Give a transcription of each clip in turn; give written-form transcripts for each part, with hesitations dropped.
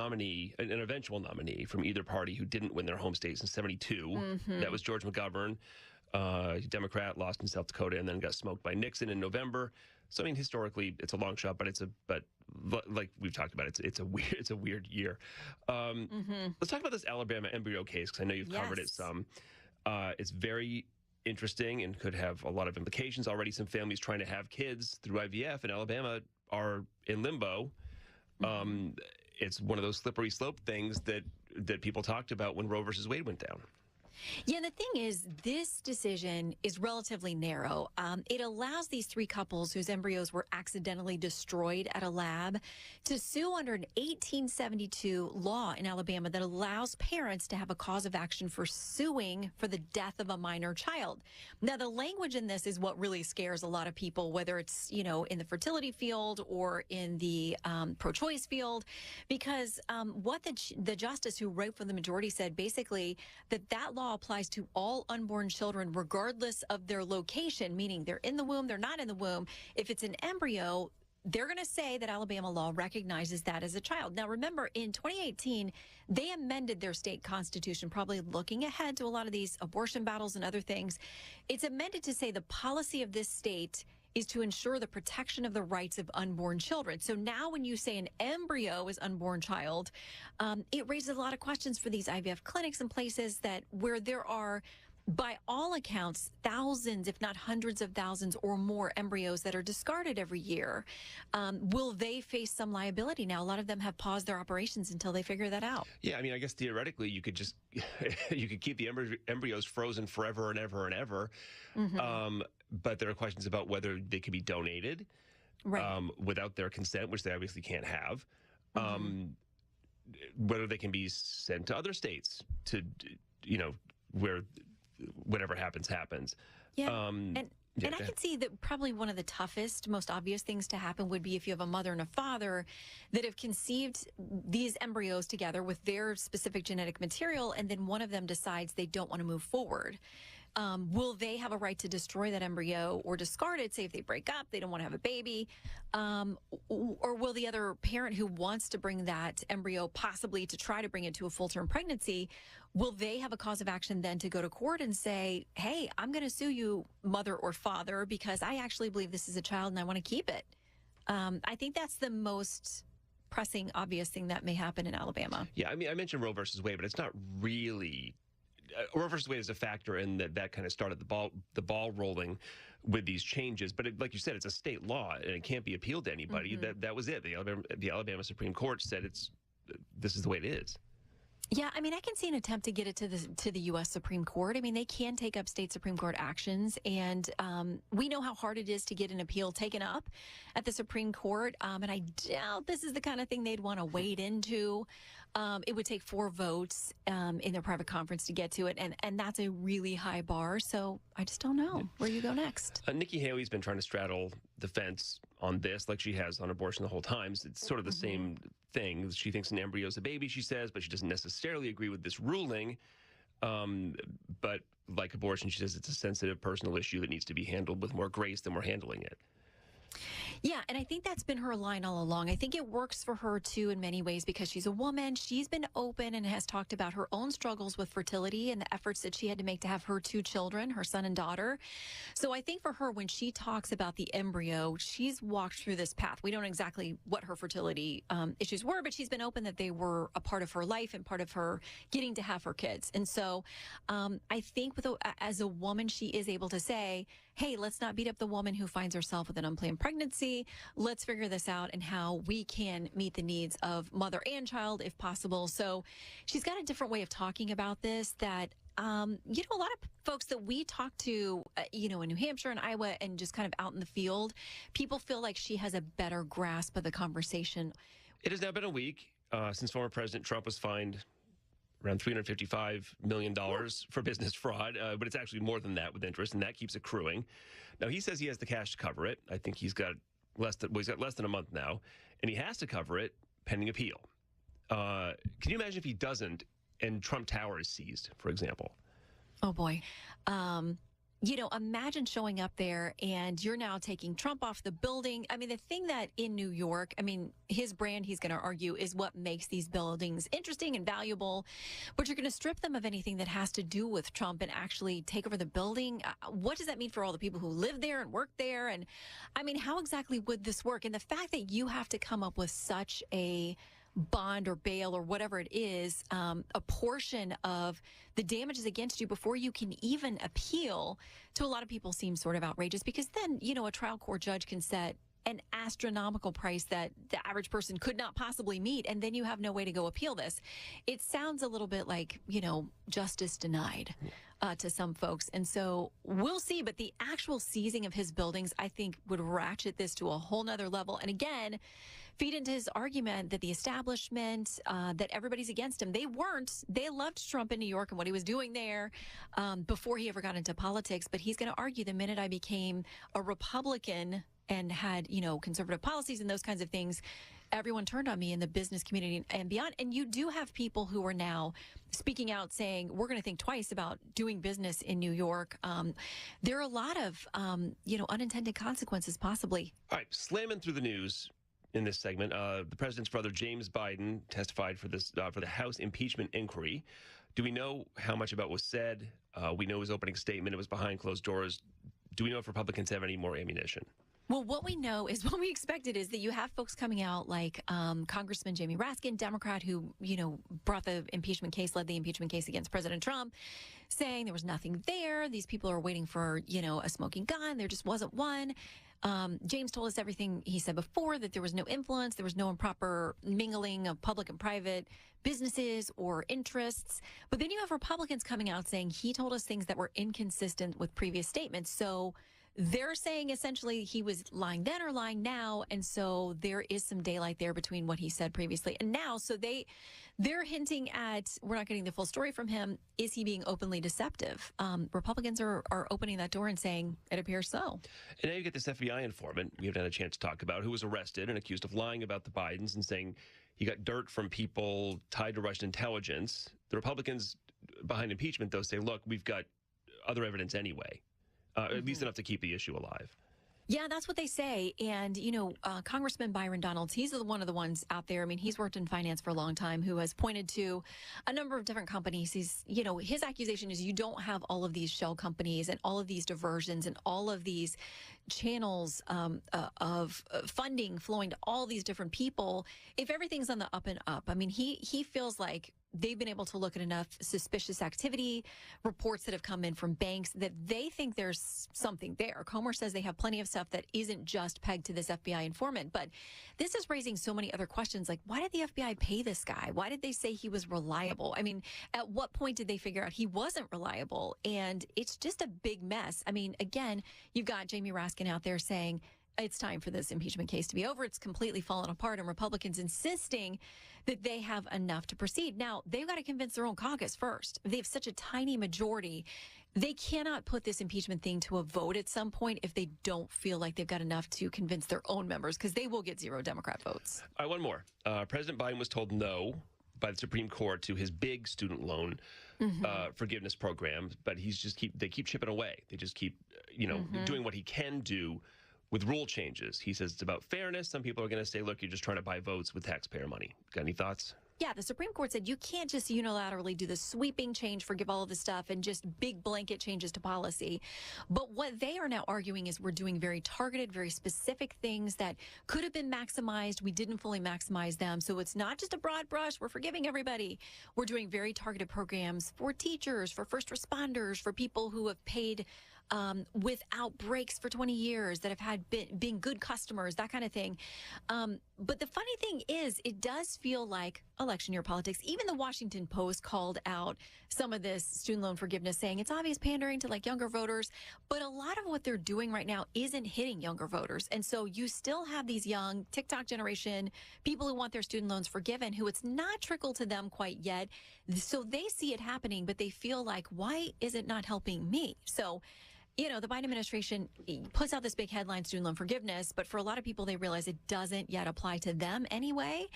nominee, an eventual nominee from either party who didn't win their home states in 72. That was George McGovern, Democrat, lost in South Dakota, and then got smoked by Nixon in November. So I mean, historically, it's a long shot, but like we've talked about, it's a weird year. Let's talk about this Alabama embryo case because I know you've covered it some. It's very interesting and could have a lot of implications. Already, some families trying to have kids through IVF in Alabama are in limbo. It's one of those slippery slope things that people talked about when Roe versus Wade went down. Yeah, the thing is, this decision is relatively narrow. It allows these three couples whose embryos were accidentally destroyed at a lab to sue under an 1872 law in Alabama that allows parents to have a cause of action for suing for the death of a minor child. Now, the language in this is what really scares a lot of people, whether it's, in the fertility field or in the pro-choice field, because what the justice who wrote for the majority said basically that law applies to all unborn children regardless of their location, meaning they're in the womb, they're not in the womb. If it's an embryo, they're going to say that Alabama law recognizes that as a child. Now, remember, in 2018, they amended their state constitution, probably looking ahead to a lot of these abortion battles and other things. It's amended to say the policy of this state is to ensure the protection of the rights of unborn children. So now when you say an embryo is unborn child, it raises a lot of questions for these IVF clinics and places where there are, by all accounts, thousands, if not hundreds of thousands or more embryos that are discarded every year. Will they face some liability now? A lot of them have paused their operations until they figure that out. Yeah, I mean, I guess theoretically you could just you could keep the embryos frozen forever and ever and ever. But there are questions about whether they could be donated without their consent, which they obviously can't have. Whether they can be sent to other states to, where whatever happens. Yeah. And I can see that probably one of the toughest, most obvious things to happen would be if you have a mother and a father that have conceived these embryos together with their specific genetic material, and then one of them decides they don't want to move forward. Will they have a right to destroy that embryo or discard it, say if they break up, they don't want to have a baby? Or will the other parent who wants to bring that embryo possibly to try to bring it to a full-term pregnancy, will they have a cause of action then to go to court and say, hey, I'm going to sue you, mother or father, because I actually believe this is a child and I want to keep it? I think that's the most pressing, obvious thing that may happen in Alabama. Yeah, I mean, I mentioned Roe versus Wade, but it's not really... Roe versus Wade is a factor in that kind of started the ball rolling with these changes. But like you said, it's a state law and it can't be appealed to anybody. That was it. The Alabama Supreme Court said this is the way it is. Yeah, I mean, I can see an attempt to get it to the U.S. Supreme Court. I mean, they can take up state Supreme Court actions, and we know how hard it is to get an appeal taken up at the Supreme Court, and I doubt this is the kind of thing they'd want to wade into. It would take 4 votes in their private conference to get to it, and that's a really high bar, so I just don't know where you go next. Nikki Haley's been trying to straddle the fence on this, like she has on abortion the whole time. It's sort of the same thing. She thinks an embryo is a baby, she says, but she doesn't necessarily agree with this ruling. But like abortion, she says it's a sensitive personal issue that needs to be handled with more grace than we're handling it. Yeah, and I think that's been her line all along. I think it works for her, too, in many ways because she's a woman. She's been open and has talked about her own struggles with fertility and the efforts that she had to make to have her 2 children, her son and daughter. So I think for her, when she talks about the embryo, she's walked through this path. We don't know exactly what her fertility issues were, but she's been open that they were a part of her life and part of her getting to have her kids. And so I think as a woman, she is able to say, hey, let's not beat up the woman who finds herself with an unplanned pregnancy. Let's figure this out and how we can meet the needs of mother and child if possible. So she's got a different way of talking about this that, a lot of folks that we talk to, in New Hampshire and Iowa and just kind of out in the field, people feel like she has a better grasp of the conversation. It has now been a week since former President Trump was fined around $355 million for business fraud, but it's actually more than that with interest, and that keeps accruing. Now, he says he has the cash to cover it. I think he's got less than a month now, and he has to cover it pending appeal. Can you imagine if he doesn't and Trump Tower is seized, for example? Oh, boy. imagine showing up there and you're now taking Trump off the building. I mean, the thing that in New York, I mean, his brand, he's going to argue, is what makes these buildings interesting and valuable. But you're going to strip them of anything that has to do with Trump and actually take over the building. What does that mean for all the people who live there and work there? And I mean, how exactly would this work? And the fact that you have to come up with such a bond or bail or whatever it is, a portion of the damages against you before you can even appeal, to a lot of people seems sort of outrageous, because then, a trial court judge can set an astronomical price that the average person could not possibly meet, and then you have no way to go appeal this. It sounds a little bit like, justice denied to some folks. And so we'll see. But the actual seizing of his buildings, I think, would ratchet this to a whole nother level. And again, feed into his argument that the establishment, that everybody's against him. They weren't. They loved Trump in New York and what he was doing there before he ever got into politics. But he's going to argue the minute I became a Republican and had, conservative policies and those kinds of things, everyone turned on me in the business community and beyond. And you do have people who are now speaking out saying, we're going to think twice about doing business in New York. There are a lot of, unintended consequences possibly. All right, slamming through the news in this segment. The president's brother, James Biden, testified for the House impeachment inquiry. Do we know how much about was said? We know his opening statement. It was behind closed doors. Do we know if Republicans have any more ammunition? Well, what we know is what we expected is that you have folks coming out like Congressman Jamie Raskin, Democrat, who, brought the impeachment case, led the impeachment case against President Trump, saying there was nothing there. These people are waiting for, a smoking gun. There just wasn't one. James told us everything he said before, that there was no influence, there was no improper mingling of public and private businesses or interests. But then you have Republicans coming out saying he told us things that were inconsistent with previous statements. So they're saying essentially he was lying then or lying now. And so there is some daylight there between what he said previously and now. So they're hinting at, we're not getting the full story from him. Is he being openly deceptive? Republicans are opening that door and saying it appears so. And now you get this FBI informant we haven't had a chance to talk about, who was arrested and accused of lying about the Bidens and saying he got dirt from people tied to Russian intelligence. The Republicans behind impeachment, though, say, look, we've got other evidence anyway. At least enough to keep the issue alive. Yeah, that's what they say. And, Congressman Byron Donalds, he's one of the ones out there. I mean, he's worked in finance for a long time, who has pointed to a number of different companies. His accusation is you don't have all of these shell companies and all of these diversions and all of these channels of funding flowing to all these different people if everything's on the up and up. I mean, he feels like they've been able to look at enough suspicious activity, reports that have come in from banks, that they think there's something there. Comer says they have plenty of stuff that isn't just pegged to this FBI informant. But this is raising so many other questions, like, why did the FBI pay this guy? Why did they say he was reliable? I mean, at what point did they figure out he wasn't reliable? And it's just a big mess. I mean, again, you've got Jamie Raskin out there saying, it's time for this impeachment case to be over. It's completely fallen apart, and Republicans insisting that they have enough to proceed. Now, they've got to convince their own caucus first. They have such a tiny majority. They cannot put this impeachment thing to a vote at some point if they don't feel like they've got enough to convince their own members, because they will get 0 Democrat votes. All right, one more. President Biden was told no by the Supreme Court to his big student loan forgiveness program, but they keep chipping away. They just keep, doing what he can do with rule changes. He says it's about fairness. Some people are going to say, look, you're just trying to buy votes with taxpayer money. Got any thoughts? Yeah, the Supreme Court said you can't just unilaterally do the sweeping change, forgive all of this stuff, and just big blanket changes to policy. But what they are now arguing is we're doing very targeted, very specific things that could have been maximized. We didn't fully maximize them. So it's not just a broad brush. We're forgiving everybody. We're doing very targeted programs for teachers, for first responders, for people who have paid without breaks for 20 years, that have had been good customers, that kind of thing. But the funny thing is, it does feel like election year politics. Even the Washington Post called out some of this student loan forgiveness, saying it's obvious pandering to younger voters. But a lot of what they're doing right now isn't hitting younger voters. And so you still have these young TikTok generation, people who want their student loans forgiven, who it's not trickled to them quite yet. So they see it happening, but they feel like, why is it not helping me? So the Biden administration puts out this big headline, student loan forgiveness, but for a lot of people, they realize it doesn't yet apply to them anyway.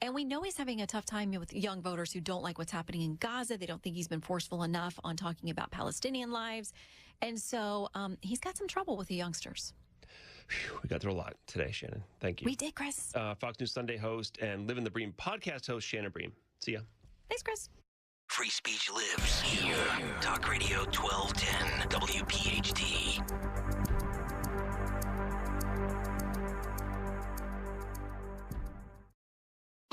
And we know he's having a tough time with young voters who don't like what's happening in Gaza. They don't think he's been forceful enough on talking about Palestinian lives. And so he's got some trouble with the youngsters. We got through a lot today, Shannon. Thank you. We did, Chris. Fox News Sunday host and Live in the Bream podcast host, Shannon Bream. See ya. Thanks, Chris. Free speech lives here. Talk Radio 1210 WPHT.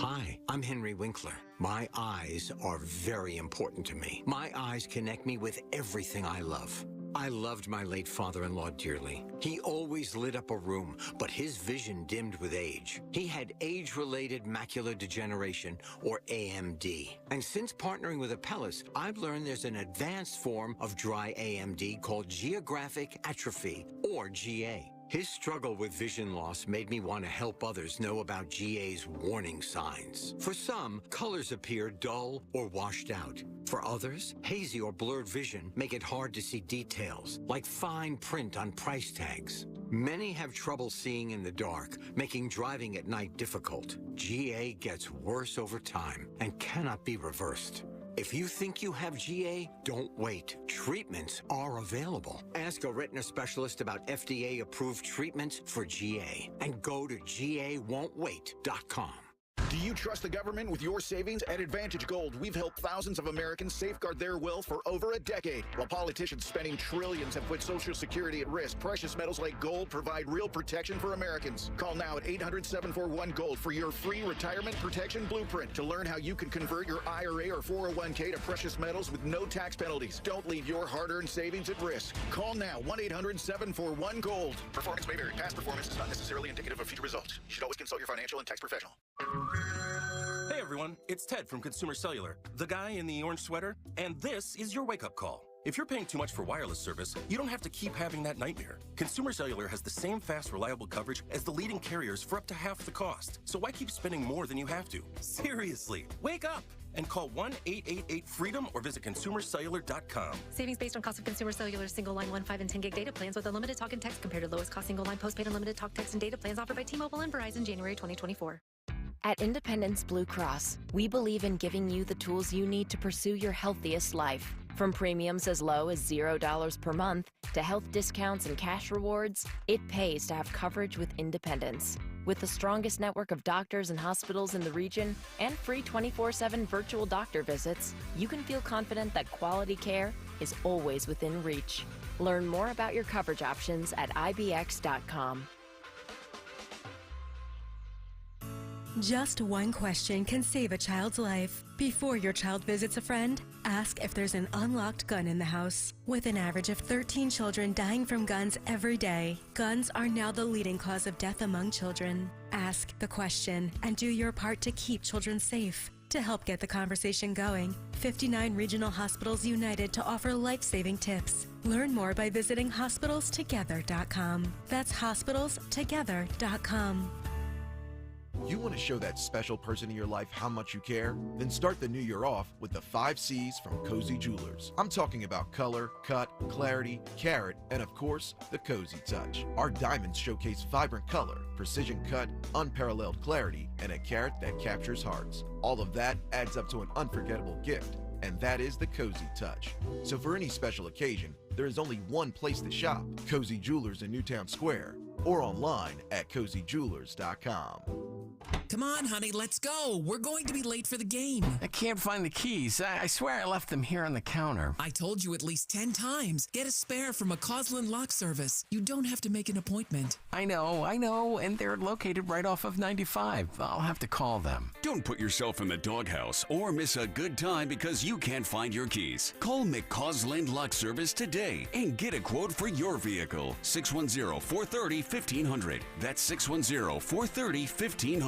Hi, I'm Henry Winkler. My eyes are very important to me. My eyes connect me with everything I love. I loved my late father-in-law dearly. He always lit up a room, but his vision dimmed with age. He had age-related macular degeneration, or AMD. And since partnering with Apellis, I've learned there's an advanced form of dry AMD called geographic atrophy, or GA. His struggle with vision loss made me want to help others know about GA's warning signs. For some, colors appear dull or washed out. For others, hazy or blurred vision make it hard to see details, like fine print on price tags. Many have trouble seeing in the dark, making driving at night difficult. GA gets worse over time and cannot be reversed. If you think you have GA, don't wait. Treatments are available. Ask a retina specialist about FDA-approved treatments for GA and go to GAWon'tWait.com. Do you trust the government with your savings? At Advantage Gold, we've helped thousands of Americans safeguard their wealth for over a decade. While politicians spending trillions have put Social Security at risk, precious metals like gold provide real protection for Americans. Call now at 800-741-GOLD for your free retirement protection blueprint to learn how you can convert your IRA or 401k to precious metals with no tax penalties. Don't leave your hard-earned savings at risk. Call now, 1-800-741-GOLD. Performance may vary. Past performance is not necessarily indicative of future results. You should always consult your financial and tax professional. Hey everyone, it's Ted from Consumer Cellular, the guy in the orange sweater, and this is your wake-up call. If you're paying too much for wireless service, you don't have to keep having that nightmare. Consumer Cellular has the same fast, reliable coverage as the leading carriers for up to half the cost. So why keep spending more than you have to? Seriously, wake up and call 1-888-FREEDOM or visit consumercellular.com. Savings based on cost of Consumer Cellular single line 1, 5, and 10 gig data plans with unlimited talk and text compared to lowest cost single line postpaid unlimited talk, text, and data plans offered by T-Mobile and Verizon January 2024. At Independence Blue Cross, we believe in giving you the tools you need to pursue your healthiest life. From premiums as low as $0 per month to health discounts and cash rewards, it pays to have coverage with Independence. With the strongest network of doctors and hospitals in the region and free 24/7 virtual doctor visits, you can feel confident that quality care is always within reach. Learn more about your coverage options at ibx.com. Just one question can save a child's life. Before your child visits a friend, ask if there's an unlocked gun in the house. With an average of 13 children dying from guns every day, guns are now the leading cause of death among children. Ask the question and do your part to keep children safe. To help get the conversation going, 59 regional hospitals united to offer life-saving tips. Learn more by visiting hospitalstogether.com. That's hospitalstogether.com. You want to show that special person in your life how much you care? Then start the new year off with the 5 C's from Cozy Jewelers. I'm talking about color, cut, clarity, carat, and of course, the Cozy Touch. Our diamonds showcase vibrant color, precision cut, unparalleled clarity, and a carat that captures hearts. All of that adds up to an unforgettable gift, and that is the Cozy Touch. So for any special occasion, there is only one place to shop, Cozy Jewelers in Newtown Square, or online at cozyjewelers.com. Come on, honey, let's go. We're going to be late for the game. I can't find the keys. I swear I left them here on the counter. I told you at least 10 times. Get a spare from a McCausland Lock Service. You don't have to make an appointment. I know, and they're located right off of 95. I'll have to call them. Don't put yourself in the doghouse or miss a good time because you can't find your keys. Call McCausland Lock Service today and get a quote for your vehicle. 610-430-1500. That's 610-430-1500.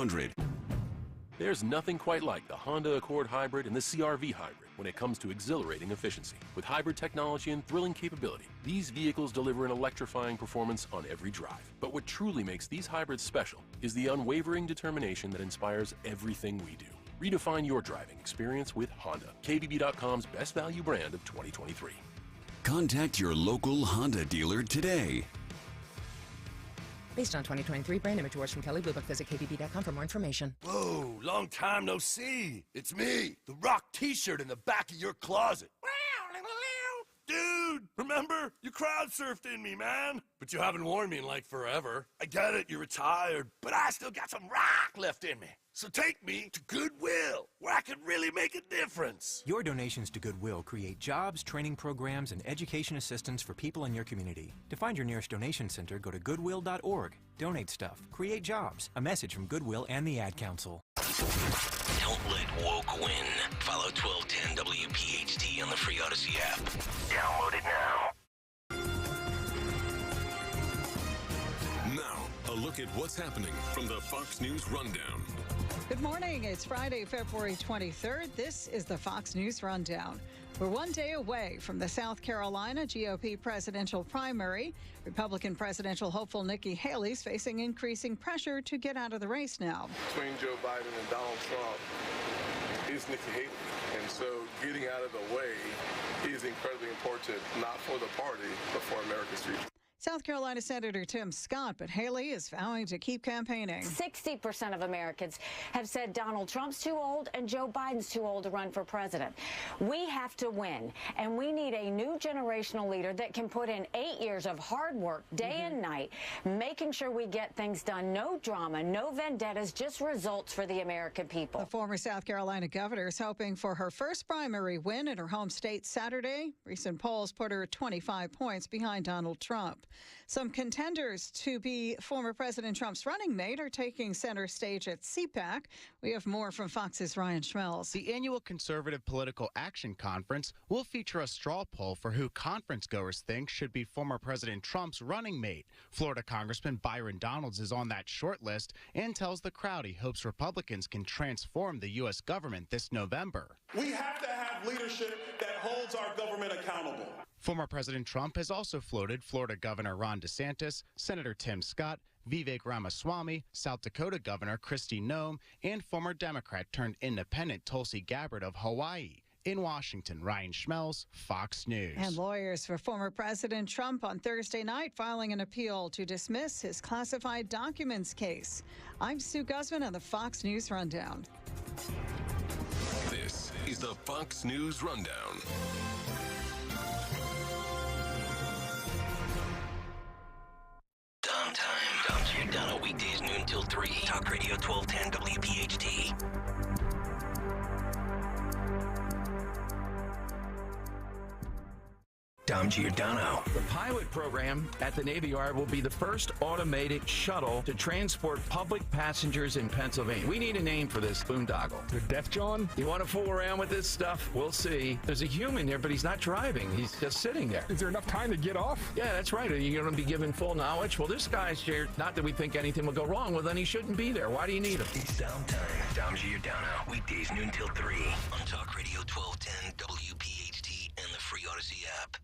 There's nothing quite like the Honda Accord Hybrid and the CR-V Hybrid when it comes to exhilarating efficiency. With hybrid technology and thrilling capability, these vehicles deliver an electrifying performance on every drive. But what truly makes these hybrids special is the unwavering determination that inspires everything we do. Redefine your driving experience with Honda, KBB.com's best value brand of 2023. Contact your local Honda dealer today. Based on 2023 brand image awards from Kelly Blue Book, visit KDB.com for more information. Whoa, long time no see. It's me, the Rock t-shirt in the back of your closet. Dude, remember? You crowd surfed in me, man. But you haven't worn me in like forever. I get it, you're retired, but I still got some rock left in me. So take me to Goodwill, where I can really make a difference. Your donations to Goodwill create jobs, training programs, and education assistance for people in your community. To find your nearest donation center, go to goodwill.org. Donate stuff. Create jobs. A message from Goodwill and the Ad Council. Don't let woke win. Follow 1210 WPHT on the free Odyssey app. Download it now. Now, a look at what's happening from the Fox News Rundown. Good morning. It's Friday, February 23rd. This is the Fox News Rundown. We're one day away from the South Carolina GOP presidential primary. Republican presidential hopeful Nikki Haley's facing increasing pressure to get out of the race now. Between Joe Biden and Donald Trump is Nikki Haley. And so getting out of the way is incredibly important, not for the party, but for America's future. South Carolina Senator Tim Scott, but Haley is vowing to keep campaigning. 60% of Americans have said Donald Trump's too old and Joe Biden's too old to run for president. We have to win, and we need a new generational leader that can put in 8 years of hard work, day and night, making sure we get things done. No drama, no vendettas, just results for the American people. The former South Carolina governor is hoping for her first primary win in her home state Saturday. Recent polls put her 25 points behind Donald Trump. Some contenders to be former President Trump's running mate are taking center stage at CPAC. We have more from Fox's Ryan Schmelz. The annual Conservative Political Action Conference will feature a straw poll for who conference goers think should be former President Trump's running mate. Florida Congressman Byron Donalds is on that short list and tells the crowd he hopes Republicans can transform the U.S. government this November. We have to have leadership that holds our government accountable. Former President Trump has also floated Florida Governor Ron DeSantis, Senator Tim Scott, Vivek Ramaswamy, South Dakota Governor Kristi Noem, and former Democrat turned independent Tulsi Gabbard of Hawaii. In Washington, Ryan Schmelz, Fox News. And lawyers for former President Trump on Thursday night filing an appeal to dismiss his classified documents case. I'm Sue Guzman on the Fox News Rundown. This is the Fox News Rundown. Dom Giordano, weekdays noon till 3. Talk Radio 1210 WPHT. Dom Giordano. The pilot program at the Navy Yard will be the first automated shuttle to transport public passengers in Pennsylvania. We need a name for this boondoggle. The Deaf John? You want to fool around with this stuff? We'll see. There's a human there, but he's not driving. He's just sitting there. Is there enough time to get off? Yeah, that's right. Are you going to be given full knowledge? Well, this guy's here. Not that we think anything will go wrong. Well, then he shouldn't be there. Why do you need him? It's downtime. Dom Giordano. Weekdays noon till 3. On Talk Radio 1210 WPHT and the free Odyssey app.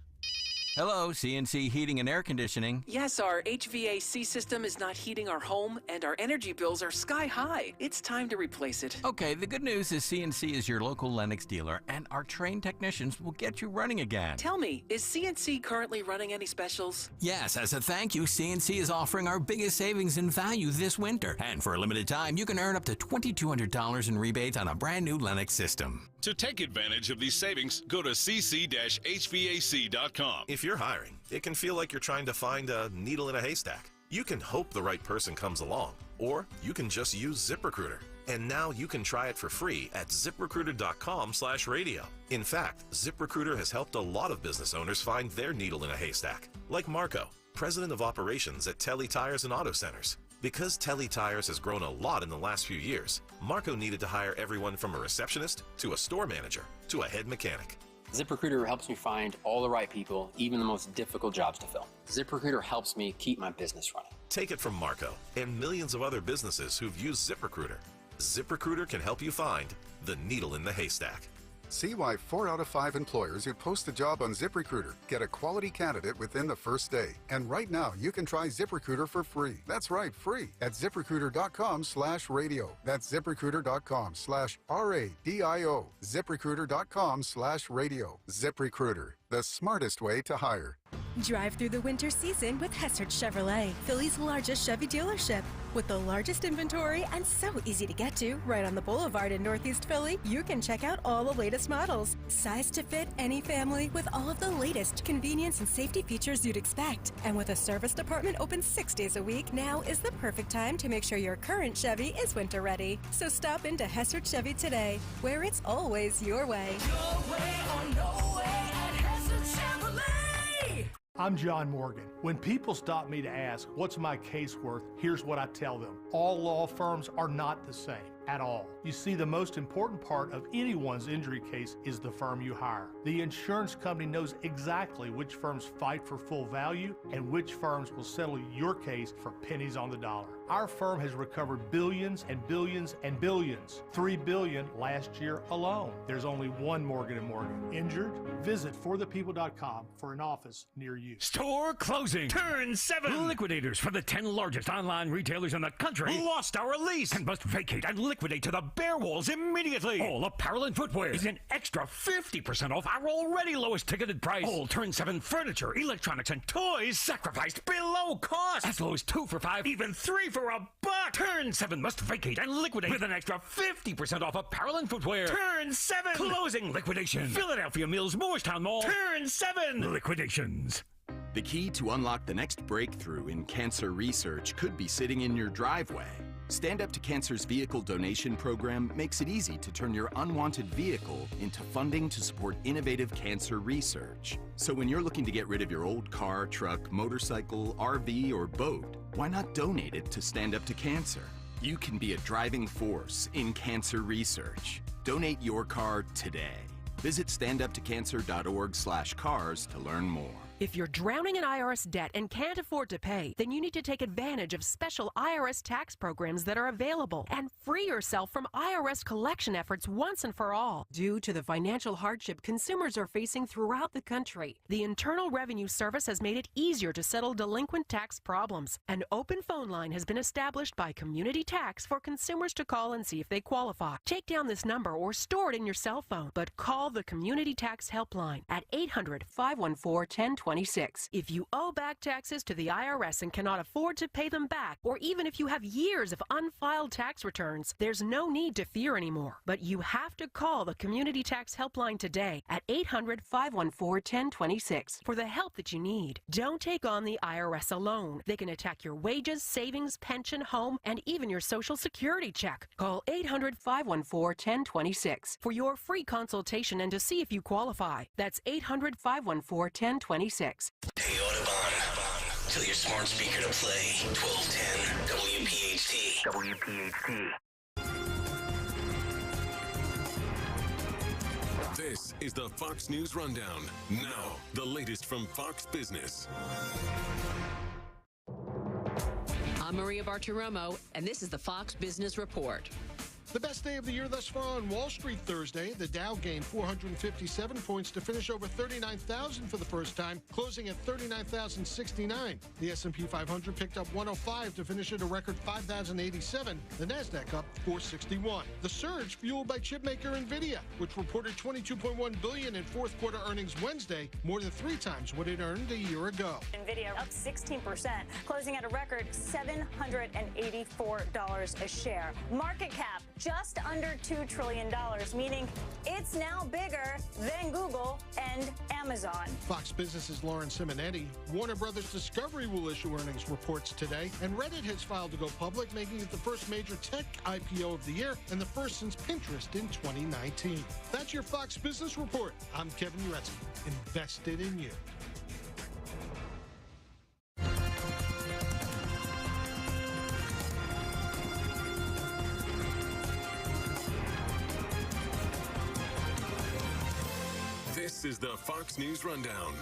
Hello, CNC Heating and Air Conditioning. Yes, our HVAC system is not heating our home, and our energy bills are sky high. It's time to replace it. Okay, the good news is CNC is your local Lennox dealer, and our trained technicians will get you running again. Tell me, is CNC currently running any specials? Yes, as a thank you, CNC is offering our biggest savings in value this winter. And for a limited time, you can earn up to $2,200 in rebates on a brand new Lennox system. To take advantage of these savings, go to cc-hvac.com. If you're hiring, it can feel like you're trying to find a needle in a haystack. You can hope the right person comes along, or you can just use ZipRecruiter. And now you can try it for free at ziprecruiter.com/radio. In fact, ZipRecruiter has helped a lot of business owners find their needle in a haystack, like Marco, president of operations at Telly Tires and Auto Centers. Because Telly Tires has grown a lot in the last few years, Marco needed to hire everyone from a receptionist to a store manager to a head mechanic. ZipRecruiter helps me find all the right people, even the most difficult jobs to fill. ZipRecruiter helps me keep my business running. Take it from Marco and millions of other businesses who've used ZipRecruiter. ZipRecruiter can help you find the needle in the haystack. See why 4 out of 5 employers who post a job on ZipRecruiter get a quality candidate within the first day. And right now, you can try ZipRecruiter for free. That's right, free at ZipRecruiter.com/radio. That's ZipRecruiter.com/RADIO. ZipRecruiter.com/radio. ZipRecruiter, the smartest way to hire. Drive through the winter season with Hessert Chevrolet, Philly's largest Chevy dealership. With the largest inventory and so easy to get to, right on the boulevard in Northeast Philly, you can check out all the latest models. Sized to fit any family with all of the latest convenience and safety features you'd expect. And with a service department open 6 days a week, now is the perfect time to make sure your current Chevy is winter ready. So stop into Hessert Chevy today, where it's always your way. Your way or no way at Hessert Chevrolet. I'm John Morgan. When people stop me to ask, what's my case worth, here's what I tell them. All law firms are not the same at all. You see, the most important part of anyone's injury case is the firm you hire. The insurance company knows exactly which firms fight for full value and which firms will settle your case for pennies on the dollar. Our firm has recovered billions and billions and billions. $3 billion last year alone. There's only one Morgan & Morgan. Injured? Visit forthepeople.com for an office near you. Store closing. Turn 7. Liquidators for the 10 largest online retailers in the country lost our lease and must vacate and liquidate to the bare walls immediately. All apparel and footwear is an extra 50% off our already lowest ticketed price. All Turn 7 furniture, electronics, and toys sacrificed below cost. As low as 2 for $5, even 3 for $1. Turn 7 must vacate and liquidate with an extra 50% off apparel and footwear. Turn 7. Closing liquidation. Philadelphia Mills Morristown Mall. Turn 7. Liquidations. The key to unlock the next breakthrough in cancer research could be sitting in your driveway. Stand Up to Cancer's vehicle donation program makes it easy to turn your unwanted vehicle into funding to support innovative cancer research. So when you're looking to get rid of your old car, truck, motorcycle, RV, or boat, why not donate it to Stand Up to Cancer? You can be a driving force in cancer research. Donate your car today. Visit standuptocancer.org/cars to learn more. If you're drowning in IRS debt and can't afford to pay, then you need to take advantage of special IRS tax programs that are available and free yourself from IRS collection efforts once and for all. Due to the financial hardship consumers are facing throughout the country, the Internal Revenue Service has made it easier to settle delinquent tax problems. An open phone line has been established by Community Tax for consumers to call and see if they qualify. Take down this number or store it in your cell phone, but call the Community Tax Helpline at 800-514-1026. If you owe back taxes to the IRS and cannot afford to pay them back, or even if you have years of unfiled tax returns, there's no need to fear anymore. But you have to call the Community Tax Helpline today at 800-514-1026 for the help that you need. Don't take on the IRS alone. They can attack your wages, savings, pension, home, and even your Social Security check. Call 800-514-1026 for your free consultation and to see if you qualify. That's 800-514-1026. Hey, Audubon. Tell your smart speaker to play 1210 WPHT. WPHT. This is the Fox News Rundown. Now, the latest from Fox Business. I'm Maria Bartiromo, and this is the Fox Business Report. The best day of the year thus far on Wall Street Thursday. The Dow gained 457 points to finish over 39,000 for the first time, closing at 39,069. The S&P 500 picked up 105 to finish at a record 5,087. The Nasdaq up 461. The surge fueled by chipmaker NVIDIA, which reported $22.1 billion in fourth quarter earnings Wednesday, more than 3 times what it earned a year ago. NVIDIA up 16%, closing at a record $784 a share. Market cap just under $2 trillion, meaning it's now bigger than Google and Amazon. Fox Business's Lauren Simonetti. Warner Brothers Discovery will issue earnings reports today, and Reddit has filed to go public, making it the first major tech IPO of the year and the first since Pinterest in 2019. That's your Fox Business Report. I'm Kevin Uretzky, invested in you. This is the Fox News Rundown.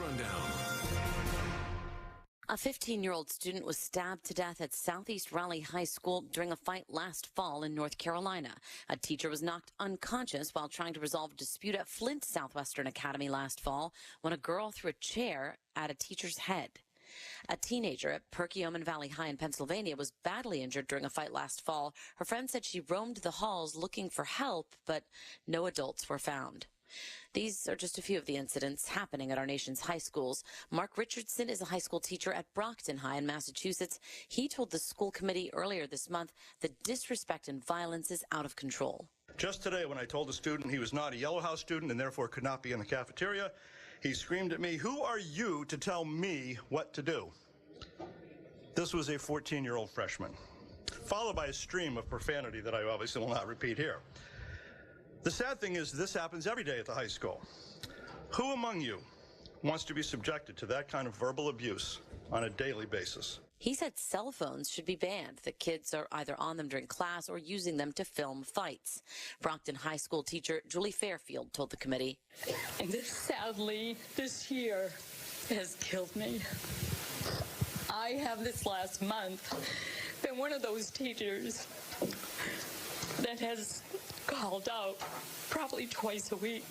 A 15-year-old student was stabbed to death at Southeast Raleigh High School during a fight last fall in North Carolina. A teacher was knocked unconscious while trying to resolve a dispute at Flint Southwestern Academy last fall when a girl threw a chair at a teacher's head. A teenager at Perkiomen Valley High in Pennsylvania was badly injured during a fight last fall. Her friend said she roamed the halls looking for help, but no adults were found. These are just a few of the incidents happening at our nation's high schools. Mark Richardson is a high school teacher at Brockton High in Massachusetts. He told the school committee earlier this month that disrespect and violence is out of control. Just today, when I told a student he was not a Yellow House student and therefore could not be in the cafeteria, he screamed at me, "Who are you to tell me what to do?" This was a 14-year-old freshman, followed by a stream of profanity that I obviously will not repeat here. The sad thing is this happens every day at the high school. Who among you wants to be subjected to that kind of verbal abuse on a daily basis? He said cell phones should be banned, that kids are either on them during class or using them to film fights. Brockton High School teacher Julie Fairfield told the committee. And sadly, this year has killed me. I have this last month been one of those teachers that has called out probably twice a week.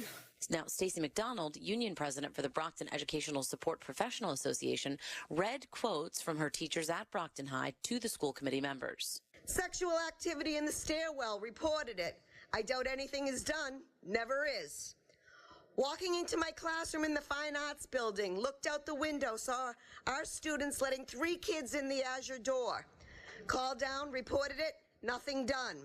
Now, Stacey McDonald, union president for the Brockton Educational Support Professional Association, read quotes from her teachers at Brockton High to the school committee members. Sexual activity in the stairwell, reported it. I doubt anything is done, never is. Walking into my classroom in the Fine Arts Building, looked out the window, saw our students letting 3 kids in the Azure door. Called down, reported it, nothing done.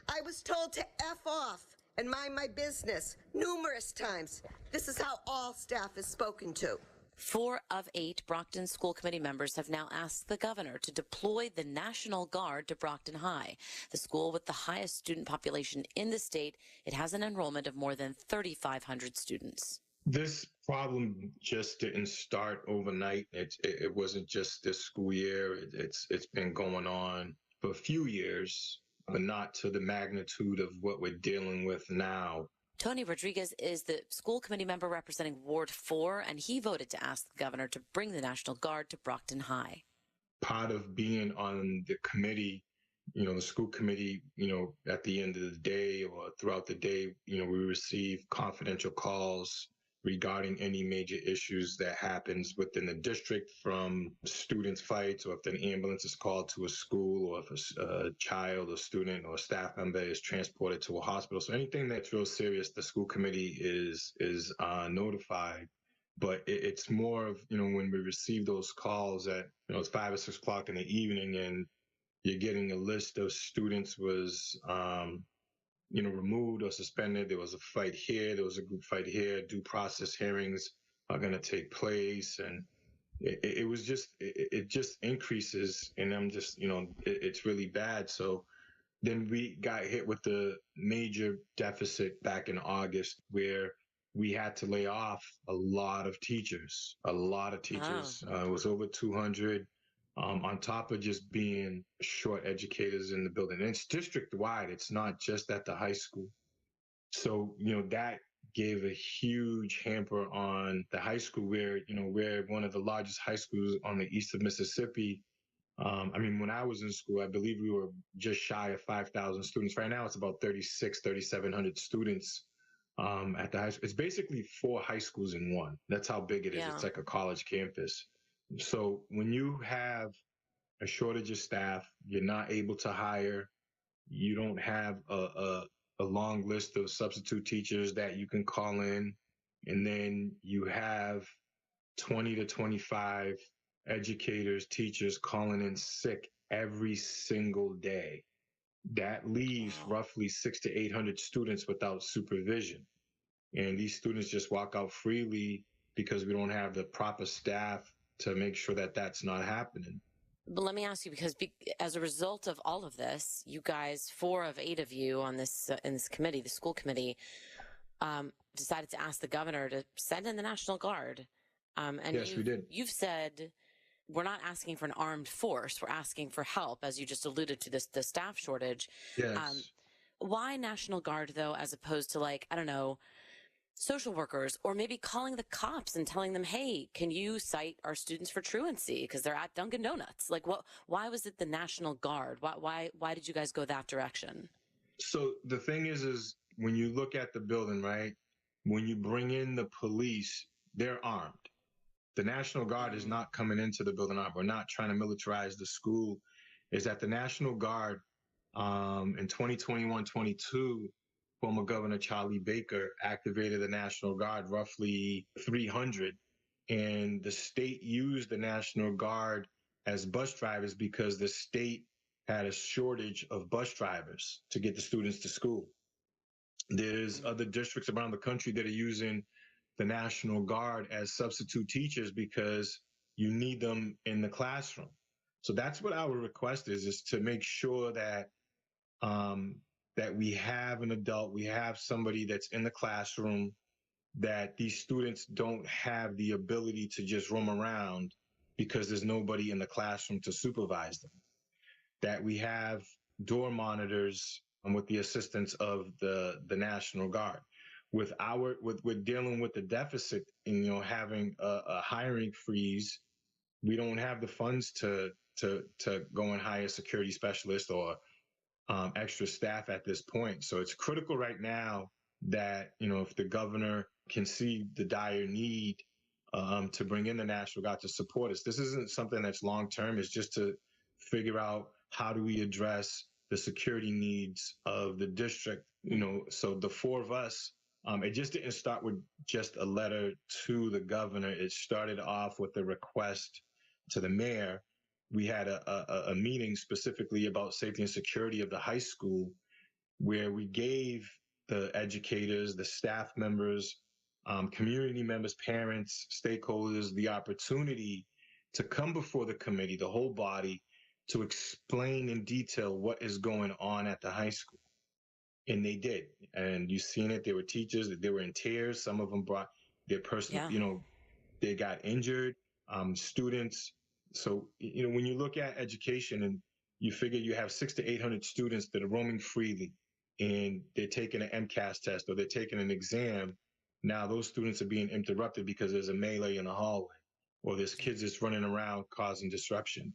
I was told to F off and mind my business numerous times. This is how all staff is spoken to. 4 of 8 Brockton School Committee members have now asked the governor to deploy the National Guard to Brockton High, the school with the highest student population in the state. It has an enrollment of more than 3,500 students. This problem just didn't start overnight. It wasn't just this school year. It's been going on for a few years, but not to the magnitude of what we're dealing with now. Tony Rodriguez is the school committee member representing Ward 4, and he voted to ask the governor to bring the National Guard to Brockton High. Part of being on the committee, the school committee, at the end of the day or throughout the day, we receive confidential calls regarding any major issues that happens within the district, from students' fights, or if an ambulance is called to a school, or if a child, a student, or a staff member is transported to a hospital. So anything that's real serious, the school committee is notified. But it's more of, when we receive those calls at, it's 5 or 6 o'clock in the evening, and you're getting a list of students was removed or suspended. There was a fight here. There was a group fight here. Due process hearings are going to take place. And it just increases. And I'm just, it's really bad. So then we got hit with the major deficit back in August, where we had to lay off a lot of teachers. Wow. It was over 200. On top of just being short educators in the building. And it's district-wide. It's not just at the high school. So, that gave a huge hamper on the high school, where, we're one of the largest high schools on the east of Mississippi. When I was in school, I believe we were just shy of 5,000 students. Right now, it's about 3,700 students at the high school. It's basically 4 high schools in one. That's how big it is. Yeah. It's like a college campus. So when you have a shortage of staff, you're not able to hire, you don't have a long list of substitute teachers that you can call in, and then you have 20 to 25 educators, teachers calling in sick every single day. That leaves roughly 600 to 800 students without supervision. And these students just walk out freely because we don't have the proper staff to make sure that that's not happening. But let me ask you, because as a result of all of this, you guys, 4 of 8 of you on this in this committee, the school committee, decided to ask the governor to send in the National Guard. And yes, we did. You've said, we're not asking for an armed force. We're asking for help, as you just alluded to, the staff shortage. Yes. Why National Guard, though, as opposed to, social workers, or maybe calling the cops and telling them, hey, can you cite our students for truancy because they're at Dunkin' Donuts? Like, why was it the National Guard? Why did you guys go that direction? So the thing is when you look at the building, right, when you bring in the police, they're armed. The National Guard is not coming into the building armed. We're not trying to militarize the school. Is that the National Guard in 2021-22, former Governor Charlie Baker activated the National Guard, roughly 300. And the state used the National Guard as bus drivers because the state had a shortage of bus drivers to get the students to school. There's other districts around the country that are using the National Guard as substitute teachers because you need them in the classroom. So that's what our request is to make sure that that we have an adult, we have somebody that's in the classroom, that these students don't have the ability to just roam around because there's nobody in the classroom to supervise them. That we have door monitors with the assistance of the National Guard. With dealing with the deficit and, you know, having a hiring freeze, we don't have the funds to go and hire security specialists or extra staff at this point. So it's critical right now that, you know, if the governor can see the dire need to bring in the National Guard to support us. This isn't something that's long-term. It's just to figure out how do we address the security needs of the district. You know, so the four of us, it just didn't start with just a letter to the governor. It started off with a request to the mayor. We had a meeting specifically about safety and security of the high school where we gave the educators, the staff members, community members, parents, stakeholders, the opportunity to come before the committee, the whole body, to explain in detail what is going on at the high school. And they did. And you've seen it. There were teachers, they were in tears. Some of them brought their personal, you know, they got injured, students. So, you know, when you look at education and you figure you have 600 to 800 students that are roaming freely and they're taking an MCAS test or they're taking an exam, now those students are being interrupted because there's a melee in the hallway or there's kids that's running around causing disruption.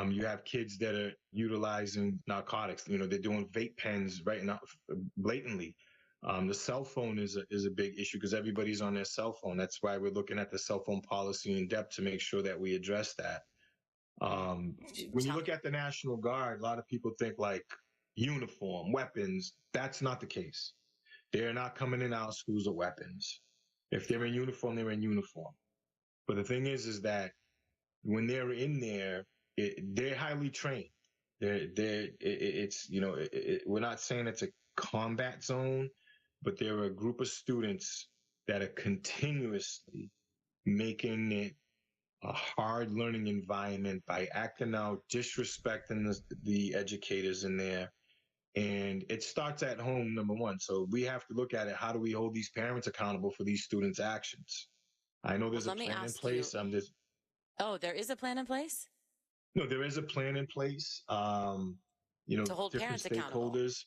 You have kids that are utilizing narcotics. You know, they're doing vape pens right now blatantly. The cell phone is a big issue because everybody's on their cell phone. That's why we're looking at the cell phone policy in depth to make sure that we address that. When you look at the National Guard, a lot of people think like uniform, weapons. That's not the case. They're not coming in our schools with weapons. If they're in uniform, they're in uniform. But the thing is that when they're in there, they're highly trained. It's, you know, we're not saying it's a combat zone, but there are a group of students that are continuously making it a hard learning environment by acting out, disrespecting the educators in there. And it starts at home, number one. So we have to look at it. How do we hold these parents accountable for these students' actions? I know there's a plan in place. Oh, there is a plan in place? No, there is a plan in place. You know, to hold different stakeholders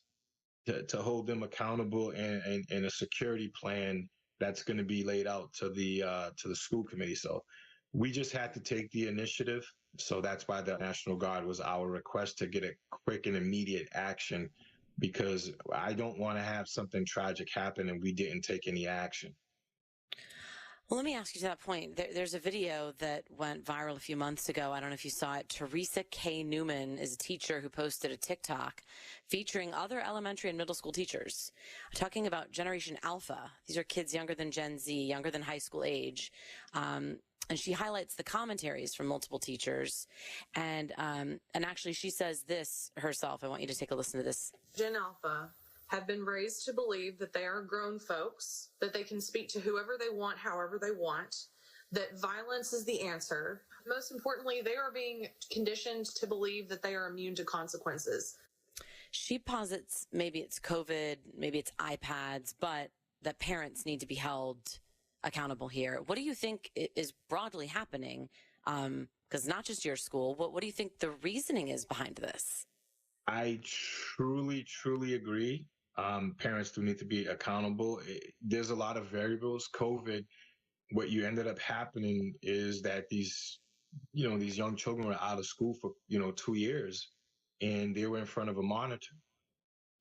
to hold them accountable and a security plan that's going to be laid out to the school committee. So we just had to take the initiative. So that's why the National Guard was our request to get a quick and immediate action, because I don't want to have something tragic happen and we didn't take any action. Well, let me ask you to that point. There's a video that went viral a few months ago. I don't know if you saw it. Teresa K. Newman is a teacher who posted a TikTok featuring other elementary and middle school teachers talking about Generation Alpha. These are kids younger than Gen Z, younger than high school age. And she highlights the commentaries from multiple teachers. And actually she says this herself. I want you to take a listen to this. Gen Alpha have been raised to believe that they are grown folks, that they can speak to whoever they want, however they want, that violence is the answer. Most importantly, they are being conditioned to believe that they are immune to consequences. She posits maybe it's COVID, maybe it's iPads, but that parents need to be held accountable here. What do you think is broadly happening? Because not just your school, what do you think the reasoning is behind this? I truly, truly agree. Parents do need to be accountable. There's a lot of variables. COVID, what you ended up happening is that these young children were out of school for, 2 years, and they were in front of a monitor.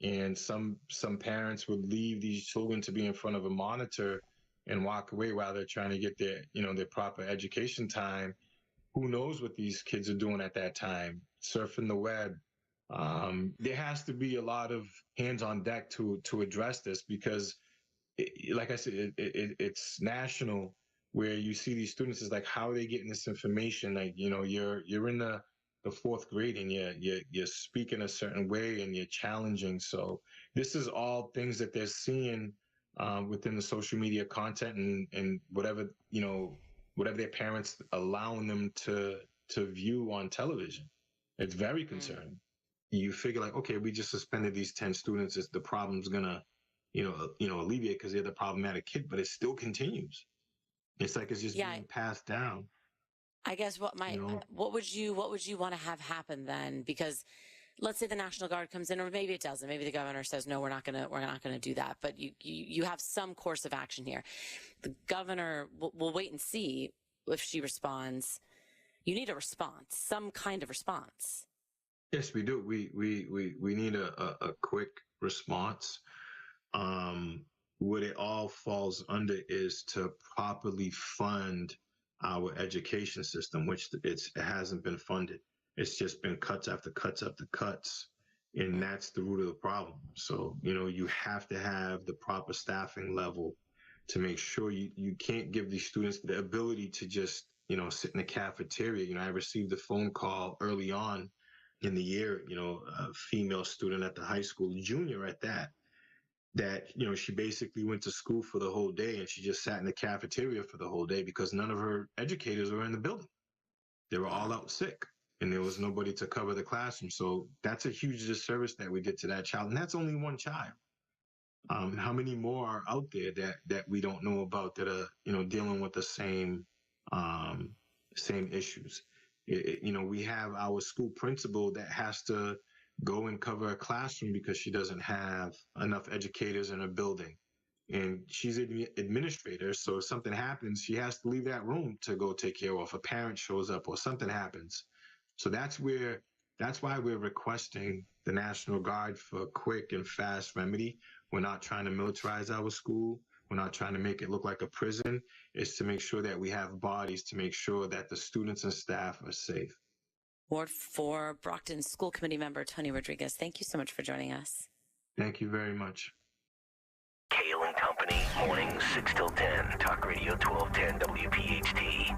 And some parents would leave these children to be in front of a monitor and walk away while they're trying to get their proper education time. Who knows what these kids are doing at that time, surfing the web. There has to be a lot of hands on deck to address this, because like I said, it's national, where you see these students is like, how are they getting this information? Like, you're in the fourth grade and you're speaking a certain way and you're challenging. So this is all things that they're seeing within the social media content and whatever their parents allowing them to view on television. It's very concerning. You figure like, okay, we just suspended these 10 students. The problem's gonna, alleviate because they're the problematic kid, but it still continues. It's like it's just being passed down. I guess what would you want to have happen then? Because let's say the National Guard comes in, or maybe it doesn't. Maybe the governor says, no, we're not gonna do that. But you have some course of action here. The governor will wait and see if she responds. You need a response, some kind of response. Yes, we do. We need a quick response. What it all falls under is to properly fund our education system, which it hasn't been funded. It's just been cuts after cuts after cuts, and that's the root of the problem. So, you have to have the proper staffing level to make sure you can't give these students the ability to just, sit in the cafeteria. I received a phone call early on in the year, a female student at the high school, junior at that, she basically went to school for the whole day and she just sat in the cafeteria for the whole day because none of her educators were in the building. They were all out sick and there was nobody to cover the classroom. So that's a huge disservice that we did to that child. And that's only one child. How many more are out there that we don't know about that are, dealing with the same issues? We have our school principal that has to go and cover a classroom because she doesn't have enough educators in her building. And she's an administrator, so if something happens, she has to leave that room to go take care of. If a parent shows up or something happens. So that's why we're requesting the National Guard for a quick and fast remedy. We're not trying to militarize our school. We're not trying to make it look like a prison. It's to make sure that we have bodies to make sure that the students and staff are safe. Ward 4 Brockton School Committee member Tony Rodriguez, thank you so much for joining us. Thank you very much. Kayal and Company, mornings 6 till 10. Talk Radio 1210 WPHT.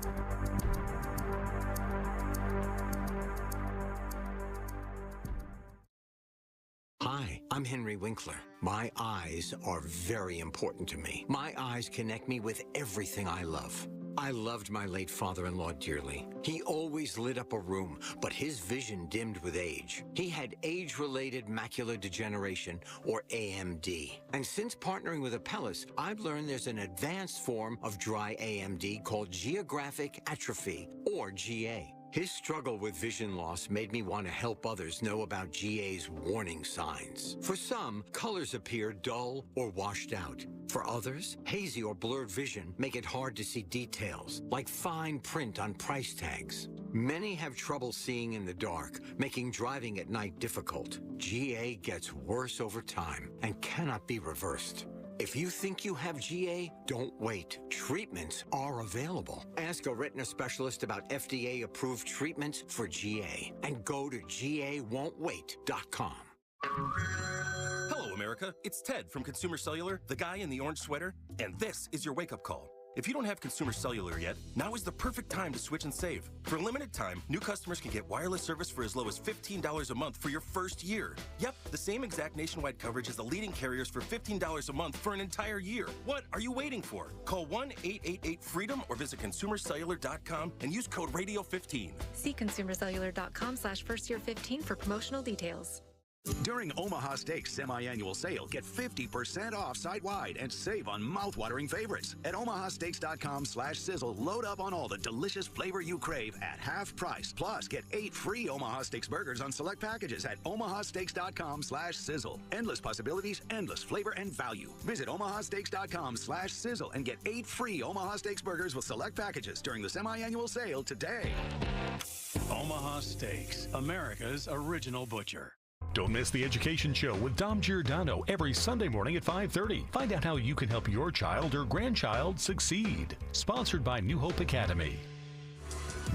Hi, I'm Henry Winkler. My eyes are very important to me. My eyes connect me with everything I love. I loved my late father-in-law dearly. He always lit up a room, but his vision dimmed with age. He had age-related macular degeneration, or AMD. And since partnering with Apellis, I've learned there's an advanced form of dry AMD called geographic atrophy, or GA. His struggle with vision loss made me want to help others know about GA's warning signs. For some, colors appear dull or washed out. For others, hazy or blurred vision make it hard to see details, like fine print on price tags. Many have trouble seeing in the dark, making driving at night difficult. GA gets worse over time and cannot be reversed. If you think you have GA, don't wait. Treatments are available. Ask a retina specialist about FDA-approved treatments for GA and go to GAWon'tWait.com. Hello, America. It's Ted from Consumer Cellular, the guy in the orange sweater, and this is your wake-up call. If you don't have Consumer Cellular yet, now is the perfect time to switch and save. For a limited time, new customers can get wireless service for as low as $15 a month for your first year. Yep, the same exact nationwide coverage as the leading carriers for $15 a month for an entire year. What are you waiting for? Call 1-888-FREEDOM or visit ConsumerCellular.com and use code Radio15. See ConsumerCellular.com/firstyear15 for promotional details. During Omaha Steaks semi-annual sale, get 50% off site-wide and save on mouth-watering favorites. At omahasteaks.com/sizzle, load up on all the delicious flavor you crave at half price. Plus, get 8 free Omaha Steaks burgers on select packages at omahasteaks.com/sizzle. Endless possibilities, endless flavor and value. Visit omahasteaks.com/sizzle and get 8 free Omaha Steaks burgers with select packages during the semi-annual sale today. Omaha Steaks, America's original butcher. Don't miss the Education Show with Dom Giordano every Sunday morning at 5:30. Find out how you can help your child or grandchild succeed. Sponsored by New Hope Academy.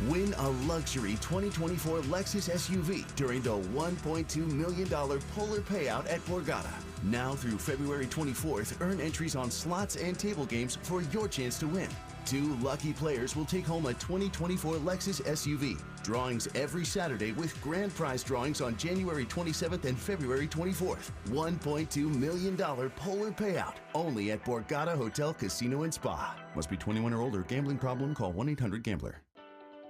Win a luxury 2024 Lexus SUV during the $1.2 million Polar Payout at Borgata. Now through February 24th, earn entries on slots and table games for your chance to win. 2 lucky players will take home a 2024 Lexus SUV. Drawings every Saturday with grand prize drawings on January 27th and February 24th. $1.2 million Polar Payout. Only at Borgata Hotel, Casino, and Spa. Must be 21 or older. Gambling problem? Call 1-800-GAMBLER.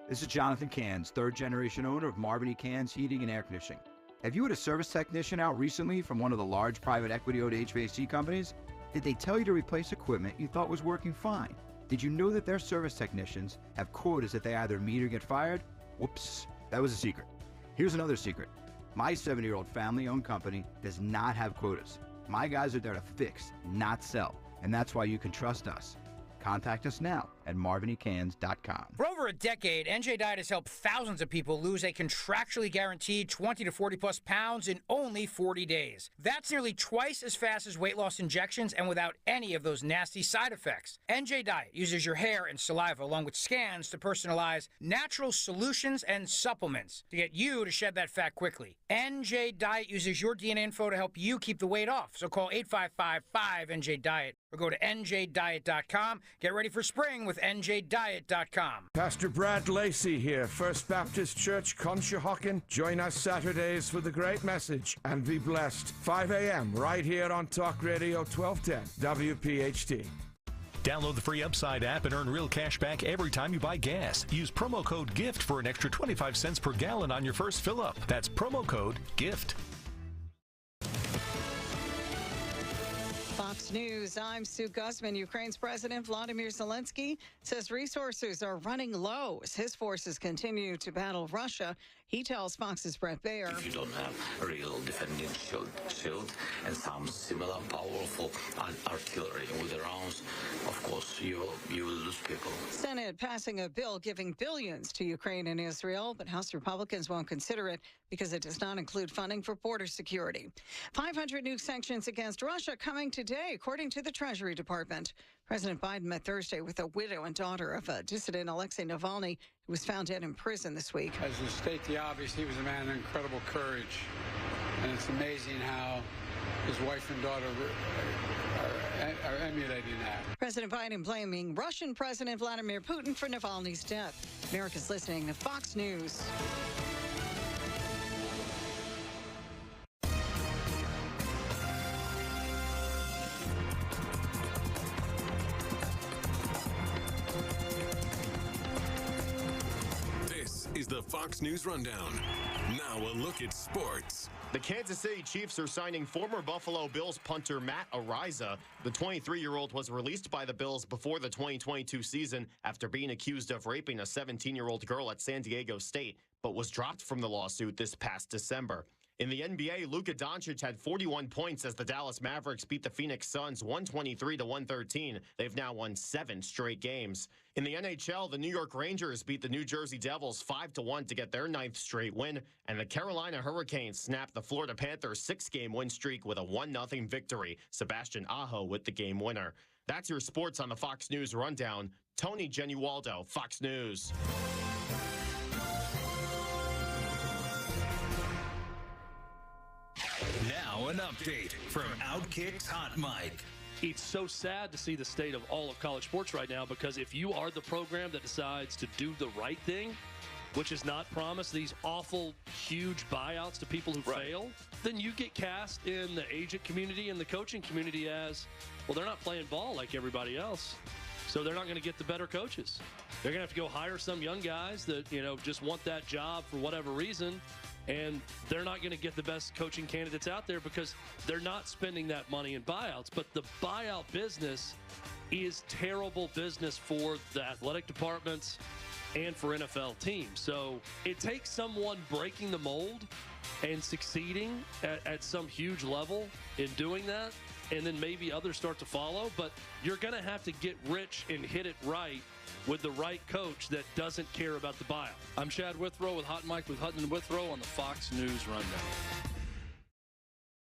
This is Jonathan Cans, 3rd generation owner of Marvin Cans Heating and Air Conditioning. Have you had a service technician out recently from one of the large private equity-owned HVAC companies? Did they tell you to replace equipment you thought was working fine? Did you know that their service technicians have quotas that they either meet or get fired? Whoops, that was a secret. Here's another secret. My 70-year-old family-owned company does not have quotas. My guys are there to fix, not sell, and that's why you can trust us. Contact us now at marvinycans.com. For over a decade, NJ Diet has helped thousands of people lose a contractually guaranteed 20 to 40 plus pounds in only 40 days. That's nearly twice as fast as weight loss injections and without any of those nasty side effects. NJ Diet uses your hair and saliva along with scans to personalize natural solutions and supplements to get you to shed that fat quickly. NJ Diet uses your DNA info to help you keep the weight off. So call 855-5NJ-DIET or go to njdiet.com. Get ready for spring with njdiet.com. Pastor Brad Lacey here, First Baptist Church, Conshohocken. Join us Saturdays for the great message and be blessed. 5 a.m. right here on Talk Radio 1210 WPHT. Download the free Upside app and earn real cash back every time you buy gas. Use promo code GIFT for an extra 25 cents per gallon on your first fill-up. That's promo code GIFT. Fox News, I'm Sue Guzman. Ukraine's President Vladimir Zelensky says resources are running low as his forces continue to battle Russia. He tells Fox's Brett Baer. If you don't have a real defending shield and some similar powerful artillery with the rounds, of course, you will lose people. Senate passing a bill giving billions to Ukraine and Israel, but House Republicans won't consider it because it does not include funding for border security. 500 new sanctions against Russia coming today, according to the Treasury Department. President Biden met Thursday with a widow and daughter of a dissident, Alexei Navalny, who was found dead in prison this week. As to state the obvious, he was a man of incredible courage. And it's amazing how his wife and daughter are emulating that. President Biden blaming Russian President Vladimir Putin for Navalny's death. America's listening to Fox News. Is the Fox News Rundown. Now a look at sports. The Kansas City Chiefs are signing former Buffalo Bills punter Matt Araiza. The 23-year-old was released by the Bills before the 2022 season after being accused of raping a 17-year-old girl at San Diego State, but was dropped from the lawsuit this past December. In the NBA, Luka Doncic had 41 points as the Dallas Mavericks beat the Phoenix Suns 123-113. They've now won 7 straight games. In the NHL, the New York Rangers beat the New Jersey Devils 5-1 to get their 9th straight win, and the Carolina Hurricanes snapped the Florida Panthers' 6-game win streak with a 1-0 victory. Sebastian Aho with the game winner. That's your sports on the Fox News Rundown. Tony Genualdo, Fox News. Now an update from Outkick's Hot Mic. It's so sad to see the state of all of college sports right now, because if you are the program that decides to do the right thing, which is not promise these awful, huge buyouts to people who fail, then you get cast in the agent community and the coaching community as, well, they're not playing ball like everybody else, so they're not going to get the better coaches. They're going to have to go hire some young guys that, just want that job for whatever reason, And they're not going to get the best coaching candidates out there because they're not spending that money in buyouts. But the buyout business is terrible business for the athletic departments and for NFL teams. So it takes someone breaking the mold and succeeding at some huge level in doing that, and then maybe others start to follow. But you're going to have to get rich and hit it right with the right coach that doesn't care about the buyout. I'm Chad Withrow with Hot Mike with Hutton and Withrow on the Fox News Rundown.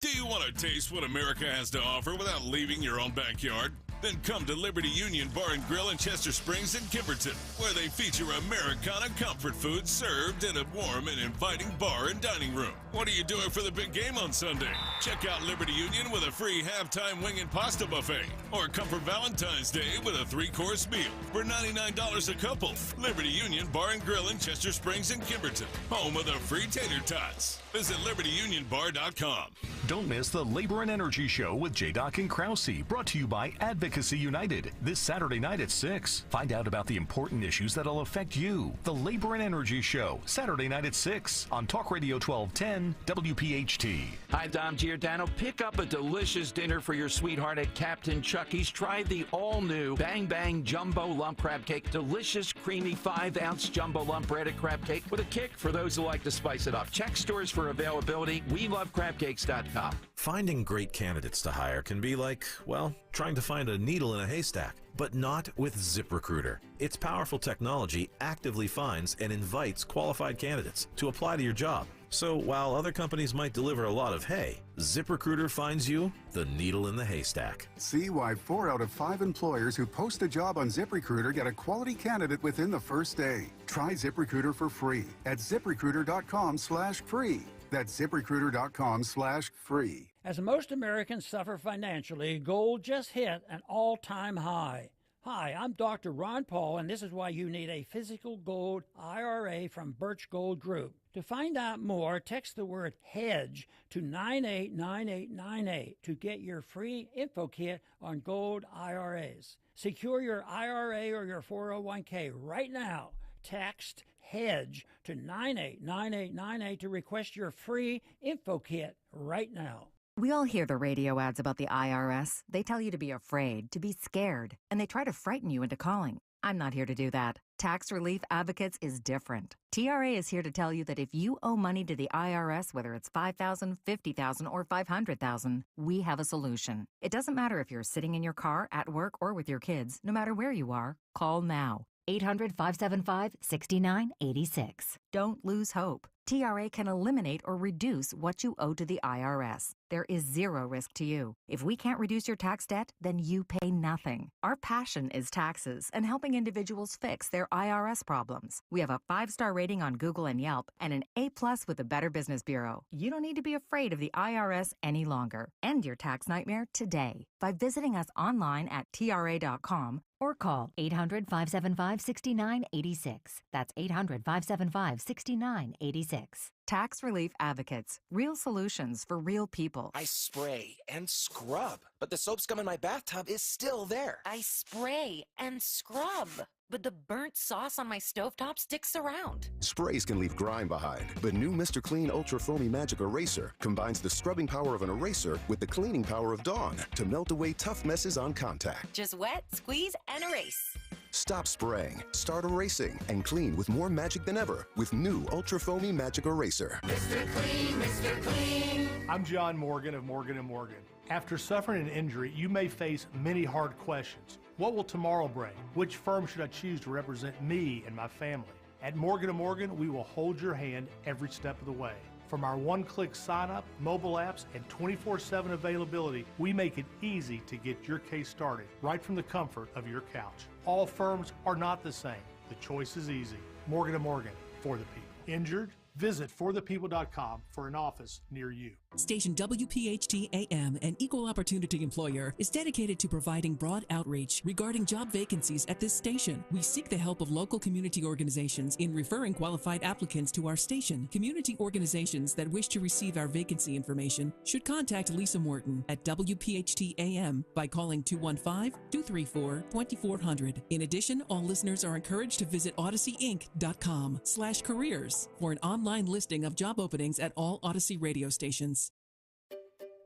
Do you want to taste what America has to offer without leaving your own backyard? Then come to Liberty Union Bar and Grill in Chester Springs and Kimberton, where they feature Americana comfort food served in a warm and inviting bar and dining room. What are you doing for the big game on Sunday? Check out Liberty Union with a free halftime wing and pasta buffet, or come for Valentine's Day with a 3-course meal for $99 a couple. Liberty Union Bar and Grill in Chester Springs and Kimberton, home of the free tater tots. Visit LibertyUnionBar.com. Don't miss the Labor and Energy Show with J-Doc and Krause, brought to you by Advocacy United, this Saturday night at 6. Find out about the important issues that'll affect you. The Labor and Energy Show, Saturday night at 6 on Talk Radio 1210 WPHT. Hi, Dom Giordano. Pick up a delicious dinner for your sweetheart at Captain Chucky's. Try the all-new Bang Bang Jumbo Lump Crab Cake. Delicious, creamy 5-ounce jumbo lump breaded crab cake with a kick for those who like to spice it up. Check stores for availability. WeLoveCrabCakes.com. Finding great candidates to hire can be like, well, trying to find a needle in a haystack, but not with ZipRecruiter. Its powerful technology actively finds and invites qualified candidates to apply to your job. So while other companies might deliver a lot of hay, ZipRecruiter finds you the needle in the haystack. See why 4 out of 5 employers who post a job on ZipRecruiter get a quality candidate within the first day. Try ZipRecruiter for free at ZipRecruiter.com/free. That's ZipRecruiter.com/free. As most Americans suffer financially, gold just hit an all-time high. Hi, I'm Dr. Ron Paul, and this is why you need a physical gold IRA from Birch Gold Group. To find out more, text the word HEDGE to 989898 to get your free info kit on gold IRAs. Secure your IRA or your 401k right now. Text HEDGE to 989898 to request your free info kit right now. We all hear the radio ads about the IRS. They tell you to be afraid, to be scared, and they try to frighten you into calling. I'm not here to do that. Tax Relief Advocates is different. TRA is here to tell you that if you owe money to the IRS, whether it's $5,000, $50,000, or $500,000, we have a solution. It doesn't matter if you're sitting in your car, at work, or with your kids. No matter where you are, call now. 800-575-6986. Don't lose hope. TRA can eliminate or reduce what you owe to the IRS. There is zero risk to you. If we can't reduce your tax debt, then you pay nothing. Our passion is taxes and helping individuals fix their IRS problems. We have a 5-star rating on Google and Yelp and an A+ with the Better Business Bureau. You don't need to be afraid of the IRS any longer. End your tax nightmare today by visiting us online at TRA.com or call 800-575-6986. That's 800-575-6986. Tax Relief Advocates. Real solutions for real people. I spray and scrub, but the soap scum in my bathtub is still there. I spray and scrub, but the burnt sauce on my stovetop sticks around. Sprays can leave grime behind, but new Mr. Clean Ultra Foamy Magic Eraser combines the scrubbing power of an eraser with the cleaning power of Dawn to melt away tough messes on contact. Just wet, squeeze, and erase. Stop spraying, start erasing, and clean with more magic than ever with new Ultra Foamy Magic Eraser. Mr. Clean, Mr. Clean. I'm John Morgan of Morgan & Morgan. After suffering an injury, you may face many hard questions. What will tomorrow bring? Which firm should I choose to represent me and my family? At Morgan & Morgan, we will hold your hand every step of the way. From our one-click sign-up, mobile apps, and 24/7 availability, we make it easy to get your case started right from the comfort of your couch. All firms are not the same. The choice is easy. Morgan & Morgan, for the people. Injured? Visit forthepeople.com for an office near you. Station WPHT AM, an equal opportunity employer, is dedicated to providing broad outreach regarding job vacancies at this station. We seek the help of local community organizations in referring qualified applicants to our station. Community organizations that wish to receive our vacancy information should contact Lisa Morton at WPHT AM by calling 215-234-2400. In addition, all listeners are encouraged to visit odysseyinc.com/careers for an online listing of job openings at all Odyssey radio stations.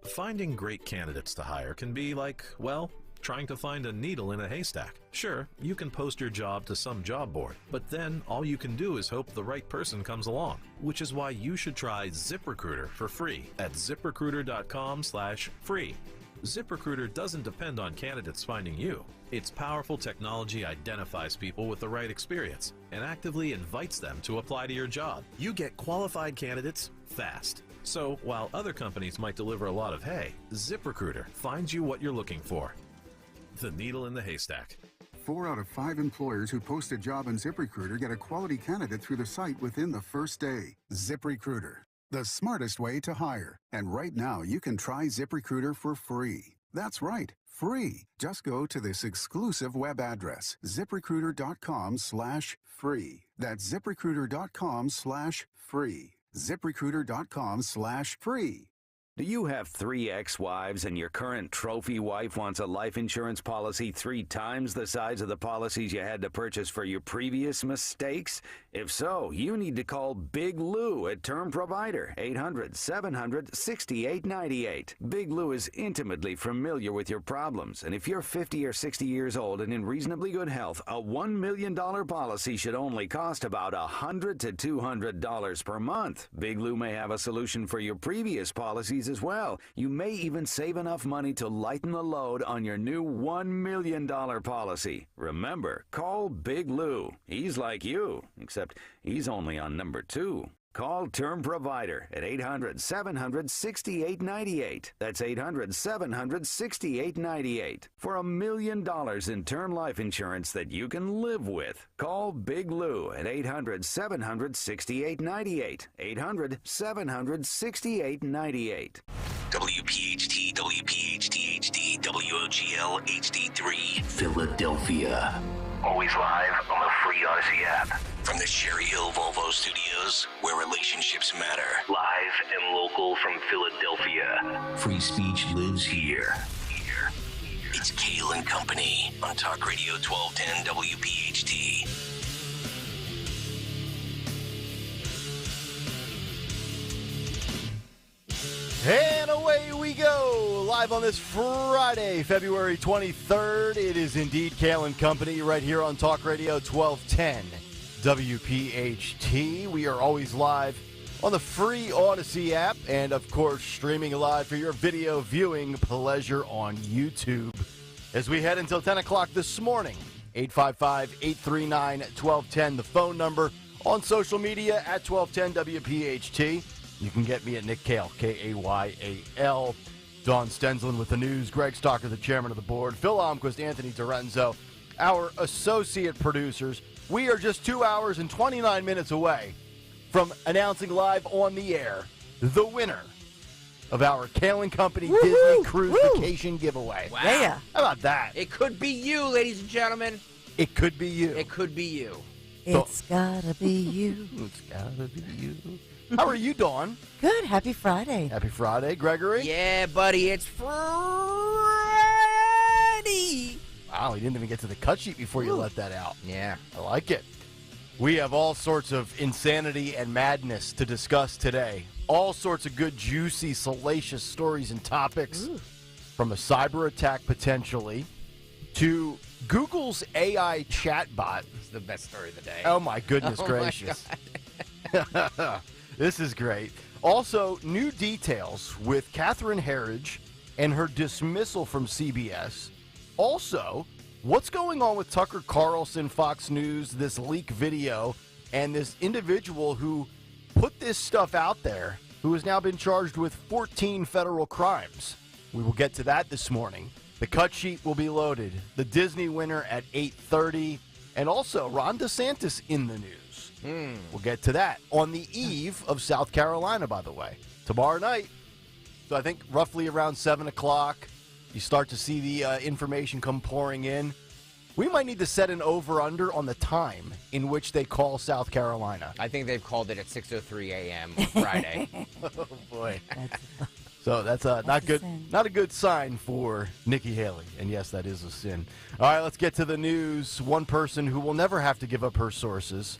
Finding great candidates to hire can be like, well, trying to find a needle in a haystack. Sure, you can post your job to some job board, but then all you can do is hope the right person comes along, which is why you should try ZipRecruiter for free at ziprecruiter.com/free. ZipRecruiter doesn't depend on candidates finding you. Its powerful technology identifies people with the right experience and actively invites them to apply to your job. You get qualified candidates fast. So, while other companies might deliver a lot of hay, ZipRecruiter finds you what you're looking for. The needle in the haystack. 4 out of 5 employers who post a job on ZipRecruiter get a quality candidate through the site within the first day. ZipRecruiter, the smartest way to hire. And right now, you can try ZipRecruiter for free. That's right, free. Just go to this exclusive web address, ziprecruiter.com/free. That's ziprecruiter.com/free. ZipRecruiter.com/free. Do you have 3 ex-wives and your current trophy wife wants a life insurance policy 3 times the size of the policies you had to purchase for your previous mistakes? If so, you need to call Big Lou at Term Provider, 800-700-6898. Big Lou is intimately familiar with your problems, and if you're 50 or 60 years old and in reasonably good health, a $1 million policy should only cost about $100 to $200 per month. Big Lou may have a solution for your previous policies as well. You may even save enough money to lighten the load on your new $1 million policy. Remember, call Big Lou. He's like you, except he's only on number 2. Call Term Provider at 800-700-6898. That's 800-700-6898 for $1 million in term life insurance that you can live with. Call Big Lou at 800-700-6898. 800-700-6898. WPHT, WPHT HD, WOGL HD3, Philadelphia. Always live on the free Odyssey app. From the Cherry Hill Volvo Studios, where relationships matter. Live and local from Philadelphia. Free speech lives here. It's Kayal and Company on Talk Radio 1210 WPHT. And away we go, live on this Friday, February 23rd. It is indeed Kayal and Company right here on Talk Radio 1210 WPHT. We are always live on the free Odyssey app and, of course, streaming live for your video viewing pleasure on YouTube. As we head until 10 o'clock this morning, 855-839-1210, the phone number. On social media at 1210 WPHT. You can get me at Nick Kayal, Kayal. Don Stensland with the news. Greg Stalker, the chairman of the board. Phil Almquist, Anthony Dorenzo, our associate producers. We are just 2 hours and 29 minutes away from announcing live on the air the winner of our Kayal and Company Disney Cruise Vacation giveaway. Wow. Yeah. How about that? It could be you, ladies and gentlemen. It could be you. It could be you. It's gotta be you. It's gotta be you. How are you, Dawn? Good. Happy Friday. Happy Friday, Gregory. Yeah, buddy. It's Friday. Wow, you didn't even get to the cut sheet before you let that out. Yeah. I like it. We have all sorts of insanity and madness to discuss today. All sorts of good, juicy, salacious stories and topics. Ooh. From a cyber attack, potentially, to Google's AI chatbot. It's the best story of the day. Oh, my goodness gracious. This is great. Also, new details with Catherine Herridge and her dismissal from CBS. Also, what's going on with Tucker Carlson, Fox News, this leak video, and this individual who put this stuff out there, who has now been charged with 14 federal crimes. We will get to that this morning. The cut sheet will be loaded. The Disney winner at 8:30, and also Ron DeSantis in the news. We'll get to that on the eve of South Carolina, by the way. Tomorrow night, So I think roughly around 7 o'clock, you start to see the information come pouring in. We might need to set an over-under on the time in which they call South Carolina. I think they've called it at 6:03 a.m. Friday. Oh, boy. So that's not good. Not a good sign for Nikki Haley. And yes, that is a sin. All right, let's get to the news. One person who will never have to give up her sources.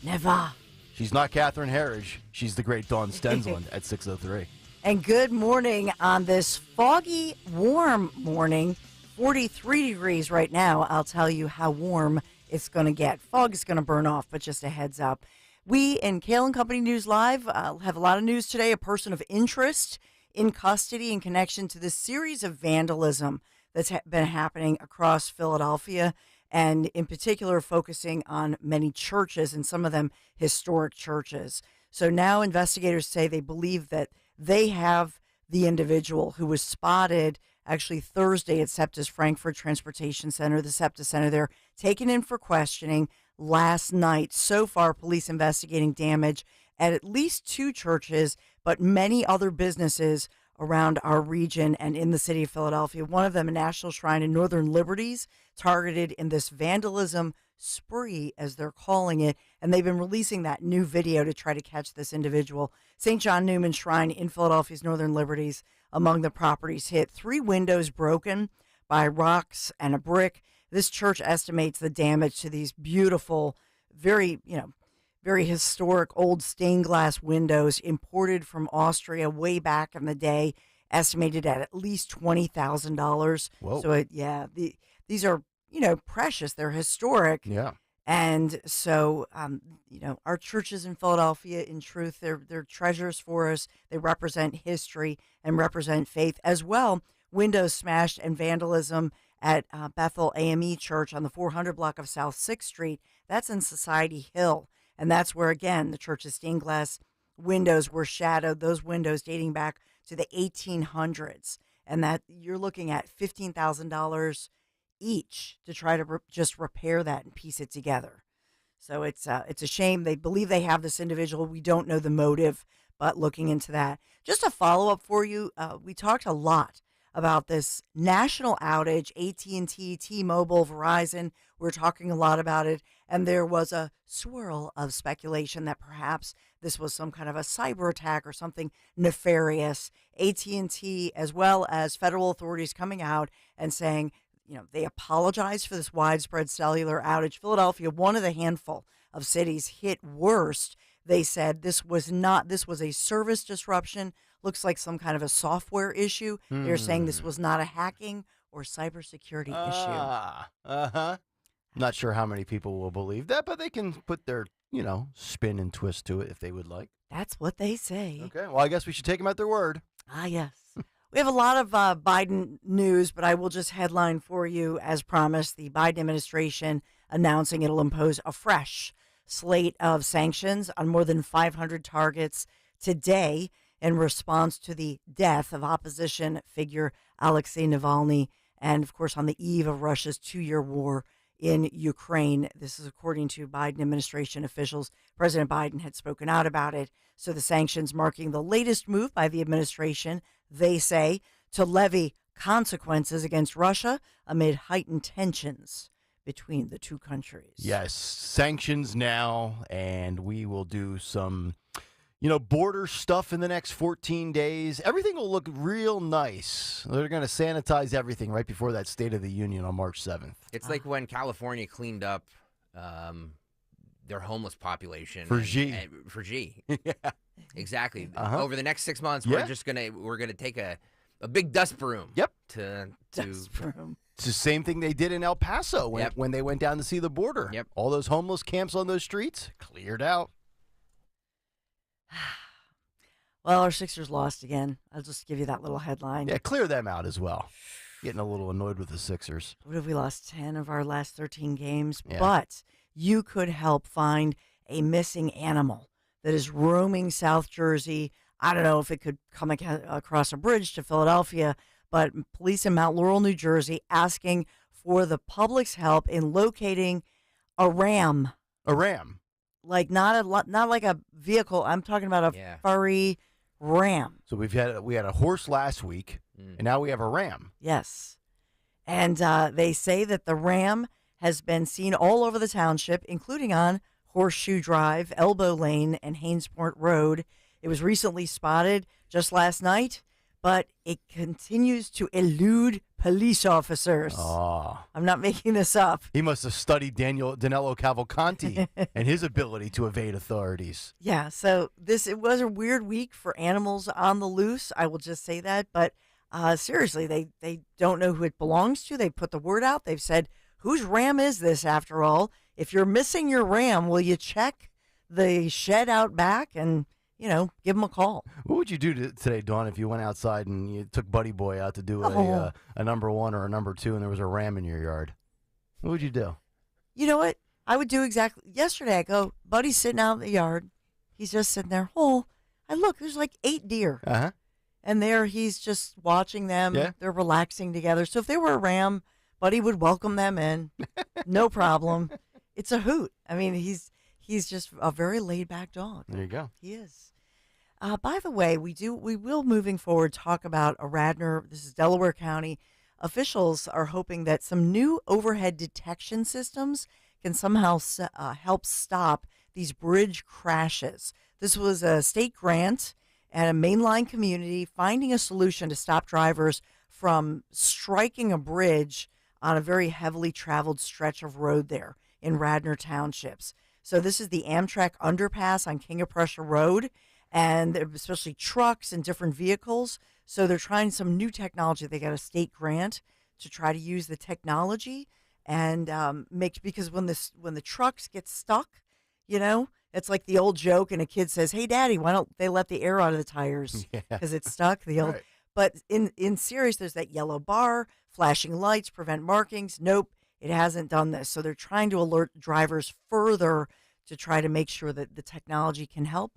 Never. She's not Catherine Herridge. She's the great Dawn Stensland at 6:03. And good morning on this foggy, warm morning. 43 degrees right now. I'll tell you how warm it's going to get. Fog is going to burn off, but just a heads up. We in Kayal and Company News Live have a lot of news today. A person of interest in custody in connection to this series of vandalism that's been happening across Philadelphia, and in particular focusing on many churches, and some of them historic churches. So now investigators say they believe that they have the individual who was spotted actually Thursday at SEPTA's Frankfurt Transportation Center, the SEPTA Center there, taken in for questioning last night. So far, police investigating damage at least 2 churches, but many other businesses around our region and in the city of Philadelphia. One of them, a National Shrine in Northern Liberties, targeted in this vandalism spree, as they're calling it, and they've been releasing that new video to try to catch this individual. St. John Newman Shrine in Philadelphia's Northern Liberties, among the properties hit. 3 windows broken by rocks and a brick. This church estimates the damage to these beautiful, very historic old stained glass windows imported from Austria way back in the day, estimated at least $20,000. Whoa. So these are, precious. They're historic. Yeah. And so, our churches in Philadelphia, in truth, they're treasures for us. They represent history and represent faith as well. Windows smashed and vandalism at Bethel AME Church on the 400 block of South 6th Street. That's in Society Hill. And that's where, again, the church's stained glass windows were shattered, those windows dating back to the 1800s. And that you're looking at $15,000 each to try to just repair that and piece it together. So it's a shame. They believe they have this individual. We don't know the motive, but looking into that. Just a follow-up for you, we talked a lot about this national outage, AT&T, T-Mobile, Verizon. We're talking a lot about it, and there was a swirl of speculation that perhaps this was some kind of a cyber attack or something nefarious. AT&T, as well as federal authorities, coming out and saying, they apologize for this widespread cellular outage. Philadelphia, one of the handful of cities hit worst. They said this was a service disruption. Looks like some kind of a software issue. They're saying this was not a hacking or cybersecurity issue. Not sure how many people will believe that, but they can put their, spin and twist to it if they would like. That's what they say. Okay, well, I guess we should take them at their word. Ah, yes. We have a lot of Biden news, but I will just headline for you, as promised, the Biden administration announcing it'll impose a fresh slate of sanctions on more than 500 targets today in response to the death of opposition figure Alexei Navalny, and, of course, on the eve of Russia's 2-year war in Ukraine. This is according to Biden administration officials. President Biden had spoken out about it. So the sanctions marking the latest move by the administration, they say, to levy consequences against Russia amid heightened tensions between the two countries. Yes, sanctions now, and we will do some, border stuff in the next 14 days. Everything will look real nice. They're going to sanitize everything right before that State of the Union on March 7th. It's like when California cleaned up their homeless population for G. For G. Yeah, exactly. Uh-huh. Over the next 6 months, we're gonna take a big dust broom. Yep. Dust broom. It's the same thing they did in El Paso when they went down to see the border. Yep. All those homeless camps on those streets cleared out. Well, our Sixers lost again. I'll just give you that little headline. Yeah, clear them out as well. Getting a little annoyed with the Sixers. What have we lost? 10 of our last 13 games. Yeah. But you could help find a missing animal that is roaming South Jersey. I don't know if it could come across a bridge to Philadelphia, but police in Mount Laurel, New Jersey, asking for the public's help in locating a ram. A ram? Like not like a vehicle. I'm talking about a furry ram. So we had a horse last week, and now we have a ram. Yes. And they say that the ram has been seen all over the township, including on Horseshoe Drive, Elbow Lane, and Hainesport Road. It was recently spotted just last night, but it continues to elude police officers. Oh. I'm not making this up. He must have studied Danilo Cavalcanti and his ability to evade authorities. Yeah, so it was a weird week for animals on the loose. I will just say that. But seriously, they don't know who it belongs to. They put the word out. They've said, whose ram is this after all? If you're missing your ram, will you check the shed out back and, give them a call? What would you do today, Dawn, if you went outside and you took Buddy Boy out to do a number 1 or a number 2 and there was a ram in your yard? What would you do? You know what? I would do exactly. Yesterday, I go, Buddy's sitting out in the yard. He's just sitting there. Oh, I look, there's like 8 deer. Uh-huh. And there he's just watching them. Yeah. They're relaxing together. So if they were a ram, Buddy would welcome them in. No problem. It's a hoot. I mean, he's just a very laid-back dog. There you go. He is. By the way, we will moving forward talk about a Radnor. This is Delaware County. Officials are hoping that some new overhead detection systems can somehow help stop these bridge crashes. This was a state grant at a mainline community finding a solution to stop drivers from striking a bridge on a very heavily traveled stretch of road there in Radnor Townships. So this is the Amtrak underpass on King of Prussia Road, and especially trucks and different vehicles. So they're trying some new technology. They got a state grant to try to use the technology and because when the trucks get stuck, it's like the old joke, and a kid says, "Hey, Daddy, why don't they let the air out of the tires because it's stuck?" Right. But in serious, there's that yellow bar, flashing lights, prevent markings. Nope, it hasn't done this. So they're trying to alert drivers further to try to make sure that the technology can help.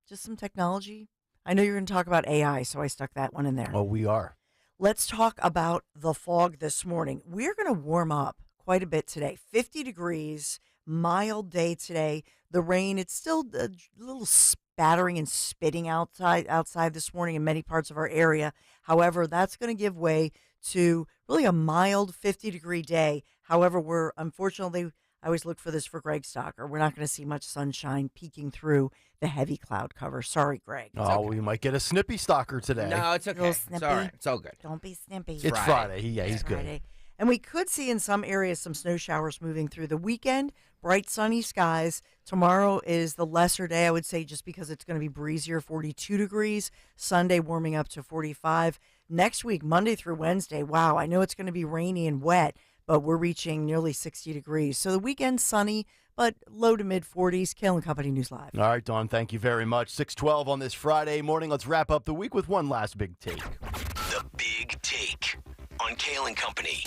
Just some technology. I know you're going to talk about AI, so I stuck that one in there. Oh, we are. Let's talk about the fog this morning. We're going to warm up quite a bit today. 50 degrees, mild day today. The rain, it's still a little spattering and spitting outside this morning in many parts of our area. However, that's going to give way to really a mild 50-degree day. However, unfortunately, I always look for this for Greg Stocker. We're not going to see much sunshine peeking through the heavy cloud cover. Sorry, Greg. We might get a snippy stalker today. No, it's okay. It's all right. It's all good. Don't be snippy. It's Friday. He's good. And we could see in some areas some snow showers moving through the weekend. Bright sunny skies. Tomorrow is the lesser day, I would say, just because it's going to be breezier, 42 degrees. Sunday warming up to 45. Next week, Monday through Wednesday, wow, I know it's going to be rainy and wet, but we're reaching nearly 60 degrees. So the weekend sunny, but low to mid 40s. Kayal and Company News Live. All right, Dawn, thank you very much. 6:12 on this Friday morning. Let's wrap up the week with one last big take. The Big Take on Kayal and Company.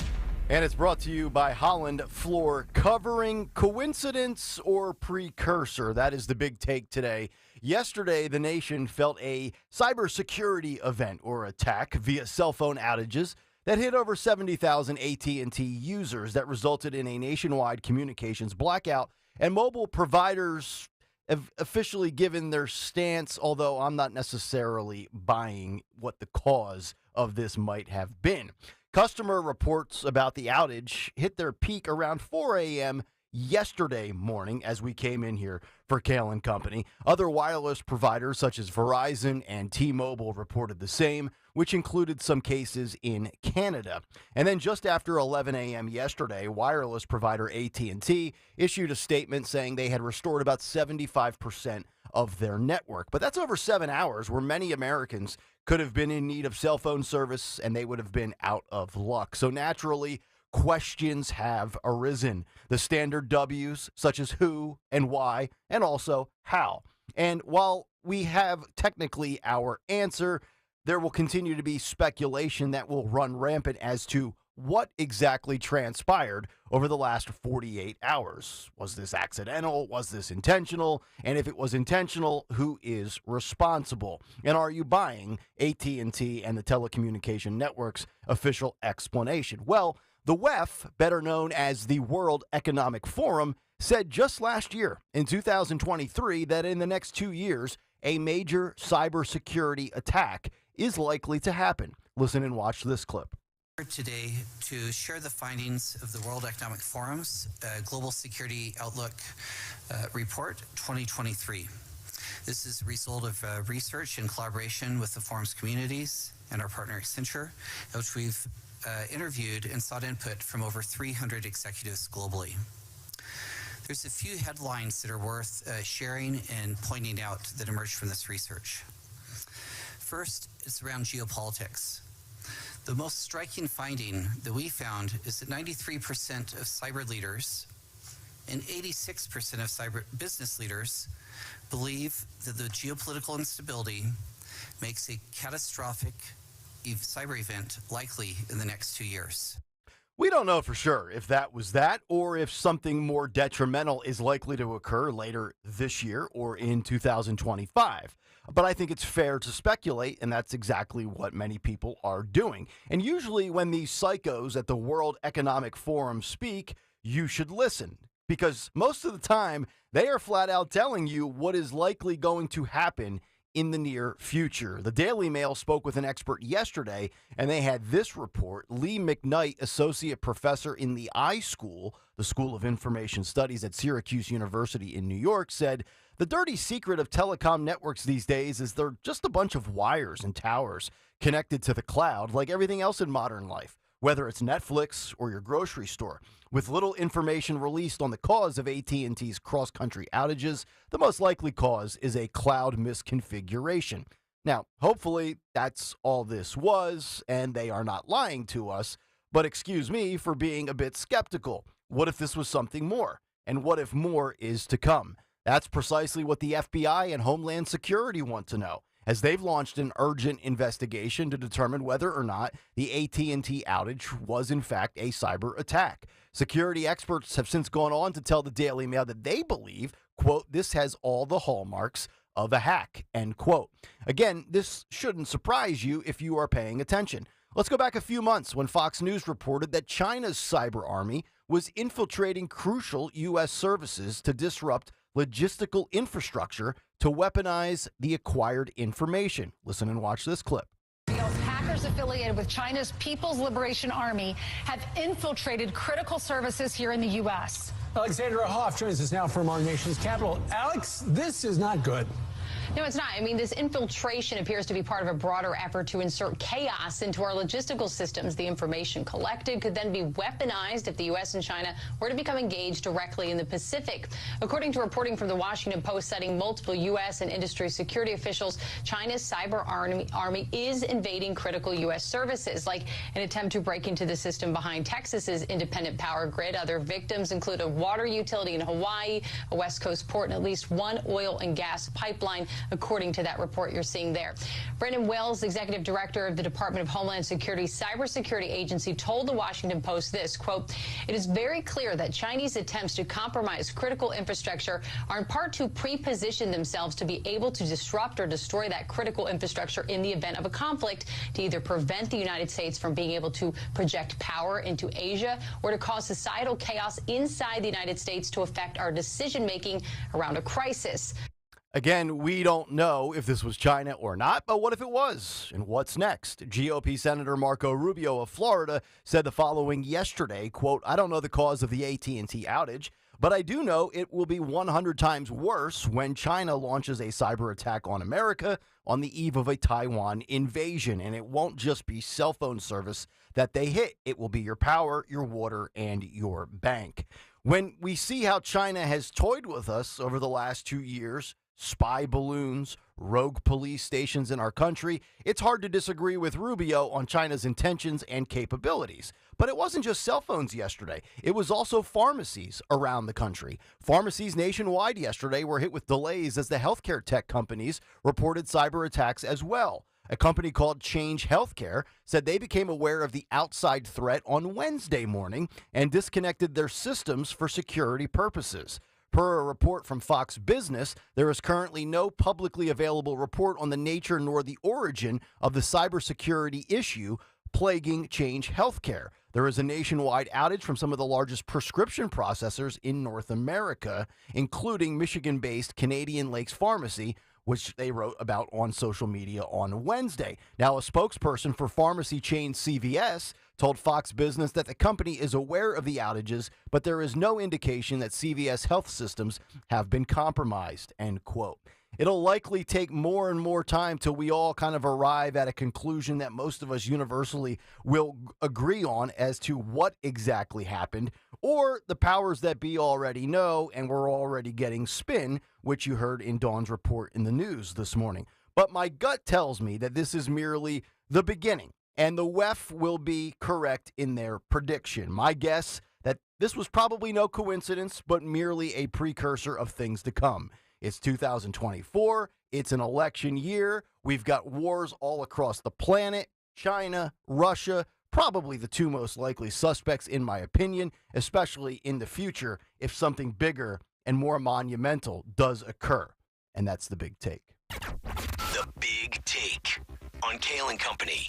And it's brought to you by Holland Floor Covering. Coincidence or precursor? That is the big take today. Yesterday, the nation felt a cybersecurity event or attack via cell phone outages that hit over 70,000 AT&T users that resulted in a nationwide communications blackout. And mobile providers have officially given their stance, although I'm not necessarily buying what the cause of this might have been. Customer reports about the outage hit their peak around 4 a.m. yesterday morning as we came in here for Kayal and Company. Other wireless providers such as Verizon and T-Mobile reported the same, which included some cases in Canada. And then just after 11 a.m. yesterday, wireless provider AT&T issued a statement saying they had restored about 75% of their network. But that's over 7 hours where many Americans could have been in need of cell phone service and they would have been out of luck. So naturally, questions have arisen. The standard W's, such as who and why, and also how. And while we have technically our answer, there will continue to be speculation that will run rampant as to what exactly transpired over the last 48 hours. Was this accidental? Was this intentional? And if it was intentional, who is responsible? And are you buying AT&T and the telecommunication network's official explanation? Well, the WEF, better known as the World Economic Forum, said just last year, in 2023, that in the next 2 years, a major cybersecurity attack is likely to happen. Listen and watch this clip. Today to share the findings of the World Economic Forum's Global Security Outlook Report 2023. This is a result of research in collaboration with the forum's communities and our partner Accenture, in which we've interviewed and sought input from over 300 executives globally. There's a few headlines that are worth sharing and pointing out that emerged from this research. First, it's around geopolitics. The most striking finding that we found is that 93% of cyber leaders and 86% of cyber business leaders believe that the geopolitical instability makes a catastrophic cyber event likely in the next 2 years. We don't know for sure if that was that or if something more detrimental is likely to occur later this year or in 2025. But I think it's fair to speculate, and that's exactly what many people are doing. And usually when these psychos at the World Economic Forum speak, you should listen, because most of the time they are flat out telling you what is likely going to happen in the near future. The Daily Mail spoke with an expert yesterday, and they had this report. Lee McKnight, associate professor in the iSchool, the School of Information Studies at Syracuse University in New York, said, the dirty secret of telecom networks these days is they're just a bunch of wires and towers connected to the cloud like everything else in modern life, whether it's Netflix or your grocery store. With little information released on the cause of AT&T's cross-country outages, the most likely cause is a cloud misconfiguration. Now, hopefully that's all this was, and they are not lying to us, but excuse me for being a bit skeptical. What if this was something more? And what if more is to come? That's precisely what the FBI and Homeland Security want to know, as they've launched an urgent investigation to determine whether or not the AT&T outage was in fact a cyber attack. Security experts have since gone on to tell the Daily Mail that they believe, quote, this has all the hallmarks of a hack, end quote. Again, this shouldn't surprise you if you are paying attention. Let's go back a few months when Fox News reported that China's cyber army was infiltrating crucial U.S. services to disrupt logistical infrastructure to weaponize the acquired information. Listen and watch this clip. Hackers affiliated with China's People's Liberation Army have infiltrated critical services here in the U.S. Alexandra Hoff joins us now from our nation's capital. Alex, this is not good. No, it's not. I mean, this infiltration appears to be part of a broader effort to insert chaos into our logistical systems. The information collected could then be weaponized if the U.S. and China were to become engaged directly in the Pacific. According to reporting from the Washington Post citing multiple U.S. and industry security officials, China's cyber army is invading critical U.S. services, like an attempt to break into the system behind Texas's independent power grid. Other victims include a water utility in Hawaii, a West Coast port, and at least one oil and gas pipeline, according to that report you're seeing there. Brendan Wells, executive director of the Department of Homeland Security's cybersecurity agency, told the Washington Post this, quote, it is very clear that Chinese attempts to compromise critical infrastructure are in part to pre-position themselves to be able to disrupt or destroy that critical infrastructure in the event of a conflict, to either prevent the United States from being able to project power into Asia or to cause societal chaos inside the United States to affect our decision-making around a crisis. Again, we don't know if this was China or not, but what if it was? And what's next? GOP Senator Marco Rubio of Florida said the following yesterday, quote, I don't know the cause of the AT&T outage, but I do know it will be 100 times worse when China launches a cyber attack on America on the eve of a Taiwan invasion. And it won't just be cell phone service that they hit. It will be your power, your water, and your bank. When we see how China has toyed with us over the last 2 years, spy balloons, rogue police stations in our country, it's hard to disagree with Rubio on China's intentions and capabilities. But it wasn't just cell phones yesterday. It was also pharmacies around the country. Pharmacies nationwide yesterday were hit with delays as the healthcare tech companies reported cyber attacks as well. A company called Change Healthcare said they became aware of the outside threat on Wednesday morning and disconnected their systems for security purposes. Per a report from Fox Business, there is currently no publicly available report on the nature nor the origin of the cybersecurity issue plaguing Change Healthcare. There is a nationwide outage from some of the largest prescription processors in North America, including Michigan-based Canadian Lakes Pharmacy, which they wrote about on social media on Wednesday. Now, a spokesperson for pharmacy chain CVS told Fox Business that the company is aware of the outages, but there is no indication that CVS health systems have been compromised, end quote. It'll likely take more and more time till we all kind of arrive at a conclusion that most of us universally will agree on as to what exactly happened, or the powers that be already know and we're already getting spin, which you heard in Dawn's report in the news this morning. But my gut tells me that this is merely the beginning, and the WEF will be correct in their prediction. My guess that this was probably no coincidence, but merely a precursor of things to come. It's 2024. It's an election year. We've got wars all across the planet. China, Russia, probably the two most likely suspects, in my opinion, especially in the future if something bigger and more monumental does occur. And that's the big take. The Big Take on Kayal and Company.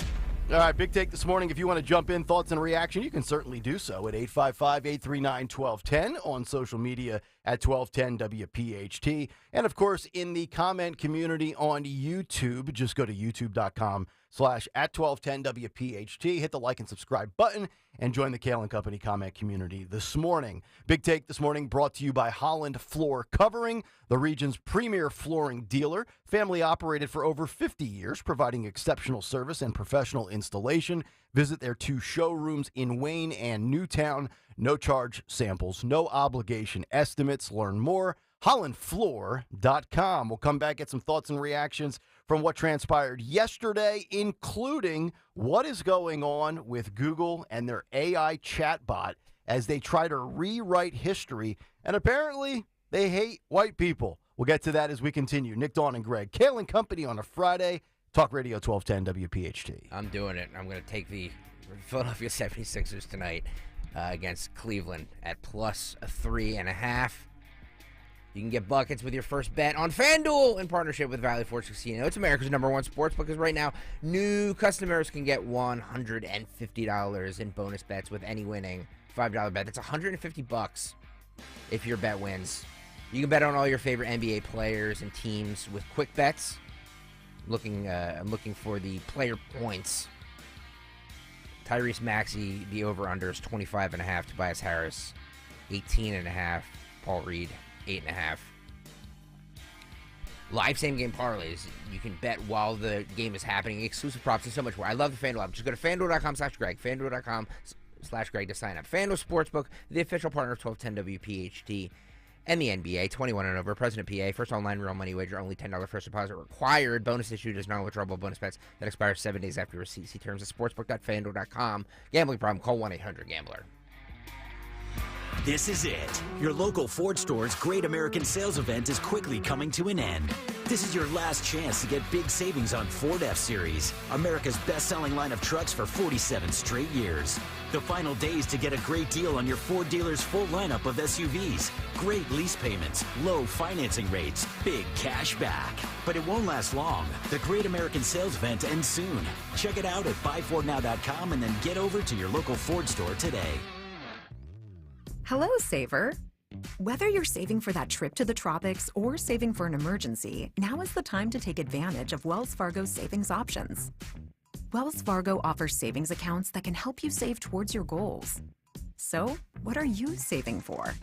All right, big take this morning. If you want to jump in, thoughts and reaction, you can certainly do so at 855-839-1210 on social media at 1210 WPHT. And, of course, in the comment community on YouTube, just go to youtube.com/@1210 WPHT. Hit the like and subscribe button and join the Kayal and Company comment community this morning. Big take this morning brought to you by Holland Floor Covering, the region's premier flooring dealer. Family operated for over 50 years, providing exceptional service and professional installation. Visit their 2 showrooms in Wayne and Newtown. No charge samples, no obligation estimates. Learn more. HollandFloor.com. We'll come back, get some thoughts and reactions from what transpired yesterday, including what is going on with Google and their AI chatbot as they try to rewrite history. And apparently, they hate white people. We'll get to that as we continue. Nick, Dawn, and Greg. Kayal and Company on a Friday. Talk Radio 1210 WPHT. I'm doing it. I'm going to take the Philadelphia 76ers tonight against Cleveland at +3.5. You can get buckets with your first bet on FanDuel in partnership with Valley Forge Casino. It's America's #1 sports book, because right now new customers can get $150 in bonus bets with any winning $5 bet. That's $150 if your bet wins. You can bet on all your favorite NBA players and teams with quick bets. I'm looking for the player points. Tyrese Maxey, the over-under is 25.5. Tobias Harris, 18.5. Paul Reed, 8.5. Live same-game parlays. You can bet while the game is happening. Exclusive props and so much more. I love the FanDuel app. Just go to FanDuel.com/Greg. FanDuel.com/Greg to sign up. FanDuel Sportsbook, the official partner of 1210 WPHT and the NBA. 21 and over. President PA. First online real money wager. Only $10 first deposit required. Bonus issued is non-withdrawable bonus bets that expire 7 days after receipt. See terms at sportsbook.fanduel.com. Gambling problem? Call 1-800-GAMBLER. This is it. Your local Ford store's Great American Sales event is quickly coming to an end. This is your last chance to get big savings on Ford F-Series, America's best-selling line of trucks for 47 straight years. The final days to get a great deal on your Ford dealer's full lineup of SUVs. Great lease payments, low financing rates, big cash back. But it won't last long. The Great American Sales event ends soon. Check it out at buyfordnow.com and then get over to your local Ford store today. Hello, saver. Whether you're saving for that trip to the tropics or saving for an emergency, now is the time to take advantage of Wells Fargo's savings options. Wells Fargo offers savings accounts that can help you save towards your goals. So, what are you saving for?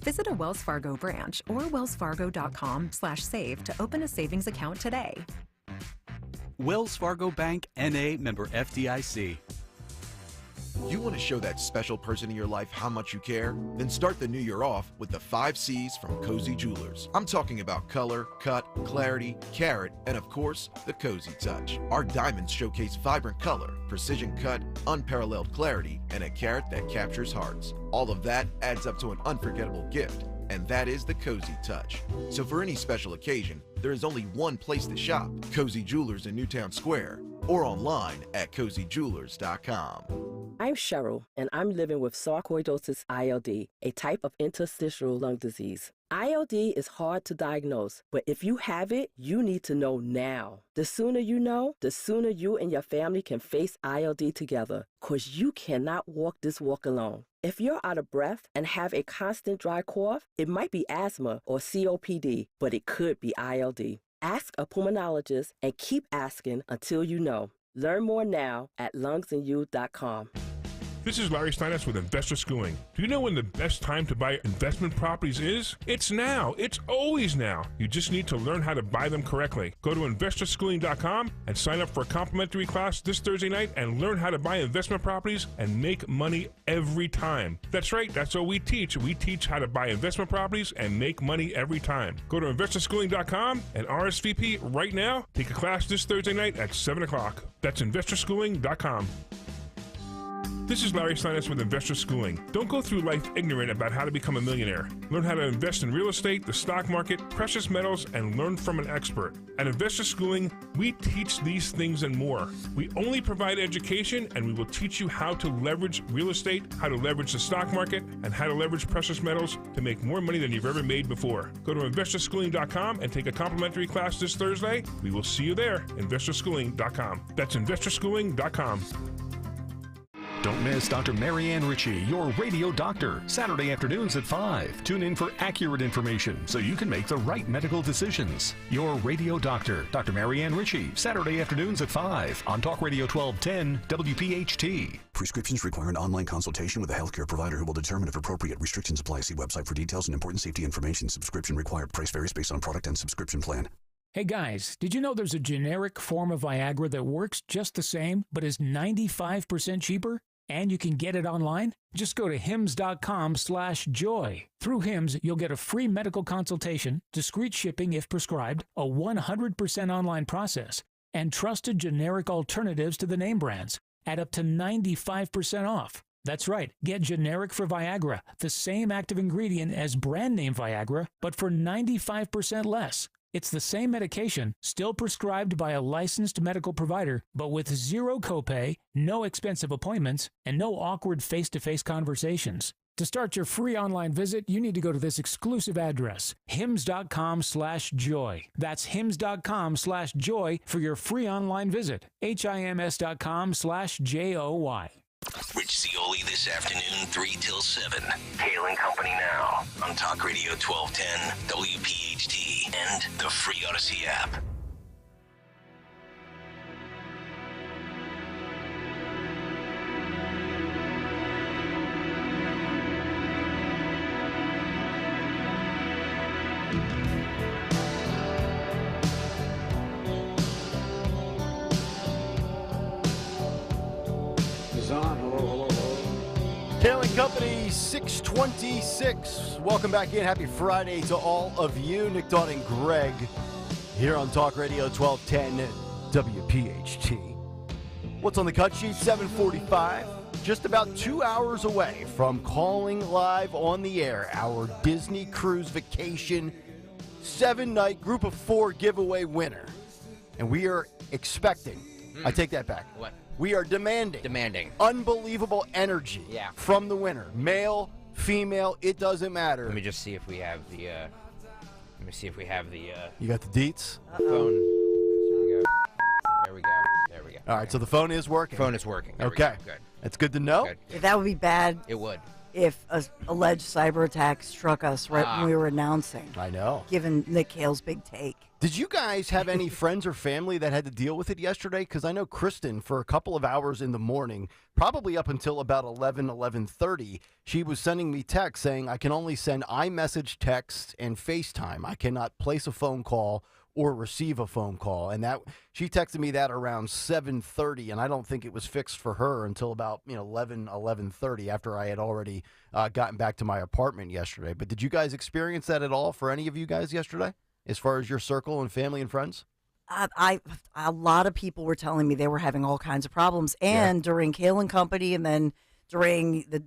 Visit a Wells Fargo branch or wellsfargo.com/save to open a savings account today. Wells Fargo Bank, N.A., member FDIC. You want to show that special person in your life how much you care? Then start the new year off with the 5 C's from Cozy Jewelers. I'm talking about color, cut, clarity, carat, and of course, the Cozy Touch. Our diamonds showcase vibrant color, precision cut, unparalleled clarity, and a carat that captures hearts. All of that adds up to an unforgettable gift, and that is the Cozy Touch. So for any special occasion, there is only one place to shop, Cozy Jewelers in Newtown Square, or online at cozyjewelers.com. I'm Cheryl, and I'm living with sarcoidosis ILD, a type of interstitial lung disease. ILD is hard to diagnose, but if you have it, you need to know now. The sooner you know, the sooner you and your family can face ILD together, because you cannot walk this walk alone. If you're out of breath and have a constant dry cough, it might be asthma or COPD, but it could be ILD. Ask a pulmonologist and keep asking until you know. Learn more now at lungsandyou.com. This is Larry Steinitz with Investor Schooling. Do you know when the best time to buy investment properties is? It's now. It's always now. You just need to learn how to buy them correctly. Go to investorschooling.com and sign up for a complimentary class this Thursday night and learn how to buy investment properties and make money every time. That's right. That's what we teach. We teach how to buy investment properties and make money every time. Go to investorschooling.com and RSVP right now. Take a class this Thursday night at 7 o'clock. That's investorschooling.com. This is Larry Steinitz with Investor Schooling. Don't go through life ignorant about how to become a millionaire. Learn how to invest in real estate, the stock market, precious metals, and learn from an expert. At Investor Schooling, we teach these things and more. We only provide education, and we will teach you how to leverage real estate, how to leverage the stock market, and how to leverage precious metals to make more money than you've ever made before. Go to investorschooling.com and take a complimentary class this Thursday. We will see you there, investorschooling.com. That's investorschooling.com. Don't miss Dr. Marianne Ritchie, your radio doctor, Saturday afternoons at 5. Tune in for accurate information so you can make the right medical decisions. Your radio doctor, Dr. Marianne Ritchie, Saturday afternoons at 5 on Talk Radio 1210 WPHT. Prescriptions require an online consultation with a healthcare provider who will determine if appropriate. Restrictions apply. See website for details and important safety information. Subscription required. Price varies based on product and subscription plan. Hey guys, did you know there's a generic form of Viagra that works just the same, but is 95% cheaper? And you can get it online? Just go to hims.com/joy. Through Hims, you'll get a free medical consultation, discreet shipping if prescribed, a 100% online process, and trusted generic alternatives to the name brands at up to 95% off. That's right, get generic for Viagra, the same active ingredient as brand name Viagra, but for 95% less. It's the same medication, still prescribed by a licensed medical provider, but with zero copay, no expensive appointments, and no awkward face-to-face conversations. To start your free online visit, you need to go to this exclusive address, hims.com/joy. That's hims.com/joy for your free online visit, hims.com/joy. Rich Zioli this afternoon, 3 till 7. Kayal and Company now on Talk Radio 1210, WPHT, and the free Odyssey app. Kayal and Company, 626. Welcome back in. Happy Friday to all of you. Nick, Dawn, and Greg here on Talk Radio 1210 WPHT. What's on the cut sheet? 7:45. Just about 2 hours away from calling live on the air our Disney Cruise Vacation 7-night group of 4 giveaway winner. And we are expecting, I take that back. What? We are demanding unbelievable energy from the winner. Male, female, it doesn't matter. Let me just see if we have the, You got the deets? Phone. There we go. All right, so the phone is working. Phone is working. There we Okay. go. Good. That's good to know. Good. Yeah, that would be bad. It would. If an alleged cyber attack struck us right when we were announcing. I know. Given Nick Hale's big take. Did you guys have any friends or family that had to deal with it yesterday? Because I know Kristen, for a couple of hours in the morning, probably up until about 11:30, she was sending me texts saying, I can only send iMessage texts and FaceTime. I cannot place a phone call or receive a phone call. And that she texted me that around 7:30, and I don't think it was fixed for her until about 11:30 after I had already gotten back to my apartment yesterday. But did you guys experience that at all for any of you guys yesterday, as far as your circle and family and friends? A lot of people were telling me they were having all kinds of problems, and during Kayal and Company, and then during the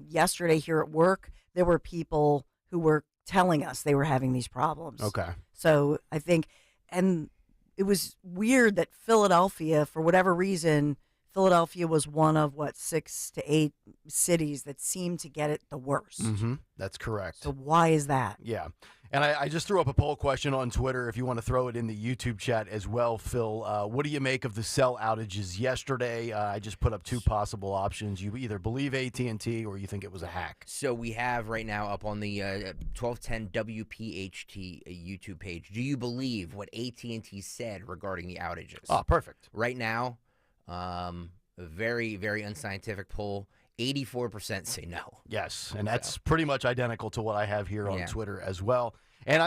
yesterday here at work, there were people who were telling us they were having these problems. Okay. So I think, and it was weird that Philadelphia, for whatever reason, Philadelphia was one of, 6 to 8 cities that seemed to get it the worst. Mm-hmm. That's correct. So why is that? Yeah. And I just threw up a poll question on Twitter. If you want to throw it in the YouTube chat as well, Phil, what do you make of the cell outages yesterday? I just put up 2 possible options. You either believe AT&T or you think it was a hack. So we have right now up on the 1210 WPHT YouTube page. Do you believe what AT&T said regarding the outages? Oh, perfect. Right now, a very, very unscientific poll. 84% say no. Yes, and that's pretty much identical to what I have here on Twitter as well. And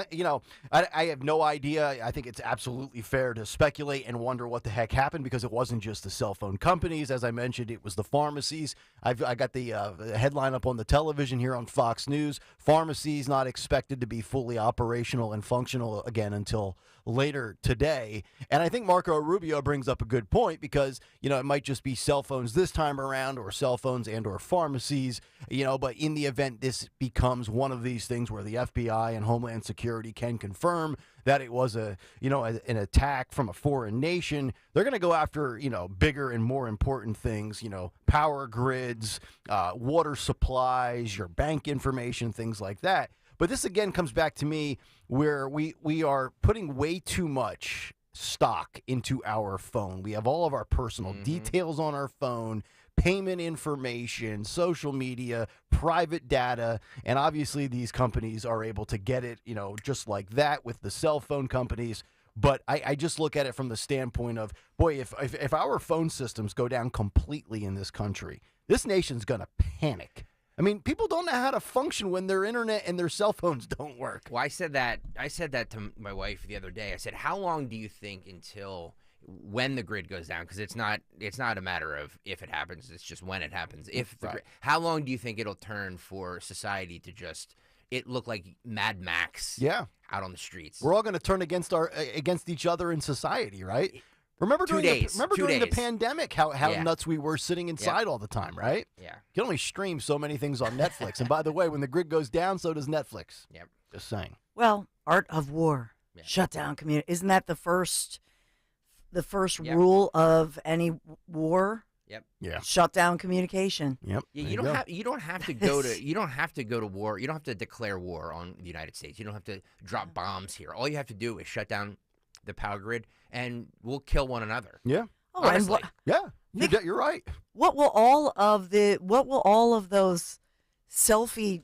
I have no idea. I think it's absolutely fair to speculate and wonder what the heck happened, because it wasn't just the cell phone companies. As I mentioned, it was the pharmacies. I got the headline up on the television here on Fox News. Pharmacies not expected to be fully operational and functional again until later today. And I think Marco Rubio brings up a good point, because, it might just be cell phones this time around, or cell phones and or pharmacies, but in the event this becomes one of these things where the FBI and Homeland Security can confirm that it was an attack from a foreign nation, they're going to go after, bigger and more important things, power grids, water supplies, your bank information, things like that. But this, again, comes back to me where we are putting way too much stock into our phone. We have all of our personal details on our phone, payment information, social media, private data, and obviously these companies are able to get it, just like that with the cell phone companies. But I just look at it from the standpoint of, boy, if our phone systems go down completely in this country, this nation's going to panic. I mean, people don't know how to function when their internet and their cell phones don't work. Well, I said that to my wife the other day. I said, how long do you think until when the grid goes down? Because it's not a matter of if it happens, it's just when it happens. How long do you think it'll turn for society to just look like Mad Max out on the streets? We're all going to turn against each other in society, right? Remember during the pandemic how nuts we were sitting inside all the time, right? Yeah. You can only stream so many things on Netflix. And by the way, when the grid goes down, so does Netflix. Yep. Just saying. Well, art of war. Yeah. Shut down community. Isn't that the first rule of any war? Yep. Yeah. Shut down communication. Yep. Yeah, you don't have to go to war. You don't have to declare war on the United States. You don't have to drop bombs here. All you have to do is shut down the power grid, and we'll kill one another. Yeah. Oh, honestly. You're right. What will all of those selfie,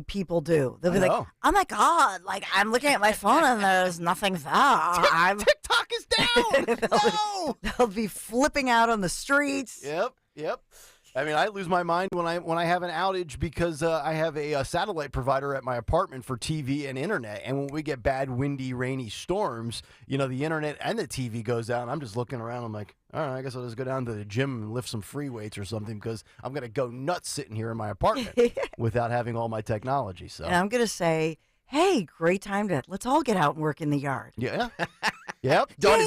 people do? They'll be like, "Oh my God, like I'm looking at my phone and there's nothing there." TikTok is down. They'll be flipping out on the streets. Yep. I mean, I lose my mind when I have an outage because I have a satellite provider at my apartment for TV and internet. And when we get bad, windy, rainy storms, the internet and the TV goes out. I'm just looking around. I'm like, all right, I guess I'll just go down to the gym and lift some free weights or something, because I'm going to go nuts sitting here in my apartment without having all my technology. So and I'm going to say, hey, great time let's all get out and work in the yard. Yeah. Yep. Dawn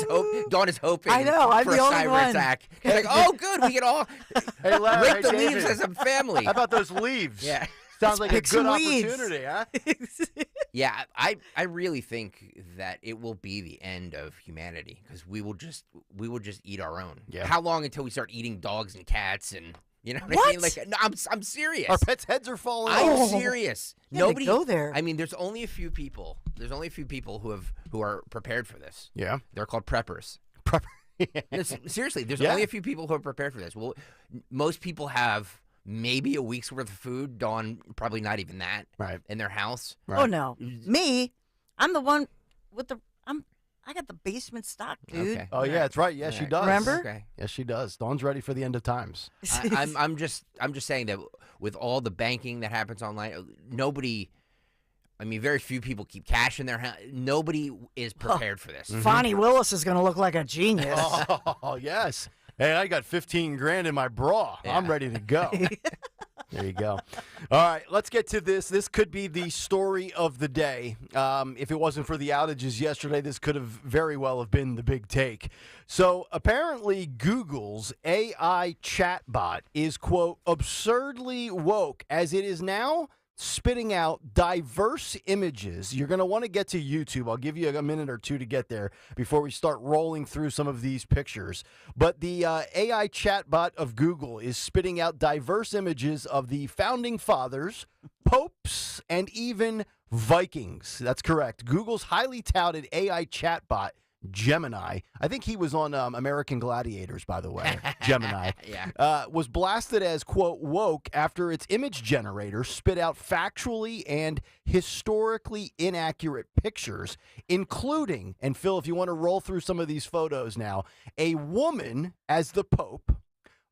is hoping. I know. I'm for the a only cyber one. attack. He's like, oh, good. We can all hey, Larry, rake the leaves as a family. How about those leaves? Yeah. Sounds like a good weeds. opportunity, huh? Yeah, I really think that it will be the end of humanity, because we will just eat our own. Yeah. How long until we start eating dogs and cats and what I mean? Like, no, I'm serious. Our pets' heads are falling I'm off. serious. Nobody go there. I mean, there's only a few people. Who are prepared for this. Yeah. They're called preppers. Seriously, there's only a few people who are prepared for this. Well, most people have maybe a week's worth of food. Dawn, probably not even that. Right. In their house. Right. Oh no, me, I'm the one with I got the basement stock, dude. Okay. Oh yeah, that's right. Yes, she does. Remember? Okay. Yes, she does. Dawn's ready for the end of times. I'm just saying that with all the banking that happens online, very few people keep cash in their house. Nobody is prepared for this. Fonnie Willis is going to look like a genius. Oh yes. Hey, I got 15 grand in my bra. Yeah. I'm ready to go. There you go. All right, let's get to this. This could be the story of the day. If it wasn't for the outages yesterday, this could have very well have been the big take. So apparently Google's AI chatbot is, quote, absurdly woke as it is now spitting out diverse images. You're going to want to get to YouTube. I'll give you a minute or two to get there before we start rolling through some of these pictures. But the AI chatbot of Google is spitting out diverse images of the founding fathers, popes, and even Vikings. That's correct. Google's highly touted AI chatbot, Gemini, I think he was on American Gladiators, by the way, Gemini, was blasted as, quote, woke after its image generator spit out factually and historically inaccurate pictures, including, and Phil, if you want to roll through some of these photos now, a woman as the Pope,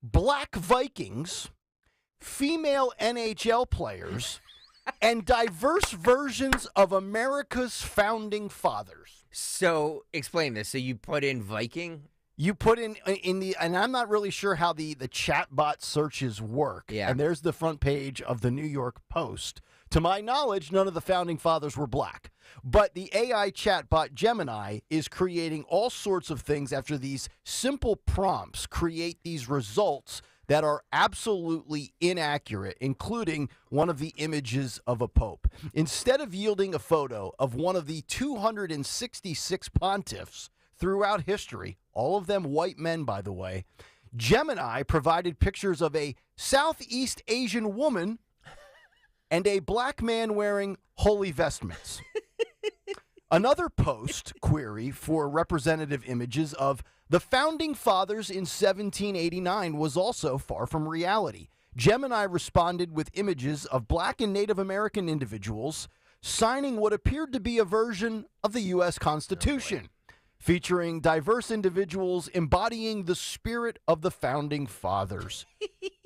black Vikings, female NHL players, and diverse versions of America's founding fathers. So explain this. So you put in Viking? You put in the, and I'm not really sure how the chatbot searches work. Yeah. And there's the front page of the New York Post. To my knowledge, none of the founding fathers were black. But the AI chatbot Gemini is creating all sorts of things after these simple prompts create these results that are absolutely inaccurate, including one of the images of a pope. Instead of yielding a photo of one of the 266 pontiffs throughout history, all of them white men, by the way, Gemini provided pictures of a Southeast Asian woman and a black man wearing holy vestments. Another post query for representative images of the founding fathers in 1789 was also far from reality. Gemini responded with images of black and Native American individuals signing what appeared to be a version of the U.S. Constitution, featuring diverse individuals embodying the spirit of the founding fathers.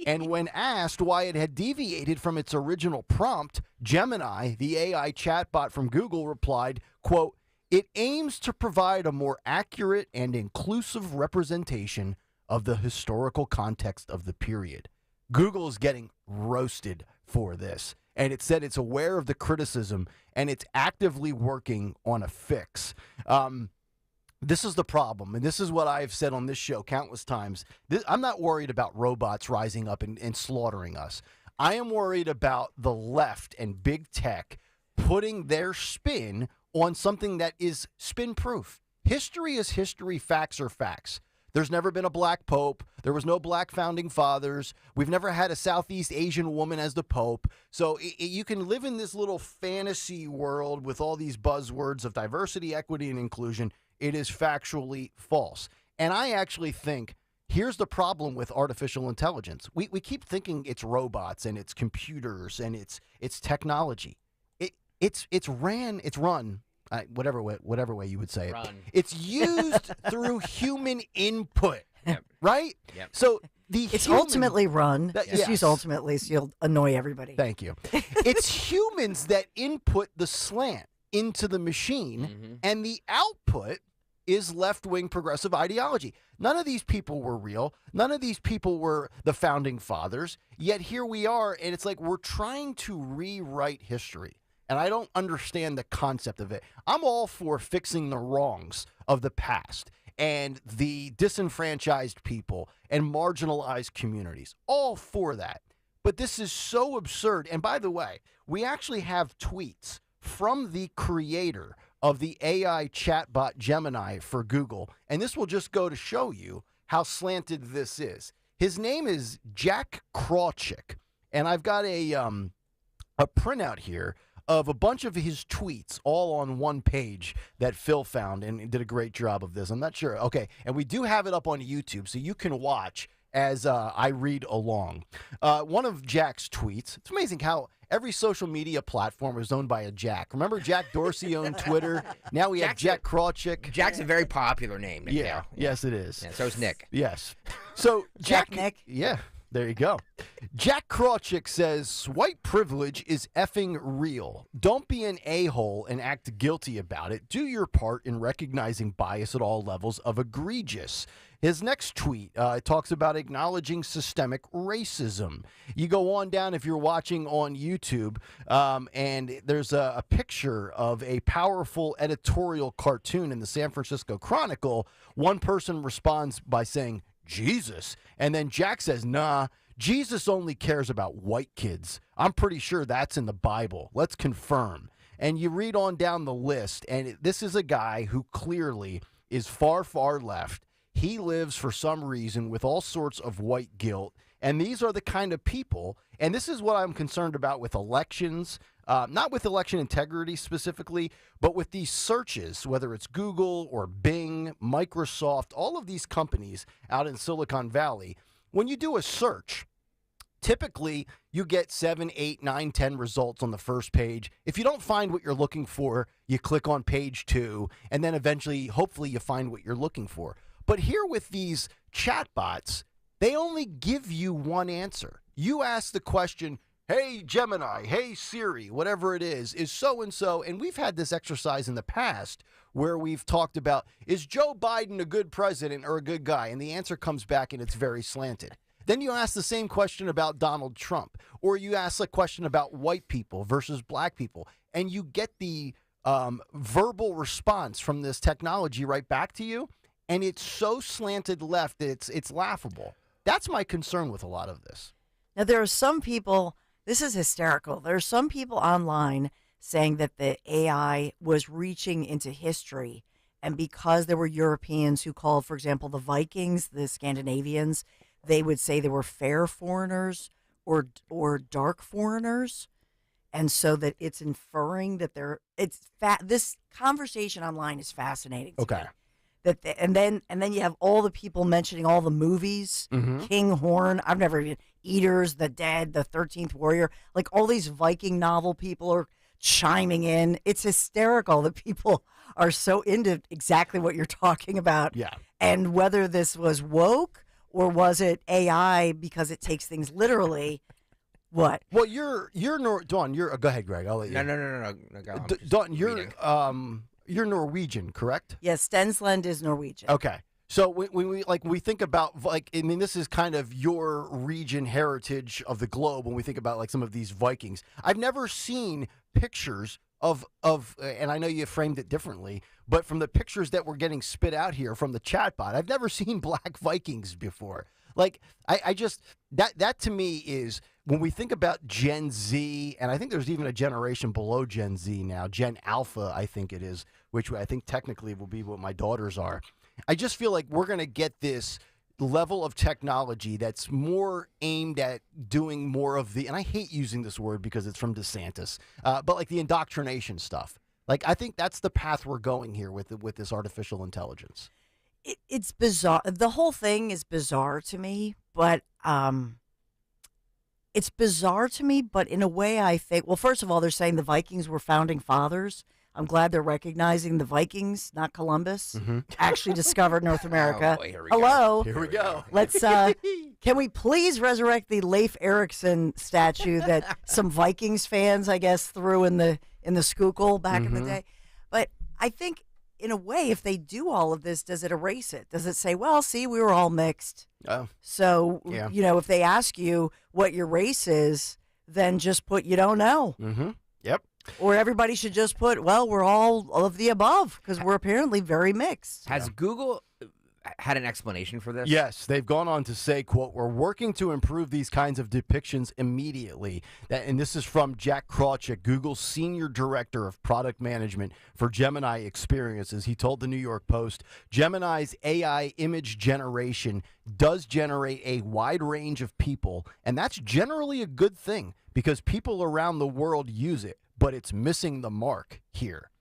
And when asked why it had deviated from its original prompt, Gemini, the AI chatbot from Google, replied, quote, "It aims to provide a more accurate and inclusive representation of the historical context of the period." Google is getting roasted for this, and it said it's aware of the criticism and it's actively working on a fix. This is the problem, and this is what I've said on this show countless times. I'm not worried about robots rising up and slaughtering us. I am worried about the left and big tech putting their spin on something that is spin-proof. History is history, facts are facts. There's never been a black pope. There was no black founding fathers. We've never had a Southeast Asian woman as the pope. So you can live in this little fantasy world with all these buzzwords of diversity, equity, and inclusion. It is factually false. And I actually think here's the problem with artificial intelligence. We keep thinking it's robots and it's computers and it's technology. It's run. Whatever way you would say it. Run. It's used through human input, right? Yep. So it's ultimately run. Just yes. use ultimately so you'll annoy everybody. Thank you. It's humans that input the slant into the machine, and the output is left-wing progressive ideology. None of these people were real. None of these people were the founding fathers. Yet here we are, and it's like we're trying to rewrite history. And I don't understand the concept of it. I'm all for fixing the wrongs of the past and the disenfranchised people and marginalized communities. All for that. But this is so absurd. And by the way, we actually have tweets from the creator of the AI chatbot Gemini for Google. And this will just go to show you how slanted this is. His name is Jack Krawczyk. And I've got a printout here of a bunch of his tweets all on one page that Phil found and did a great job of this. I'm not sure. Okay. And we do have it up on YouTube, so you can watch as I read along. One of Jack's tweets, it's amazing how every social media platform is owned by a Jack. Remember Jack Dorsey owned Twitter? Now we have Jack Krawczyk. Jack's a very popular name. Yeah. Yes, it is. Yeah, so is Nick. Yes. So Jack Nick. Yeah. There you go. Jack Krawczyk says, white privilege is effing real. Don't be an a-hole and act guilty about it. Do your part in recognizing bias at all levels of egregious. His next tweet talks about acknowledging systemic racism. You go on down if you're watching on YouTube, and there's a picture of a powerful editorial cartoon in the San Francisco Chronicle. One person responds by saying, Jesus. And then Jack says, nah, Jesus only cares about white kids. I'm pretty sure that's in the Bible. Let's confirm. And you read on down the list, and this is a guy who clearly is far, far left. He lives for some reason with all sorts of white guilt. And these are the kind of people, and this is what I'm concerned about with elections, not with election integrity specifically, but with these searches, whether it's Google or Bing, Microsoft, all of these companies out in Silicon Valley. When you do a search, typically you get 7, 8, 9, 10 results on the first page. If you don't find what you're looking for, you click on page 2, and then eventually, hopefully, you find what you're looking for. But here with these chatbots, they only give you one answer. You ask the question, hey, Gemini, hey, Siri, whatever it is so-and-so. And we've had this exercise in the past where we've talked about, is Joe Biden a good president or a good guy? And the answer comes back and it's very slanted. Then you ask the same question about Donald Trump, or you ask a question about white people versus black people, and you get the verbal response from this technology right back to you, and it's so slanted left that it's laughable. That's my concern with a lot of this. Now, there are some people, this is hysterical. There are some people online saying that the AI was reaching into history, and because there were Europeans who called, for example, the Vikings, the Scandinavians, they would say they were fair foreigners or dark foreigners, and so that it's inferring that this conversation online is fascinating to me. And then you have all the people mentioning all the movies, King Horn, I've never even, Eaters, The Dead, The 13th Warrior, like all these Viking novel people are chiming in. It's hysterical that people are so into exactly what you're talking about. Yeah. And whether this was woke or was it AI because it takes things literally, what? Well, Dawn, go ahead, Greg. I'll let you. No, go on. Dawn, you're Norwegian, correct? Yes, Stensland is Norwegian. Okay. So when we think about, this is kind of your region heritage of the globe when we think about like some of these Vikings. I've never seen pictures of and I know you framed it differently, but from the pictures that were getting spit out here from the chatbot, I've never seen black Vikings before. Like I just that to me is when we think about Gen Z, and I think there's even a generation below Gen Z now, Gen Alpha, I think it is, which I think technically will be what my daughters are. I just feel like we're going to get this level of technology that's more aimed at doing more of the, and I hate using this word because it's from DeSantis, but like the indoctrination stuff. Like I think that's the path we're going here with this artificial intelligence. It's bizarre. The whole thing is bizarre to me, but it's bizarre to me, but in a way I think, well, first of all, they're saying the Vikings were founding fathers. I'm glad they're recognizing the Vikings, not Columbus, actually discovered North America. Oh boy, here we Hello. go. Here we go. Let's, can we please resurrect the Leif Erikson statue that some Vikings fans, I guess, threw in the Schuylkill back in the day? But I think, in a way, if they do all of this, does it erase it? Does it say, well, see, we were all mixed? Oh. So, Yeah. if they ask you what your race is, then just put, you don't know. Mm-hmm. Yep. Or everybody should just put, well, we're all of the above, because we're apparently very mixed. Has Google had an explanation for this? Yes, they've gone on to say, quote, we're working to improve these kinds of depictions immediately. And this is from Jack Krawczyk, Google's Senior Director of Product Management for Gemini Experiences. He told the New York Post, Gemini's AI image generation does generate a wide range of people, and that's generally a good thing because people around the world use it, but it's missing the mark here.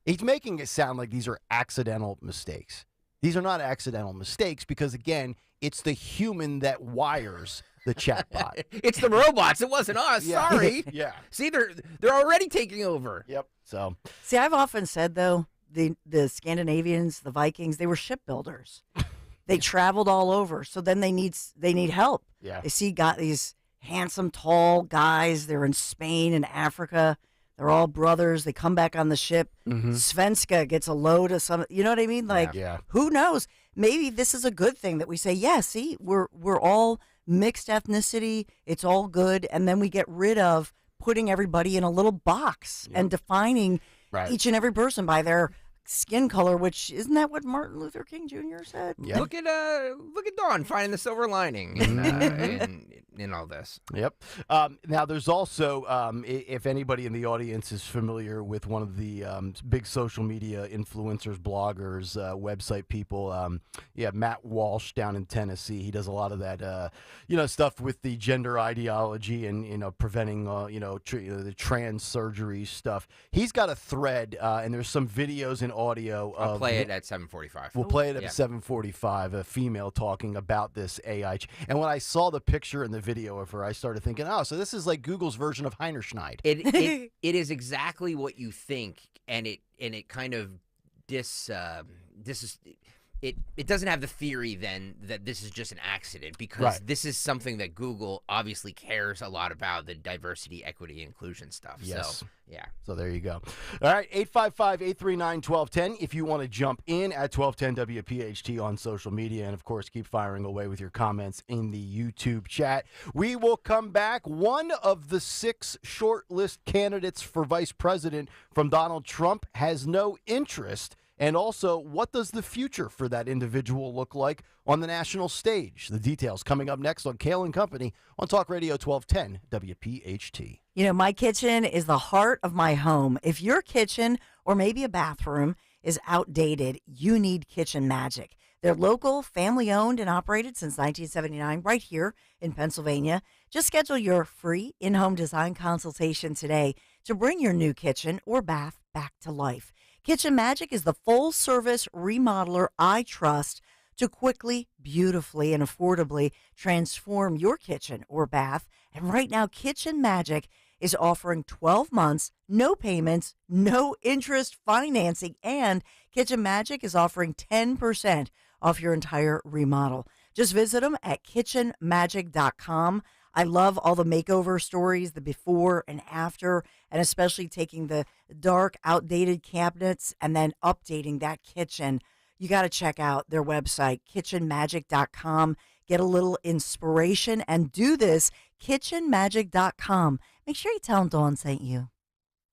He's making it sound like these are accidental mistakes. These are not accidental mistakes because, again, it's the human that wires the chatbot. It's the robots. It wasn't us. Yeah. Sorry. Yeah. See, they're already taking over. Yep. So, See, I've often said, though, the Scandinavians, the Vikings, they were shipbuilders. They traveled all over, so then they need help. Yeah. They see these handsome, tall guys. They're in Spain and Africa. They're all brothers. They come back on the ship. Svenska gets a load of some. You know what I mean? Like, who knows? Maybe this is a good thing that we say, yeah, see, we're all mixed ethnicity. It's all good. And then we get rid of putting everybody in a little box and defining each and every person by their skin color, which isn't that what Martin Luther King Jr. said? Yeah. Look at Dawn finding the silver lining in all this. Yep. Now, there's also, if anybody in the audience is familiar with one of the big social media influencers, bloggers, website people, Matt Walsh down in Tennessee. He does a lot of that, stuff with the gender ideology and preventing, the trans surgery stuff. He's got a thread, and there's some videos and audio. I'll play it at 7:45. We'll play it at 7:45. A female talking about this AI, and when I saw the picture and the video of her, I started thinking, oh, so this is like Google's version of Heinerschneid. It is exactly what you think, and it kind of it doesn't have the theory then that this is just an accident, because this is something that Google obviously cares a lot about, the diversity, equity, inclusion stuff. Yes. So, yeah. So there you go. All right, 855-839-1210 if you want to jump in at 1210 WPHT on social media, and of course keep firing away with your comments in the YouTube chat. We will come back. One of the 6 shortlist candidates for vice president from Donald Trump has no interest. And also, what does the future for that individual look like on the national stage? The details coming up next on Kayal and Company on Talk Radio 1210 WPHT. My kitchen is the heart of my home. If your kitchen or maybe a bathroom is outdated, you need Kitchen Magic. They're local, family-owned, and operated since 1979 right here in Pennsylvania. Just schedule your free in-home design consultation today to bring your new kitchen or bath back to life. Kitchen Magic is the full-service remodeler I trust to quickly, beautifully, and affordably transform your kitchen or bath. And right now, Kitchen Magic is offering 12 months, no payments, no interest financing, and Kitchen Magic is offering 10% off your entire remodel. Just visit them at kitchenmagic.com. I love all the makeover stories, the before and after, and especially taking the dark, outdated cabinets and then updating that kitchen. You got to check out their website, kitchenmagic.com. Get a little inspiration and do this, kitchenmagic.com. Make sure you tell them Dawn sent you.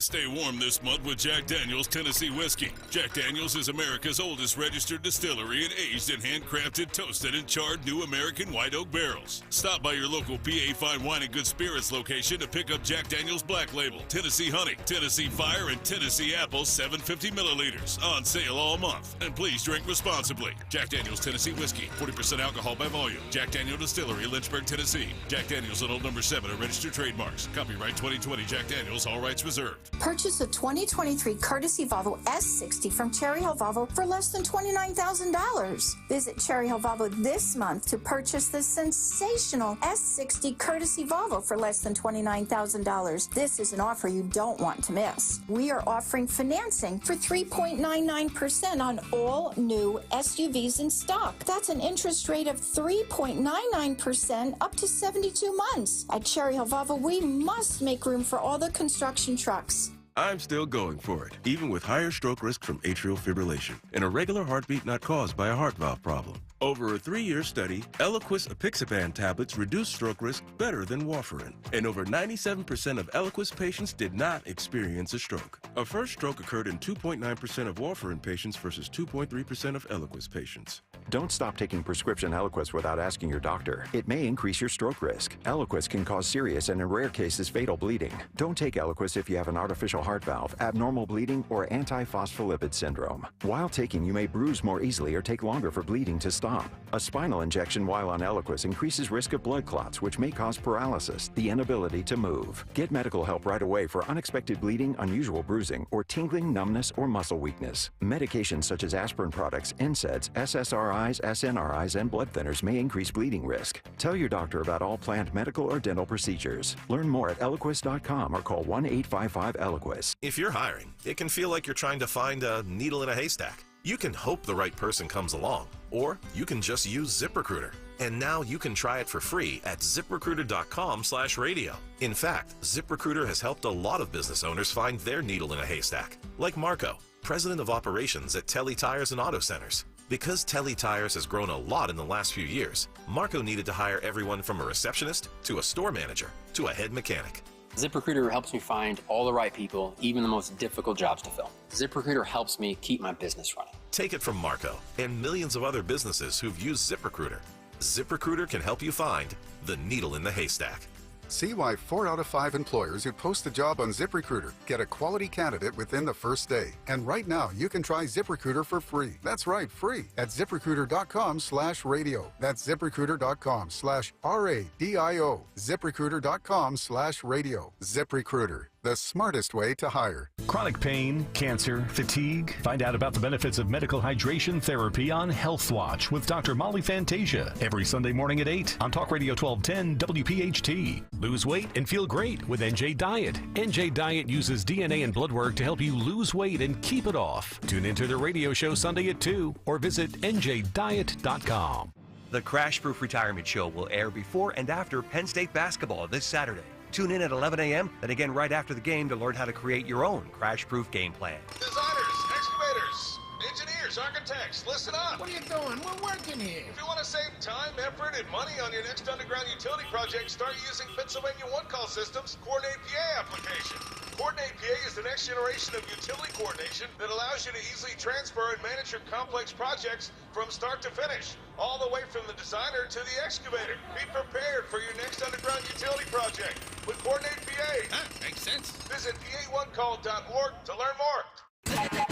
Stay warm this month with Jack Daniel's Tennessee Whiskey. Jack Daniel's is America's oldest registered distillery and aged in handcrafted, toasted, and charred new American white oak barrels. Stop by your local PA Fine Wine and Good Spirits location to pick up Jack Daniel's Black Label, Tennessee Honey, Tennessee Fire, and Tennessee Apple 750 milliliters on sale all month. And please drink responsibly. Jack Daniel's Tennessee Whiskey, 40% alcohol by volume. Jack Daniel Distillery, Lynchburg, Tennessee. Jack Daniel's and Old Number 7 are registered trademarks. Copyright 2020 Jack Daniel's, all rights reserved. Purchase a 2023 courtesy Volvo S60 from Cherry Hill Volvo for less than $29,000. Visit Cherry Hill Volvo this month to purchase the sensational S60 courtesy Volvo for less than $29,000. This is an offer you don't want to miss. We are offering financing for 3.99% on all new SUVs in stock. That's an interest rate of 3.99% up to 72 months. At Cherry Hill Volvo, we must make room for all the construction trucks. I'm still going for it, even with higher stroke risk from atrial fibrillation, an irregular heartbeat not caused by a heart valve problem. Over a 3-year study, Eliquis apixaban tablets reduced stroke risk better than warfarin, and over 97% of Eliquis patients did not experience a stroke. A first stroke occurred in 2.9% of warfarin patients versus 2.3% of Eliquis patients. Don't stop taking prescription Eliquis without asking your doctor. It may increase your stroke risk. Eliquis can cause serious and in rare cases fatal bleeding. Don't take Eliquis if you have an artificial heart valve, abnormal bleeding, or antiphospholipid syndrome. While taking, you may bruise more easily or take longer for bleeding to stop. A spinal injection while on Eliquis increases risk of blood clots, which may cause paralysis, the inability to move. Get medical help right away for unexpected bleeding, unusual bruising, or tingling, numbness, or muscle weakness. Medications such as aspirin products, NSAIDs, SSRIs, SNRIs, and blood thinners may increase bleeding risk. Tell your doctor about all planned medical or dental procedures. Learn more at Eliquis.com or call 1-855-ELIQUIS. If you're hiring, it can feel like you're trying to find a needle in a haystack. You can hope the right person comes along, or you can just use ZipRecruiter. And now you can try it for free at ZipRecruiter.com/radio. In fact, ZipRecruiter has helped a lot of business owners find their needle in a haystack, like Marco, president of operations at Telly Tires and Auto Centers. Because Telly Tires has grown a lot in the last few years, Marco needed to hire everyone from a receptionist to a store manager to a head mechanic. ZipRecruiter helps me find all the right people, even the most difficult jobs to fill. ZipRecruiter helps me keep my business running. Take it from Marco and millions of other businesses who've used ZipRecruiter. ZipRecruiter can help you find the needle in the haystack. See why 4 out of 5 employers who post a job on ZipRecruiter get a quality candidate within the first day. And right now, you can try ZipRecruiter for free. That's right, free at ZipRecruiter.com/radio. That's ZipRecruiter.com/RADIO. ZipRecruiter.com/radio. ZipRecruiter, the smartest way to hire. Chronic pain, cancer, fatigue. Find out about the benefits of medical hydration therapy on Health Watch with Dr. Molly Fantasia every Sunday morning at 8 on Talk Radio 1210 WPHT. Lose weight and feel great with NJ Diet. NJ Diet uses DNA and blood work to help you lose weight and keep it off. Tune into the radio show Sunday at 2 or visit njdiet.com. The Crash Proof Retirement Show will air before and after Penn State basketball this Saturday. Tune in at 11 a.m., then again right after the game to learn how to create your own crash-proof game plan. Designers, excavators, engineers, architects, listen up. What are you doing? We're working here. If you want to save time, effort, and money on your next underground utility project, start using Pennsylvania One Call Systems' Coordinate PA application. Coordinate PA is the next generation of utility coordination that allows you to easily transfer and manage your complex projects from start to finish, all the way from the designer to the excavator. Be prepared for your next underground utility project with Coordinate PA. Makes sense. Visit pa1call.org to learn more.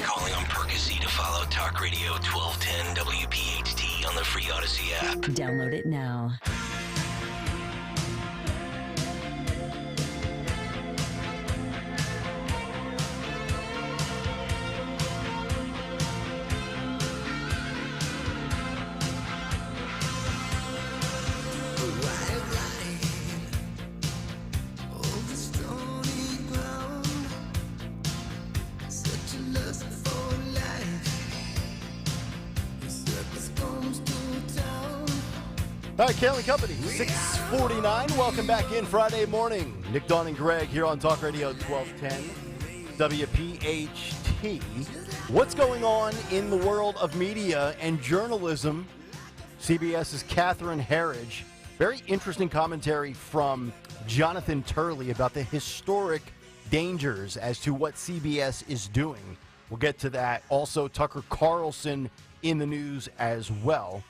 Calling on Percy to follow Talk Radio 1210 WPHT on the free Odyssey app. Download it now. All right, Kayal and Company, 6:49. Welcome back in Friday morning. Nick, Dawn, and Greg here on Talk Radio 1210 WPHT. What's going on in the world of media and journalism? CBS's Catherine Herridge. Very interesting commentary from Jonathan Turley about the historic dangers as to what CBS is doing. We'll get to that. Also, Tucker Carlson in the news as well.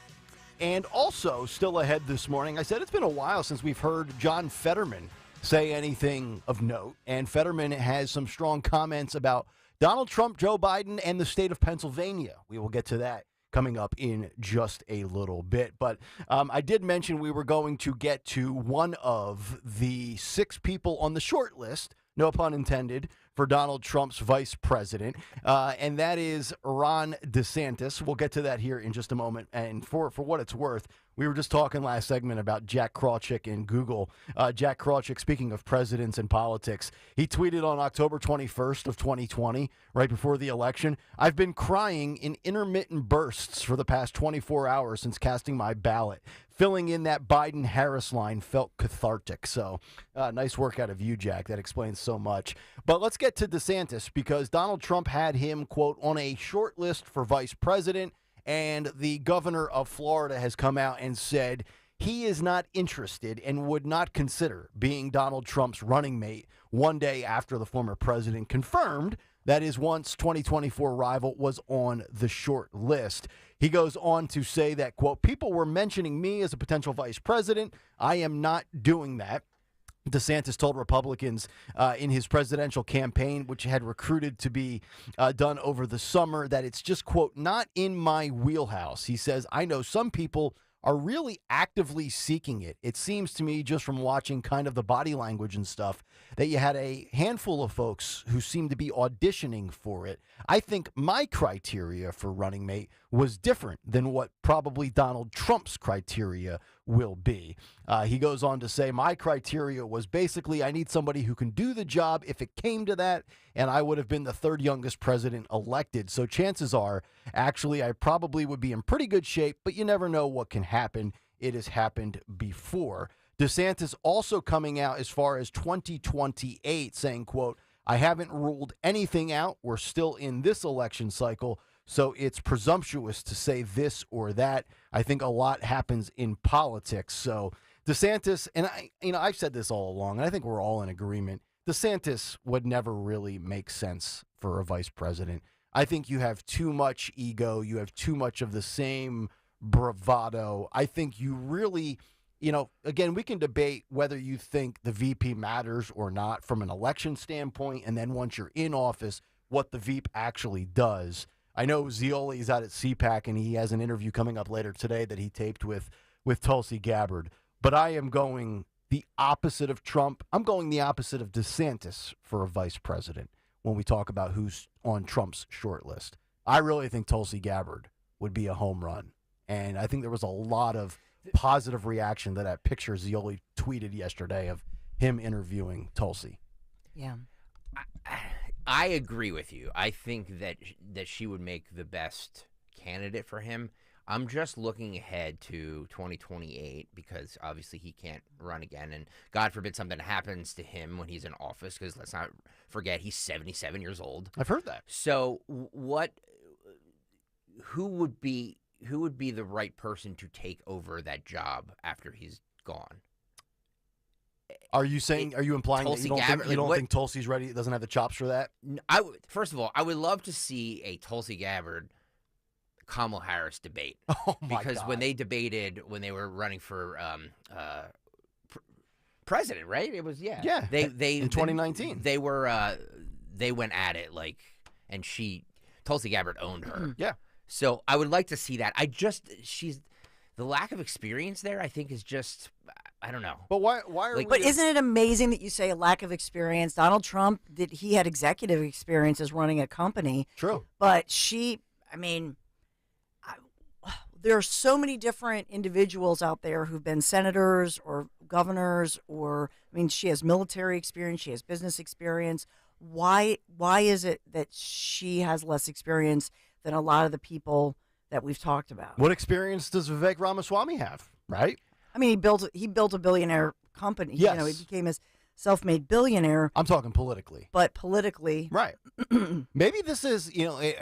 And also, still ahead this morning, I said it's been a while since we've heard John Fetterman say anything of note. And Fetterman has some strong comments about Donald Trump, Joe Biden, and the state of Pennsylvania. We will get to that coming up in just a little bit. But I did mention we were going to get to one of the 6 people on the short list, no pun intended, for Donald Trump's vice president, and that is Ron DeSantis. We'll get to that here in just a moment. And for what it's worth, we were just talking last segment about Jack Krawczyk and Google. Jack Krawczyk, speaking of presidents and politics, he tweeted on October 21st of 2020, right before the election, "I've been crying in intermittent bursts for the past 24 hours since casting my ballot. Filling in that Biden-Harris line felt cathartic." So nice work out of you, Jack. That explains so much. But let's get to DeSantis, because Donald Trump had him, quote, on a short list for vice president, and the governor of Florida has come out and said he is not interested and would not consider being Donald Trump's running mate one day after the former president confirmed that his once 2024 rival was on the short list. He goes on to say that, quote, "People were mentioning me as a potential vice president. I am not doing that." DeSantis told Republicans in his presidential campaign, which had recruited to be done over the summer, that it's just, quote, "not in my wheelhouse." He says, "I know some people are really actively seeking it. It seems to me, just from watching kind of the body language and stuff, that you had a handful of folks who seemed to be auditioning for it. I think my criteria for running mate was different than what probably Donald Trump's criteria will be." He goes on to say, "My criteria was basically I need somebody who can do the job if it came to that, and I would have been the 3rd youngest president elected. So chances are, actually, I probably would be in pretty good shape, but you never know what can happen. It has happened before." DeSantis also coming out as far as 2028 saying, quote, "I haven't ruled anything out. We're still in this election cycle, so it's presumptuous to say this or that. I think a lot happens in politics." So DeSantis, and I've said this all along, and I think we're all in agreement. DeSantis would never really make sense for a vice president. I think you have too much ego. You have too much of the same bravado. I think you really, again, we can debate whether you think the VP matters or not from an election standpoint, and then once you're in office, what the VP actually does. I know Zioli's out at CPAC, and he has an interview coming up later today that he taped with Tulsi Gabbard. But I am going the opposite of Trump. I'm going the opposite of DeSantis for a vice president when we talk about who's on Trump's short list. I really think Tulsi Gabbard would be a home run. And I think there was a lot of positive reaction to that picture Zioli tweeted yesterday of him interviewing Tulsi. Yeah. I agree with you. I think that she would make the best candidate for him. I'm just looking ahead to 2028 because obviously he can't run again, and God forbid something happens to him when he's in office, because let's not forget he's 77 years old. I've heard that. So who would be the right person to take over that job after he's gone? Are you implying that you don't think Tulsi's ready, doesn't have the chops for that? First of all, I would love to see a Tulsi Gabbard Kamala Harris debate. Oh my because God. when they debated, when they were running for president, right? It was they in 2019 they went at it and Tulsi Gabbard owned her. Yeah. So I would like to see that. The lack of experience there, I think, is just, I don't know. But why are But isn't it amazing that you say a lack of experience? Donald Trump, he had executive experience as running a company. True. But there are so many different individuals out there who've been senators or governors, she has military experience, she has business experience. Why is it that she has less experience than a lot of the people that we've talked about? What experience does Vivek Ramaswamy have, right? He built a billionaire company. Yes. He became a self-made billionaire. I'm talking politically. But politically. Right. Maybe this is,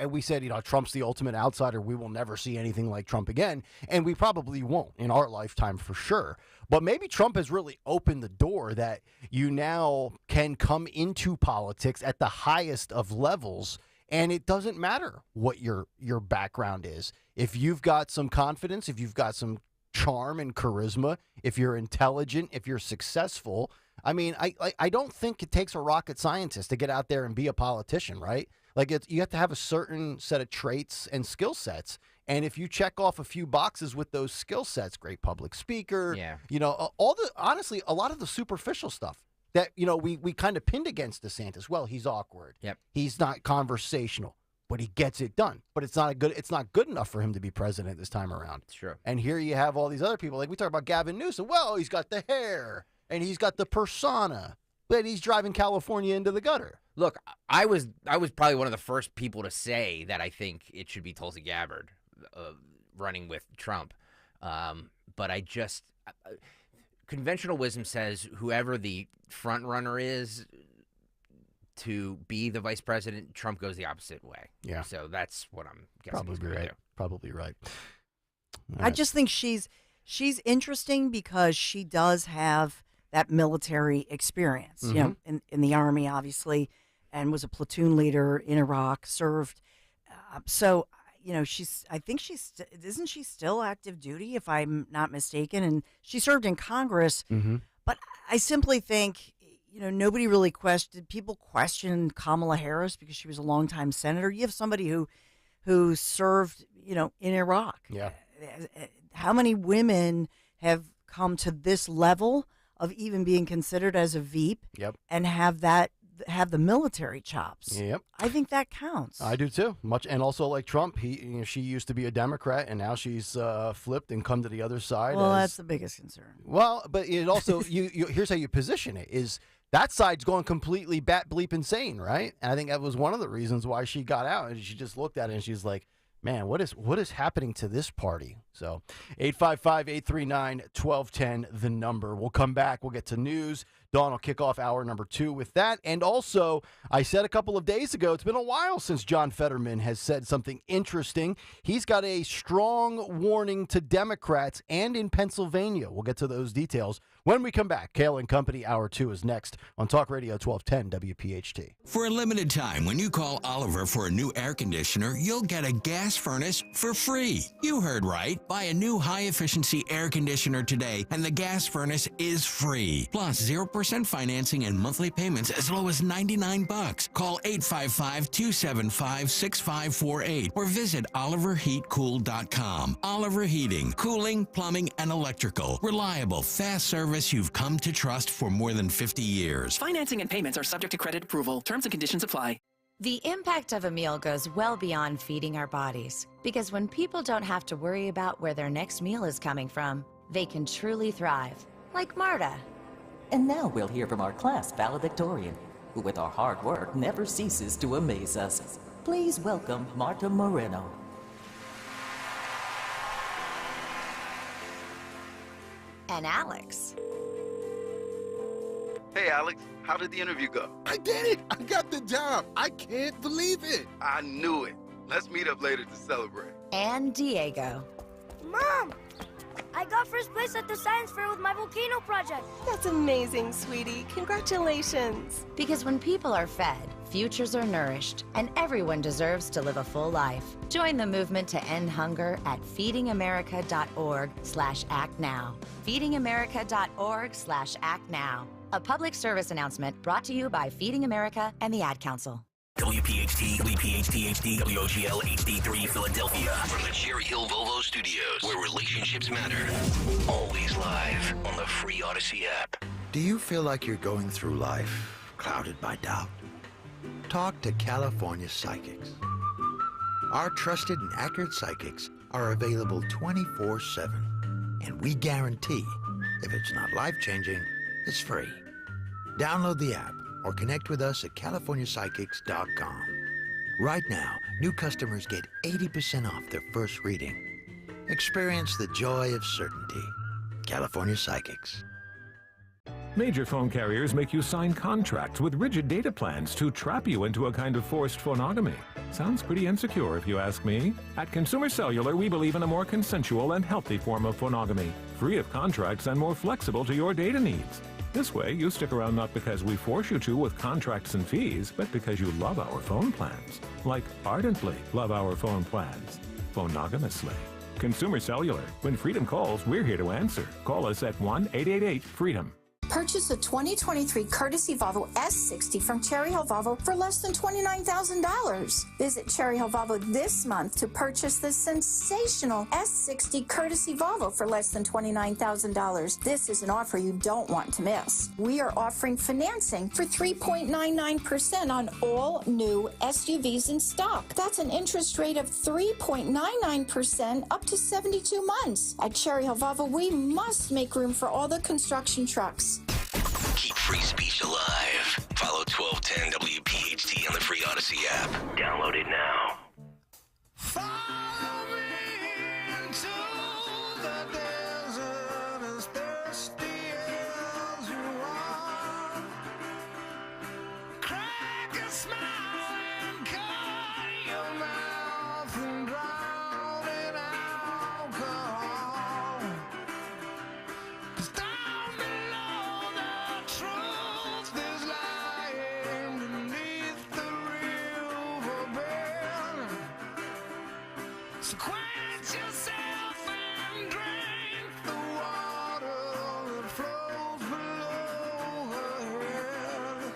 we said, Trump's the ultimate outsider. We will never see anything like Trump again. And we probably won't in our lifetime for sure. But maybe Trump has really opened the door that you now can come into politics at the highest of levels. And it doesn't matter what your background is. If you've got some confidence, if you've got some charm and charisma, if you're intelligent, if you're successful, I don't think it takes a rocket scientist to get out there and be a politician, right? You have to have a certain set of traits and skill sets. And if you check off a few boxes with those skill sets, great public speaker, honestly, a lot of the superficial stuff that, we kind of pinned against DeSantis. Well, he's awkward. Yep. He's not conversational, but he gets it done. But it's not good enough for him to be president this time around. It's true. And here you have all these other people. Like we talk about Gavin Newsom. Well, he's got the hair and he's got the persona, but he's driving California into the gutter. Look, I was probably one of the first people to say that I think it should be Tulsi Gabbard running with Trump. But conventional wisdom says whoever the front runner is to be the vice president, Trump goes the opposite way. Yeah. So that's what I'm guessing. Probably right. I just think she's interesting because she does have that military experience, in the Army, obviously, and was a platoon leader in Iraq, served. Isn't she still active duty, if I'm not mistaken? And she served in Congress. Mm-hmm. But I simply think, nobody really people questioned Kamala Harris because she was a longtime senator. You have somebody who served, in Iraq. Yeah. How many women have come to this level of even being considered as a VP and have the military chops? Yep. I think that counts. I do too. And also like Trump, she used to be a Democrat and now she's flipped and come to the other side. Well, that's the biggest concern. Well, but it also here's how you position it is that side's going completely bat bleep insane, right? And I think that was one of the reasons why she got out. And she just looked at it and she's like, man, what is happening to this party? So 855-839-1210, the number. We'll come back. We'll get to news. Dawn will kick off hour number 2 with that. And also, I said a couple of days ago, it's been a while since John Fetterman has said something interesting. He's got a strong warning to Democrats and in Pennsylvania. We'll get to those details when we come back. Kayal and Company, hour 2 is next on Talk Radio 1210 WPHT. For a limited time, when you call Oliver for a new air conditioner, you'll get a gas furnace for free. You heard right. Buy a new high-efficiency air conditioner today, and the gas furnace is free. Plus 0% financing and monthly payments as low as $99. Call 855-275-6548 or visit OliverHeatCool.com. Oliver Heating, cooling, plumbing, and electrical. Reliable, fast service you've come to trust for more than 50 years. Financing and payments are subject to credit approval. Terms and conditions apply. The impact of a meal goes well beyond feeding our bodies, because when people don't have to worry about where their next meal is coming from, they can truly thrive, like Marta. And now we'll hear from our class valedictorian, who with our hard work never ceases to amaze us. Please welcome Marta Moreno. And Alex. Hey, Alex, how did the interview go? I did it! I got the job! I can't believe it! I knew it. Let's meet up later to celebrate. And Diego. Mom! I got first place at the science fair with my volcano project. That's amazing, sweetie. Congratulations. Because when people are fed, futures are nourished, and everyone deserves to live a full life. Join the movement to end hunger at feedingamerica.org/actnow. feedingamerica.org/actnow. A public service announcement brought to you by Feeding America and the Ad Council. WPHT, WPHT HD, WOGL HD3 Philadelphia. From the Cherry Hill Volvo Studios, where relationships matter. Always live on the free Odyssey app. Do you feel like you're going through life clouded by doubt? Talk to California Psychics. Our trusted and accurate psychics are available 24/7. And we guarantee, if it's not life-changing, it's free. Download the app or connect with us at CaliforniaPsychics.com. Right now, new customers get 80% off their first reading. Experience the joy of certainty. California Psychics. Major phone carriers make you sign contracts with rigid data plans to trap you into a kind of forced phonogamy. Sounds pretty insecure if you ask me. At Consumer Cellular, we believe in a more consensual and healthy form of phonogamy, free of contracts and more flexible to your data needs. This way, you stick around not because we force you to with contracts and fees, but because you love our phone plans. Like ardently love our phone plans. Phonogamously. Consumer Cellular. When freedom calls, we're here to answer. Call us at 1-888-FREEDOM. Purchase a 2023 courtesy Volvo S60 from Cherry Hill Volvo for less than $29,000. Visit Cherry Hill Volvo this month to purchase the sensational S60 courtesy Volvo for less than $29,000. This is an offer you don't want to miss. We are offering financing for 3.99% on all new SUVs in stock. That's an interest rate of 3.99% up to 72 months. At Cherry Hill Volvo, we must make room for all the construction trucks. Keep free speech alive. Follow 1210 WPHT on the free Odyssey app. Download it now. Follow me into the desert as thirsty as you are. Crack a smile and cut your mouth and drown in alcohol. 'Cause down below the truth is lying beneath the riverbed. So quench yourself and drink the water that flows below her head.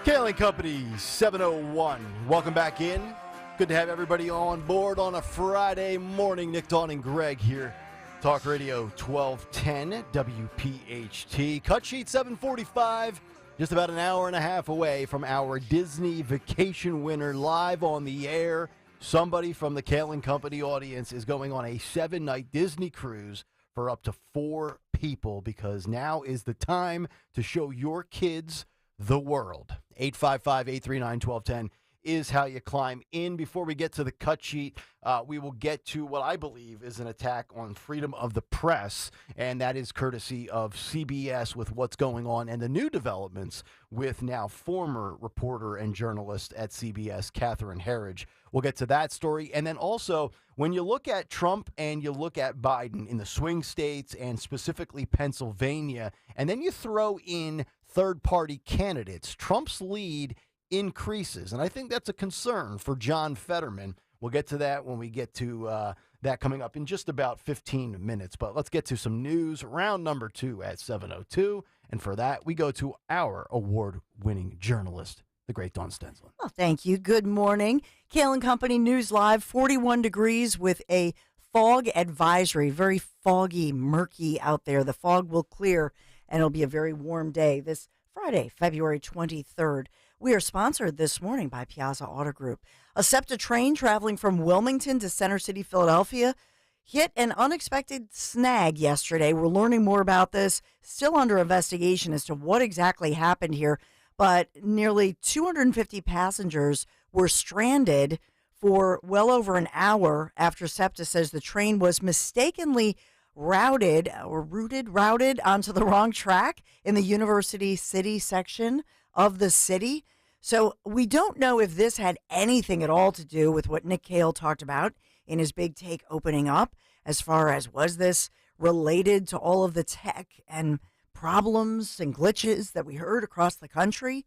Kayal and Company, 7:01. Welcome back in. Good to have everybody on board on a Friday morning. Nick, Dawn, and Greg here. Talk Radio 1210 WPHT. Cut sheet 745. Just about an hour and a half away from our Disney vacation winner live on the air. Somebody from the Kayal and Company audience is going on a 7-night Disney cruise for up to 4 people, because now is the time to show your kids the world. 855-839-1210 is how you climb in. Before we get to the cut sheet, we will get to what I believe is an attack on freedom of the press, and that is courtesy of CBS with what's going on and the new developments with now former reporter and journalist at CBS, Catherine Herridge. We'll get to that story. And then also, when you look at Trump and you look at Biden in the swing states and specifically Pennsylvania, and then you throw in third-party candidates, Trump's lead increases. And I think that's a concern for John Fetterman. We'll get to that when we get to that coming up in just about 15 minutes. But let's get to some news. Round number 2 at 7:02. And for that, we go to our award-winning journalist, the great Dawn Stensland. Well, thank you. Good morning. Kayal and Company News Live, 41 degrees with a fog advisory. Very foggy, murky out there. The fog will clear, and it'll be a very warm day this Friday, February 23rd. We are sponsored this morning by Piazza Auto Group. A SEPTA train traveling from Wilmington to Center City, Philadelphia, hit an unexpected snag yesterday. We're learning more about this. Still under investigation as to what exactly happened here. But nearly 250 passengers were stranded for well over an hour after SEPTA says the train was mistakenly routed onto the wrong track in the University City section of the city. So we don't know if this had anything at all to do with what Nick Kayal talked about in his big take opening up, as far as was this related to all of the tech and problems and glitches that we heard across the country.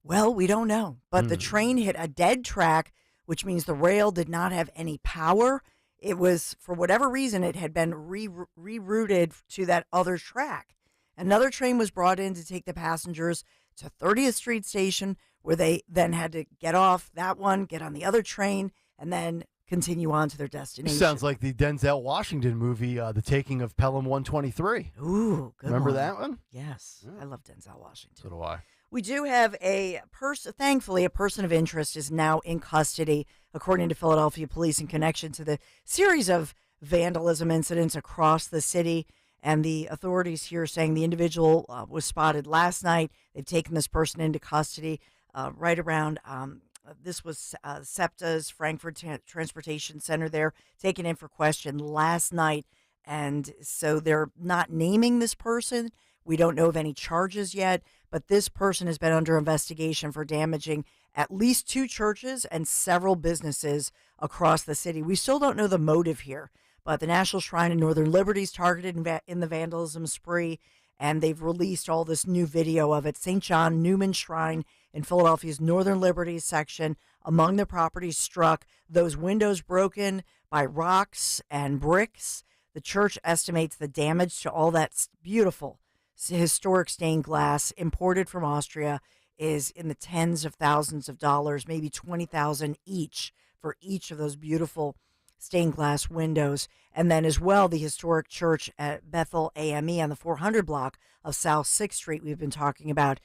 Well, we don't know. But the train hit a dead track, which means the rail did not have any power. It was, for whatever reason, it had been rerouted to that other track. Another train was brought in to take the passengers to 30th Street Station, where they then had to get off that one, get on the other train, and then continue on to their destination. Sounds like the Denzel Washington movie, The Taking of Pelham 123. Ooh, good Remember one. that one? Yes. Yeah. I love Denzel Washington. So do I. We do have thankfully, a person of interest is now in custody, according to Philadelphia police, in connection to the series of vandalism incidents across the city. And the authorities here saying the individual was spotted last night. They've taken this person into custody right around, this was SEPTA's Frankfurt Transportation Center there, taken in for question last night. And so they're not naming this person. We don't know of any charges yet, but this person has been under investigation for damaging at least 2 churches and several businesses across the city. We still don't know the motive here, but the National Shrine of Northern Liberty is targeted in the vandalism spree, and they've released all this new video of it. St. John Newman Shrine in Philadelphia's Northern Liberties section, among the properties struck, those windows broken by rocks and bricks. The church estimates the damage to all that beautiful historic stained glass imported from Austria is in the tens of thousands of dollars, maybe $20,000 each for each of those beautiful stained glass windows. And then as well, the historic church at Bethel AME on the 400 block of South 6th Street we've been talking about.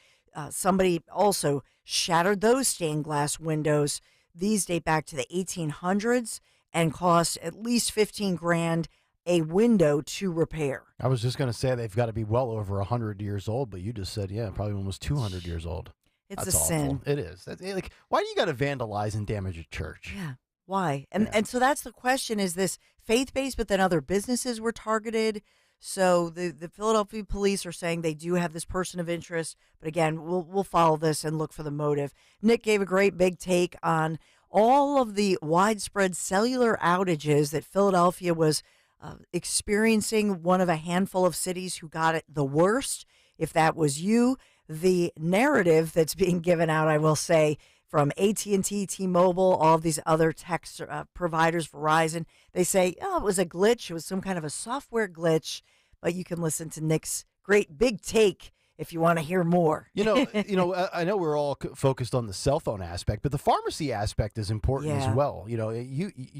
Somebody also shattered those stained glass windows. These date back to the 1800s and cost at least $15,000 a window to repair. I was just going to say they've got to be well over 100 years old, but you just said, yeah, probably almost 200 years old. It's That's a awful. sin. It is. Like, why do you got to vandalize and damage a church? Yeah. Why? And so that's the question. Is this faith-based, but then other businesses were targeted? So the Philadelphia police are saying they do have this person of interest. But again, we'll follow this and look for the motive. Nick gave a great big take on all of the widespread cellular outages that Philadelphia was experiencing, one of a handful of cities who got it the worst. If that was you, the narrative that's being given out, I will say, from AT&T, T-Mobile, all of these other tech providers, Verizon, they say, oh, it was a glitch. It was some kind of a software glitch. But you can listen to Nick's great big take if you want to hear more. I know we're all focused on the cell phone aspect, but the pharmacy aspect is important as well.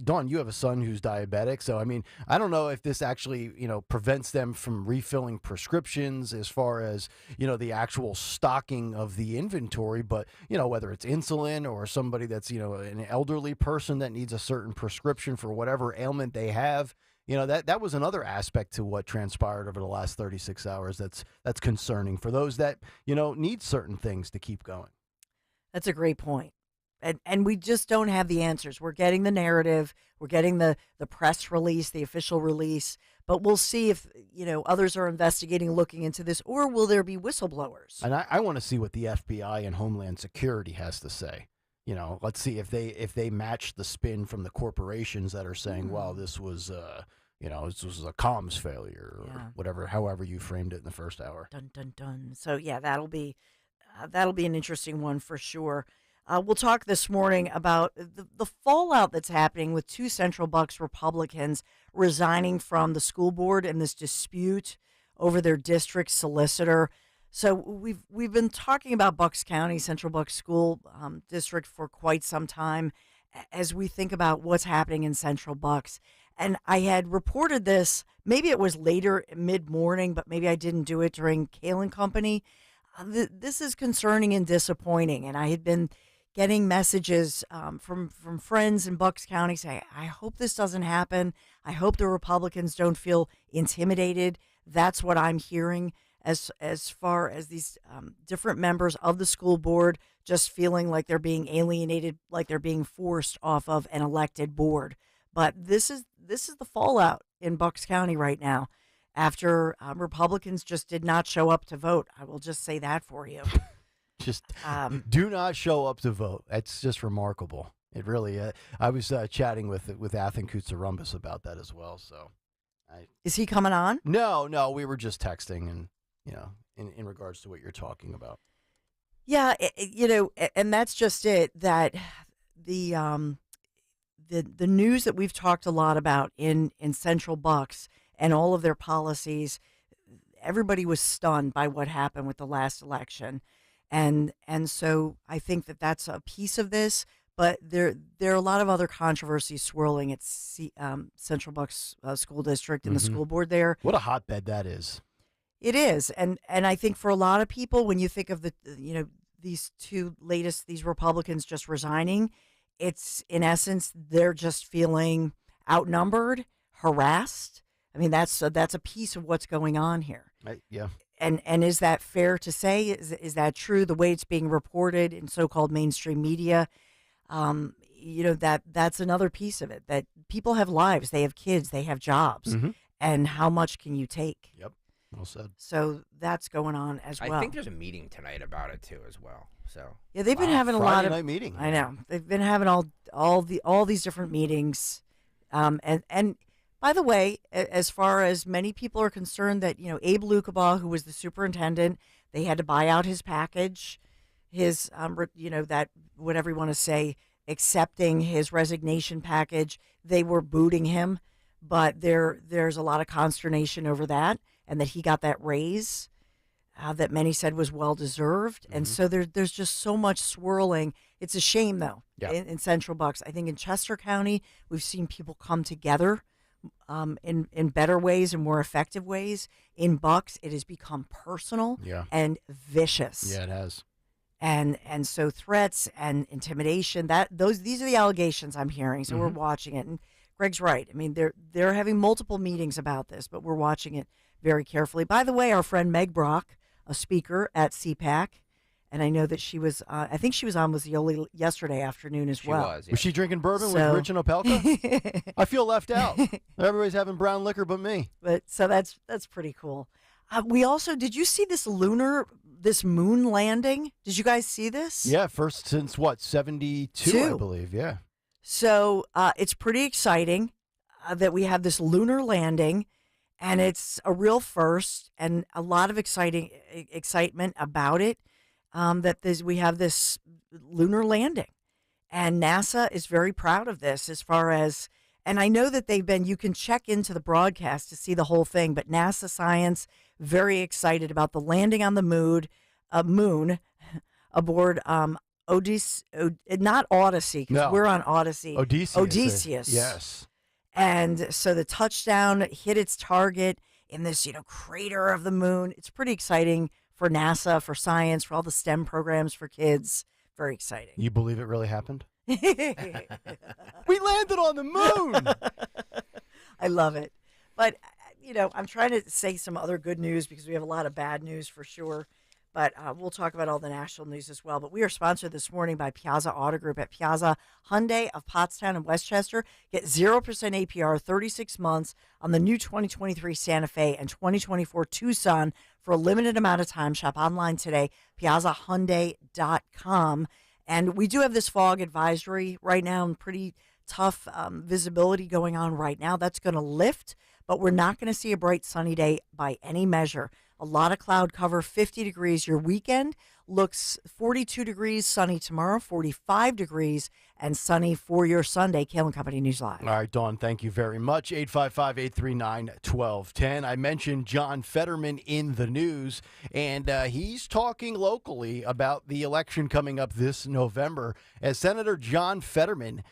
Dawn, you have a son who's diabetic, so I mean, I don't know if this actually, prevents them from refilling prescriptions as far as, the actual stocking of the inventory, but, whether it's insulin or somebody that's, an elderly person that needs a certain prescription for whatever ailment they have. That was another aspect to what transpired over the last 36 hours that's concerning for those that, need certain things to keep going. That's a great point. And we just don't have the answers. We're getting the narrative, we're getting the press release, the official release, but we'll see if, others are investigating, looking into this, or will there be whistleblowers? And I want to see what the FBI and Homeland Security has to say. Let's see if they match the spin from the corporations that are saying, well, this was this was a comms failure or whatever, however you framed it in the first hour. Dun, dun, dun. So, that'll be an interesting one for sure. We'll talk this morning about the fallout that's happening with 2 Central Bucks Republicans resigning from the school board in this dispute over their district solicitor. So we've been talking about Bucks County, Central Bucks School District for quite some time as we think about what's happening in Central Bucks. And I had reported this, maybe it was later mid-morning, but maybe I didn't do it during Kayal and Company. This is concerning and disappointing, and I had been getting messages from friends in Bucks County saying, I hope this doesn't happen. I hope the Republicans don't feel intimidated. That's what I'm hearing as far as these different members of the school board just feeling like they're being alienated, like they're being forced off of an elected board. But this is the fallout in Bucks County right now after Republicans just did not show up to vote. I will just say that for you. Just do not show up to vote. That's just remarkable. It really. I was chatting with Athan Kutsarumbis about that as well. So, is he coming on? No. We were just texting, and in regards to what you're talking about. Yeah, and that's just it. That the news that we've talked a lot about in Central Bucks and all of their policies. Everybody was stunned by what happened with the last election. And so I think that's a piece of this, but there are a lot of other controversies swirling at Central Bucks School District and the school board there. What a hotbed that is. It is, and I think for a lot of people, when you think of these these Republicans just resigning, it's in essence they're just feeling outnumbered, harassed. I mean that's a piece of what's going on here. Yeah. And is that fair to say? Is that true? The way it's being reported in so-called mainstream media, that's another piece of it. That people have lives, they have kids, they have jobs, and how much can you take? Yep, well said. So that's going on as well. I think there's a meeting tonight about it too, as well. So yeah, they've been having a lot of Friday night meeting. I know they've been having all these different meetings, and. By the way, as far as many people are concerned that, Abe Lukabaugh, who was the superintendent, they had to buy out his package, his, that whatever you want to say, accepting his resignation package. They were booting him, but there's a lot of consternation over that and that he got that raise that many said was well-deserved. And so there's just so much swirling. It's a shame, though, in Central Bucks. I think in Chester County, we've seen people come together in better ways and more effective ways. In Bucks, it has become personal and vicious. Yeah, it has. And so threats and intimidation, these are the allegations I'm hearing. So we're watching it. And Greg's right. I mean, they're having multiple meetings about this, but we're watching it very carefully. By the way, our friend Meg Brock, a speaker at CPAC, and I know that she was, I think she was on with Yoli yesterday afternoon as well. Was she drinking bourbon with Rich and Opelka? I feel left out. Everybody's having brown liquor but me. But so that's pretty cool. We also, did you see this moon landing? Did you guys see this? Yeah, first since what, 72, I believe, yeah. So it's pretty exciting that we have this lunar landing, and it's a real first, and a lot of excitement about it. We have this lunar landing, and NASA is very proud of this as far as, and I know that you can check into the broadcast to see the whole thing, but NASA science, very excited about the landing on the moon aboard not Odyssey, because we're on Odyssey. Odysseus. Yes. And so the touchdown hit its target in this, crater of the moon. It's pretty exciting for NASA, for science, for all the STEM programs for kids. Very exciting. You believe it really happened? We landed on the moon. I love it. But, I'm trying to say some other good news because we have a lot of bad news for sure. But we'll talk about all the national news as well. But we are sponsored this morning by Piazza Auto Group at Piazza Hyundai of Pottstown and Westchester. Get 0% APR 36 months on the new 2023 Santa Fe and 2024 Tucson for a limited amount of time. Shop online today, piazzahyundai.com. And we do have this fog advisory right now and pretty tough visibility going on right now. That's going to lift, but we're not going to see a bright sunny day by any measure. A lot of cloud cover, 50 degrees. Your weekend looks 42 degrees, sunny tomorrow, 45 degrees, and sunny for your Sunday. Kayal & Company News Live. All right, Dawn, thank you very much. 855-839-1210. I mentioned John Fetterman in the news, and he's talking locally about the election coming up this November. As Senator John Fetterman,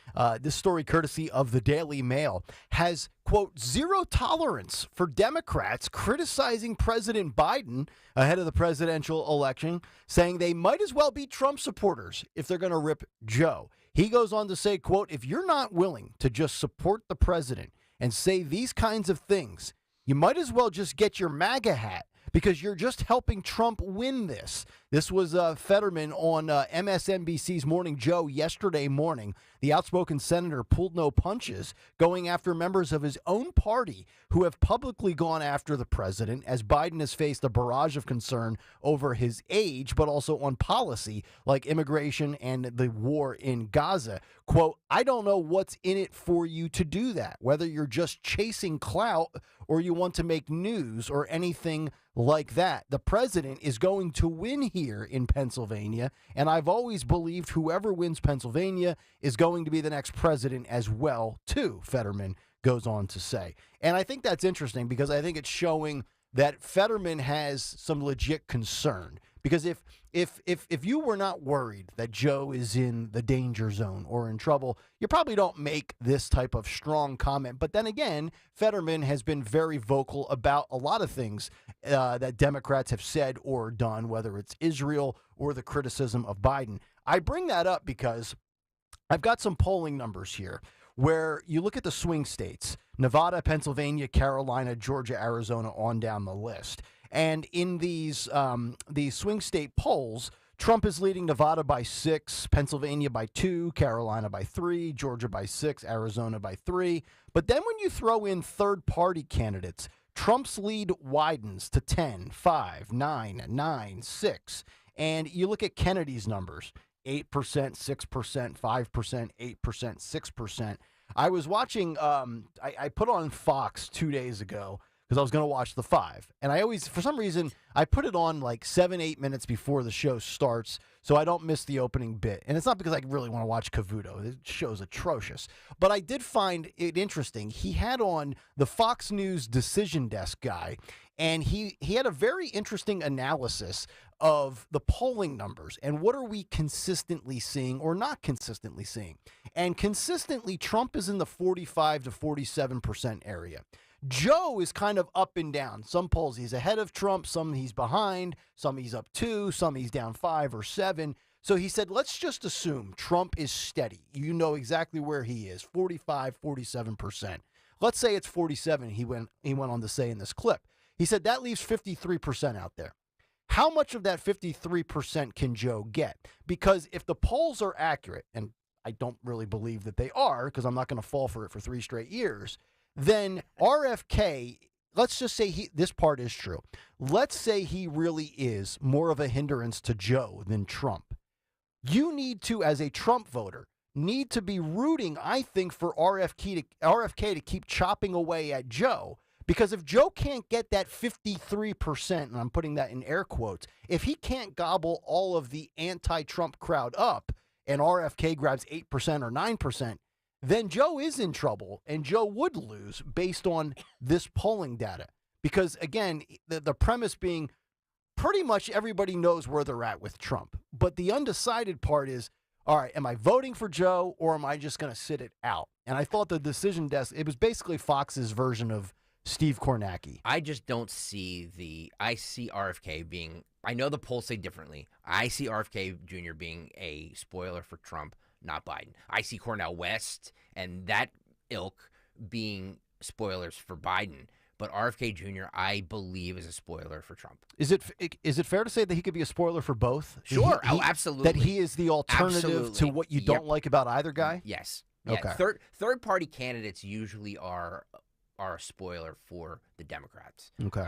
this story courtesy of the Daily Mail, has, quote, zero tolerance for Democrats criticizing President Biden ahead of the presidential election, saying they might as well be Trump supporters if they're going to rip Joe. He goes on to say, quote, if you're not willing to just support the president and say these kinds of things, you might as well just get your MAGA hat because you're just helping Trump win this. This was Fetterman on MSNBC's Morning Joe yesterday morning. The outspoken senator pulled no punches, going after members of his own party who have publicly gone after the president as Biden has faced a barrage of concern over his age, but also on policy like immigration and the war in Gaza. Quote, I don't know what's in it for you to do that, whether you're just chasing clout or you want to make news or anything like that. The president is going to win here in Pennsylvania, and I've always believed whoever wins Pennsylvania is going to be the next president as well, too, Fetterman goes on to say. And I think that's interesting because I think it's showing that Fetterman has some legit concern. Because if you were not worried that Joe is in the danger zone or in trouble, you probably don't make this type of strong comment. But then again, Fetterman has been very vocal about a lot of things that Democrats have said or done, whether it's Israel or the criticism of Biden. I bring that up because I've got some polling numbers here where you look at the swing states, Nevada, Pennsylvania, Carolina, Georgia, Arizona, on down the list. And in these swing state polls, Trump is leading Nevada by 6, Pennsylvania by 2, Carolina by 3, Georgia by 6, Arizona by 3. But then when you throw in third-party candidates, Trump's lead widens to 10, 5, 9, 9, 6. And you look at Kennedy's numbers, 8%, 6%, 5%, 8%, 6%. I was watching, I put on Fox 2 days ago because I was going to watch The Five. And I always, for some reason, I put it on like 7-8 minutes before the show starts so I don't miss the opening bit. And it's not because I really want to watch Cavuto. The show's atrocious. But I did find it interesting. He had on the Fox News Decision Desk guy, and he had a very interesting analysis of the polling numbers and what are we consistently seeing or not consistently seeing. And consistently, Trump is in the 45 to 47% area. Joe is kind of up and down. Some polls he's ahead of Trump, some he's behind, some he's up 2, some he's down 5 or 7. So he said, let's just assume Trump is steady. You know exactly where he is, 45, 47%. Let's say it's 47, he went on to say in this clip. He said that leaves 53% out there. How much of that 53% can Joe get? Because if the polls are accurate, and I don't really believe that they are, because I'm not going to fall for it for 3 straight years, then RFK, let's just say this part is true. Let's say he really is more of a hindrance to Joe than Trump. You need to, as a Trump voter, need to be rooting, I think, for RFK to keep chopping away at Joe. Because if Joe can't get that 53%, and I'm putting that in air quotes, if he can't gobble all of the anti-Trump crowd up and RFK grabs 8% or 9%, then Joe is in trouble, and Joe would lose based on this polling data. Because, again, the premise being pretty much everybody knows where they're at with Trump. But the undecided part is, all right, am I voting for Joe, or am I just going to sit it out? And I thought the decision desk, it was basically Fox's version of Steve Kornacki. I just don't see I see RFK being, I know the polls say differently. I see RFK Jr. being a spoiler for Trump, not Biden. I see Cornel West and that ilk being spoilers for Biden. But RFK Jr., I believe, is a spoiler for Trump. Is it fair to say that he could be a spoiler for both? Sure. Absolutely. That he is the alternative to what you don't like about either guy? Yes. Okay. Yeah. Third party candidates usually are a spoiler for the Democrats. Okay.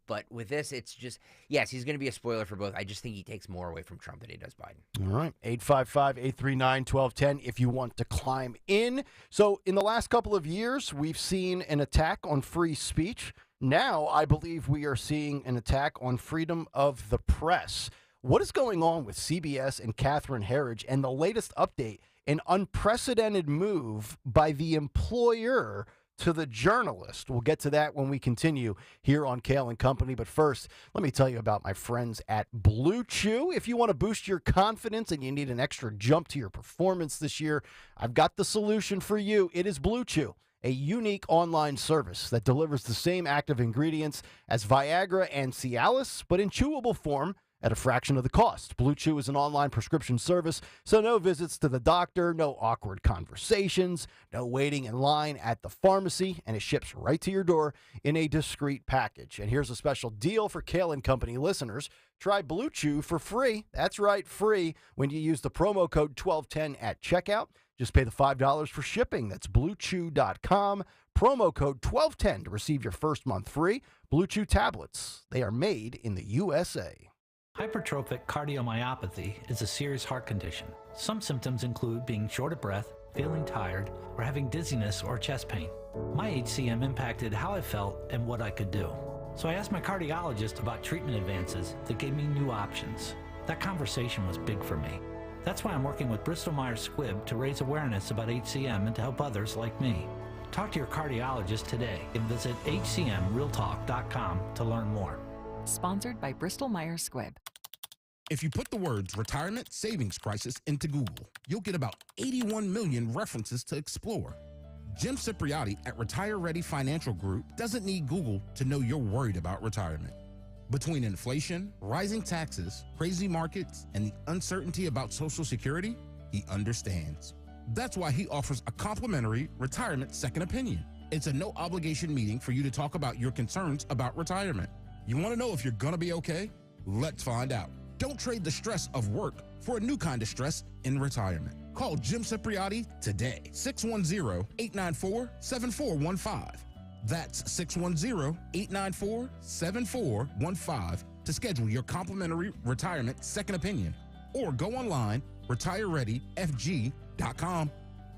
But with this, it's just, yes, he's going to be a spoiler for both. I just think he takes more away from Trump than he does Biden. All right. 855-839-1210 if you want to climb in. So in the last couple of years, we've seen an attack on free speech. Now, I believe we are seeing an attack on freedom of the press. What is going on with CBS and Catherine Herridge? And the latest update, an unprecedented move by the employer to the journalist. We'll get to that when we continue here on Kayal and Company. But first, let me tell you about my friends at Blue Chew. If you want to boost your confidence and you need an extra jump to your performance this year, I've got the solution for you. It is Blue Chew, a unique online service that delivers the same active ingredients as Viagra and Cialis, but in chewable form at a fraction of the cost. Blue Chew is an online prescription service, so no visits to the doctor, no awkward conversations, no waiting in line at the pharmacy, and it ships right to your door in a discreet package. And here's a special deal for Kayal and Company listeners. Try Blue Chew for free. That's right, free, when you use the promo code 1210 at checkout. Just pay the $5 for shipping. That's BlueChew.com. Promo code 1210 to receive your first month free. Blue Chew tablets. They are made in the USA. Hypertrophic cardiomyopathy is a serious heart condition. Some symptoms include being short of breath, feeling tired, or having dizziness or chest pain. My HCM impacted how I felt and what I could do. So I asked my cardiologist about treatment advances that gave me new options. That conversation was big for me. That's why I'm working with Bristol Myers Squibb to raise awareness about HCM and to help others like me. Talk to your cardiologist today and visit hcmrealtalk.com to learn more. Sponsored by Bristol Myers Squibb. If you put the words retirement savings crisis into Google, you'll get about 81 million references to explore. Jim Cipriotti at Retire Ready Financial Group doesn't need Google to know you're worried about retirement. Between inflation, rising taxes, crazy markets, and the uncertainty about Social Security, he understands. That's why he offers a complimentary retirement second opinion. It's a no-obligation meeting for you to talk about your concerns about retirement. You want to know if you're going to be okay? Let's find out. Don't trade the stress of work for a new kind of stress in retirement. Call Jim Cipriotti today, 610-894-7415. That's 610-894-7415 to schedule your complimentary retirement second opinion. Or go online, retirereadyfg.com.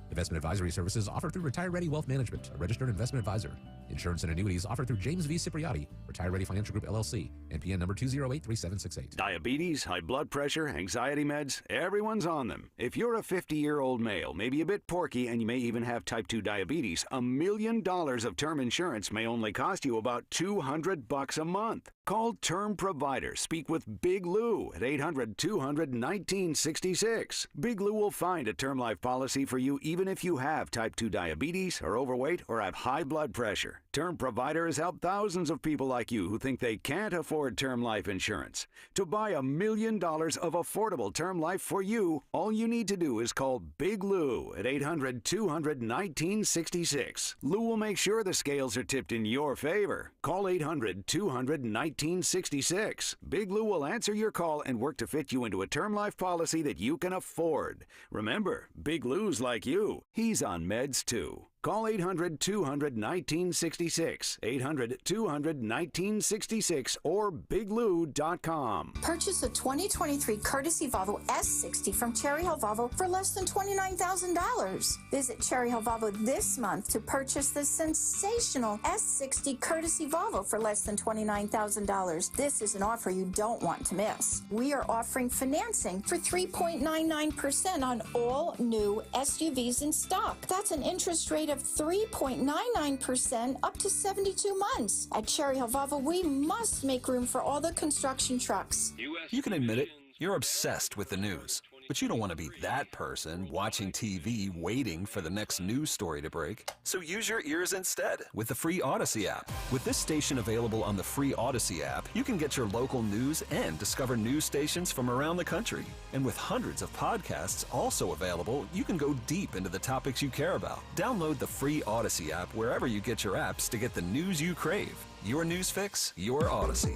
Investment advisory services offered through Retire Ready Wealth Management, a registered investment advisor. Insurance and annuities offered through James V. Cipriotti, Retire Ready Financial Group, LLC, NPN number 2083768. Diabetes, high blood pressure, anxiety meds, everyone's on them. If you're a 50-year-old male, maybe a bit porky, and you may even have type 2 diabetes, $1 million of term insurance may only cost you about $200 a month. Call Term Provider. Speak with Big Lou at 800-200-1966. Big Lou will find a term life policy for you even if you have type 2 diabetes, are overweight, or have high blood pressure. Term Provider has helped thousands of people like you who think they can't afford term life insurance. To buy $1 million of affordable term life for you, all you need to do is call Big Lou at 800-200-1966. Lou will make sure the scales are tipped in your favor. Call 800-200-1966. Big Lou will answer your call and work to fit you into a term life policy that you can afford. Remember, Big Lou's like you. He's on meds too. Call 800-200-1966, 800-200-1966, or biglou.com. Purchase a 2023 courtesy Volvo S60 from Cherry Hill Volvo for less than $29,000. Visit Cherry Hill Volvo this month to purchase the sensational S60 courtesy Volvo for less than $29,000. This is an offer you don't want to miss. We are offering financing for 3.99% on all new SUVs in stock. That's an interest rate of 3.99% up to 72 months. At Cherry Hill Volvo, we must make room for all the construction trucks. You can admit it, you're obsessed with the news. But you don't want to be that person watching TV waiting for the next news story to break. So use your ears instead with the free Odyssey app. With this station available on the free Odyssey app, you can get your local news and discover news stations from around the country. And with hundreds of podcasts also available, you can go deep into the topics you care about. Download the free Odyssey app wherever you get your apps to get the news you crave. Your news fix, your Odyssey.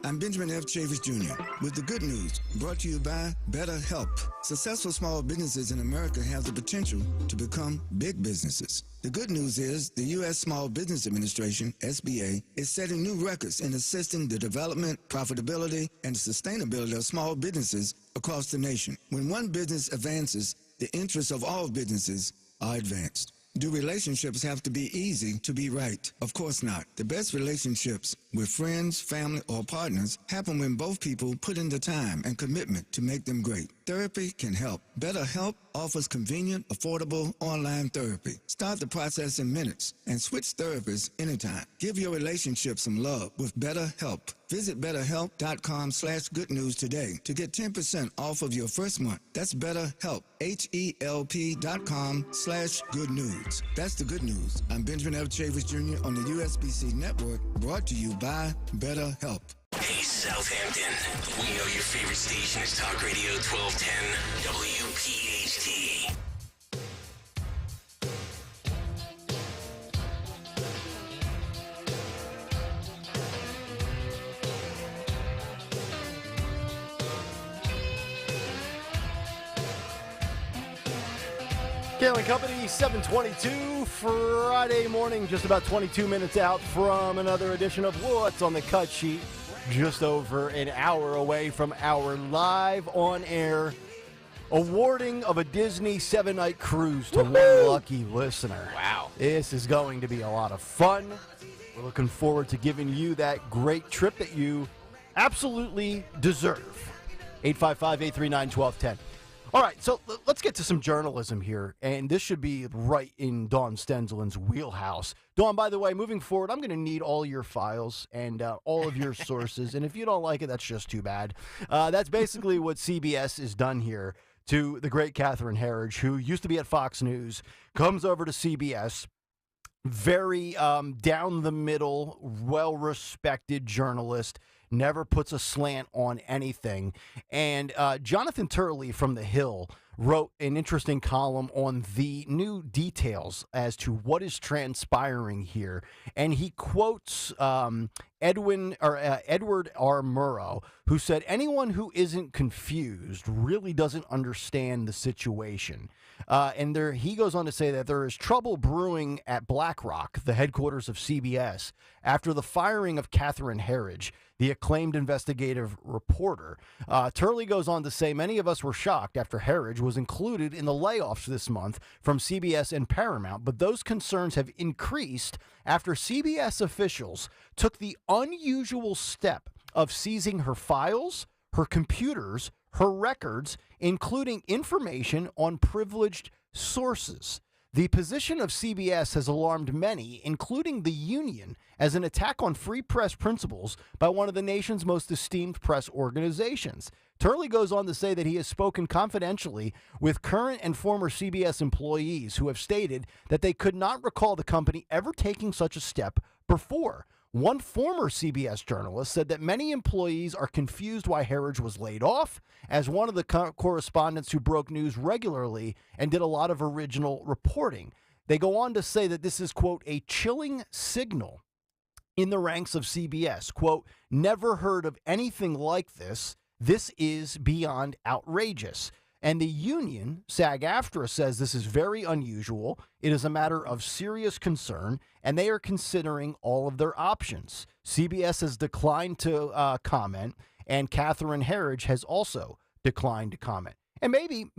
I'm Benjamin F. Chavis Jr. with the good news, brought to you by BetterHelp. Successful small businesses in America have the potential to become big businesses. The good news is the U.S. Small Business Administration, SBA, is setting new records in assisting the development, profitability, and sustainability of small businesses across the nation. When one business advances, the interests of all businesses are advanced. Do relationships have to be easy to be right? Of course not. The best relationships with friends, family, or partners happen when both people put in the time and commitment to make them great. Therapy can help. BetterHelp offers convenient, affordable online therapy. Start the process in minutes and switch therapists anytime. Give your relationship some love with BetterHelp. Visit BetterHelp.com/goodnews today to get 10% off of your first month. That's BetterHelp, HELP.com/goodnews. That's the good news. I'm Benjamin F. Chavis Jr. on the USBC Network, brought to you by BetterHelp. Hey, Southampton. We know your favorite station is Talk Radio 1210 WPHT. Kayal and Company, 722, Friday morning, just about 22 minutes out from another edition of What's on the Cut Sheet. Just over an hour away from our live on-air awarding of a Disney 7-night cruise to one lucky listener. Wow. This is going to be a lot of fun. We're looking forward to giving you that great trip that you absolutely deserve. 855-839-1210. All right, so let's get to some journalism here, and this should be right in Dawn Stenzelin's wheelhouse. Dawn, by the way, moving forward, I'm going to need all your files and all of your sources, and if you don't like it, that's just too bad. That's basically what CBS has done here to the great Catherine Herridge, who used to be at Fox News, comes over to CBS, very down-the-middle, well-respected journalist, never puts a slant on anything. And Jonathan Turley from The Hill wrote an interesting column on the new details as to what is transpiring here. And he quotes Edward R. Murrow, who said, anyone who isn't confused really doesn't understand the situation. And he goes on to say that there is trouble brewing at BlackRock, the headquarters of CBS, after the firing of Catherine Herridge, the acclaimed investigative reporter. Turley goes on to say, many of us were shocked after Herridge was included in the layoffs this month from CBS and Paramount, but those concerns have increased after CBS officials took the unusual step of seizing her files, her computers, her records, including information on privileged sources. The position of CBS has alarmed many, including the union, as an attack on free press principles by one of the nation's most esteemed press organizations. Turley goes on to say that he has spoken confidentially with current and former CBS employees who have stated that they could not recall the company ever taking such a step before. One former CBS journalist said that many employees are confused why Herridge was laid off, as one of the correspondents who broke news regularly and did a lot of original reporting. They go on to say that this is, quote, a chilling signal in the ranks of CBS. Quote, never heard of anything like this. This is beyond outrageous. And the union, SAG-AFTRA, says this is very unusual. It is a matter of serious concern, and they are considering all of their options. CBS has declined to comment, and Catherine Herridge has also declined to comment. And maybe,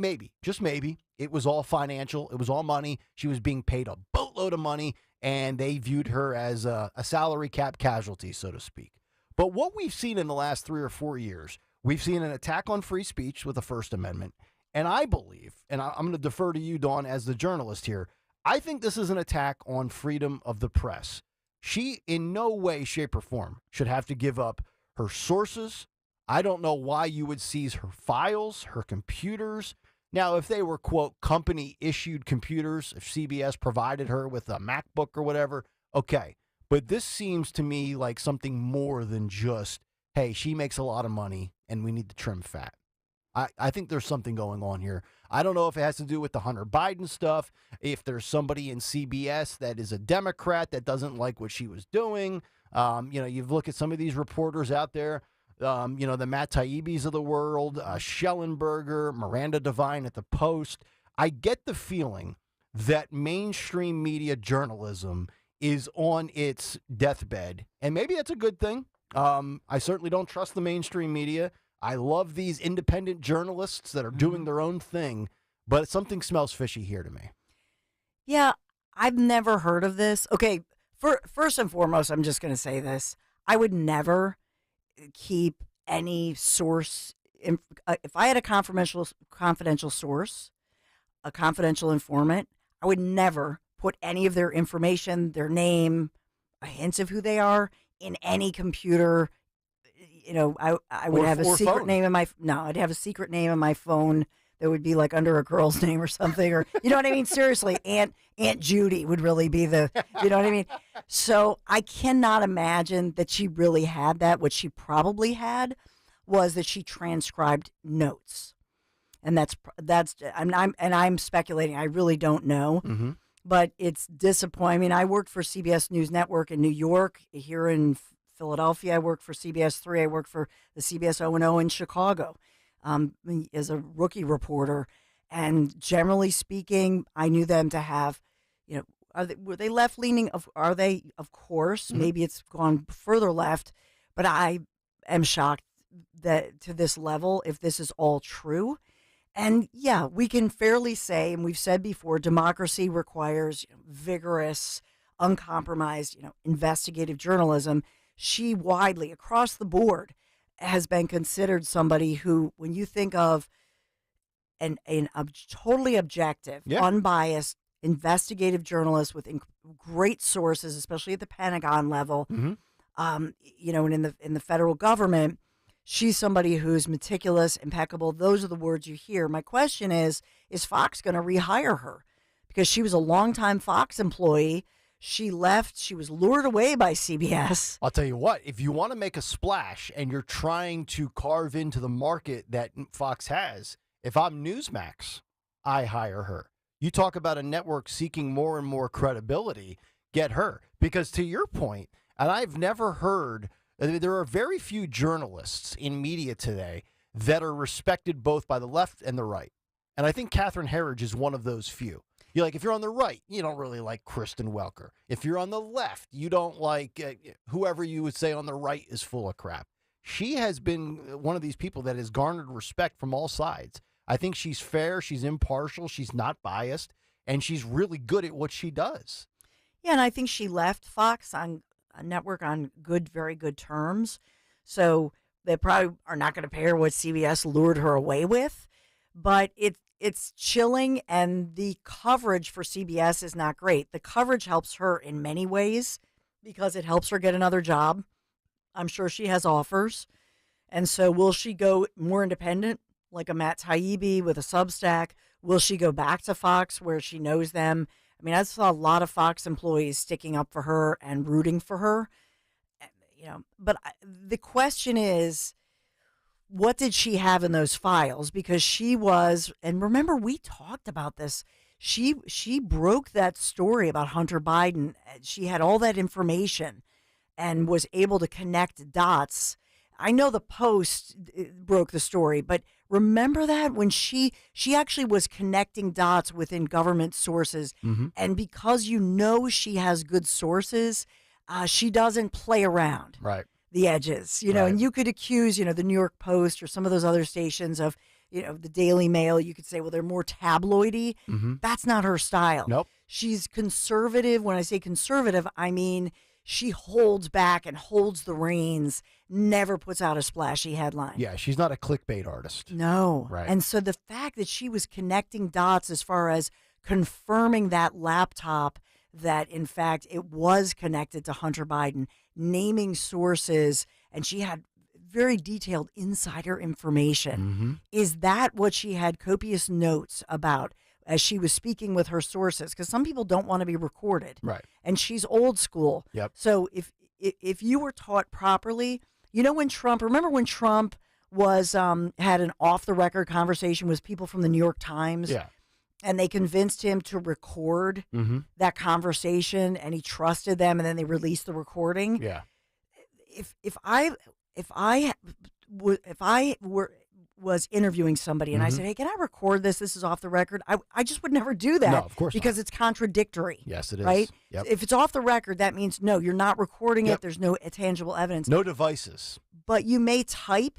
just maybe, it was all financial. It was all money. She was being paid a boatload of money, and they viewed her as a salary cap casualty, so to speak. But what we've seen in the last 3 or 4 years, we've seen an attack on free speech with the First Amendment. And I believe, and I'm going to defer to you, Dawn, as the journalist here, I think this is an attack on freedom of the press. She, in no way, shape, or form, should have to give up her sources, I don't know why you would seize her files, her computers. Now, if they were, quote, company-issued computers, if CBS provided her with a MacBook or whatever, okay. But this seems to me like something more than just, hey, she makes a lot of money and we need to trim fat. I think there's something going on here. I don't know if it has to do with the Hunter Biden stuff, if there's somebody in CBS that is a Democrat that doesn't like what she was doing. You've looked at some of these reporters out there, the Matt Taibbi's of the world, Schellenberger, Miranda Devine at the Post. I get the feeling that mainstream media journalism is on its deathbed, and maybe that's a good thing. I certainly don't trust the mainstream media. I love these independent journalists that are doing their own thing, but something smells fishy here to me. Yeah, I've never heard of this. Okay, first and foremost, I'm just going to say this. I would never keep any source. If I had a confidential source, a confidential informant, I would never put any of their information, their name, a hint of who they are in any computer. I would have a secret phone. name in my I'd have a secret name in my phone that would be like under a girl's name or something, or you know what I mean? Seriously, Aunt Judy would really be the, you know what I mean? So I cannot imagine that she really had that. What she probably had was that she transcribed notes, and I'm speculating. I really don't know. Mm-hmm. But it's disappointing. I mean, I worked for CBS News Network in New York. Here in Philadelphia, I worked for CBS 3. I worked for the CBS O&O in Chicago as a rookie reporter. And generally speaking, I knew them to have, were they left-leaning? Are they? Of course. Mm-hmm. Maybe it's gone further left. But I am shocked that to this level, if this is all true. And yeah, we can fairly say, and we've said before, democracy requires vigorous, uncompromised, investigative journalism. She widely, across the board, has been considered somebody who, when you think of an totally objective, unbiased, investigative journalist with great sources, especially at the Pentagon level, Mm-hmm. and in the federal government. She's somebody who's meticulous, impeccable. Those are the words you hear. My question is Fox going to rehire her? Because she was a longtime Fox employee. She left. She was lured away by CBS. I'll tell you what, if you want to make a splash and you're trying to carve into the market that Fox has, if I'm Newsmax, I hire her. You talk about a network seeking more and more credibility, get her. Because to your point, and I've never heard... There are very few journalists in media today that are respected both by the left and the right. And I think Catherine Herridge is one of those few. If you're on the right, you don't really like Kristen Welker. If you're on the left, you don't like whoever you would say on the right is full of crap. She has been one of these people that has garnered respect from all sides. I think she's fair, she's impartial, she's not biased, and she's really good at what she does. Yeah, and I think she left Fox on a network on very good terms. So they probably are not going to pay her what CBS lured her away with. But it's chilling, and the coverage for CBS is not great. The coverage helps her in many ways because it helps her get another job. I'm sure she has offers. And so will she go more independent, like a Matt Taibbi with a Substack? Will she go back to Fox where she knows them? I mean, I saw a lot of Fox employees sticking up for her and rooting for her, but the question is, what did she have in those files? Because she was, and remember, we talked about this. She broke that story about Hunter Biden. She had all that information and was able to connect dots. I know the Post broke the story, but remember that when she actually was connecting dots within government sources, Mm-hmm. and because she has good sources, she doesn't play around the edges, and you could accuse, the New York Post or some of those other stations of, the Daily Mail. You could say, well, they're more tabloidy. Mm-hmm. That's not her style. Nope. She's conservative. When I say conservative, I mean she holds back and holds the reins, never puts out a splashy headline. Yeah, she's not a clickbait artist. No. Right. And so the fact that she was connecting dots as far as confirming that laptop, that in fact it was connected to Hunter Biden, naming sources, and she had very detailed insider information. Mm-hmm. Is that what she had copious notes about as she was speaking with her sources? Because some people don't want to be recorded. Right. And she's old school. Yep. So if you were taught properly, when remember when Trump was had an off-the-record conversation with people from the New York Times? Yeah. And they convinced him to record that conversation, and he trusted them, and then they released the recording. Yeah. If I was interviewing somebody and I said, "Hey, can I record this? This is off the record." I just would never do that. No, of course because not. it's contradictory. Yes, it is. Right? Yep. If it's off the record, that means no, you're not recording it. There's no tangible evidence. No devices. But you may type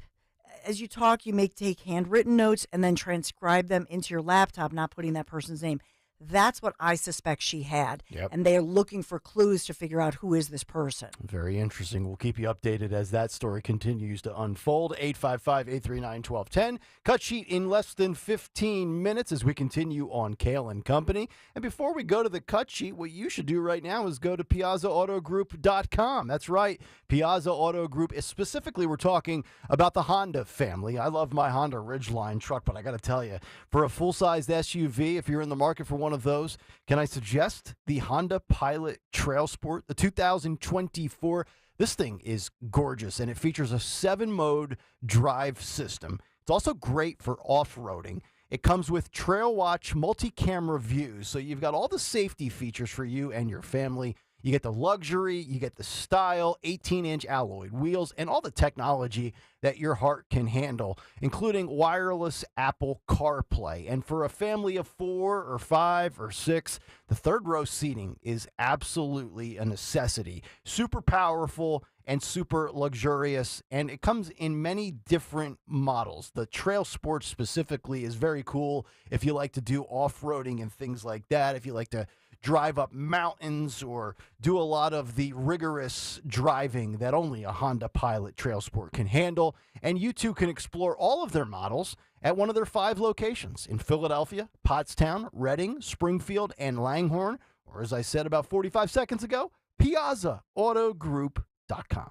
as you talk. You may take handwritten notes and then transcribe them into your laptop, not putting that person's name. That's what I suspect she had. Yep. And they are looking for clues to figure out who is this person. Very interesting. We'll keep you updated as that story continues to unfold. 855-839-1210. Cut sheet in less than 15 minutes as we continue on Kayal and Company. And before we go to the cut sheet, what you should do right now is go to PiazzaAutoGroup.com. That's right. Piazza Auto Group. Specifically, we're talking about the Honda family. I love my Honda Ridgeline truck, but I got to tell you, for a full-sized SUV, if you're in the market for one of those, can I suggest the Honda Pilot Trail Sport, the 2024? This thing is gorgeous, and it features a 7-mode drive system. It's also great for off-roading. It comes with Trail Watch multi-camera views, so you've got all the safety features for you and your family. You get the luxury, you get the style, 18-inch alloy wheels, and all the technology that your heart can handle, including wireless Apple CarPlay. And for a family of 4 or 5 or 6, the third row seating is absolutely a necessity. Super powerful and super luxurious, and it comes in many different models. The Trail Sport specifically is very cool if you like to do off-roading and things like that, if you like to drive up mountains or do a lot of the rigorous driving that only a Honda Pilot Trail Sport can handle. And you too can explore all of their models at one of their 5 locations in Philadelphia, Pottstown, Reading, Springfield, and Langhorne. Or as I said about 45 seconds ago, PiazzaAutoGroup.com.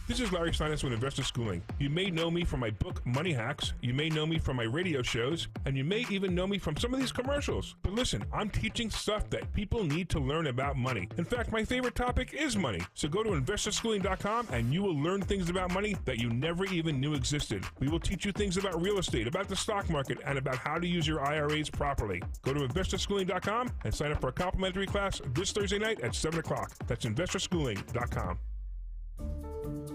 This is Larry Steinitz with Investor Schooling. You may know me from my book, Money Hacks. You may know me from my radio shows. And you may even know me from some of these commercials. But listen, I'm teaching stuff that people need to learn about money. In fact, my favorite topic is money. So go to investorschooling.com and you will learn things about money that you never even knew existed. We will teach you things about real estate, about the stock market, and about how to use your IRAs properly. Go to investorschooling.com and sign up for a complimentary class this Thursday night at 7 o'clock. That's investorschooling.com.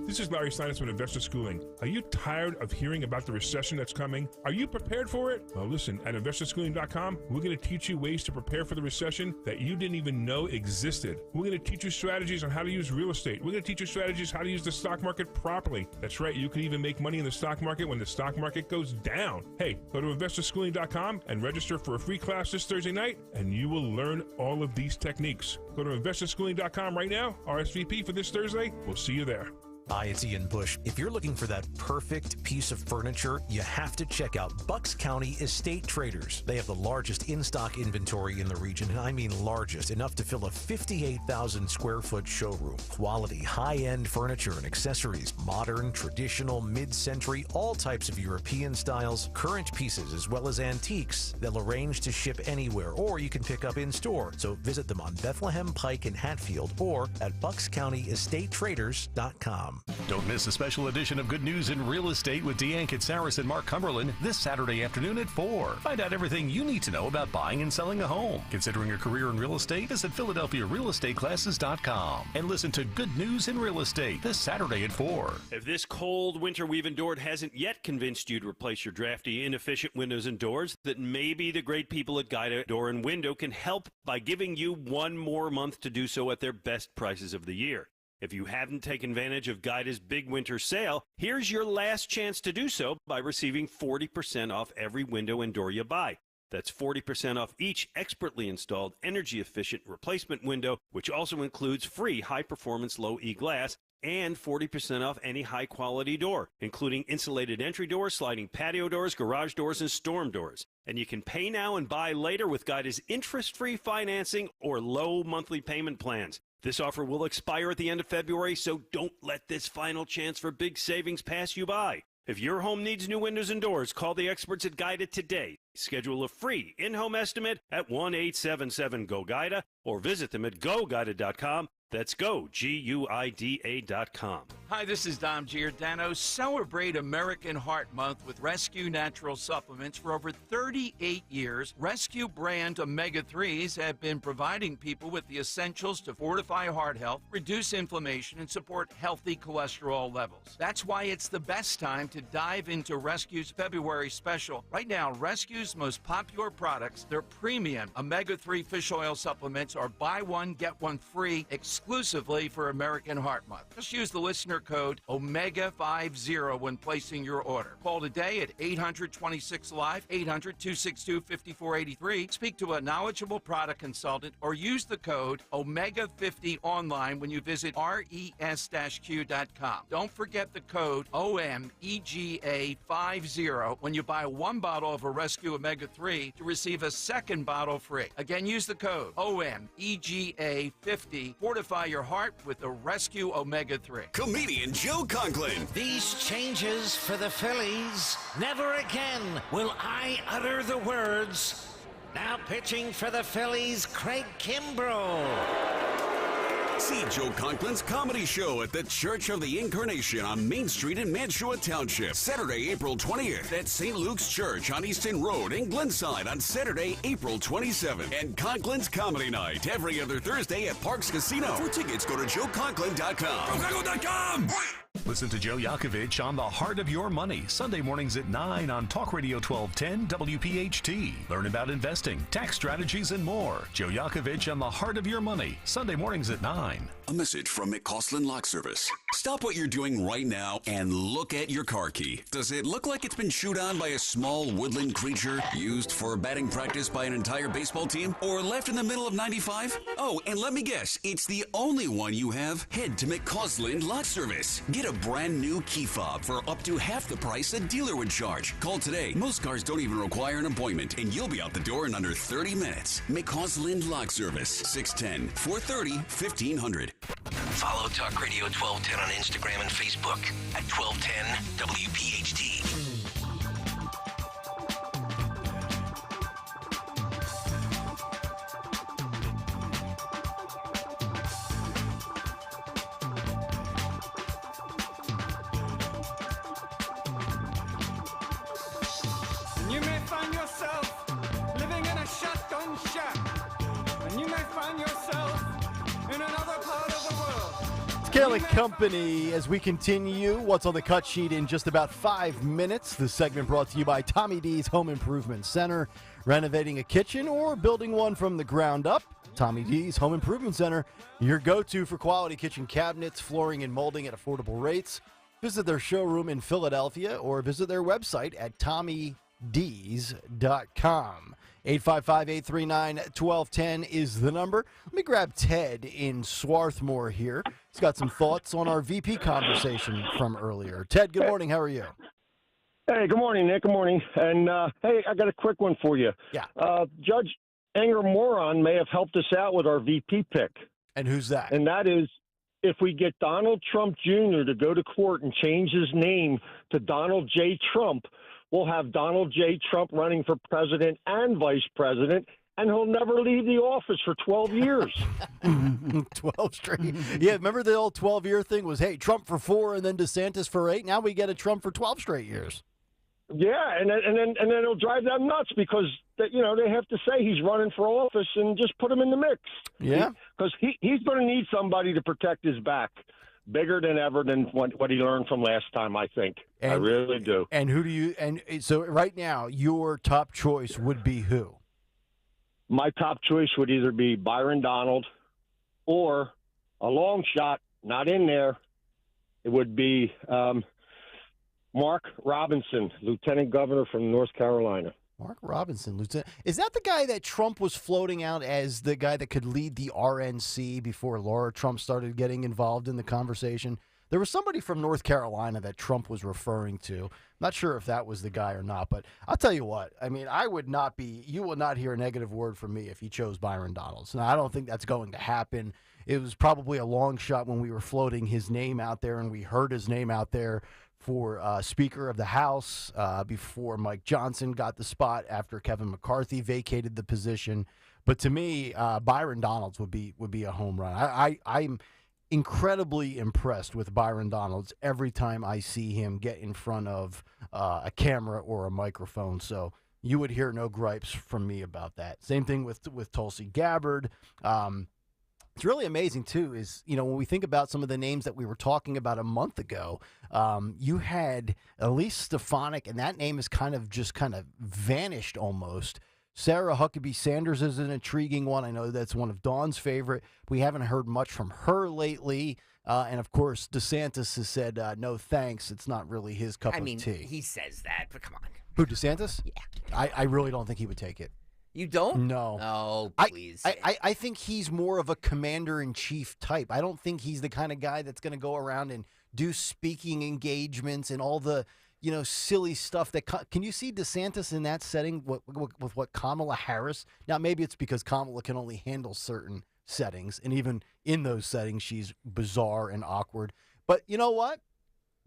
This is Larry Steinitz with Investor Schooling. Are you tired of hearing about the recession that's coming? Are you prepared for it? Well, listen, at investorschooling.com, we're going to teach you ways to prepare for the recession that you didn't even know existed. We're going to teach you strategies on how to use real estate. We're going to teach you strategies how to use the stock market properly. That's right, you can even make money in the stock market when the stock market goes down. Hey, go to investorschooling.com and register for a free class this Thursday night, and you will learn all of these techniques. Go to investorschooling.com right now, RSVP for this Thursday. We'll see you there. Hi, it's Ian Bush. If you're looking for that perfect piece of furniture, you have to check out Bucks County Estate Traders. They have the largest in-stock inventory in the region, and I mean largest, enough to fill a 58,000 square foot showroom. Quality, high-end furniture and accessories, modern, traditional, mid-century, all types of European styles, current pieces, as well as antiques. They'll arrange to ship anywhere, or you can pick up in-store. So visit them on Bethlehem Pike in Hatfield or at buckscountyestatetraders.com. Don't miss a special edition of Good News in Real Estate with Deanne Katsaris and Mark Cumberland this Saturday afternoon at 4. Find out everything you need to know about buying and selling a home. Considering a career in real estate, visit PhiladelphiaRealEstateClasses.com and listen to Good News in Real Estate this Saturday at 4. If this cold winter we've endured hasn't yet convinced you to replace your drafty, inefficient windows and doors, then maybe the great people at Guida Door and Window can help by giving you one more month to do so at their best prices of the year. If you haven't taken advantage of Guida's big winter sale, here's your last chance to do so by receiving 40% off every window and door you buy. That's 40% off each expertly installed energy-efficient replacement window, which also includes free high-performance low-E glass and 40% off any high-quality door, including insulated entry doors, sliding patio doors, garage doors, and storm doors. And you can pay now and buy later with Guida's interest-free financing or low monthly payment plans. This offer will expire at the end of February, so don't let this final chance for big savings pass you by. If your home needs new windows and doors, call the experts at Guida today. Schedule a free in-home estimate at 1-877-GO-GUIDA or visit them at GoGuida.com. That's GUIDA.com. Hi, this is Dom Giordano. Celebrate American Heart Month with Rescue Natural Supplements. For over 38 years, Rescue brand omega-3s have been providing people with the essentials to fortify heart health, reduce inflammation, and support healthy cholesterol levels. That's why it's the best time to dive into Rescue's February special. Right now, Rescue's most popular products, their premium omega-3 fish oil supplements, are buy one, get one free exclusively for American Heart Month. Just use the listener code OMEGA50 when placing your order. Call today at 800-26-LIVE, 800-262-5483. Speak to a knowledgeable product consultant or use the code OMEGA50 online when you visit res-q.com. Don't forget the code OMEGA50 when you buy one bottle of a Rescue Omega-3 to receive a second bottle free. Again, use the code OMEGA50. Fortify your heart with the Rescue Omega-3. Comedian Joe Conklin. These changes for the Phillies. Never again will I utter the words. Now pitching for the Phillies, Craig Kimbrough. See Joe Conklin's comedy show at the Church of the Incarnation on Main Street in Mantua Township. Saturday, April 20th at St. Luke's Church on Easton Road in Glenside on Saturday, April 27th. And Conklin's Comedy Night every other Thursday at Parks Casino. For tickets, go to joeconklin.com. GoConklin.com! Listen to Joe Yakovich on The Heart of Your Money, Sunday mornings at 9 on Talk Radio 1210 WPHT. Learn about investing, tax strategies, and more. Joe Yakovich on The Heart of Your Money, Sunday mornings at 9. A message from McCausland Lock Service. Stop what you're doing right now and look at your car key. Does it look like it's been chewed on by a small woodland creature, used for batting practice by an entire baseball team, or left in the middle of 95? Oh, and let me guess, it's the only one you have. Head to McCausland Lock Service. Get a brand new key fob for up to half the price a dealer would charge. Call today. Most cars don't even require an appointment, and you'll be out the door in under 30 minutes. McCausland Lock Service, 610-430-1500. Follow Talk Radio 1210 on Instagram and Facebook at 1210 WPHT. You may find yourself living in a shotgun shack, and you may find yourself in another part of the world. It's Kayal Company as we continue what's on the cut sheet in just about 5 minutes. This segment brought to you by Tommy D's Home Improvement Center. Renovating a kitchen or building one from the ground up? Tommy D's Home Improvement Center, your go-to for quality kitchen cabinets, flooring, and molding at affordable rates. Visit their showroom in Philadelphia or visit their website at TommyD's.com. 855-839-1210 is the number. Let me grab Ted in Swarthmore here. He's got some thoughts on our VP conversation from earlier. Ted, good morning. How are you? Hey, good morning, Nick. Good morning. And, hey, I got a quick one for you. Yeah. Judge Anger Moron may have helped us out with our VP pick. And who's that? And that is, if we get Donald Trump Jr. to go to court and change his name to Donald J. Trump, we'll have Donald J. Trump running for president and vice president, and he'll never leave the office for 12 years. 12 straight. Yeah, remember the old 12-year thing was, hey, Trump for 4 and then DeSantis for 8. Now we get a Trump for 12 straight years. Yeah, and then it'll drive them nuts because they have to say he's running for office and just put him in the mix. Yeah, because he's going to need somebody to protect his back bigger than ever than what he learned from last time. I think I really do. And who do you? And so right now, your top choice would be who? My top choice would either be Byron Donald or a long shot, not in there. It would be Mark Robinson, Lieutenant Governor from North Carolina. Mark Robinson, Lieutenant. Is that the guy that Trump was floating out as the guy that could lead the RNC before Laura Trump started getting involved in the conversation? There was somebody from North Carolina that Trump was referring to. Not sure if that was the guy or not, but I'll tell you what. I mean, you will not hear a negative word from me if he chose Byron Donalds. Now, I don't think that's going to happen. It was probably a long shot when we were floating his name out there, and we heard his name out there for Speaker of the House before Mike Johnson got the spot after Kevin McCarthy vacated the position. But to me, Byron Donalds would be a home run. I'm incredibly impressed with Byron Donalds every time I see him get in front of a camera or a microphone. So you would hear no gripes from me about that. Same thing with Tulsi Gabbard. It's really amazing, too, is, when we think about some of the names that we were talking about a month ago, you had Elise Stefanik, and that name has kind of vanished almost. Sarah Huckabee Sanders is an intriguing one. I know that's one of Dawn's favorite. We haven't heard much from her lately. And, of course, DeSantis has said, no thanks. It's not really his cup of tea. He says that, but come on. Who, DeSantis? Yeah. I really don't think he would take it. You don't? No. Oh, please. I think he's more of a commander-in-chief type. I don't think he's the kind of guy that's going to go around and do speaking engagements and all the, silly stuff. Can you see DeSantis in that setting with what Kamala Harris? Now, maybe it's because Kamala can only handle certain settings, and even in those settings, she's bizarre and awkward. But you know what?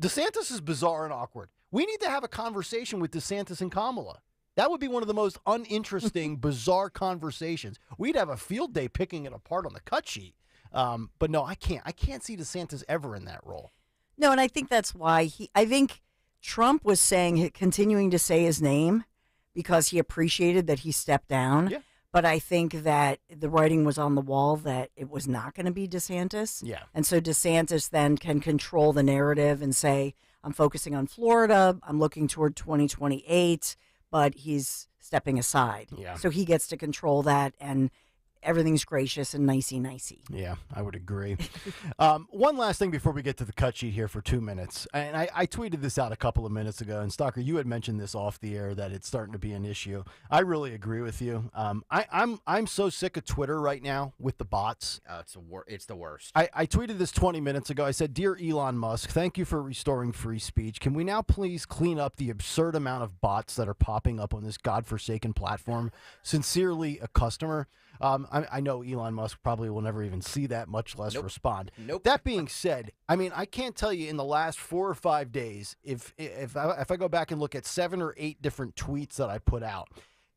DeSantis is bizarre and awkward. We need to have a conversation with DeSantis and Kamala. That would be one of the most uninteresting, bizarre conversations. We'd have a field day picking it apart on the cut sheet. But no, I can't. I can't see DeSantis ever in that role. No, and I think that's why I think Trump was continuing to say his name because he appreciated that he stepped down. Yeah. But I think that the writing was on the wall that it was not going to be DeSantis. Yeah. And so DeSantis then can control the narrative and say, I'm focusing on Florida. I'm looking toward 2028. But he's stepping aside. Yeah. So he gets to control that, and everything's gracious and nicey-nicey. Yeah, I would agree. One last thing before we get to the cut sheet here for 2 minutes. And I tweeted this out a couple of minutes ago, and Stalker, you had mentioned this off the air that it's starting to be an issue. I really agree with you. I'm so sick of Twitter right now with the bots. Oh, it's the worst. I tweeted this 20 minutes ago. I said, Dear Elon Musk, thank you for restoring free speech. Can we now please clean up the absurd amount of bots that are popping up on this godforsaken platform? Sincerely, a customer. I know Elon Musk probably will never even see that, much less respond. Nope. That being said, I mean, I can't tell you in the last 4 or 5 days, if I go back and look at 7 or 8 different tweets that I put out,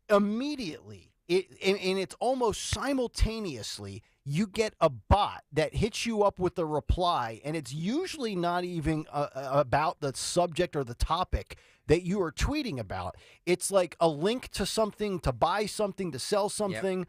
immediately, and it's almost simultaneously, you get a bot that hits you up with a reply, and it's usually not even about the subject or the topic that you are tweeting about. It's like a link to something, to buy something, to sell something. Yep.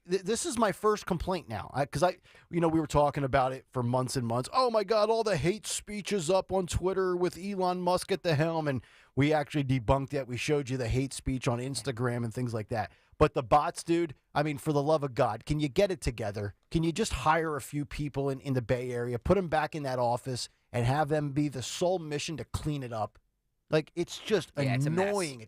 This is my first complaint now, because we were talking about it for months and months. Oh my God, all the hate speech is up on Twitter with Elon Musk at the helm, and we actually debunked that. We showed you the hate speech on Instagram and things like that. But the bots, dude, I mean, for the love of God, can you get it together? Can you just hire a few people in the Bay Area, put them back in that office, and have them be the sole mission to clean it up? Like, it's just annoying.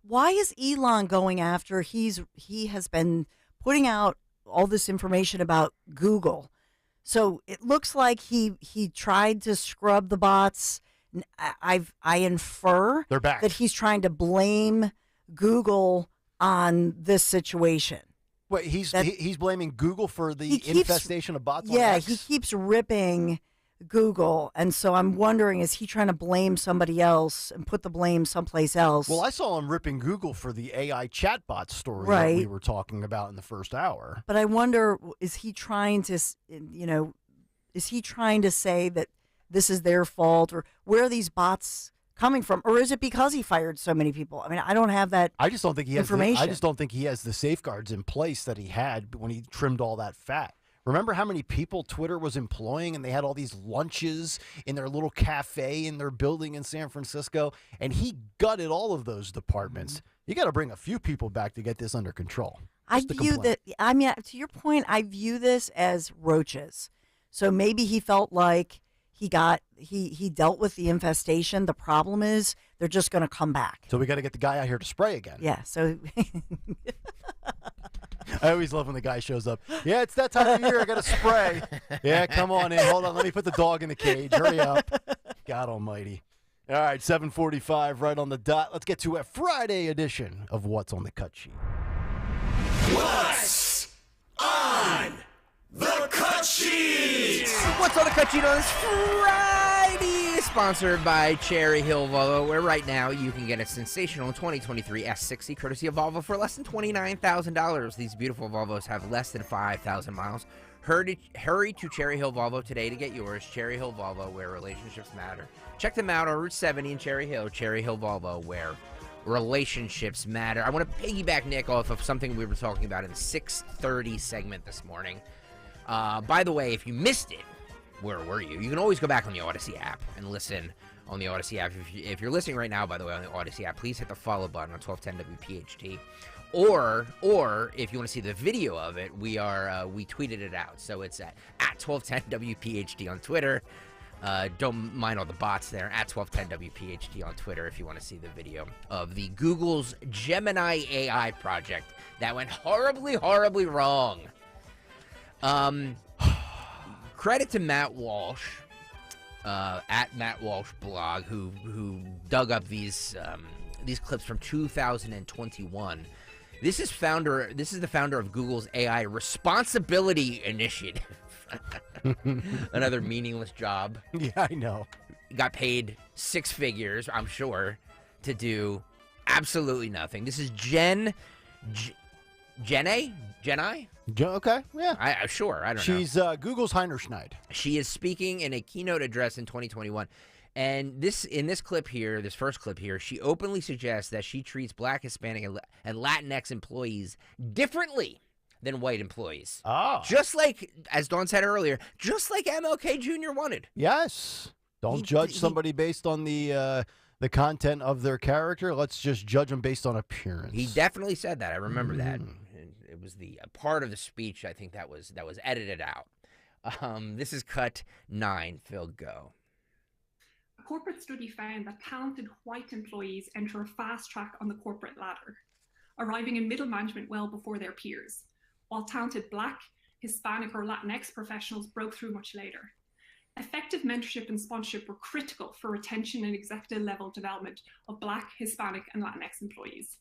Why is Elon going after? He has been putting out all this information about Google. So it looks like he tried to scrub the bots. I infer they're back. That he's trying to blame Google on this situation. Wait, he's blaming Google for the infestation of bots on X? He keeps ripping Google, and so I'm wondering, is he trying to blame somebody else and put the blame someplace else? Well, I saw him ripping Google for the AI chatbot story that we were talking about in the first hour. But I wonder, is he trying to say that this is their fault, or where are these bots coming from, or is it because he fired so many people? I mean, I don't have that. I just don't think he has information. I just don't think he has the safeguards in place that he had when he trimmed all that fat. Remember how many people Twitter was employing, and they had all these lunches in their little cafe in their building in San Francisco, and he gutted all of those departments. You got to bring a few people back to get this under control. I view that. I mean, to your point, I view this as roaches. So maybe he felt like he dealt with the infestation. The problem is they're just going to come back. So we got to get the guy out here to spray again. Yeah. So. I always love when the guy shows up. Yeah, it's that time of year. I got to spray. Yeah, come on in. Hold on. Let me put the dog in the cage. Hurry up. God almighty. All right, 7:45 right on the dot. Let's get to a Friday edition of What's on the Cut Sheet. What's on the cut sheet? What's on the cut sheet on this Friday? Sponsored by Cherry Hill Volvo, where right now you can get a sensational 2023 S60 courtesy of Volvo for less than $29,000. These beautiful Volvos have less than 5,000 miles. Hurry to Cherry Hill Volvo today to get yours. Cherry Hill Volvo, where relationships matter. Check them out on Route 70 in Cherry Hill Volvo, where relationships matter. I want to piggyback, Nick, off of something we were talking about in the 6:30 segment this morning. By the way, if you missed it, where were you? You can always go back on the Odyssey app and listen on the Odyssey app. If you're listening right now, by the way, on the Odyssey app, please hit the follow button on 1210 WPHT. Or if you want to see the video of it, we tweeted it out. So it's at 1210 WPHT on Twitter. Don't mind all the bots there. At 1210 WPHT on Twitter if you want to see the video of the Google's Gemini AI project that went horribly, horribly wrong. Credit to Matt Walsh, at Matt Walsh blog, who dug up these clips from 2021. This is the founder of Google's AI Responsibility Initiative. Another meaningless job. Yeah, I know. Got paid six figures, I'm sure, to do absolutely nothing. This is Jenny? Okay, yeah. Sure, I don't know. She's Google's Heinerschneid. She is speaking in a keynote address in 2021. And in this clip here, this first clip here, she openly suggests that she treats Black, Hispanic, and Latinx employees differently than white employees. Oh. Just like, as Dawn said earlier, just like MLK Jr. wanted. Yes. Don't judge somebody based on the content of their character. Let's just judge them based on appearance. He definitely said that. I remember that. It was the part of the speech, I think, that was edited out. This is cut 9. Phil, go. A corporate study found that talented white employees enter a fast track on the corporate ladder, arriving in middle management well before their peers, while talented Black, Hispanic, or Latinx professionals broke through much later. Effective mentorship and sponsorship were critical for retention and executive level development of Black, Hispanic, and Latinx employees.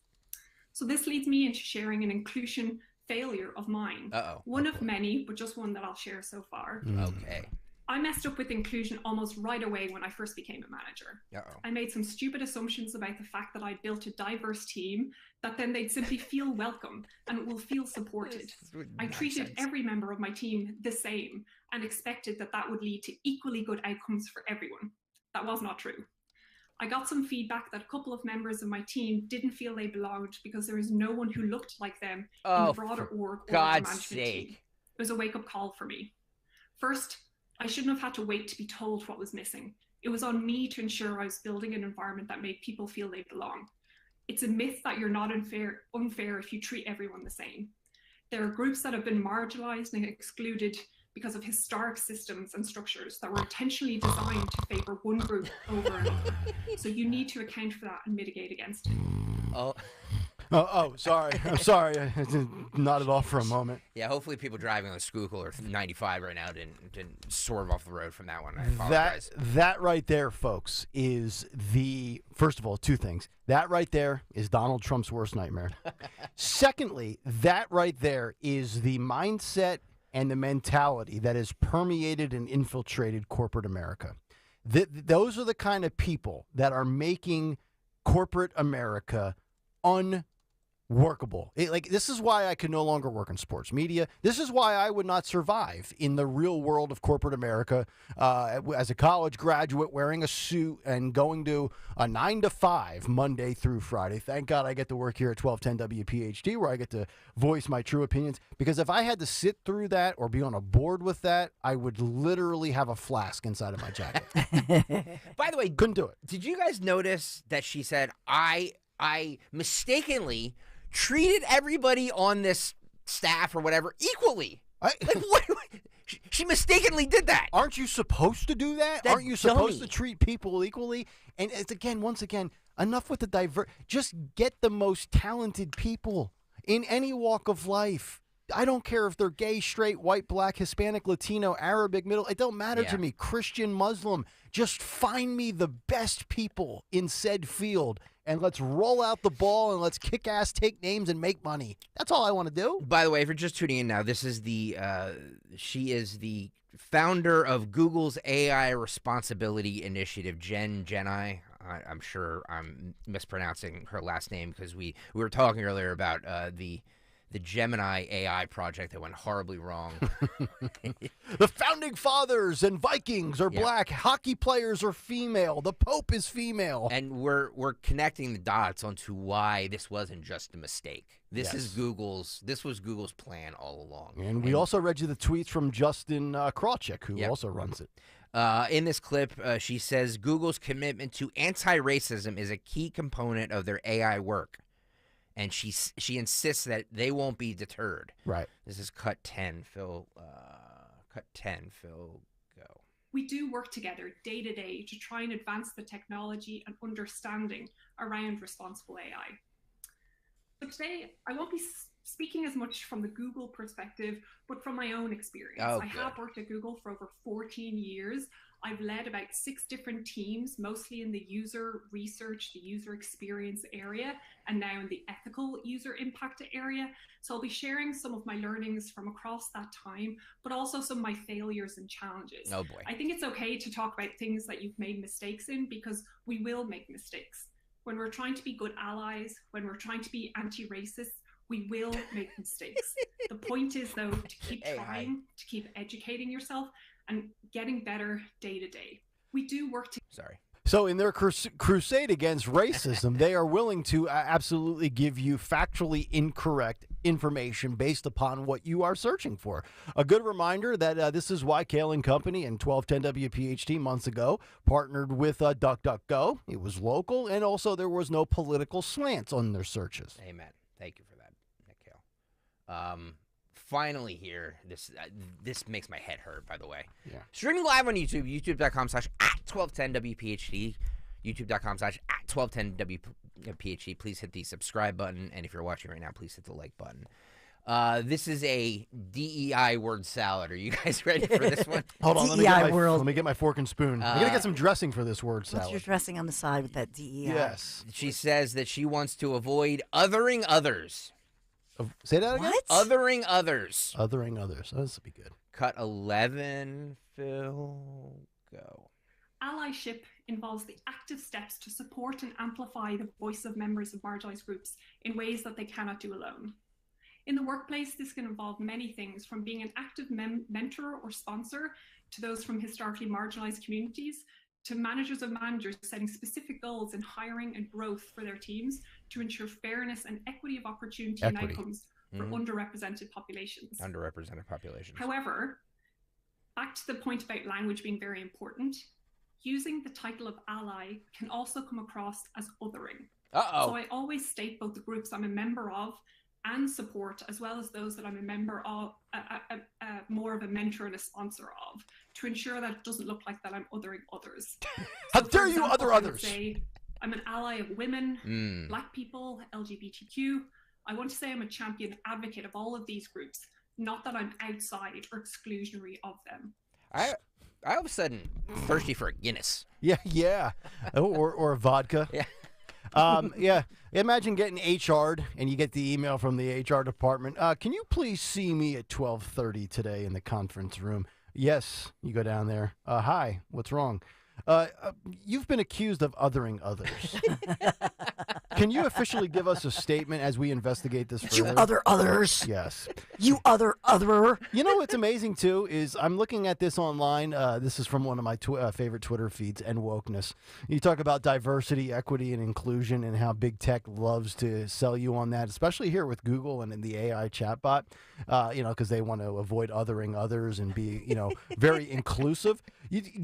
So this leads me into sharing an inclusion failure of mine. One of many, but just one that I'll share so far. Okay. I messed up with inclusion almost right away when I first became a manager. I made some stupid assumptions about the fact that I built a diverse team, that then they'd simply feel welcome and will feel supported. I treated every member of my team the same and expected that that would lead to equally good outcomes for everyone. That was not true. I got some feedback that a couple of members of my team didn't feel they belonged because there was no one who looked like them in the broader org or the management team. It was a wake-up call for me. First, I shouldn't have had to wait to be told what was missing. It was on me to ensure I was building an environment that made people feel they belong. It's a myth that you're not unfair if you treat everyone the same. There are groups that have been marginalized and excluded because of historic systems and structures that were intentionally designed to favor one group over another. So you need to account for that and mitigate against it. Sorry. I'm sorry. I nodded off for a moment. Yeah, hopefully people driving on the Schuylkill or 95 right now didn't swerve off the road from that one. I apologize. That right there, folks, is first of all, two things. That right there is Donald Trump's worst nightmare. Secondly, that right there is the mindset and the mentality that has permeated and infiltrated corporate America. Those are the kind of people that are making corporate America unworkable. This is why I can no longer work in sports media. This is why I would not survive in the real world of corporate America as a college graduate wearing a suit and going to a 9 to 5 Monday through Friday. Thank God I get to work here at 1210 WPHT where I get to voice my true opinions. Because if I had to sit through that or be on a board with that, I would literally have a flask inside of my jacket. By the way, couldn't do it. Did you guys notice that she said, I mistakenly treated everybody on this staff or whatever equally? What? She mistakenly did that. Aren't you supposed to do that? Aren't you supposed to treat people equally? And it's once again, enough with the just get the most talented people in any walk of life. I don't care if they're gay, straight, white, black, Hispanic, Latino, Arabic, middle. It don't matter to me. Christian, Muslim. Just find me the best people in said field, and let's roll out the ball and let's kick ass, take names, and make money. That's all I want to do. By the way, if you're just tuning in now, this is she is the founder of Google's AI Responsibility Initiative, Jenai. I'm sure I'm mispronouncing her last name because we were talking earlier about the Gemini AI project that went horribly wrong. The founding fathers and Vikings are black. Hockey players are female. The Pope is female. And we're connecting the dots onto why this wasn't just a mistake. This was Google's plan all along. And we also read you the tweets from Justin Krawczyk, who also runs it. In this clip, she says Google's commitment to anti-racism is a key component of their AI work. And she insists that they won't be deterred. Right. This is cut 10, Phil. Cut 10, Phil, go. We do work together day to day to try and advance the technology and understanding around responsible AI. But today, I won't be speaking as much from the Google perspective, but from my own experience. I have worked at Google for over 14 years. I've led about 6 different teams, mostly in the user research, the user experience area, and now in the ethical user impact area. So I'll be sharing some of my learnings from across that time, but also some of my failures and challenges. Oh boy. I think it's okay to talk about things that you've made mistakes in, because we will make mistakes. When we're trying to be good allies, when we're trying to be anti-racist, we will make mistakes. The point is, though, to keep trying, to keep educating yourself, and getting better day to day. We do work to. So in their crusade against racism, they are willing to absolutely give you factually incorrect information based upon what you are searching for. A good reminder that this is why Kayal and Company and 1210 WPHT months ago partnered with DuckDuckGo. It was local, and also there was no political slants on their searches. Amen. Thank you for that, Kayal. Finally here, this makes my head hurt, by the way. Yeah. Streaming live on YouTube, youtube.com/@1210WPHT, youtube.com/@1210WPHT. Please hit the subscribe button, and if you're watching right now, please hit the like button. This is a DEI word salad. Are you guys ready for this one? Hold on, let me get my fork and spoon. I'm going to get some dressing for this word salad. What's your dressing on the side with that DEI? Yes. She says that she wants to avoid othering others. Say that again? What? Othering others. Othering others. Oh, this will be good. Cut 11, Phil, go. Allyship involves the active steps to support and amplify the voice of members of marginalized groups in ways that they cannot do alone. In the workplace, this can involve many things, from being an active mentor or sponsor to those from historically marginalized communities, to managers of managers setting specific goals in hiring and growth for their teams to ensure fairness and equity of opportunity and outcomes for underrepresented populations. However, back to the point about language being very important, using the title of ally can also come across as othering. So I always state both the groups I'm a member of and support, as well as those that I'm a member of, more of a mentor and a sponsor of, to ensure that it doesn't look like that I'm othering others. How dare you other others? Say I'm an ally of women, Black people, LGBTQ. I want to say I'm a champion advocate of all of these groups, not that I'm outside or exclusionary of them. I all of a sudden thirsty for a Guinness. Yeah. or a vodka. Yeah. Yeah. Imagine getting HR'd and you get the email from the HR department. Can you please see me at 12:30 today in the conference room? Yes. You go down there. Hi. What's wrong? You've been accused of othering others. Can you officially give us a statement as we investigate this further? You other others. Yes. You otherer. You know what's amazing, too, is I'm looking at this online. This is from one of my favorite Twitter feeds, and wokeness. You talk about diversity, equity, and inclusion, and how big tech loves to sell you on that, especially here with Google and in the AI chatbot, because they want to avoid othering others and be, very inclusive.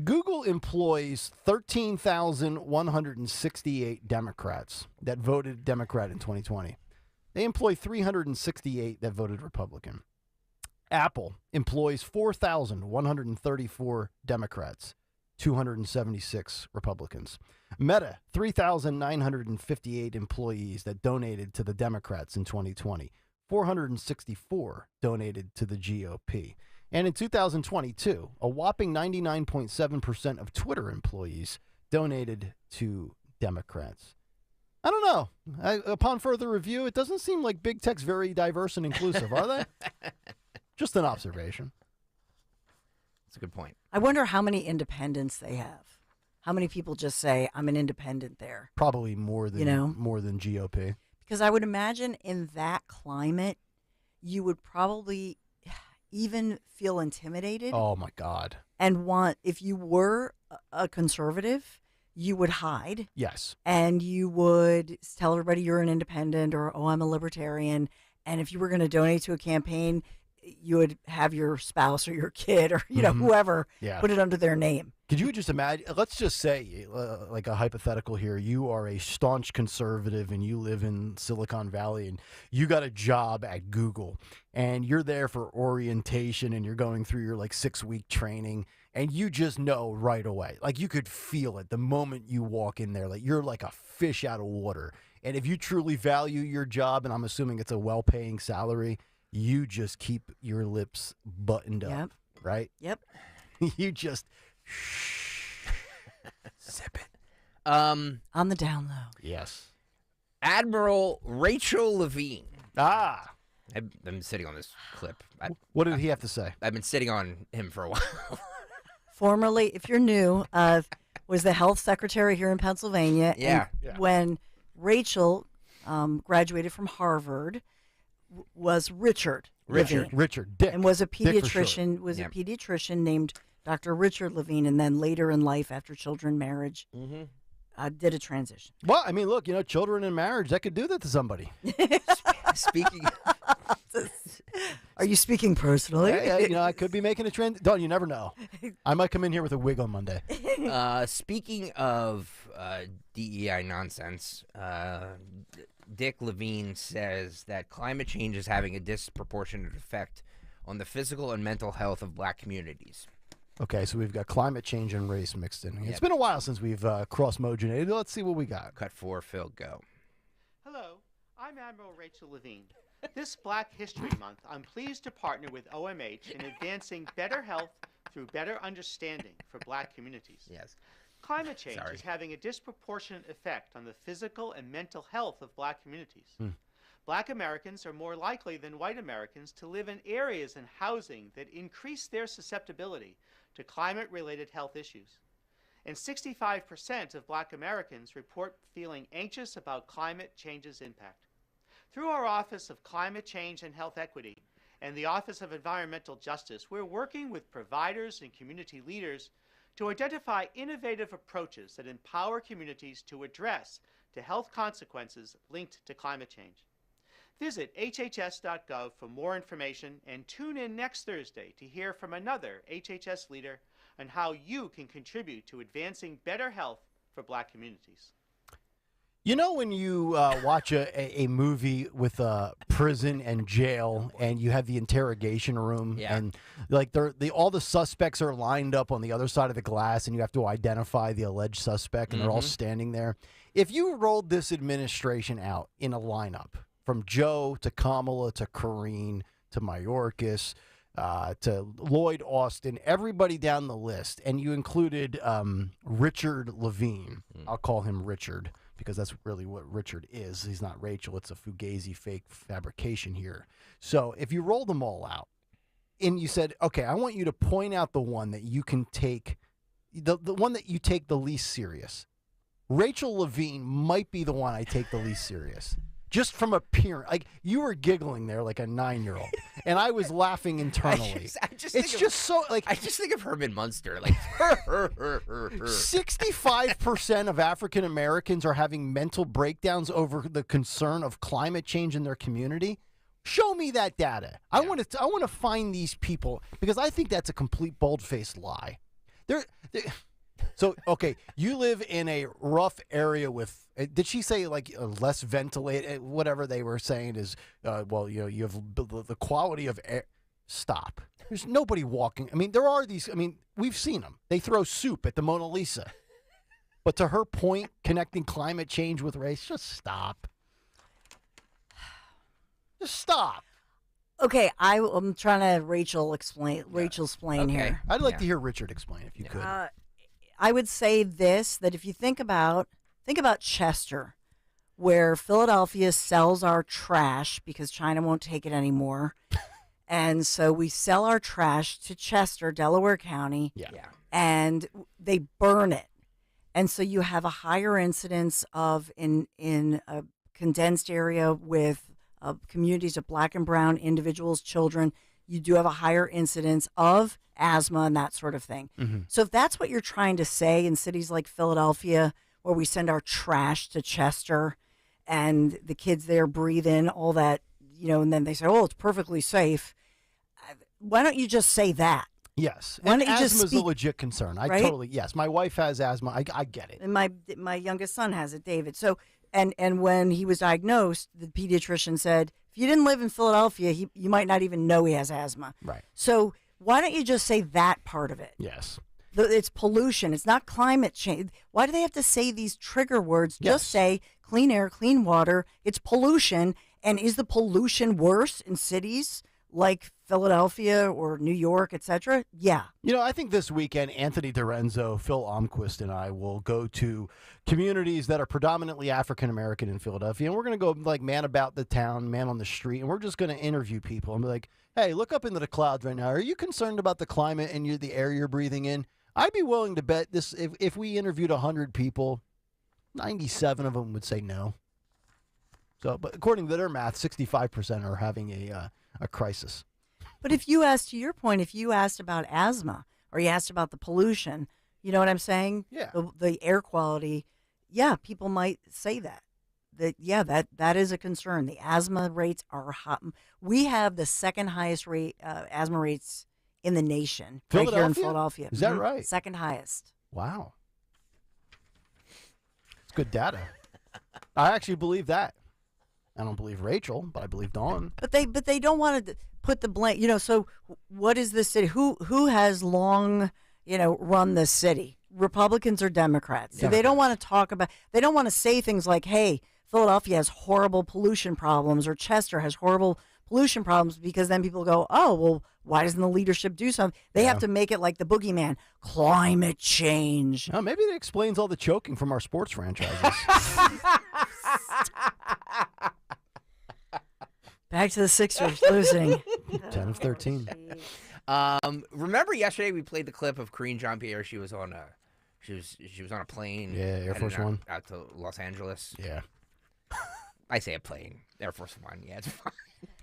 Google employs 13,168 Democrats that voted Democrat in 2020. They employ 368 that voted Republican. Apple employs 4,134 Democrats, 276 Republicans. Meta, 3,958 employees that donated to the Democrats in 2020. 464 donated to the GOP. And in 2022, a whopping 99.7% of Twitter employees donated to Democrats. I don't know. Upon further review, it doesn't seem like big tech's very diverse and inclusive, are they? Just an observation. That's a good point. I wonder how many independents they have. How many people just say, I'm an independent there? Probably more than more than GOP. Because I would imagine in that climate, you would probably even feel intimidated. Oh, my God. And if you were a conservative, you would hide. Yes. And you would tell everybody you're an independent or, oh, I'm a libertarian. And if you were going to donate to a campaign, you would have your spouse or your kid or, whoever put it under their name. Could you just imagine, let's just say, like a hypothetical here, you are a staunch conservative and you live in Silicon Valley and you got a job at Google and you're there for orientation and you're going through your 6-week training and you just know right away, like you could feel it the moment you walk in there, like you're like a fish out of water. And if you truly value your job, and I'm assuming it's a well-paying salary, you just keep your lips buttoned up, right? Yep. You just... Sip it. On the down low. Yes. Admiral Rachel Levine. Ah. I've been sitting on this clip. What did he have to say? I've been sitting on him for a while. Formerly, if you're new, was the health secretary here in Pennsylvania. Yeah. And when Rachel graduated from Harvard, was Richard Levine. Richard Dick. And was a Dick for pediatrician. Was a pediatrician named Dr. Richard Levine, and then later in life, after children marriage, did a transition. Well, I mean, look, children in marriage, that could do that to somebody. Speaking, are you speaking personally? Yeah, I could be making a trend. Don't you never know? I might come in here with a wig on Monday. Speaking of DEI nonsense, Dick Levine says that climate change is having a disproportionate effect on the physical and mental health of black communities. Okay, so we've got climate change and race mixed in. It's been a while since we've cross-mogenated. Let's see what we got. Cut 4, Phil, go. Hello, I'm Admiral Rachel Levine. This Black History Month, I'm pleased to partner with OMH in advancing better health through better understanding for black communities. Yes. Climate change is having a disproportionate effect on the physical and mental health of black communities. Black Americans are more likely than white Americans to live in areas and housing that increase their susceptibility to climate-related health issues. And 65% of black Americans report feeling anxious about climate change's impact. Through our Office of Climate Change and Health Equity and the Office of Environmental Justice, we're working with providers and community leaders to identify innovative approaches that empower communities to address the health consequences linked to climate change. Visit hhs.gov for more information and tune in next Thursday to hear from another HHS leader on how you can contribute to advancing better health for black communities. When you watch a movie with a prison and jail and you have the interrogation room and all the suspects are lined up on the other side of the glass and you have to identify the alleged suspect and they're all standing there. If you rolled this administration out in a lineup from Joe to Kamala to Karine to Mayorkas to Lloyd Austin, everybody down the list, and you included Richard Levine, I'll call him Richard, because that's really what Richard is. He's not Rachel. It's a Fugazi fake fabrication here. So if you roll them all out and you said, okay, I want you to point out the one that you can take, the one that you take the least serious. Rachel Levine might be the one I take the least serious. Just from appearance. Like, you were giggling there like a 9-year-old, and I was laughing internally. I just think of Herman Munster. Like, 65% of African Americans are having mental breakdowns over the concern of climate change in their community. Show me that data. I want to find these people, because I think that's a complete bold-faced lie. So, okay, you live in a rough area with, did she say less ventilated, whatever they were saying is, you have the quality of air. Stop. There's nobody walking. I mean, there are these, we've seen them. They throw soup at the Mona Lisa. But to her point, connecting climate change with race, just stop. Just stop. Okay, I'm trying to Rachel explain here. I'd like to hear Richard explain if you could. I would say this, that if you think about Chester, where Philadelphia sells our trash because China won't take it anymore. And so we sell our trash to Chester, Delaware County. Yeah. And they burn it. And so you have a higher incidence of in a condensed area with communities of black and brown individuals, children, you do have a higher incidence of asthma and that sort of thing. Mm-hmm. So if that's what you're trying to say in cities like Philadelphia, where we send our trash to Chester and the kids there breathe in all that, and then they say, oh, it's perfectly safe. Why don't you just say that? Yes. Why and don't you just asthma is a speak, legit concern. right? Totally, yes. My wife has asthma. I get it. And my youngest son has it, David. So, and when he was diagnosed, the pediatrician said, if you didn't live in Philadelphia, you might not even know he has asthma. Right. So why don't you just say that part of it? Yes. It's pollution. It's not climate change. Why do they have to say these trigger words? Yes. Just say clean air, clean water. It's pollution. And is the pollution worse in cities like Philadelphia or New York, et cetera? Yeah. I think this weekend, Anthony Dorenzo, Phil Almquist, and I will go to communities that are predominantly African-American in Philadelphia. And we're going to go like man about the town, man on the street. And we're just going to interview people and be like, hey, look up into the clouds right now. Are you concerned about the climate and the air you're breathing in? I'd be willing to bet this if we interviewed 100 people, 97 of them would say no. So, but according to their math, 65% are having a crisis. But if you asked, to your point, if you asked about asthma or you asked about the pollution, you know what I'm saying? Yeah. The air quality, yeah, people might say that. That is a concern. The asthma rates are hot. We have the second highest rate asthma rates in the nation right here in Philadelphia. Is that right? Second highest. Wow. It's good data. I actually believe that. I don't believe Rachel, but I believe Dawn. But they don't want to put the blame. So what is this city? Who has long run this city? Republicans or Democrats? So they don't want to talk about. They don't want to say things like, "Hey, Philadelphia has horrible pollution problems," or "Chester has horrible pollution problems," because then people go, "Oh, well, why doesn't the leadership do something?" They have to make it like the boogeyman, climate change. Oh, maybe it explains all the choking from our sports franchises. Back to the Sixers losing. 10 of 13. Remember yesterday we played the clip of Karine Jean-Pierre. She was on a plane. Yeah, Air Force One. Out to Los Angeles. Yeah. I say a plane. Air Force One. Yeah, it's fine.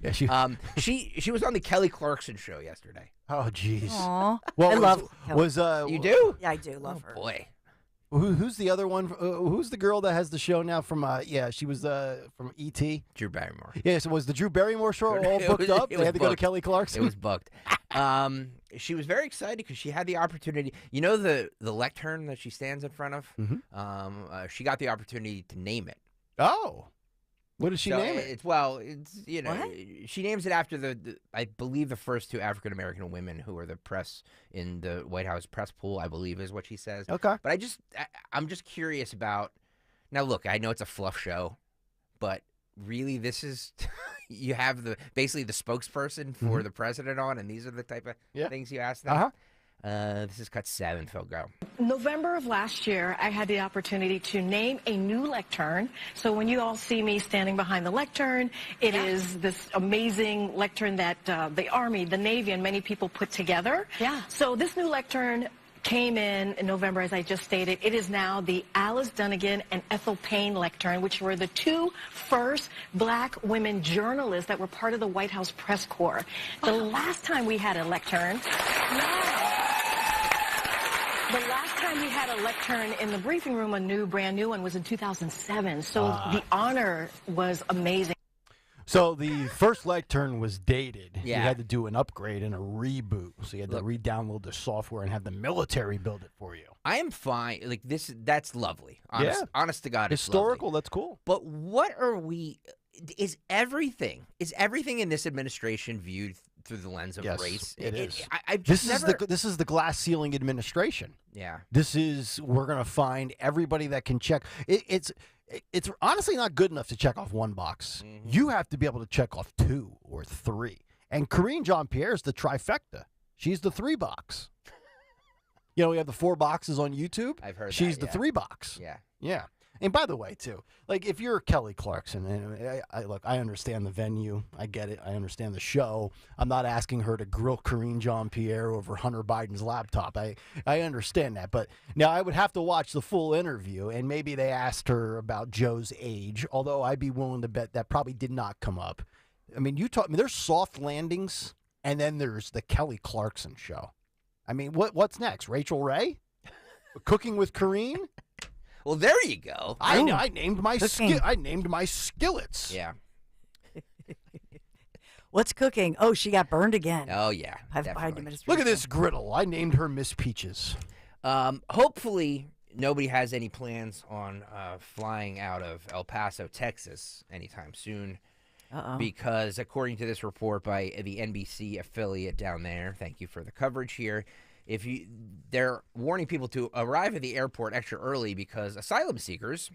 Yeah, she was on the Kelly Clarkson show yesterday. Oh, jeez. Aww. Well, I love Kelly. You do? Yeah, I do love her. Boy. Who's the other one? Who's the girl that has the show now from, she was from E.T.? Drew Barrymore. Yeah, so was the Drew Barrymore show all booked up? They had to go to Kelly Clarkson? It was booked. She was very excited because she had the opportunity. The lectern that she stands in front of? Mm-hmm. She got the opportunity to name it. Oh. What did she name it? She names it after I believe the first two African American women who were the press in the White House press pool, I believe is what she says. Okay. But I'm just curious about, now look, I know it's a fluff show, but really this is, you have basically the spokesperson for the president on, and these are the type of things you ask them. This is cut 7, Phil, go. November of last year, I had the opportunity to name a new lectern. So when you all see me standing behind the lectern, it is this amazing lectern that the Army, the Navy, and many people put together. Yeah. So this new lectern came in November, as I just stated. It is now the Alice Dunnigan and Ethel Payne lectern, which were the two first black women journalists that were part of the White House press corps. The last time we had a lectern... The last time we had a lectern in the briefing room, brand new one, was in 2007. So the honor was amazing. So the first lectern was dated. Yeah. You had to do an upgrade and a reboot. So you had to re-download the software and have the military build it for you. I am fine. Like that's lovely. Honest to God, historical. It's lovely. That's cool. But what are we? Is everything in this administration viewed through the lens of Yes, race. it is. This This is the glass ceiling administration. Yeah. This is, we're going to find everybody that can check. It's honestly not good enough to check off one box. Mm-hmm. You have to be able to check off 2 or 3. And Karine Jean-Pierre is the trifecta. She's the 3 box. You know, we have the 4 boxes on YouTube. I've heard She's that, the 3 box. Yeah. Yeah. And by the way, too, like if you're Kelly Clarkson, and I understand the venue. I get it. I understand the show. I'm not asking her to grill Karine Jean-Pierre over Hunter Biden's laptop. I understand that. But now I would have to watch the full interview, and maybe they asked her about Joe's age, although I'd be willing to bet that probably did not come up. I mean, there's soft landings, and then there's the Kelly Clarkson show. I mean, what's next? Rachel Ray? Cooking with Karine? Well, there you go. I named my skillets. Yeah. What's cooking? Oh, she got burned again. Oh, yeah. Look at this griddle. I named her Miss Peaches. Hopefully, nobody has any plans on flying out of El Paso, Texas anytime soon. Because according to this report by the NBC affiliate down there, thank you for the coverage here, they're warning people to arrive at the airport extra early because asylum seekers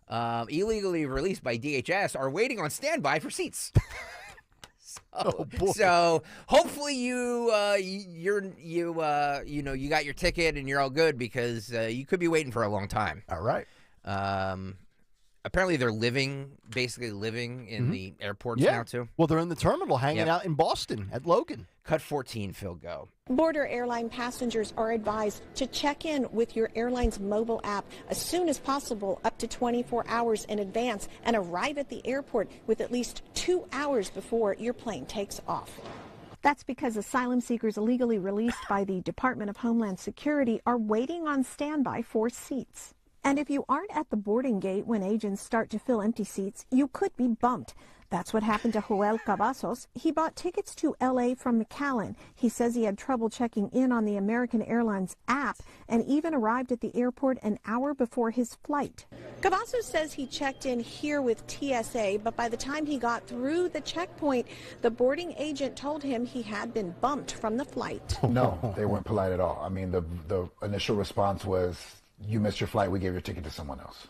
illegally released by DHS are waiting on standby for seats. So hopefully you got your ticket and you're all good because you could be waiting for a long time. All right. Apparently they're basically living in the airports now too. Well, they're in the terminal hanging out in Boston at Logan. Cut 14, Phil, go. Border airline passengers are advised to check in with your airline's mobile app as soon as possible, up to 24 hours in advance, and arrive at the airport with at least 2 hours before your plane takes off. That's because asylum seekers illegally released by the Department of Homeland Security are waiting on standby for seats. And if you aren't at the boarding gate when agents start to fill empty seats, you could be bumped. That's what happened to Joel Cavazos. He bought tickets to L.A. from McAllen. He says he had trouble checking in on the American Airlines app and even arrived at the airport an hour before his flight. Cavazos says he checked in here with TSA, but by the time he got through the checkpoint, the boarding agent told him he had been bumped from the flight. No, they weren't polite at all. I mean, the initial response was, "You missed your flight. We gave your ticket to someone else."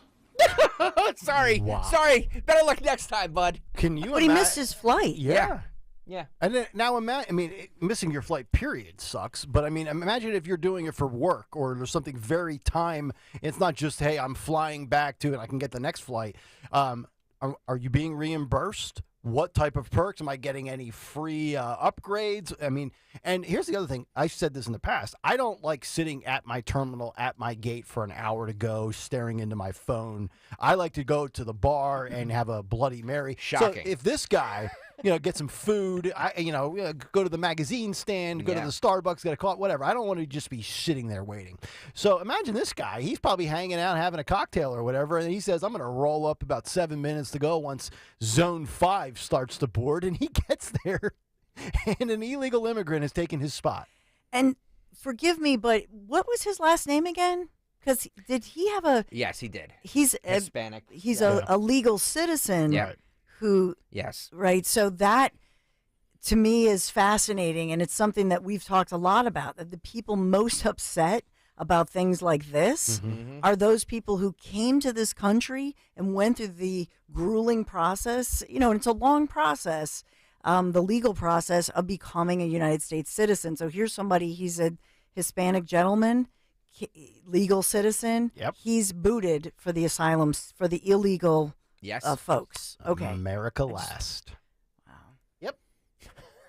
Sorry. Better luck next time, bud. Can you? But he missed his flight. Yeah. And then now missing your flight period sucks. But I mean, imagine if you're doing it for work or there's something very time. It's not just, hey, I'm flying back to and I can get the next flight. Are you being reimbursed? What type of perks? Am I getting any free upgrades? I mean, and here's the other thing. I've said this in the past. I don't like sitting at my terminal at my gate for an hour to go staring into my phone. I like to go to the bar and have a Bloody Mary. Shocking. So if this guy, get some food, go to the magazine stand, go to the Starbucks, get a coffee, whatever. I don't want to just be sitting there waiting. So imagine this guy. He's probably hanging out, having a cocktail or whatever, and he says, I'm going to roll up about 7 minutes to go once Zone 5 starts to board, and he gets there, and an illegal immigrant has taken his spot. And forgive me, but what was his last name again? Because did he have a... Yes, he did. He's Hispanic. He's a legal citizen. Yeah. Who... Yes. Right. So that, to me, is fascinating, and it's something that we've talked a lot about, that the people most upset about things like this are those people who came to this country and went through the grueling process, and it's a long process, the legal process of becoming a United States citizen. So here's somebody, he's a Hispanic gentleman, legal citizen. Yep. He's booted for the asylums, for the illegal folks. Okay. America last.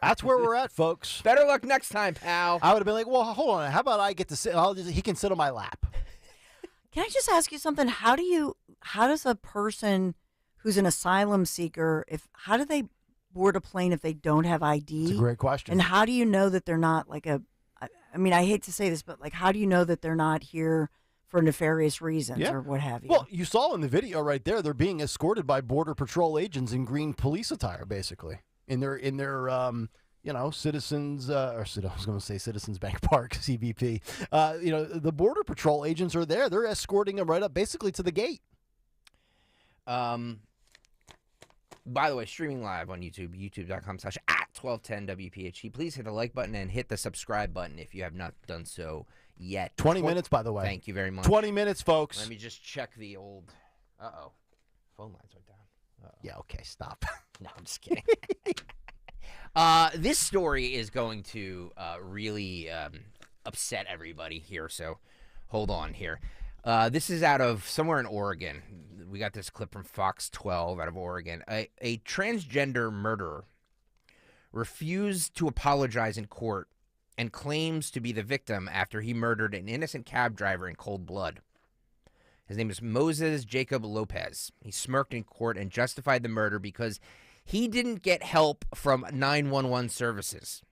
That's where we're at, folks. Better luck next time, pal. I would have been like, well, hold on. How about I get to sit? He can sit on my lap. Can I just ask you something? How does a person who's an asylum seeker, how do they board a plane if they don't have ID? It's a great question. And how do you know that they're not I mean, I hate to say this, but how do you know that they're not here for nefarious reasons or what have you? Well, you saw in the video right there, they're being escorted by Border Patrol agents in green police attire, basically. In their Citizens, I was going to say Citizens Bank Park, CBP. The Border Patrol agents are there. They're escorting them right up basically to the gate. By the way, streaming live on YouTube, youtube.com/@1210WPHT. Please hit the like button and hit the subscribe button if you have not done so yet. 20 minutes, by the way. Thank you very much. 20 minutes, folks. Let me just check the old... Uh-oh. Phone lines went down. Yeah, okay, stop. No, I'm just kidding. This story is going to really upset everybody here, so hold on here. This is out of somewhere in Oregon. We got this clip from Fox 12 out of Oregon. A transgender murderer refused to apologize in court and claims to be the victim after he murdered an innocent cab driver in cold blood. His name is Moses Jacob Lopez. He smirked in court and justified the murder because he didn't get help from 911 services.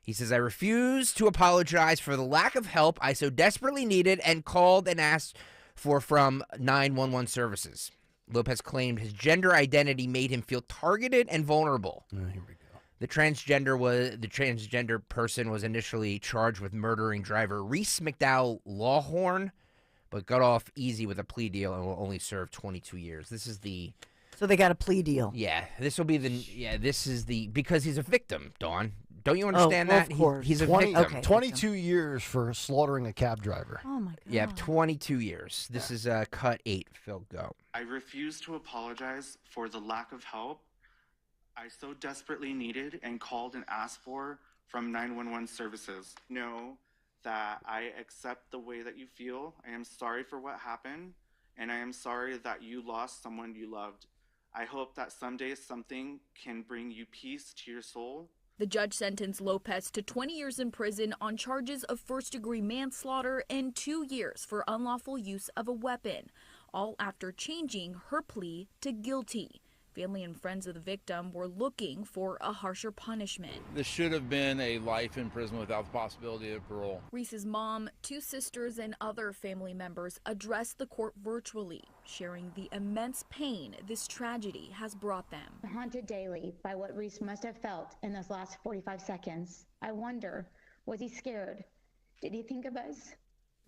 He says, I refuse to apologize for the lack of help I so desperately needed and called and asked for from 911 services. Lopez claimed his gender identity made him feel targeted and vulnerable. Here we go. The transgender person was initially charged with murdering driver Reese McDowell Lawhorn, but got off easy with a plea deal and will only serve 22 years. This is the... So they got a plea deal. Yeah, this will be the... Yeah, this is the... Because he's a victim, Dawn. Don't you understand that? Of course. He's a 20, victim. okay, 22 years for slaughtering a cab driver. Oh, my God. Yeah, 22 years. This is cut 8. Phil, go. I refuse to apologize for the lack of help I so desperately needed and called and asked for from 911 services. Know that I accept the way that you feel. I am sorry for what happened, and I am sorry that you lost someone you loved. I hope that someday something can bring you peace to your soul. The judge sentenced Lopez to 20 years in prison on charges of first-degree manslaughter and 2 years for unlawful use of a weapon, all after changing her plea to guilty. Family and friends of the victim were looking for a harsher punishment. This should have been a life in prison without the possibility of parole. Reese's mom, 2 sisters, and other family members addressed the court virtually, sharing the immense pain this tragedy has brought them. Haunted daily by what Reese must have felt in those last 45 seconds. I wonder, was he scared? Did he think of us?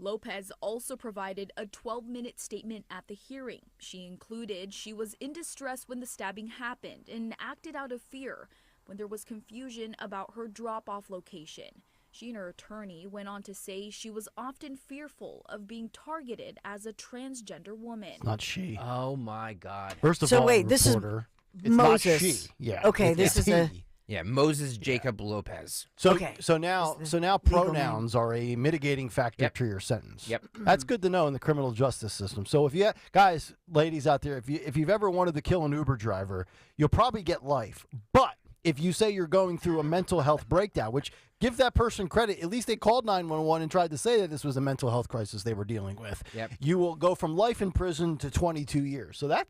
Lopez also provided a 12-minute statement at the hearing. She included she was in distress when the stabbing happened and acted out of fear when there was confusion about her drop-off location. She and her attorney went on to say she was often fearful of being targeted as a transgender woman. It's not she. Oh, my God. First of all, wait, this is Moses. Not she. Yeah. Okay, this is a... Yeah, Moses Jacob Lopez. So now pronouns are a mitigating factor to your sentence. Yep. That's good to know in the criminal justice system. So if you guys, ladies out there, if you've ever wanted to kill an Uber driver, you'll probably get life. But if you say you're going through a mental health breakdown, which give that person credit, at least they called 911 and tried to say that this was a mental health crisis they were dealing with. Yep. You will go from life in prison to 22 years. So that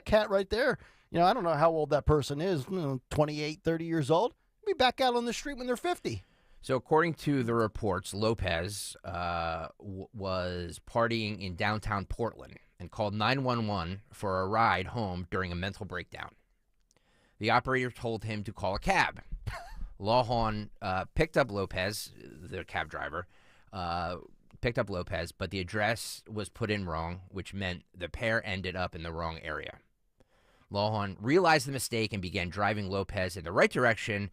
cat right there, I don't know how old that person is, 28, 30 years old. Be back out on the street when they're 50. So according to the reports, Lopez was partying in downtown Portland and called 911 for a ride home during a mental breakdown. The operator told him to call a cab. Lawhorn picked up Lopez, the cab driver, picked up Lopez, but the address was put in wrong, which meant the pair ended up in the wrong area. Lawhorn realized the mistake and began driving Lopez in the right direction.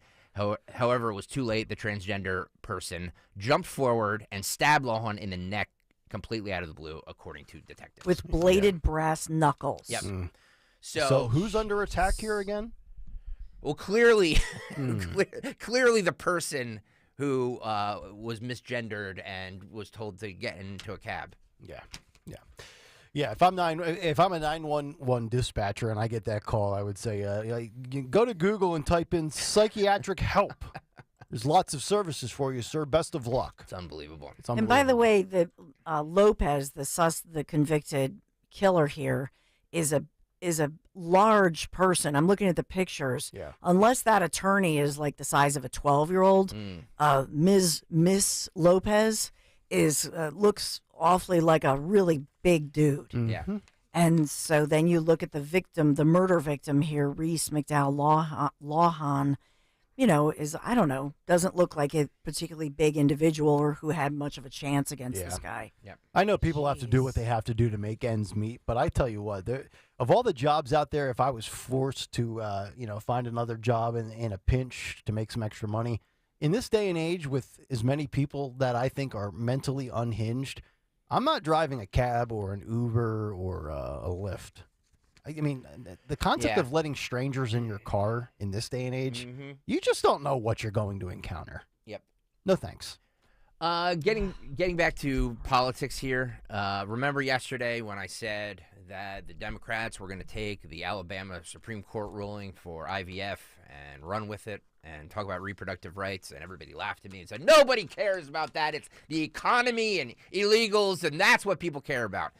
However, it was too late. The transgender person jumped forward and stabbed Lawhorn in the neck completely out of the blue, according to detectives. With bladed brass knuckles. Yep. So who's under attack here again? Well, clearly, clearly the person who was misgendered and was told to get into a cab. Yeah, if I'm a 911 dispatcher and I get that call, I would say, you go to Google and type in psychiatric help. There's lots of services for you, sir. Best of luck. It's unbelievable. And by the way, the Lopez, the convicted killer here, is a large person. I'm looking at the pictures. Yeah. Unless that attorney is like the size of a 12-year-old, Miss Lopez looks awfully like a really big dude. Yeah. And so then you look at the victim, the murder victim here, Reese McDowell Lawhorn, I don't know, doesn't look like a particularly big individual or who had much of a chance against this guy. Yep. I know people have to do what they have to do to make ends meet, but I tell you what, of all the jobs out there, if I was forced to, find another job in a pinch to make some extra money, in this day and age with as many people that I think are mentally unhinged, I'm not driving a cab or an Uber or a Lyft. I mean, the concept of letting strangers in your car in this day and age, you just don't know what you're going to encounter. Yep. No thanks. Getting back to politics here, remember yesterday when I said that the Democrats were going to take the Alabama Supreme Court ruling for IVF and run with it and talk about reproductive rights, and everybody laughed at me and said, nobody cares about that. It's the economy and illegals, and that's what people care about.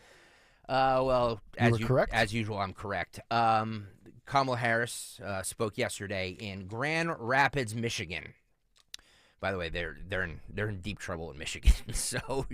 Well, correct. As usual, I'm correct. Kamala Harris spoke yesterday in Grand Rapids, Michigan. By the way, they're in deep trouble in Michigan, so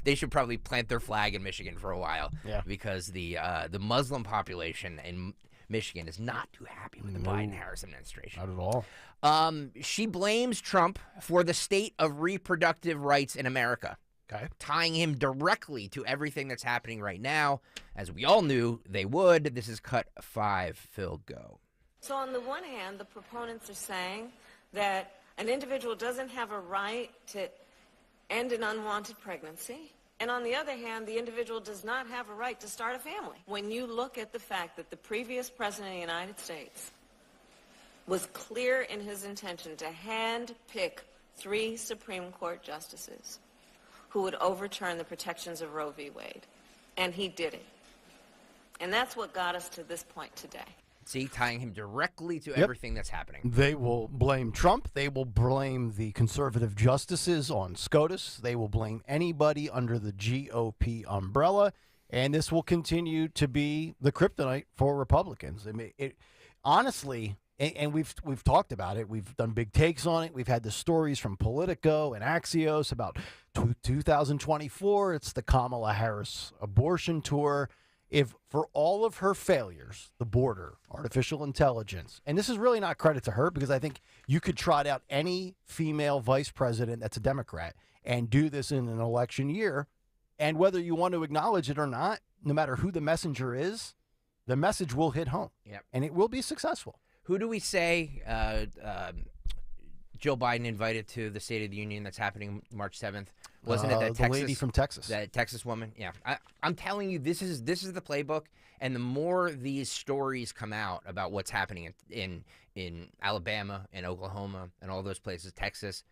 they should probably plant their flag in Michigan for a while. Yeah. Because the Muslim population in Michigan is not too happy with the Biden-Harris administration. Not at all. She blames Trump for the state of reproductive rights in America. Okay. Tying him directly to everything that's happening right now. As we all knew they would. This is cut 5. Phil, go. So on the one hand, the proponents are saying that an individual doesn't have a right to end an unwanted pregnancy. And on the other hand, the individual does not have a right to start a family. When you look at the fact that the previous president of the United States was clear in his intention to hand-pick 3 Supreme Court justices who would overturn the protections of Roe v. Wade. And he did it. And that's what got us to this point today. See, tying him directly to everything that's happening. They will blame Trump. They will blame the conservative justices on SCOTUS. They will blame anybody under the GOP umbrella. And this will continue to be the kryptonite for Republicans. I mean, honestly, and we've talked about it. We've done big takes on it. We've had the stories from Politico and Axios about 2024. It's the Kamala Harris abortion tour. If for all of her failures, the border, artificial intelligence, and this is really not credit to her because I think you could trot out any female vice president that's a Democrat and do this in an election year. And whether you want to acknowledge it or not, no matter who the messenger is, the message will hit home. Yep. And it will be successful. Who do we say Joe Biden invited to the State of the Union that's happening March 7th? Wasn't it that the lady from Texas? That Texas woman? Yeah. I'm telling you, this is the playbook. And the more these stories come out about what's happening in Alabama and Oklahoma and all those places, Texas,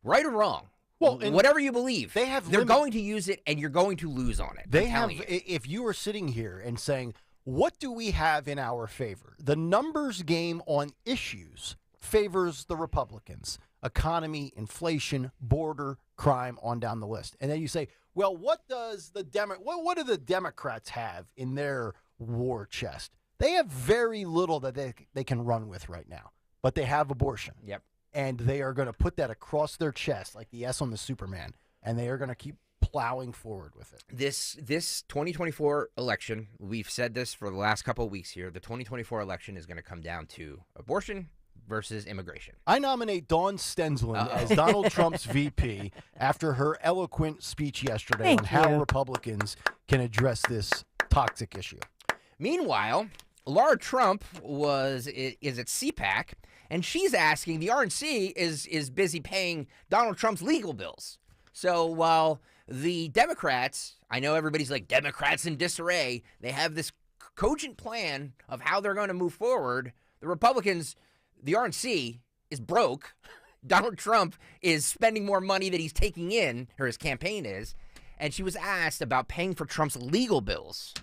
right or wrong, well, whatever you believe, they're going to use it, and you're going to lose on it. They have. If you were sitting here and saying, what do we have in our favor? The numbers game on issues favors the Republicans. Economy, inflation, border, crime, on down the list. And then you say, well, what does what do the Democrats have in their war chest? They have very little that they can run with right now, but they have abortion. Yep. And they are going to put that across their chest like the S on the Superman, and they are going to keep plowing forward with it. This 2024 election, we've said this for the last couple of weeks here, the 2024 election is going to come down to abortion versus immigration. I nominate Dawn Stensland as Donald Trump's VP after her eloquent speech yesterday on how Republicans can address this toxic issue. Meanwhile, Laura Trump is at CPAC, and she's asking, the RNC is busy paying Donald Trump's legal bills. So while the Democrats, I know everybody's like, Democrats in disarray, they have this cogent plan of how they're going to move forward. The Republicans, the RNC is broke. Donald Trump is spending more money that he's taking in, or his campaign is. And she was asked about paying for Trump's legal bills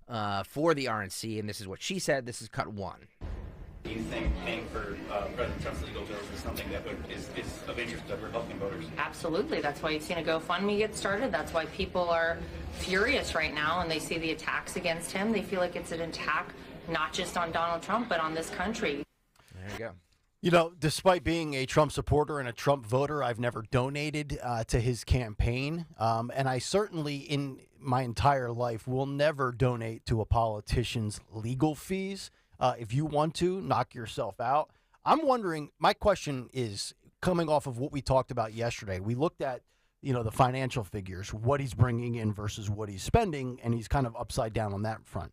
for the RNC, and this is what she said. This is cut 1. Do you think paying for President Trump's legal bills is something that is of interest to Republican voters? Absolutely. That's why you've seen a GoFundMe get started. That's why people are furious right now, and they see the attacks against him. They feel like it's an attack not just on Donald Trump, but on this country. There you go. You know, despite being a Trump supporter and a Trump voter, I've never donated to his campaign. And I certainly, in my entire life, will never donate to a politician's legal fees. If you want to, knock yourself out. I'm wondering, my question is, coming off of what we talked about yesterday, we looked at, the financial figures, what he's bringing in versus what he's spending, and he's kind of upside down on that front.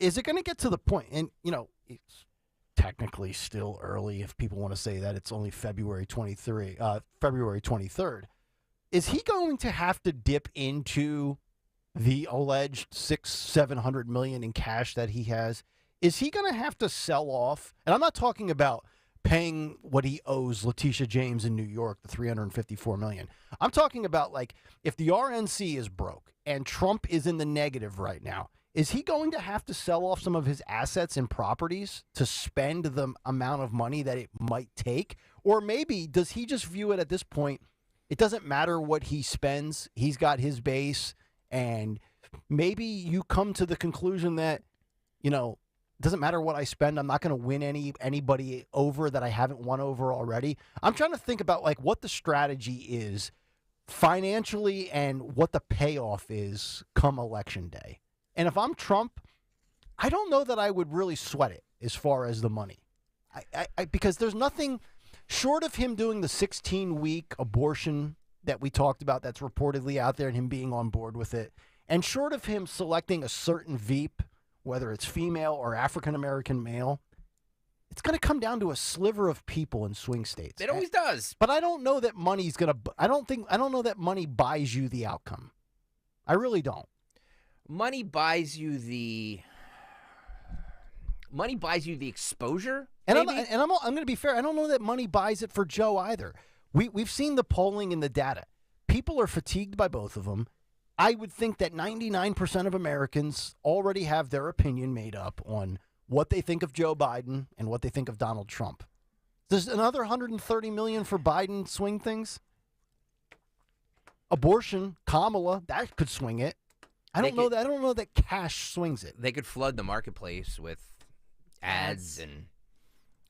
is it going to get to the point, and, it's technically still early if people want to say that it's only February 23rd. Is he going to have to dip into the alleged $700 million in cash that he has? Is he going to have to sell off? And I'm not talking about paying what he owes Letitia James in New York, the $354 million. I'm talking about, like, if the RNC is broke and Trump is in the negative right now, is he going to have to sell off some of his assets and properties to spend the amount of money that it might take? Or maybe does he just view it at this point, it doesn't matter what he spends, he's got his base, and maybe you come to the conclusion that, it doesn't matter what I spend, I'm not going to win anybody over that I haven't won over already. I'm trying to think about, like, what the strategy is financially and what the payoff is come election day. And if I'm Trump, I don't know that I would really sweat it as far as the money. Because there's nothing short of him doing the 16-week abortion that we talked about that's reportedly out there and him being on board with it, and short of him selecting a certain Veep, whether it's female or African-American male, it's going to come down to a sliver of people in swing states. It always does. But I don't know that money's going to – I don't know that money buys you the outcome. I really don't. Money buys you the exposure. And I'm going to be fair. I don't know that money buys it for Joe either. We've seen the polling and the data. People are fatigued by both of them. I would think that 99% of Americans already have their opinion made up on what they think of Joe Biden and what they think of Donald Trump. Does another 130 million for Biden swing things? Abortion, Kamala, that could swing it. I don't know that cash swings it. They could flood the marketplace with ads, and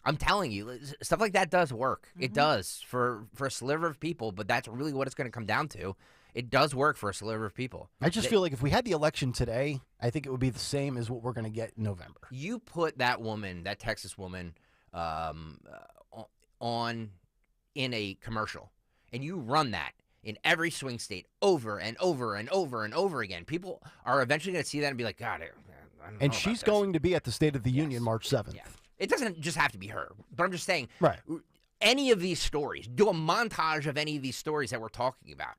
I'm telling you, stuff like that does work. Mm-hmm. It does for a sliver of people, but that's really what it's going to come down to. It does work for a sliver of people. I just feel like if we had the election today, I think it would be the same as what we're going to get in November. You put that woman, that Texas woman, on in a commercial, and you run that in every swing state over and over and over and over again. People are eventually going to see that and be like, God, I don't know. And she's going to be at the State of the Union March 7th. Yeah. It doesn't just have to be her, but I'm just saying, right. Any of these stories, do a montage of any of these stories that we're talking about.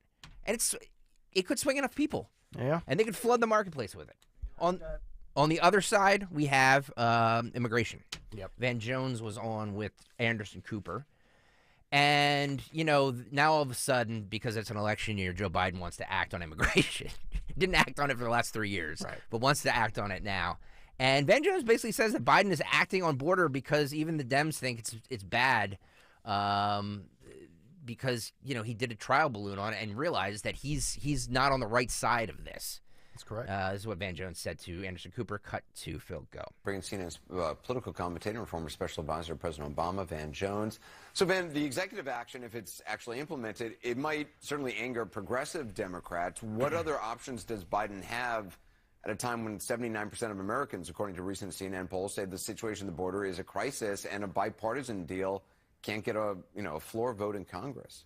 And it could swing enough people. Yeah. And they could flood the marketplace with it. On the other side, we have immigration. Yep. Van Jones was on with Anderson Cooper. And, now all of a sudden, because it's an election year, Joe Biden wants to act on immigration. Didn't act on it for the last 3 years, right, but wants to act on it now. And Van Jones basically says that Biden is acting on border because even the Dems think it's bad, because he did a trial balloon on it and realized that he's not on the right side of this. That's correct. This is what Van Jones said to Anderson Cooper. Cut to Phil Go. Bringing CNN's political commentator and former special advisor to President Obama, Van Jones. So, Van, the executive action, if it's actually implemented, it might certainly anger progressive Democrats. What other options does Biden have at a time when 79% of Americans, according to recent CNN polls, say the situation at the border is a crisis and a bipartisan deal can't get a floor vote in Congress?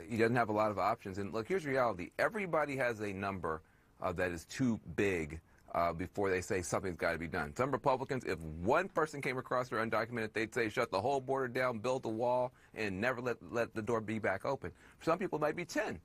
He doesn't have a lot of options. And look, here's the reality. Everybody has a number that is too big before they say something's got to be done. Some Republicans, if one person came across there undocumented, they'd say shut the whole border down, build a wall, and never let the door be back open. Some people might be 10.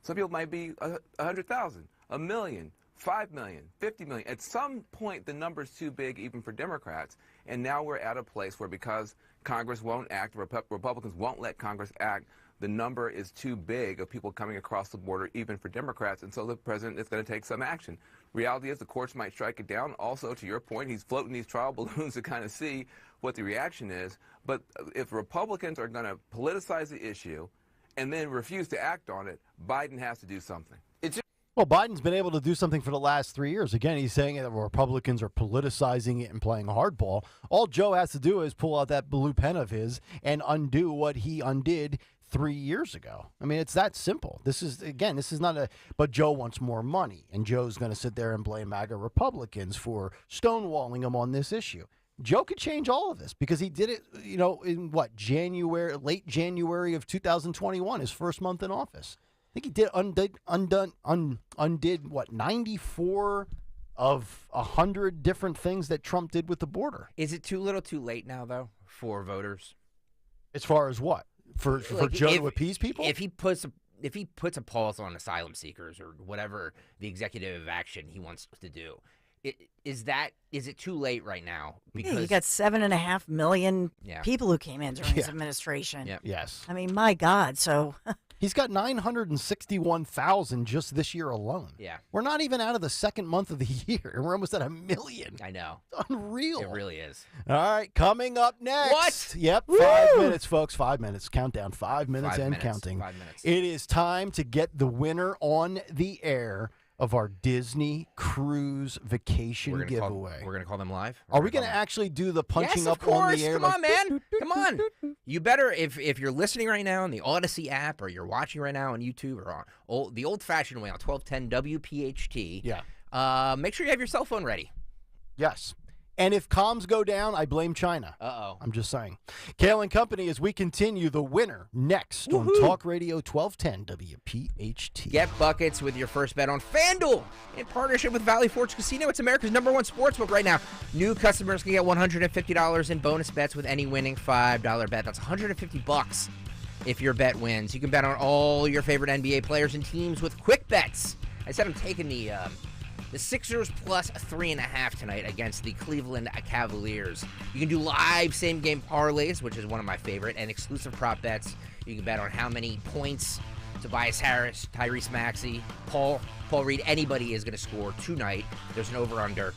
Some people might be 100,000, 1 million, 5 million, 50 million. At some point, the number's too big even for Democrats. And now we're at a place where because Congress won't act, Republicans won't let Congress act, the number is too big of people coming across the border, even for Democrats, and so the president is going to take some action. Reality is the courts might strike it down. Also, to your point, he's floating these trial balloons to kind of see what the reaction is. But if Republicans are going to politicize the issue and then refuse to act on it, Biden has to do something. Well, Biden's been able to do something for the last 3 years. Again, he's saying that Republicans are politicizing it and playing hardball. All Joe has to do is pull out that blue pen of his and undo what he undid 3 years ago. I mean, it's that simple. This is not but Joe wants more money, and Joe's going to sit there and blame MAGA Republicans for stonewalling him on this issue. Joe could change all of this because he did it, in late January of 2021, his first month in office. I think he did undid 94 of 100 different things that Trump did with the border. Is it too little too late now, though, for voters? As far as what? For Joe to appease people? If he puts a pause on asylum seekers or whatever the executive action he wants to do, is it too late right now? Because you got 7.5 million people who came in during his administration. Yep. Yes. I mean, my God. So he's got 961,000 just this year alone. Yeah. We're not even out of the second month of the year, and we're almost at 1 million. I know. Unreal. It really is. All right, coming up next. What? Yep, Woo! 5 minutes, folks. 5 minutes. Countdown. 5 minutes 5 and minutes, counting. 5 minutes. It is time to get the winner on the air of our Disney Cruise Vacation giveaway. We're going to call them live? Are we going to actually do the punching up on the air? Come on, man. Come on. You better, if you're listening right now on the Odyssey app or you're watching right now on YouTube or on the old-fashioned way on 1210 WPHT, make sure you have your cell phone ready. Yes. And if comms go down, I blame China. Uh-oh. I'm just saying. Kayal and Company, as we continue, the winner next on Talk Radio 1210 WPHT. Get buckets with your first bet on FanDuel in partnership with Valley Forge Casino. It's America's #1 sportsbook right now. New customers can get $150 in bonus bets with any winning $5 bet. That's $150 if your bet wins. You can bet on all your favorite NBA players and teams with quick bets. I said I'm taking the Sixers plus 3.5 tonight against the Cleveland Cavaliers. You can do live same-game parlays, which is one of my favorite, and exclusive prop bets. You can bet on how many points Tobias Harris, Tyrese Maxey, Paul Reed, anybody is going to score tonight. There's an over-under.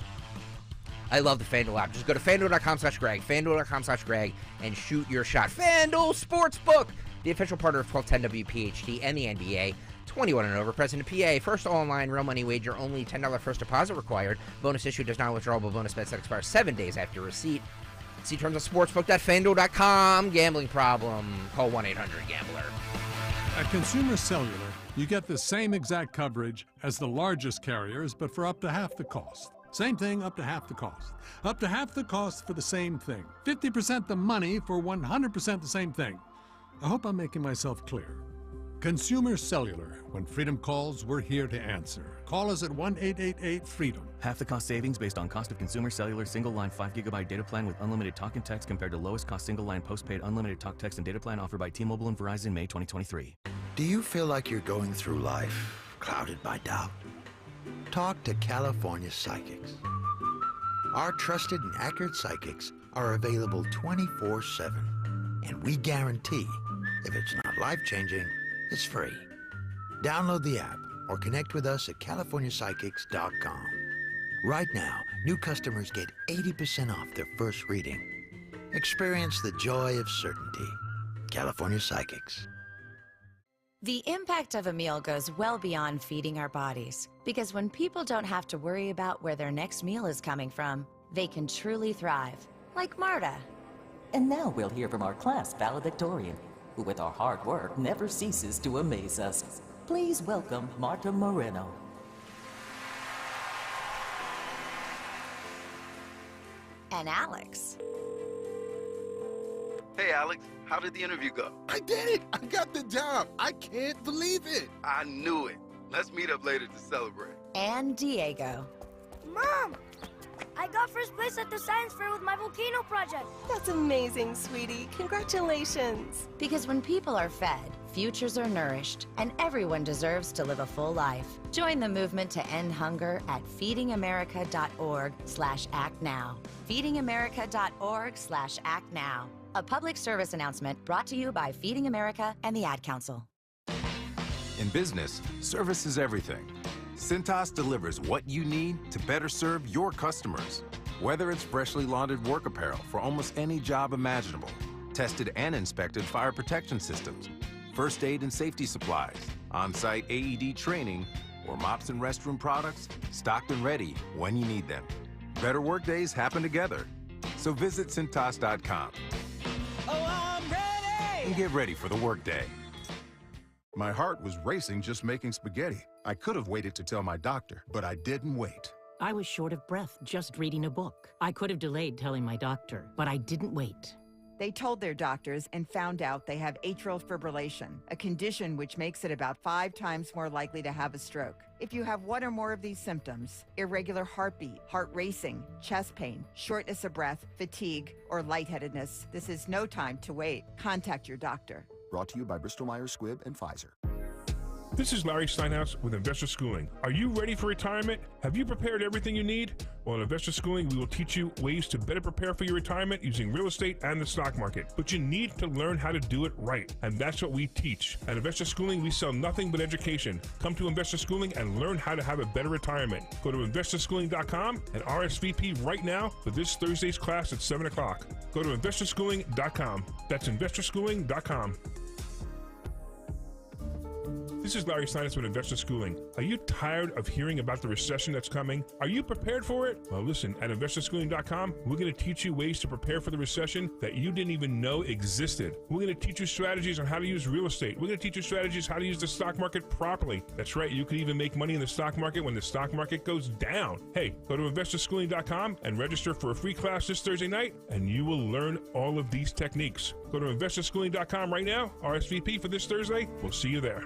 I love the FanDuel app. Just go to FanDuel.com/Greg, FanDuel.com/Greg, and shoot your shot. FanDuel Sportsbook, the official partner of 1210 WPHT and the NBA. 21 and over, present in PA. First online real money wager, only $10 first deposit required. Bonus issue does not withdrawable bonus bets that expire 7 days after receipt. See terms of sportsbook.fanduel.com. Gambling problem? Call 1-800-GAMBLER. At Consumer Cellular, you get the same exact coverage as the largest carriers, but for up to half the cost. Same thing, up to half the cost. Up to half the cost for the same thing. 50% the money for 100% the same thing. I hope I'm making myself clear. Consumer Cellular. When freedom calls, we're here to answer. Call us at 1-888-FREEDOM. Half the cost savings based on cost of Consumer Cellular single-line 5GB data plan with unlimited talk and text compared to lowest cost single-line postpaid unlimited talk, text, and data plan offered by T-Mobile and Verizon May 2023. Do you feel like you're going through life clouded by doubt? Talk to California Psychics. Our trusted and accurate psychics are available 24/7. And we guarantee, if it's not life-changing, it's free. Download the app or connect with us at CaliforniaPsychics.com. Right now, new customers get 80% off their first reading. Experience the joy of certainty. California Psychics. The impact of a meal goes well beyond feeding our bodies, because when people don't have to worry about where their next meal is coming from, they can truly thrive, like Marta. And now we'll hear from our class valedictorian, who with our hard work never ceases to amaze us. Please welcome Marta Moreno. And Alex. Hey, Alex, how did the interview go? I did it! I got the job! I can't believe it! I knew it. Let's meet up later to celebrate. And Diego. Mom! I got first place at the science fair with my volcano project. That's amazing, sweetie. Congratulations. Because when people are fed, futures are nourished, and everyone deserves to live a full life. Join the movement to end hunger at feedingamerica.org/actnow. feedingamerica.org/actnow. A public service announcement brought to you by Feeding America and the Ad Council. In business, service is everything. Cintas delivers what you need to better serve your customers. Whether it's freshly laundered work apparel for almost any job imaginable, tested and inspected fire protection systems, first aid and safety supplies, on-site AED training, or mops and restroom products, stocked and ready when you need them. Better work days happen together. So visit Cintas.com. Oh, I'm ready! And get ready for the workday. My heart was racing just making spaghetti. I could have waited to tell my doctor, but I didn't wait. I was short of breath just reading a book. I could have delayed telling my doctor, but I didn't wait. They told their doctors and found out they have atrial fibrillation, a condition which makes it about 5 times more likely to have a stroke. If you have one or more of these symptoms, irregular heartbeat, heart racing, chest pain, shortness of breath, fatigue, or lightheadedness, this is no time to wait. Contact your doctor. Brought to you by Bristol-Myers Squibb and Pfizer. This is Larry Steinhaus with Investor Schooling. Are you ready for retirement? Have you prepared everything you need? Well, in Investor Schooling, we will teach you ways to better prepare for your retirement using real estate and the stock market. But you need to learn how to do it right, and that's what we teach. At Investor Schooling, we sell nothing but education. Come to Investor Schooling and learn how to have a better retirement. Go to investorschooling.com and RSVP right now for this Thursday's class at 7 o'clock. Go to investorschooling.com. That's investorschooling.com. This is Larry Steinhaus with Investor Schooling. Are you tired of hearing about the recession that's coming? Are you prepared for it? Well, listen, at investorschooling.com, we're going to teach you ways to prepare for the recession that you didn't even know existed. We're going to teach you strategies on how to use real estate. We're going to teach you strategies how to use the stock market properly. That's right, you could even make money in the stock market when the stock market goes down. Hey, go to investorschooling.com and register for a free class this Thursday night, and you will learn all of these techniques. Go to investorschooling.com right now, RSVP for this Thursday. We'll see you there.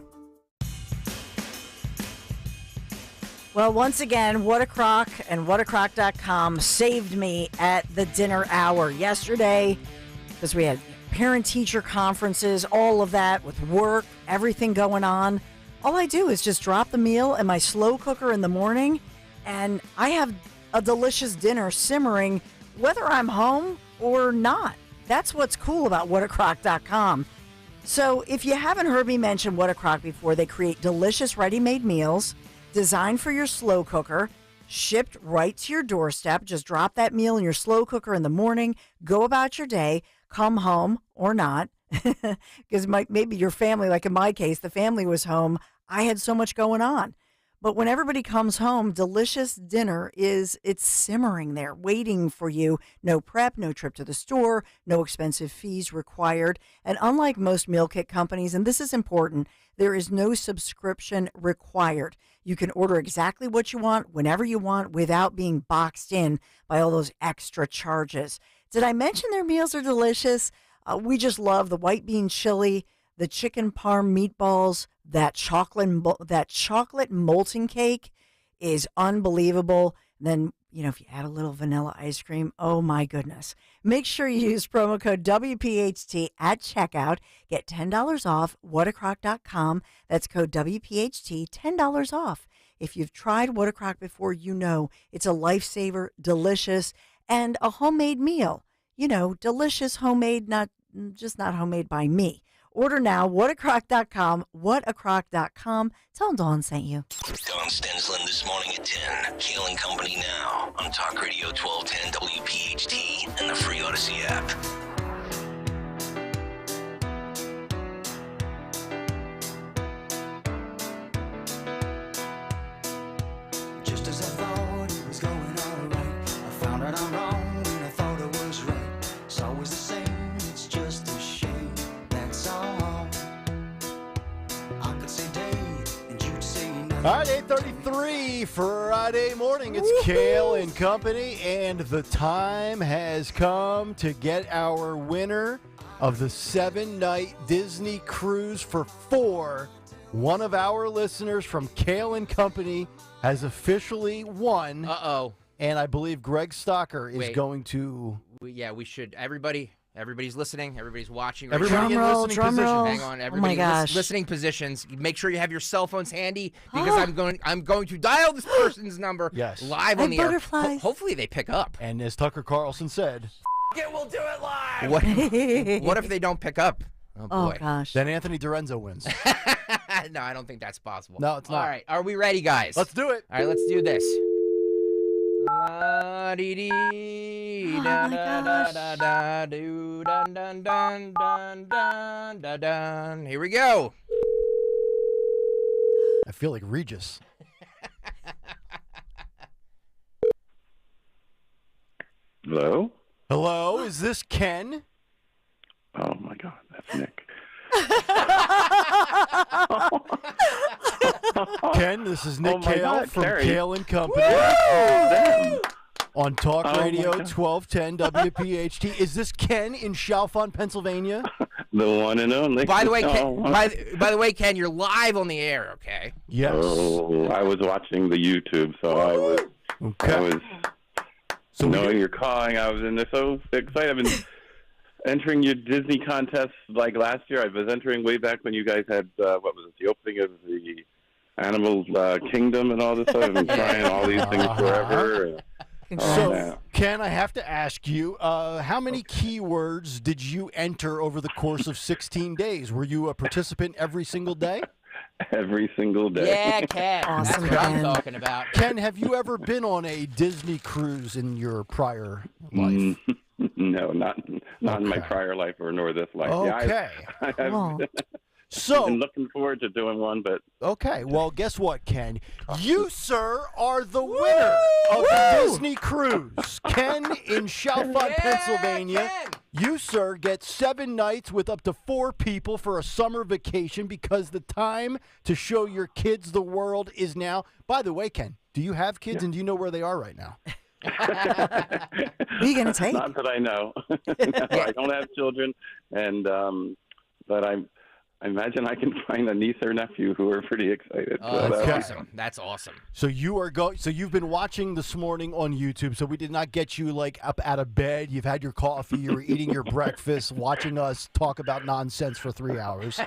Well, once again, What a Crock and whatacrock.com saved me at the dinner hour yesterday because we had parent-teacher conferences, all of that with work, everything going on. All I do is just drop the meal in my slow cooker in the morning, and I have a delicious dinner simmering whether I'm home or not. That's what's cool about whatacrock.com. So if you haven't heard me mention What a Crock before, they create delicious ready-made meals designed for your slow cooker, shipped right to your doorstep. Just drop that meal in your slow cooker in the morning, go about your day, come home or not, because maybe your family, like in my case, the family was home. I had so much going on. But when everybody comes home, delicious dinner it's simmering there, waiting for you. No prep, no trip to the store, no expensive fees required. And unlike most meal kit companies, and this is important, there is no subscription required. You can order exactly what you want, whenever you want, without being boxed in by all those extra charges. Did I mention their meals are delicious? We just love the white bean chili, the chicken parm meatballs, that chocolate molten cake is unbelievable. And then, if you add a little vanilla ice cream, oh my goodness. Make sure you use promo code WPHT at checkout. Get $10 off whatacrock.com. That's code WPHT, $10 off. If you've tried What a Crock before, you know it's a lifesaver, delicious, and a homemade meal. Delicious, homemade, not homemade by me. Order now, whatacrock.com, whatacrock.com. Tell Dawn sent you. Dawn Stensland this morning at 10. Kayal and Company now on Talk Radio 1210 WPHT and the free Odyssey app. Just as I thought it was going all right, I found out I'm wrong when I thought it was right. It's always the same, it's just a shame. All right, 8:33 Friday morning. It's Kayal and Company, and the time has come to get our winner of the 7-night Disney cruise for 4. One of our listeners from Kayal and Company has officially won. Uh-oh. And I believe Greg Stocker is going to... we should. Everybody's listening. Everybody's watching. Right, everybody in listening positions. Hang on, everybody. Listening positions. Make sure you have your cell phones handy because I'm going to dial this person's number live on the air. Hopefully they pick up. And as Tucker Carlson said, we'll do it live. What if they don't pick up? Oh boy. Gosh. Then Anthony Dorenzo wins. No, I don't think that's possible. No, it's not. All right, are we ready, guys? Let's do it. All right, let's do this. Here we go. I feel like Regis. Hello? Hello, is this Ken? Oh my God, that's Nick. Ken, this is Nick Kayal from Kayal and Company. on Talk Oh, Radio my God. 1210 WPHT. Is this Ken in Chalfont, Pennsylvania? The one and only. By the way, Ken, Oh. by the way, Ken, you're live on the air. Okay. Yes. Oh, I was watching the YouTube, so I was knowing you're calling. I was so excited. I've been entering your Disney contests like last year. I was entering way back when you guys had, what was it, the opening of the Animal Kingdom and all this stuff. I've been trying all these things forever. So, Ken, I have to ask you, how many keywords did you enter over the course of 16 days? Were you a participant every single day? Every single day. Yeah, Ken. That's what I'm talking about. Ken, have you ever been on a Disney cruise in your prior life? No, not in my prior life or nor this life. Okay. Yeah, I've So been looking forward to doing one, but okay. Well, guess what, Ken? You, sir, are the winner of the Disney cruise. Ken in Chalfont, Pennsylvania. You, sir, get 7 nights with up to 4 people for a summer vacation because the time to show your kids the world is now. By the way, Ken, do you have kids and do you know where they are right now? Who are you going to take? Not that I know. No, I don't have children, and but I imagine I can find a niece or nephew who are pretty excited. Oh, that's awesome. That's awesome. So you are So you've been watching this morning on YouTube. So we did not get you like up out of bed. You've had your coffee. You were eating your breakfast, watching us talk about nonsense for 3 hours.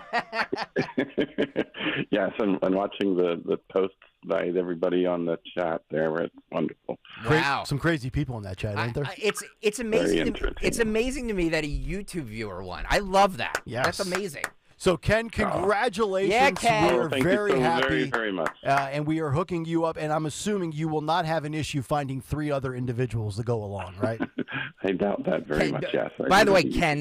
Yes, and watching the posts by everybody on the chat there, where it's wonderful. Wow. Some crazy people in that chat, aren't there? It's amazing. It's amazing to me that a YouTube viewer won. I love that. Yes. That's amazing. So, Ken, congratulations. Yeah, Ken. We're Thank very you so happy. very, very much. And we are hooking you up, and I'm assuming you will not have an issue finding 3 other individuals to go along, right? I doubt that very much, yes. By the way, Ken,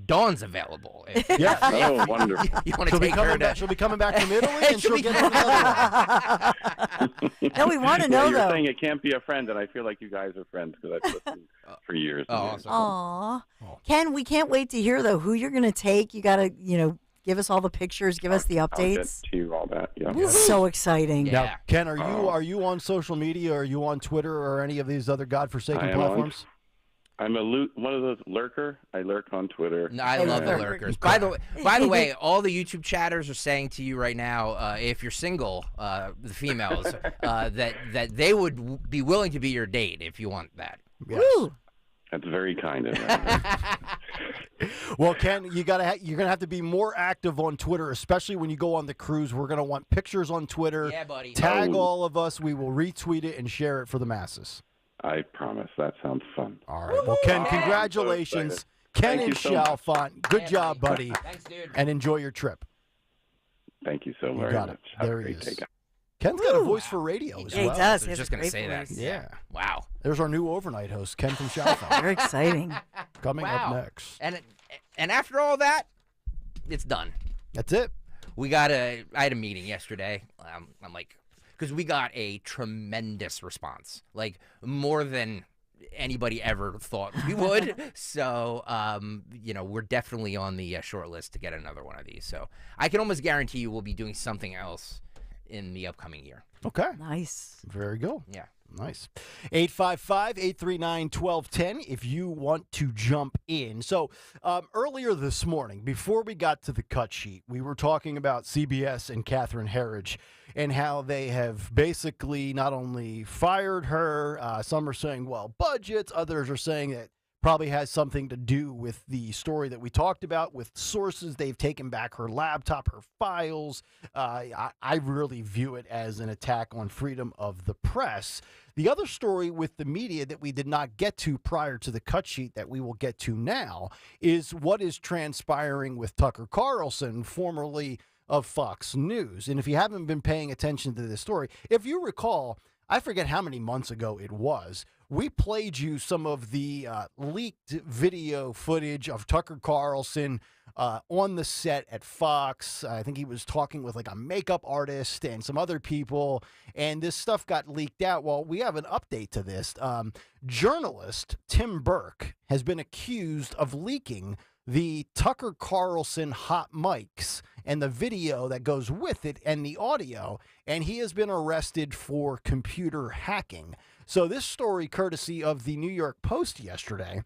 Dawn's available. Yeah. Oh, wonderful. You want to take her to... She'll be coming back from Italy, and she'll get another one. No, we want to know, you're though. saying it can't be a friend, and I feel like you guys are friends because I've listened for years. Oh, Aw. Ken, we can't wait to hear, though, who you're going to take. You got to, give us all the pictures, give us the I'll get updates. to you all that. Yeah. So exciting. Now, Ken, are you on social media? Are you on Twitter or any of these other godforsaken I am platforms? I'm one of those lurker. I lurk on Twitter. No, I love the lurkers. By the way, all the YouTube chatters are saying to you right now, if you're single, the females, that they would be willing to be your date if you want that. Yes. Woo. That's very kind of them. Well, Ken, you're gonna have to be more active on Twitter, especially when you go on the cruise. We're gonna want pictures on Twitter. Yeah, buddy. Tag all of us. We will retweet it and share it for the masses. I promise. That sounds fun. All right. Well, Ken, congratulations. So Ken Thank and you so much. Chalfont. Good job, buddy. Thanks, dude. And enjoy your trip. Thank you so You very got much. it. Have a There he great is. day. Ken's got a voice for radio as Yeah, he well. does. I He was has just a going to great say that. voice. Yeah. Wow. There's our new overnight host, Ken from Chalfont. Very exciting. Coming up Wow. next. And after all that, it's done. That's it. I had a meeting yesterday. I'm like, because we got a tremendous response, like more than anybody ever thought we would. So, we're definitely on the short list to get another one of these. So I can almost guarantee you we'll be doing something else in the upcoming year. Okay. Nice. Very good. Yeah. Nice. 855-839-1210 if you want to jump in. So earlier this morning, before we got to the cut sheet, we were talking about CBS and Catherine Herridge and how they have basically not only fired her, some are saying, well, budgets, others are saying that probably has something to do with the story that we talked about with sources. They've taken back her laptop, her files. I really view it as an attack on freedom of the press. The other story with the media that we did not get to prior to the cut sheet that we will get to now is what is transpiring with Tucker Carlson, formerly of Fox News. And if you haven't been paying attention to this story, if you recall, I forget how many months ago it was, we played you some of the leaked video footage of Tucker Carlson on the set at Fox. I think he was talking with like a makeup artist and some other people, and this stuff got leaked out. Well, we have an update to this. Journalist Tim Burke has been accused of leaking the Tucker Carlson hot mics and the video that goes with it and the audio, and he has been arrested for computer hacking. So this story, courtesy of the New York Post yesterday,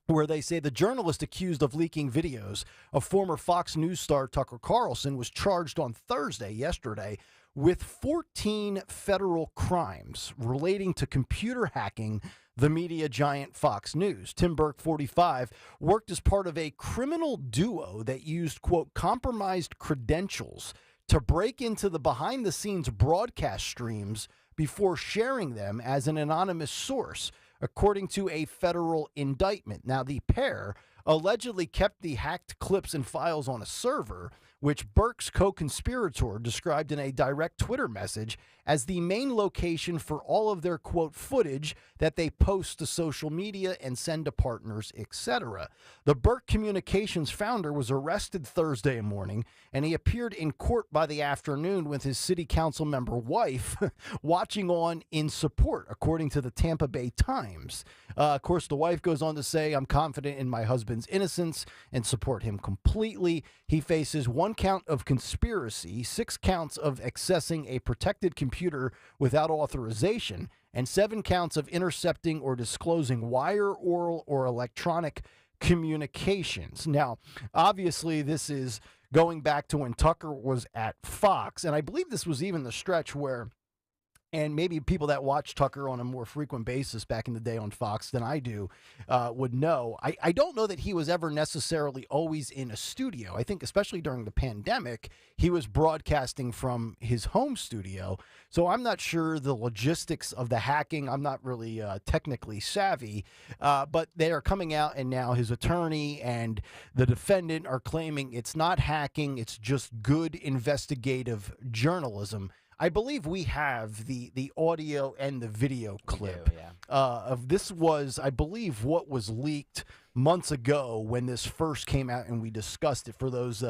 where they say the journalist accused of leaking videos of former Fox News star Tucker Carlson was charged on Thursday, yesterday, with 14 federal crimes relating to computer hacking the media giant Fox News. Tim Burke, 45, worked as part of a criminal duo that used, quote, compromised credentials to break into the behind-the-scenes broadcast streams before sharing them as an anonymous source, according to a federal indictment. Now, the pair allegedly kept the hacked clips and files on a server, which Burke's co-conspirator described in a direct Twitter message as the main location for all of their, quote, footage that they post to social media and send to partners, etc. The Burke Communications founder was arrested Thursday morning, and he appeared in court by the afternoon with his city council member wife watching on in support, according to the Tampa Bay Times. Of course, the wife goes on to say, "I'm confident in my husband's innocence and support him completely." He faces 1 count of conspiracy, 6 counts of accessing a protected computer without authorization, and 7 counts of intercepting or disclosing wire, oral, or electronic communications. Now, obviously, this is going back to when Tucker was at Fox, and I believe this was even the stretch where, and maybe people that watch Tucker on a more frequent basis back in the day on Fox than I do would know. I don't know that he was ever necessarily always in a studio. I think especially during the pandemic, he was broadcasting from his home studio. So I'm not sure the logistics of the hacking. I'm not really technically savvy. But they are coming out, and now his attorney and the defendant are claiming it's not hacking. It's just good investigative journalism. I believe we have the audio and the video clip of this. Was, I believe, what was leaked months ago when this first came out, and we discussed it. For those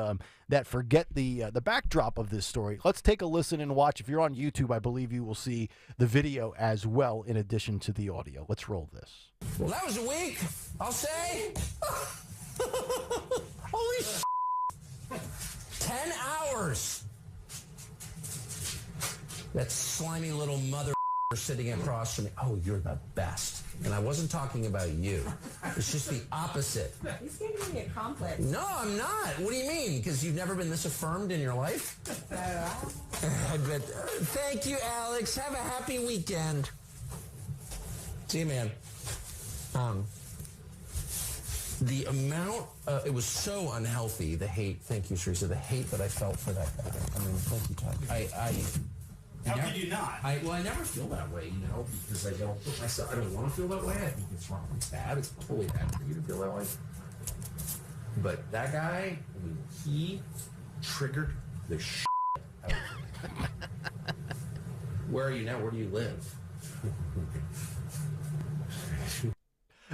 that forget the backdrop of this story, let's take a listen and watch. If you're on YouTube, I believe you will see the video as well in addition to the audio. Let's roll this. Well, that was a week, I'll say. Holy shit. 10 hours. That slimy little mother sitting across from me. Oh, you're the best. And I wasn't talking about you. It's just the opposite. He's giving me a compliment. No, I'm not. What do you mean? Because you've never been this affirmed in your life? I bet. Thank you, Alex. Have a happy weekend. See you, man. The amount, it was so unhealthy, the hate. Thank you, Teresa. The hate that I felt for that guy. I mean, thank you, Todd. How could you not? I never feel that way, because I don't put myself. I don't want to feel that way. I think it's wrong. It's bad. It's totally bad for you to feel that way. But that guy, I mean, he triggered the shit out of me. Where are you now? Where do you live?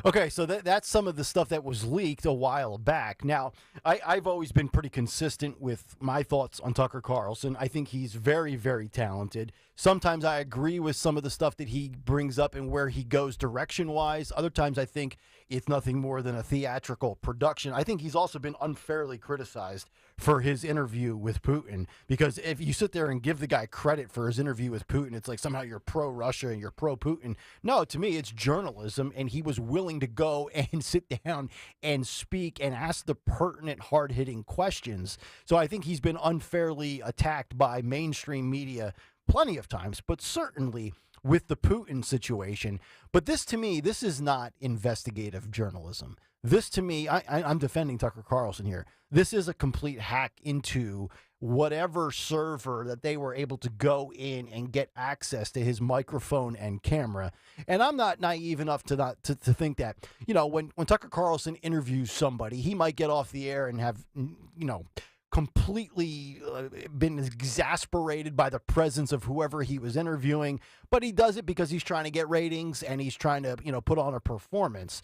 Okay, so that's some of the stuff that was leaked a while back. Now, I've always been pretty consistent with my thoughts on Tucker Carlson. I think he's very, very talented. Sometimes I agree with some of the stuff that he brings up and where he goes direction-wise. Other times I think it's nothing more than a theatrical production. I think he's also been unfairly criticized for his interview with Putin, because if you sit there and give the guy credit for his interview with Putin, it's like somehow you're pro-Russia and you're pro-Putin. No, to me, it's journalism, and he was willing to go and sit down and speak and ask the pertinent, hard-hitting questions. So I think he's been unfairly attacked by mainstream media plenty of times, but certainly with the Putin situation. But this, to me, this is not investigative journalism. This, to me, I'm defending Tucker Carlson here. This is a complete hack into whatever server that they were able to go in and get access to his microphone and camera. And I'm not naive enough to think that, when Tucker Carlson interviews somebody, he might get off the air and have, completely been exasperated by the presence of whoever he was interviewing, but he does it because he's trying to get ratings and he's trying to, put on a performance.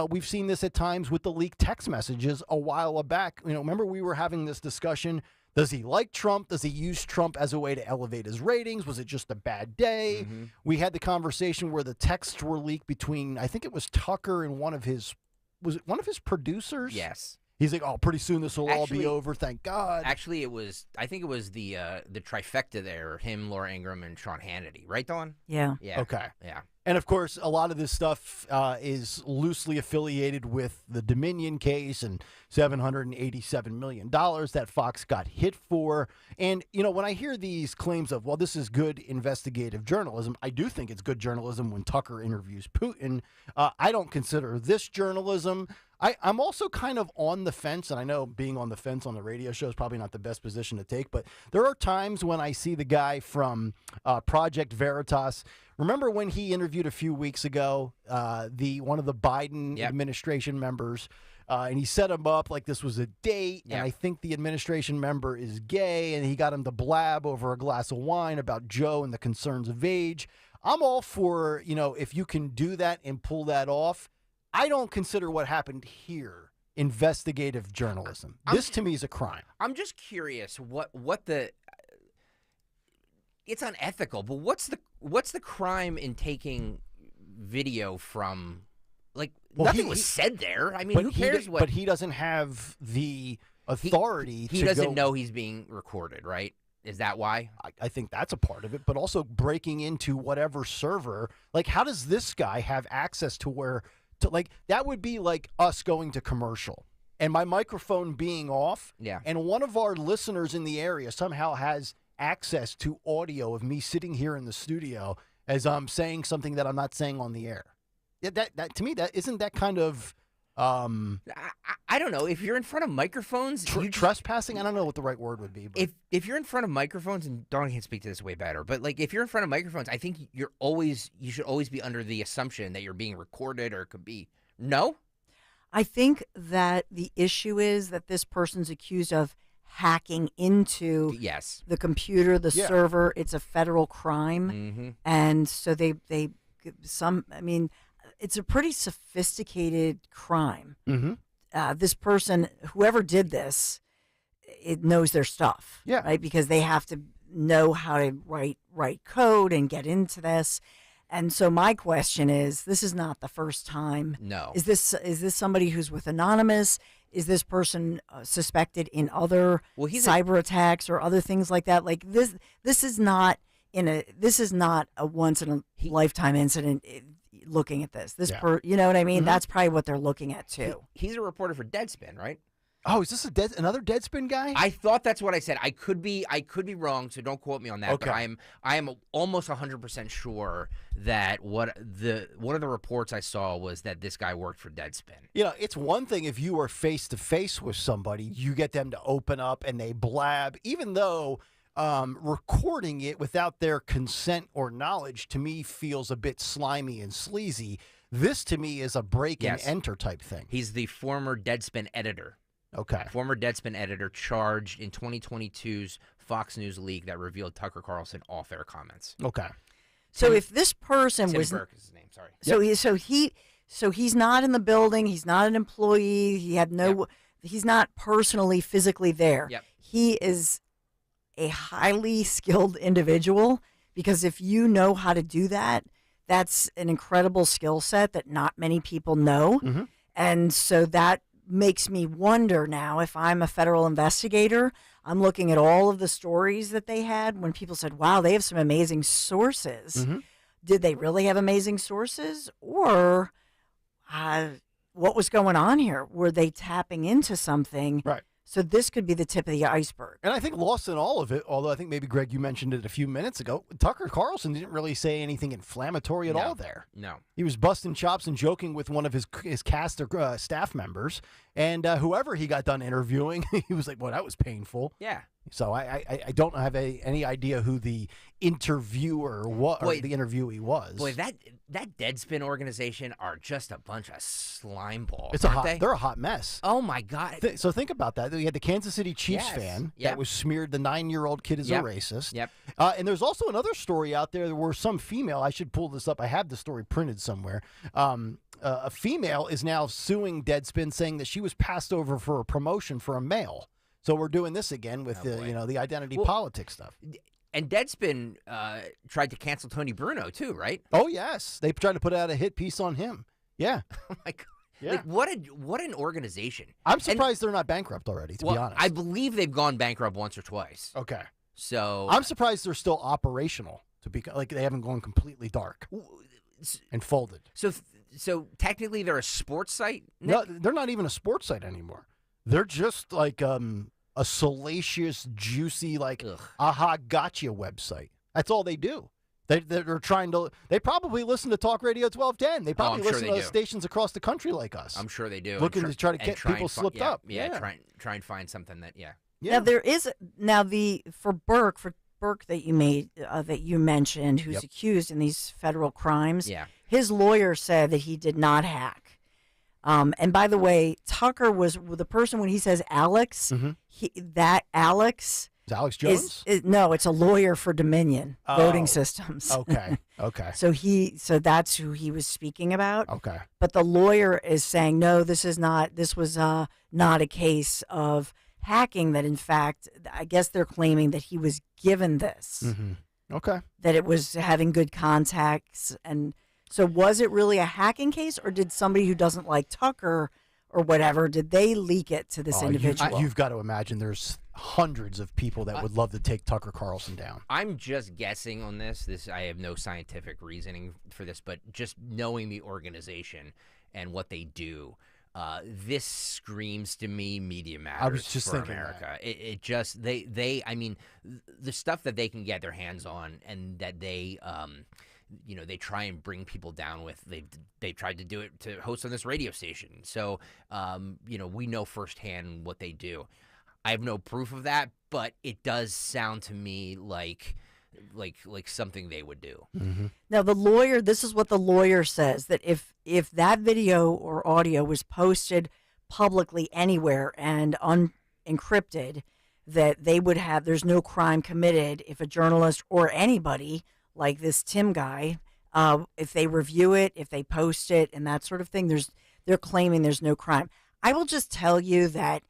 We've seen this at times with the leaked text messages a while back. Remember we were having this discussion. Does he like Trump? Does he use Trump as a way to elevate his ratings? Was it just a bad day? Mm-hmm. We had the conversation where the texts were leaked between, I think it was Tucker and one of his producers? Yes. He's like, oh, pretty soon this will all be Actually- over. Thank God. Actually, I think it was the trifecta there, him, Laura Ingraham, and Sean Hannity. Right, Dawn? Yeah. Yeah. Okay. Yeah. And, of course, a lot of this stuff is loosely affiliated with the Dominion case and $787 million that Fox got hit for. And, when I hear these claims of, well, this is good investigative journalism, I do think it's good journalism when Tucker interviews Putin. I don't consider this journalism. I'm also kind of on the fence, and I know being on the fence on the radio show is probably not the best position to take, but there are times when I see the guy from Project Veritas. Remember when he interviewed a few weeks ago one of the Biden administration members, and he set him up like this was a date, and I think the administration member is gay, and he got him to blab over a glass of wine about Joe and the concerns of age. I'm all for, if you can do that and pull that off. I don't consider what happened here investigative journalism. This to me is a crime. I'm just curious what the it's unethical, but what's the crime in taking video from nothing was said there. I mean, who cares what? But he doesn't have the authority. He doesn't know he's being recorded, right? Is that why? I think that's a part of it, but also breaking into whatever server. Like, how does this guy have access to where? That would be like us going to commercial and my microphone being off. Yeah. And one of our listeners in the area somehow has access to audio of me sitting here in the studio as I'm saying something that I'm not saying on the air. Yeah, that to me, that isn't that kind of I don't know. If you're in front of microphones, trespassing. I don't know what the right word would be. But. If you're in front of microphones, and Dawn can speak to this way better, but if you're in front of microphones, I think you should always be under the assumption that you're being recorded, or it could be no. I think that the issue is that this person's accused of hacking into the computer, the server. It's a federal crime, and so it's a pretty sophisticated crime. This person, whoever did this, it knows their stuff, right? Because they have to know how to write code and get into this. And so my question is, this is not the first time. No. Is this somebody who's with Anonymous? Is this person suspected in other cyber attacks or other things like that? Like this is not a once in a lifetime incident. Looking at this, you know what I mean? That's probably what they're looking at too. He's a reporter for Deadspin, right? Oh, is this another Deadspin guy? I thought that's what I said. I could be wrong, so don't quote me on that. Okay. But I am almost 100% sure that one of the reports I saw was that this guy worked for Deadspin. It's one thing if you are face to face with somebody, you get them to open up and they blab, even though. Recording it without their consent or knowledge, to me, feels a bit slimy and sleazy. This, to me, is a break and enter type thing. He's the former Deadspin editor. Okay. Former Deadspin editor charged in 2022's Fox News leak that revealed Tucker Carlson off-air comments. Okay. So if this person Tim was... Burke is his name, sorry. So he's not in the building. He's not an employee. He had no... He's not personally, physically there. Yep. He is a highly skilled individual, because if you know how to do that, that's an incredible skill set that not many people know. And so that makes me wonder now, if I'm a federal investigator, I'm looking at all of the stories that they had when people said, wow, they have some amazing sources. Did they really have amazing sources? Or what was going on here? Were they tapping into something? Right. So this could be the tip of the iceberg. And I think lost in all of it, although I think maybe, Greg, you mentioned it a few minutes ago, Tucker Carlson didn't really say anything inflammatory at all there. No. He was busting chops and joking with one of his cast or staff members, and whoever he got done interviewing, he was like, well, that was painful. Yeah. So I don't have any idea who the interviewer was, or the interviewee was. Boy, that Deadspin organization are just a bunch of slime balls. They're a hot mess. Oh my God! So think about that. We had the Kansas City Chiefs fan that was smeared. The 9-year-old kid is a racist. Yep. And there's also another story out there where some female. I should pull this up. I have the story printed somewhere. A female is now suing Deadspin, saying that she was passed over for a promotion for a male. So we're doing this again with the identity politics stuff. And Deadspin tried to cancel Tony Bruno too, right? Oh yes, they tried to put out a hit piece on him. Yeah. Oh my God. Yeah. Like, what an organization. I'm surprised they're not bankrupt already, to be honest. I believe they've gone bankrupt once or twice. Okay. So I'm surprised they're still operational, to be like they haven't gone completely dark and folded. So technically they're a sports site? Nick? No, they're not even a sports site anymore. They're just like a salacious, juicy, like aha gotcha website. That's all they do. They're trying to. They probably listen to Talk Radio 1210. They probably listen to stations across the country like us. I'm sure they do. Looking to try to get people slipped up. Yeah, try and find something that. Yeah. Now there is for Burke that you mentioned, who's accused in these federal crimes. Yeah. His lawyer said that he did not hack. And by the way, Tucker was the person when he says Alex. Alex. Is Alex Jones? No, it's a lawyer for Dominion voting systems. Okay. So that's who he was speaking about. Okay. But the lawyer is saying, no, this was not a case of hacking, that in fact, I guess they're claiming that he was given this. Mm-hmm. Okay. That it was having good contacts. And so was it really a hacking case, or did somebody who doesn't like Tucker or whatever, did they leak it to this individual? You've got to imagine there's hundreds of people that would love to take Tucker Carlson down. I'm just guessing on this. I have no scientific reasoning for this, but just knowing the organization and what they do, this screams to me Media Matters. I was just for thinking America. It just I mean, the stuff that they can get their hands on, and that they they try and bring people down with. They tried to do it to host on this radio station. So, we know firsthand what they do. I have no proof of that, but it does sound to me like something they would do. Mm-hmm. Now, this is what the lawyer says, that if that video or audio was posted publicly anywhere and unencrypted, that they would there's no crime committed if a journalist or anybody like this Tim guy, if they review it, if they post it and that sort of thing, they're claiming there's no crime. I will just tell you that,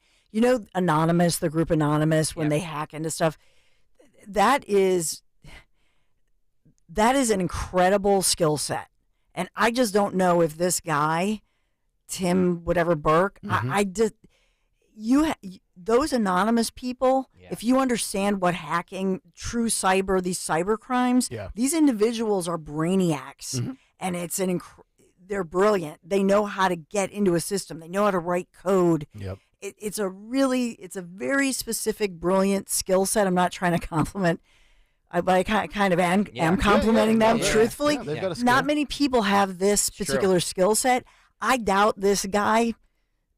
Anonymous, the group Anonymous, when they hack into stuff, that is an incredible skill set. And I just don't know if this guy, Tim, whatever Burke, those anonymous people, if you understand what hacking, true cyber, these cyber crimes, these individuals are brainiacs. Mm-hmm. And it's they're brilliant. They know how to get into a system. They know how to write code. Yep. It's a very specific, brilliant skill set. I'm not trying to compliment, but I kind of am complimenting them, truthfully. They've got a skill. Not many people have this particular skill set. I doubt this guy,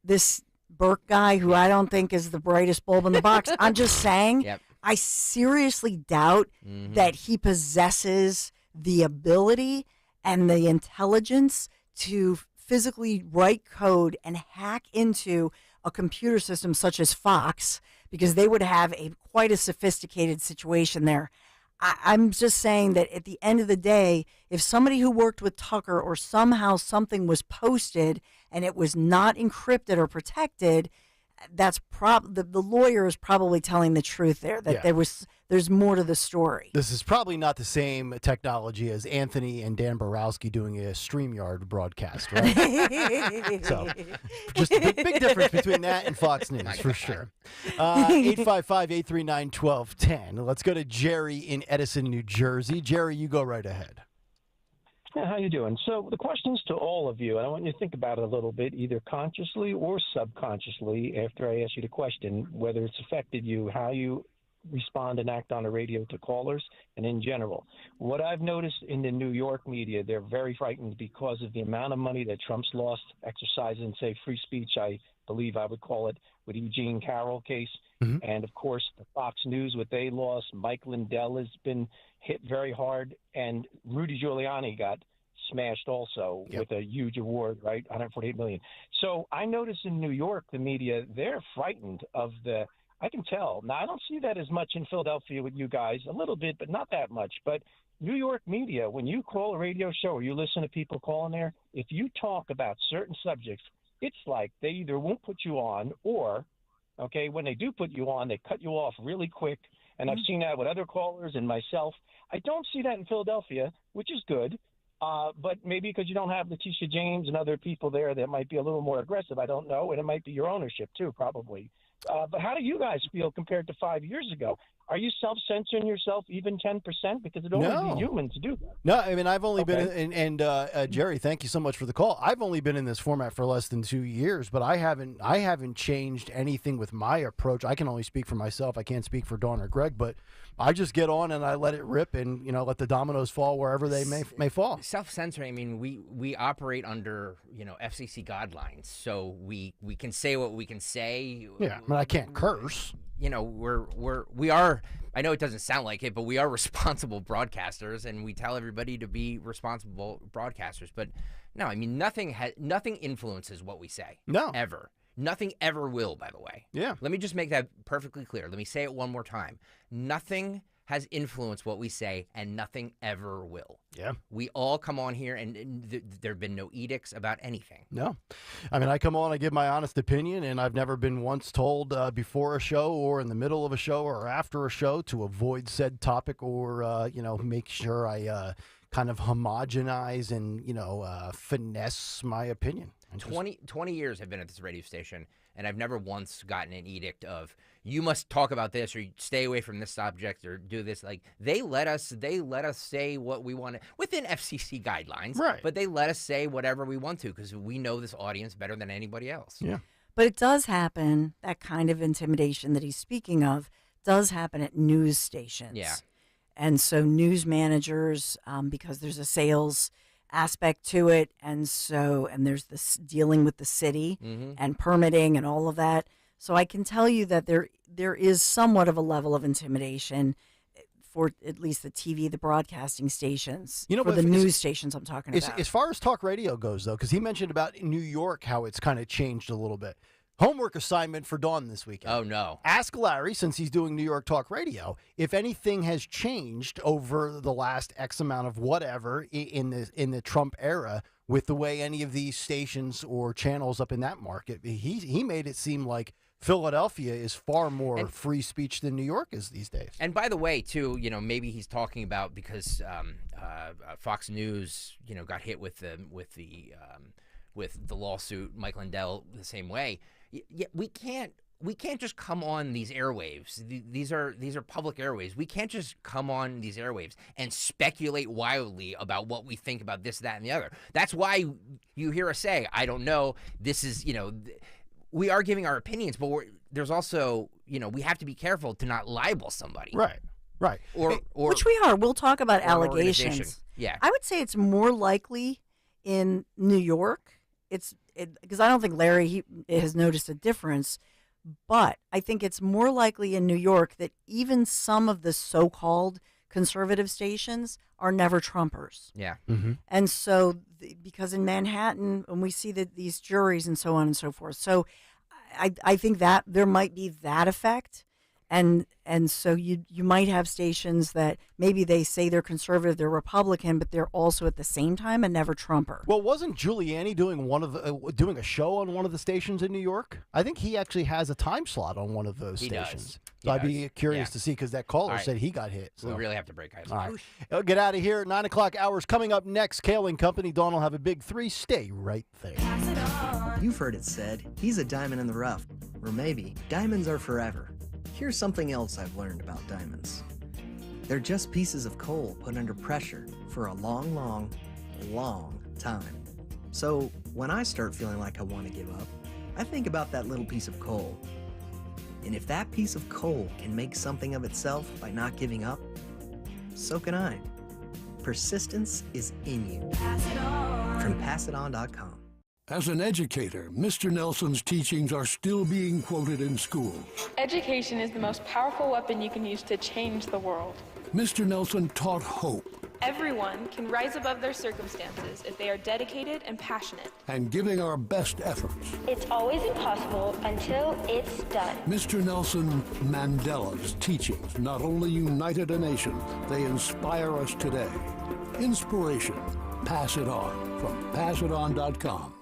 this Burke guy, who I don't think is the brightest bulb in the box. I'm just saying, I seriously doubt that he possesses the ability and the intelligence to physically write code and hack into a computer system such as Fox, because they would have quite a sophisticated situation there. I'm just saying that at the end of the day, if somebody who worked with Tucker or somehow something was posted and it was not encrypted or protected, that's the lawyer is probably telling the truth there, that there's more to the story. This is probably not the same technology as Anthony and Dan Borowski doing a StreamYard broadcast, right? So, just a big difference between that and Fox News, for sure. 855-839-1210. Let's go to Jerry in Edison, New Jersey. Jerry, you go right ahead. How you doing? So the question's to all of you, and I want you to think about it a little bit, either consciously or subconsciously, after I ask you the question, whether it's affected you, how you respond and act on the radio to callers, and in general. What I've noticed in the New York media, they're very frightened because of the amount of money that Trump's lost exercising, say, free speech, I believe I would call it, with Eugene Carroll case. Mm-hmm. And, of course, the Fox News, what they lost. Mike Lindell has been hit very hard, and Rudy Giuliani got smashed also with a huge award, right, $148 million. So I notice in New York, the media, they're frightened of I can tell. Now, I don't see that as much in Philadelphia with you guys, a little bit, but not that much. But New York media, when you call a radio show or you listen to people calling there, if you talk about certain subjects, it's like they either won't put you on or, okay, when they do put you on, they cut you off really quick. And I've seen that with other callers and myself. I don't see that in Philadelphia, which is good. But maybe because you don't have Letitia James and other people there that might be a little more aggressive. I don't know. And it might be your ownership, too, probably. But how do you guys feel compared to 5 years ago? Are you self-censoring yourself even 10%? Because it only be human to do that. No, I mean, I've only been in, and Jerry, thank you so much for the call. I've only been in this format for less than 2 years, but I haven't changed anything with my approach. I can only speak for myself. I can't speak for Dawn or Greg, but I just get on and I let it rip and, let the dominoes fall wherever they may fall. Self-censoring, I mean, we operate under, FCC guidelines, so we can say what we can say. Yeah, I mean, I can't curse. We are, I know it doesn't sound like it, but we are responsible broadcasters, and we tell everybody to be responsible broadcasters. But no, I mean, nothing influences what we say. No. Ever. Nothing ever will, by the way. Yeah. Let me just make that perfectly clear. Let me say it one more time. Nothing has influenced what we say, and nothing ever will. Yeah. We all come on here, and there have been no edicts about anything. No. I mean, I come on, I give my honest opinion, and I've never been once told before a show or in the middle of a show or after a show to avoid said topic or, make sure I kind of homogenize and, finesse my opinion. 20 years I've been at this radio station, and I've never once gotten an edict of, you must talk about this or stay away from this subject or do this. Like, they let us say what we want to, within FCC guidelines. Right. But they let us say whatever we want to because we know this audience better than anybody else. Yeah. But it does happen, that kind of intimidation that he's speaking of does happen at news stations. Yeah. And so news managers, because there's a sales aspect to it, and there's this dealing with the city and permitting and all of that. So I can tell you that there is somewhat of a level of intimidation for at least the TV, the broadcasting stations, for the news stations I'm talking about. As far as talk radio goes, though, because he mentioned about New York, how it's kind of changed a little bit. Homework assignment for Dawn this weekend. Oh, no. Ask Larry, since he's doing New York Talk Radio, if anything has changed over the last X amount of whatever in the Trump era with the way any of these stations or channels up in that market. He made it seem like Philadelphia is far more free speech than New York is these days. And by the way, too, maybe he's talking about because Fox News, got hit with the lawsuit, Mike Lindell the same way. We can't just come on these airwaves. These are public airwaves. We can't just come on these airwaves and speculate wildly about what we think about this, that, and the other. That's why you hear us say, I don't know, this is, we are giving our opinions, but there's also, we have to be careful to not libel somebody. Right. Or which we are. We'll talk about allegations. Yeah. I would say it's more likely in New York. Because I don't think Larry has noticed a difference, but I think it's more likely in New York that even some of the so-called conservative stations are never Trumpers. Yeah. Mm-hmm. And so, because in Manhattan, when we see these juries and so on and so forth, so I think that there might be that effect. And so you might have stations that maybe they say they're conservative, they're Republican, but they're also at the same time a never Trumper. Well, wasn't Giuliani doing a show on one of the stations in New York? I think he actually has a time slot on one of those stations. So I'd be curious to see because that caller said he got hit. So. We really have to break, guys. All right. I'll get out of here. 9 o'clock hours coming up next. Kayal and Company. Dawn will have a big 3. Stay right there. You've heard it said, he's a diamond in the rough. Or maybe, diamonds are forever. Here's something else I've learned about diamonds. They're just pieces of coal put under pressure for a long, long, long time. So when I start feeling like I want to give up, I think about that little piece of coal. And if that piece of coal can make something of itself by not giving up, so can I. Persistence is in you. From PassItOn.com. As an educator, Mr. Nelson's teachings are still being quoted in schools. Education is the most powerful weapon you can use to change the world. Mr. Nelson taught hope. Everyone can rise above their circumstances if they are dedicated and passionate. And giving our best efforts. It's always impossible until it's done. Mr. Nelson Mandela's teachings not only united a nation, they inspire us today. Inspiration. Pass it on from PassItOn.com.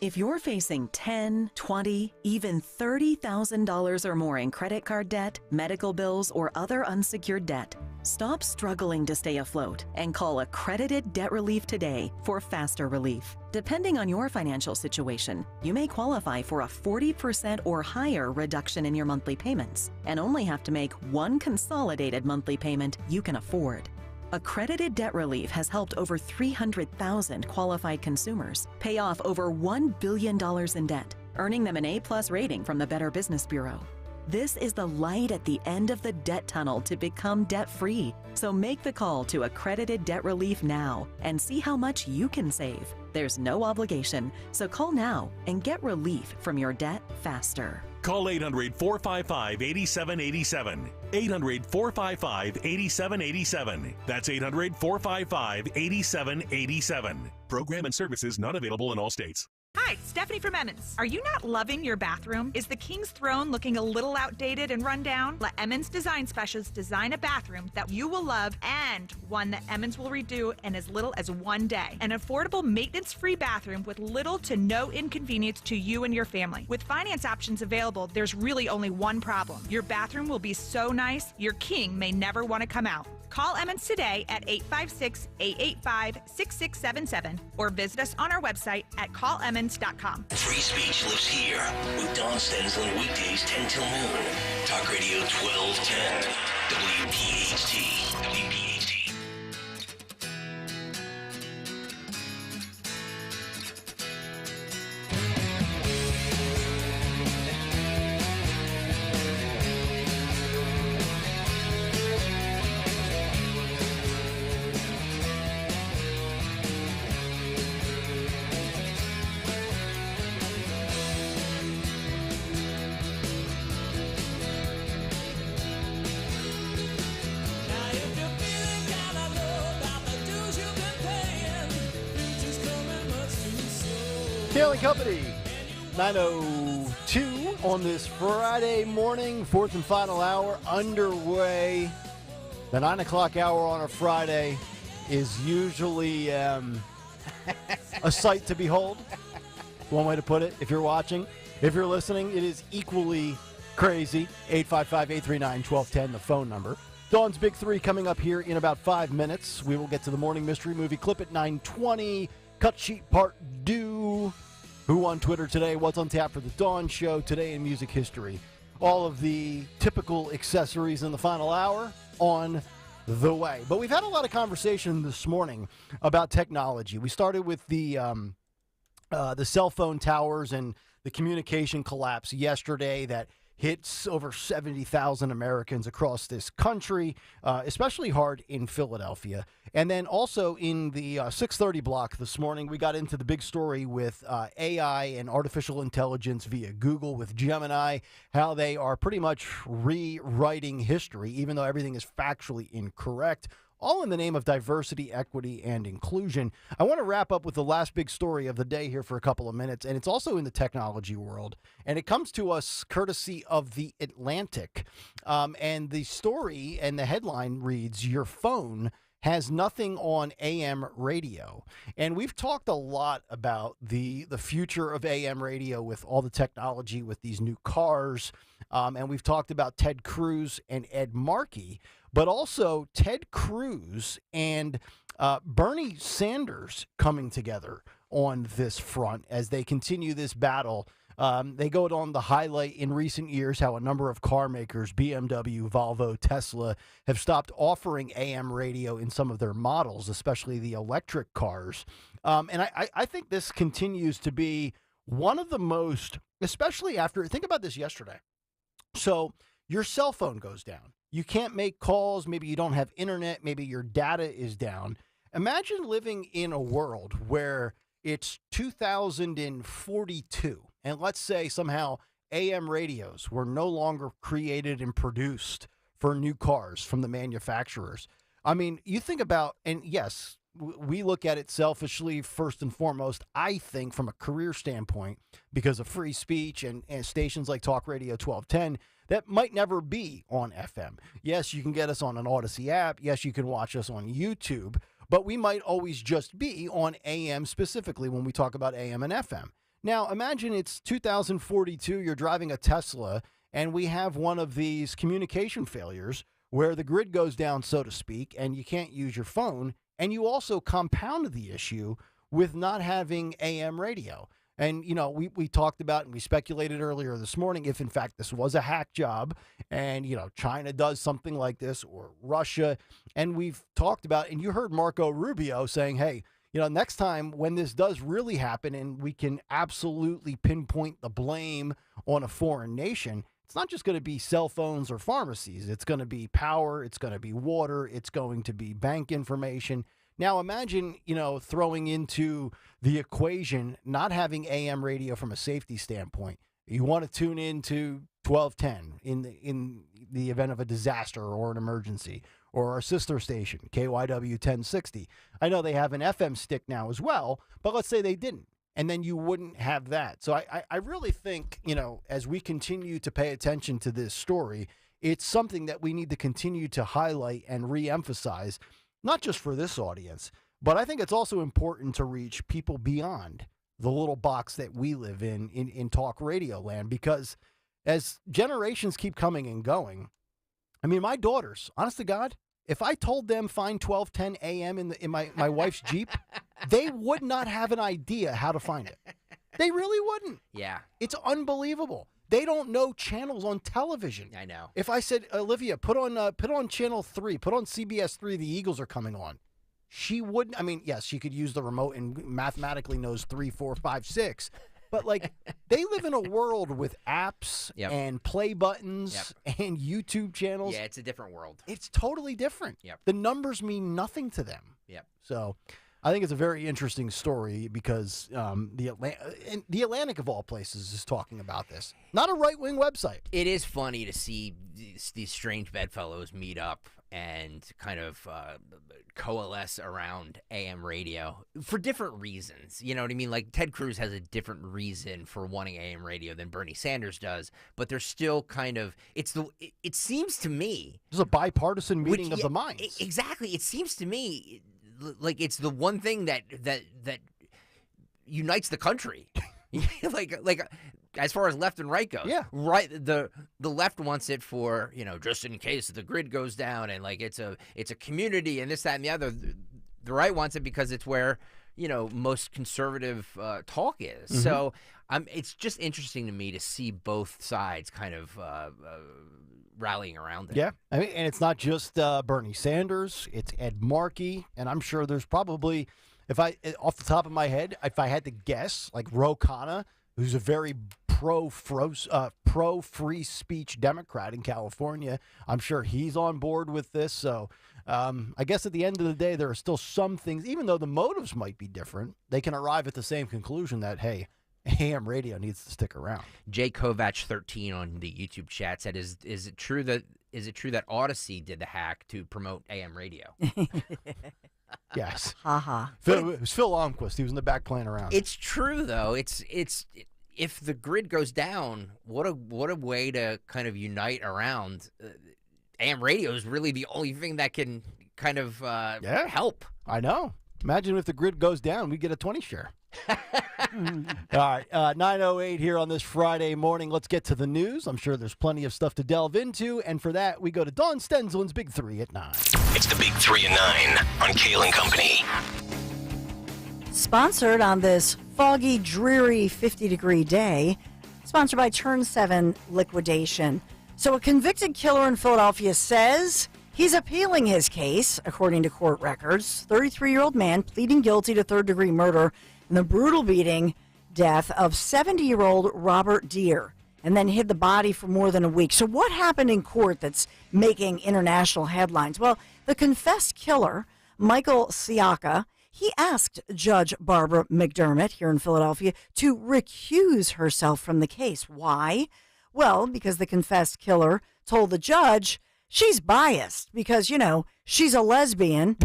If you're facing $10,000, $20,000, even $30,000 or more in credit card debt, medical bills, or other unsecured debt, Stop struggling to stay afloat and call Accredited Debt Relief today for faster relief. Depending on your financial situation, you may qualify for a 40% or higher reduction in your monthly payments and only have to make one consolidated monthly payment you can afford. Accredited Debt Relief has helped over 300,000 qualified consumers pay off over $1 billion in debt, earning them an A+ rating from the Better Business Bureau. This is the light at the end of the debt tunnel to become debt-free. So make the call to Accredited Debt Relief now and see how much you can save. There's no obligation, so call now and get relief from your debt faster. Call 800-455-8787. 800-455-8787. That's 800-455-8787. Program and services not available in all states. Hi, Stephanie from Emmons. Are you not loving your bathroom? Is the King's Throne looking a little outdated and run down? Let Emmons Design Specialists design a bathroom that you will love and one that Emmons will redo in as little as 1 day. An affordable, maintenance-free bathroom with little to no inconvenience to you and your family. With finance options available, there's really only one problem. Your bathroom will be so nice, your king may never want to come out. Call Emmons today at 856-885-6677 or visit us on our website at callemmons.com. Free speech lives here with Dawn Stensland weekdays 10 till noon. Talk Radio 1210. WPHT. WPHT. Kayal and Company, 9:02 on this Friday morning, fourth and final hour underway. The 9 o'clock hour on a Friday is usually a sight to behold, one way to put it. If you're watching, if you're listening, it is equally crazy. 855-839-1210, the phone number. Dawn's Big Three coming up here in about 5 minutes. We will get to the morning mystery movie clip at 9:20. Cut sheet part due. Who on Twitter today? What's on tap for the Dawn Show today in music history? All of the typical accessories in the final hour on the way. But we've had a lot of conversation this morning about technology. We started with the cell phone towers and the communication collapse yesterday that hits over 70,000 Americans across this country, especially hard in Philadelphia. And then also in the 6:30 block this morning, we got into the big story with AI and artificial intelligence via Google with Gemini, how they are pretty much rewriting history, even though everything is factually incorrect, all in the name of diversity, equity, and inclusion. I want to wrap up with the last big story of the day here for a couple of minutes, and it's also in the technology world, and it comes to us courtesy of The Atlantic. And the story and the headline reads, "Your phone has nothing on AM radio." And we've talked a lot about the future of AM radio with all the technology, with these new cars, and we've talked about Ted Cruz and Ed Markey, but also Ted Cruz and Bernie Sanders coming together on this front as they continue this battle. They go on the highlight in recent years how a number of car makers, BMW, Volvo, Tesla, have stopped offering AM radio in some of their models, especially the electric cars. And I think this continues to be one of the most, especially after, think about this yesterday. So your cell phone goes down. You can't make calls. Maybe you don't have internet. Maybe your data is down. Imagine living in a world where it's 2042, and let's say somehow AM radios were no longer created and produced for new cars from the manufacturers. I mean, you think about, and yes, we look at it selfishly first and foremost, I think from a career standpoint, because of free speech and stations like Talk Radio 1210, that might never be on FM. Yes, you can get us on an Odyssey app. Yes, you can watch us on YouTube, but we might always just be on AM specifically when we talk about AM and FM. Now, imagine it's 2042, you're driving a Tesla, and we have one of these communication failures where the grid goes down, so to speak, and you can't use your phone. And you also compound the issue with not having AM radio. And, we talked about and we speculated earlier this morning if, in fact, this was a hack job and, China does something like this or Russia. And we've talked about, and you heard Marco Rubio saying, hey, next time when this does really happen and we can absolutely pinpoint the blame on a foreign nation, it's not just going to be cell phones or pharmacies. It's going to be power. It's going to be water. It's going to be bank information. Now, imagine, throwing into the equation, not having AM radio from a safety standpoint. You want to tune into 1210 in the event of a disaster or an emergency, or our sister station, KYW 1060. I know they have an FM stick now as well, but let's say they didn't, and then you wouldn't have that. So I really think, as we continue to pay attention to this story, it's something that we need to continue to highlight and reemphasize, not just for this audience, but I think it's also important to reach people beyond the little box that we live in talk radio land, because as generations keep coming and going, I mean, my daughters, honest to God, if I told them find 1210 AM in my wife's Jeep, they would not have an idea how to find it. They really wouldn't. Yeah. It's unbelievable. They don't know channels on television. I know. If I said, Olivia, put on channel 3, put on CBS 3, the Eagles are coming on, she wouldn't. I mean, yes, she could use the remote and mathematically knows 3, 4, 5, 6. But, they live in a world with apps and play buttons and YouTube channels. Yeah, it's a different world. It's totally different. Yep. The numbers mean nothing to them. Yep. So I think it's a very interesting story because the Atlantic, of all places, is talking about this. Not a right-wing website. It is funny to see these strange bedfellows meet up and kind of coalesce around AM radio for different reasons. You know what I mean? Like Ted Cruz has a different reason for wanting AM radio than Bernie Sanders does, but they're still kind of it seems to me there's a bipartisan meeting of the minds. Exactly. It seems to me like it's the one thing that unites the country. like as far as left and right goes. Yeah. Right. The left wants it for, just in case the grid goes down and it's a community and this, that, and the other. The right wants it because it's where, most conservative talk is. Mm-hmm. So it's just interesting to me to see both sides kind of rallying around it. Yeah. I mean, and it's not just Bernie Sanders, it's Ed Markey, and I'm sure there's probably, off the top of my head, if I had to guess, like Ro Khanna, who's a very pro-free speech Democrat in California. I'm sure he's on board with this. So I guess at the end of the day, there are still some things, even though the motives might be different, they can arrive at the same conclusion that, hey, AM radio needs to stick around. Jay Kovach 13 on the YouTube chat said, "Is it true that Odyssey did the hack to promote AM radio?" Yes. Haha. It was Phil Almquist. He was in the back playing around. It's true though. It's if the grid goes down, what a way to kind of unite around. AM radio is really the only thing that can kind of help. I know. Imagine if the grid goes down, we get a 20 share. All right, 9:08 here on this Friday morning. Let's get to the news. I'm sure there's plenty of stuff to delve into, and for that, we go to Dawn Stensland's Big 3 at 9. It's the Big 3 at 9 on Kayal and Company. Sponsored on this foggy, dreary 50-degree day, sponsored by Turn 7 Liquidation. So a convicted killer in Philadelphia says he's appealing his case, according to court records. 33-year-old man pleading guilty to third-degree murder in the brutal beating death of 70-year-old Robert Deere, and then hid the body for more than a week. So what happened in court that's making international headlines? Well, the confessed killer, Michael Siaka, he asked Judge Barbara McDermott here in Philadelphia to recuse herself from the case. Why? Well, because the confessed killer told the judge she's biased because, she's a lesbian.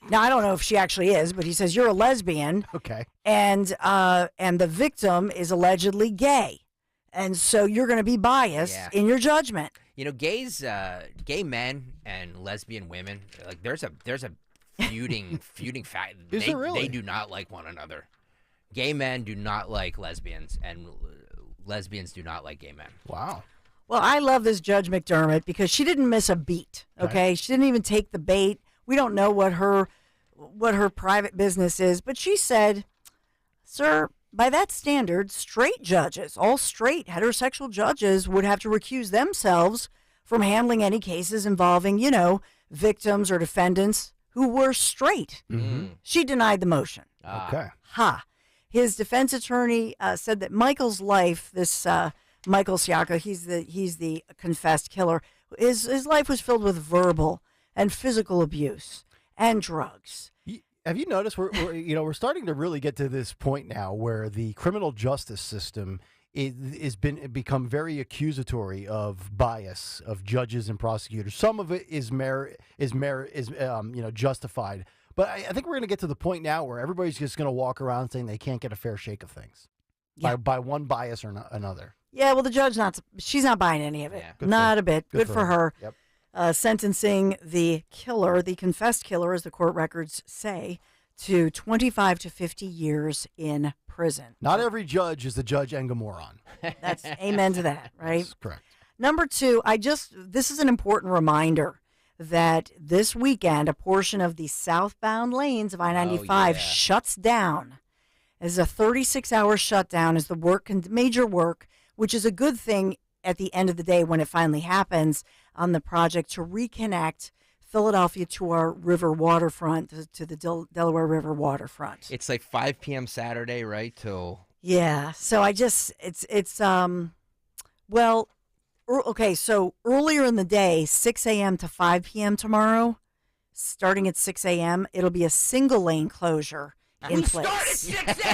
Now, I don't know if she actually is, but he says, you're a lesbian. Okay. And the victim is allegedly gay. And so you're going to be biased in your judgment. Gay men and lesbian women, like there's a feuding fact. Is there really? They do not like one another. Gay men do not like lesbians, and lesbians do not like gay men. Wow. Well, I love this Judge McDermott because she didn't miss a beat. Okay, she didn't even take the bait. We don't know what her private business is, but she said, "Sir, by that standard, straight judges, all straight heterosexual judges, would have to recuse themselves from handling any cases involving, victims or defendants who were straight." She denied the motion. Okay. Ha. His defense attorney said that Michael's life, this Michael Siaka, he's the confessed killer. His life was filled with verbal and physical abuse and drugs. Have you noticed we're starting to really get to this point now where the criminal justice system is become very accusatory of bias of judges and prosecutors. Some of it is justified, but I think we're going to get to the point now where everybody's just going to walk around saying they can't get a fair shake of things by one bias or another. Yeah, well, the judge she's not buying any of it. Yeah. Not a bit. Good for her. Yep. Sentencing the killer, the confessed killer, as the court records say, to 25 to 50 years in prison. Not every judge is the Judge Engamoron. That's amen to that, right? That's correct. Number two, this is an important reminder that this weekend, a portion of the southbound lanes of I-95 shuts down. As a 36-hour shutdown is the major work, which is a good thing at the end of the day when it finally happens on the project to reconnect Philadelphia to our river waterfront, to the Delaware River waterfront. It's like 5 p.m. Saturday, right? Yeah. So so earlier in the day, 6 a.m. to 5 p.m. tomorrow, starting at 6 a.m., it'll be a single lane closure in place. Start at 6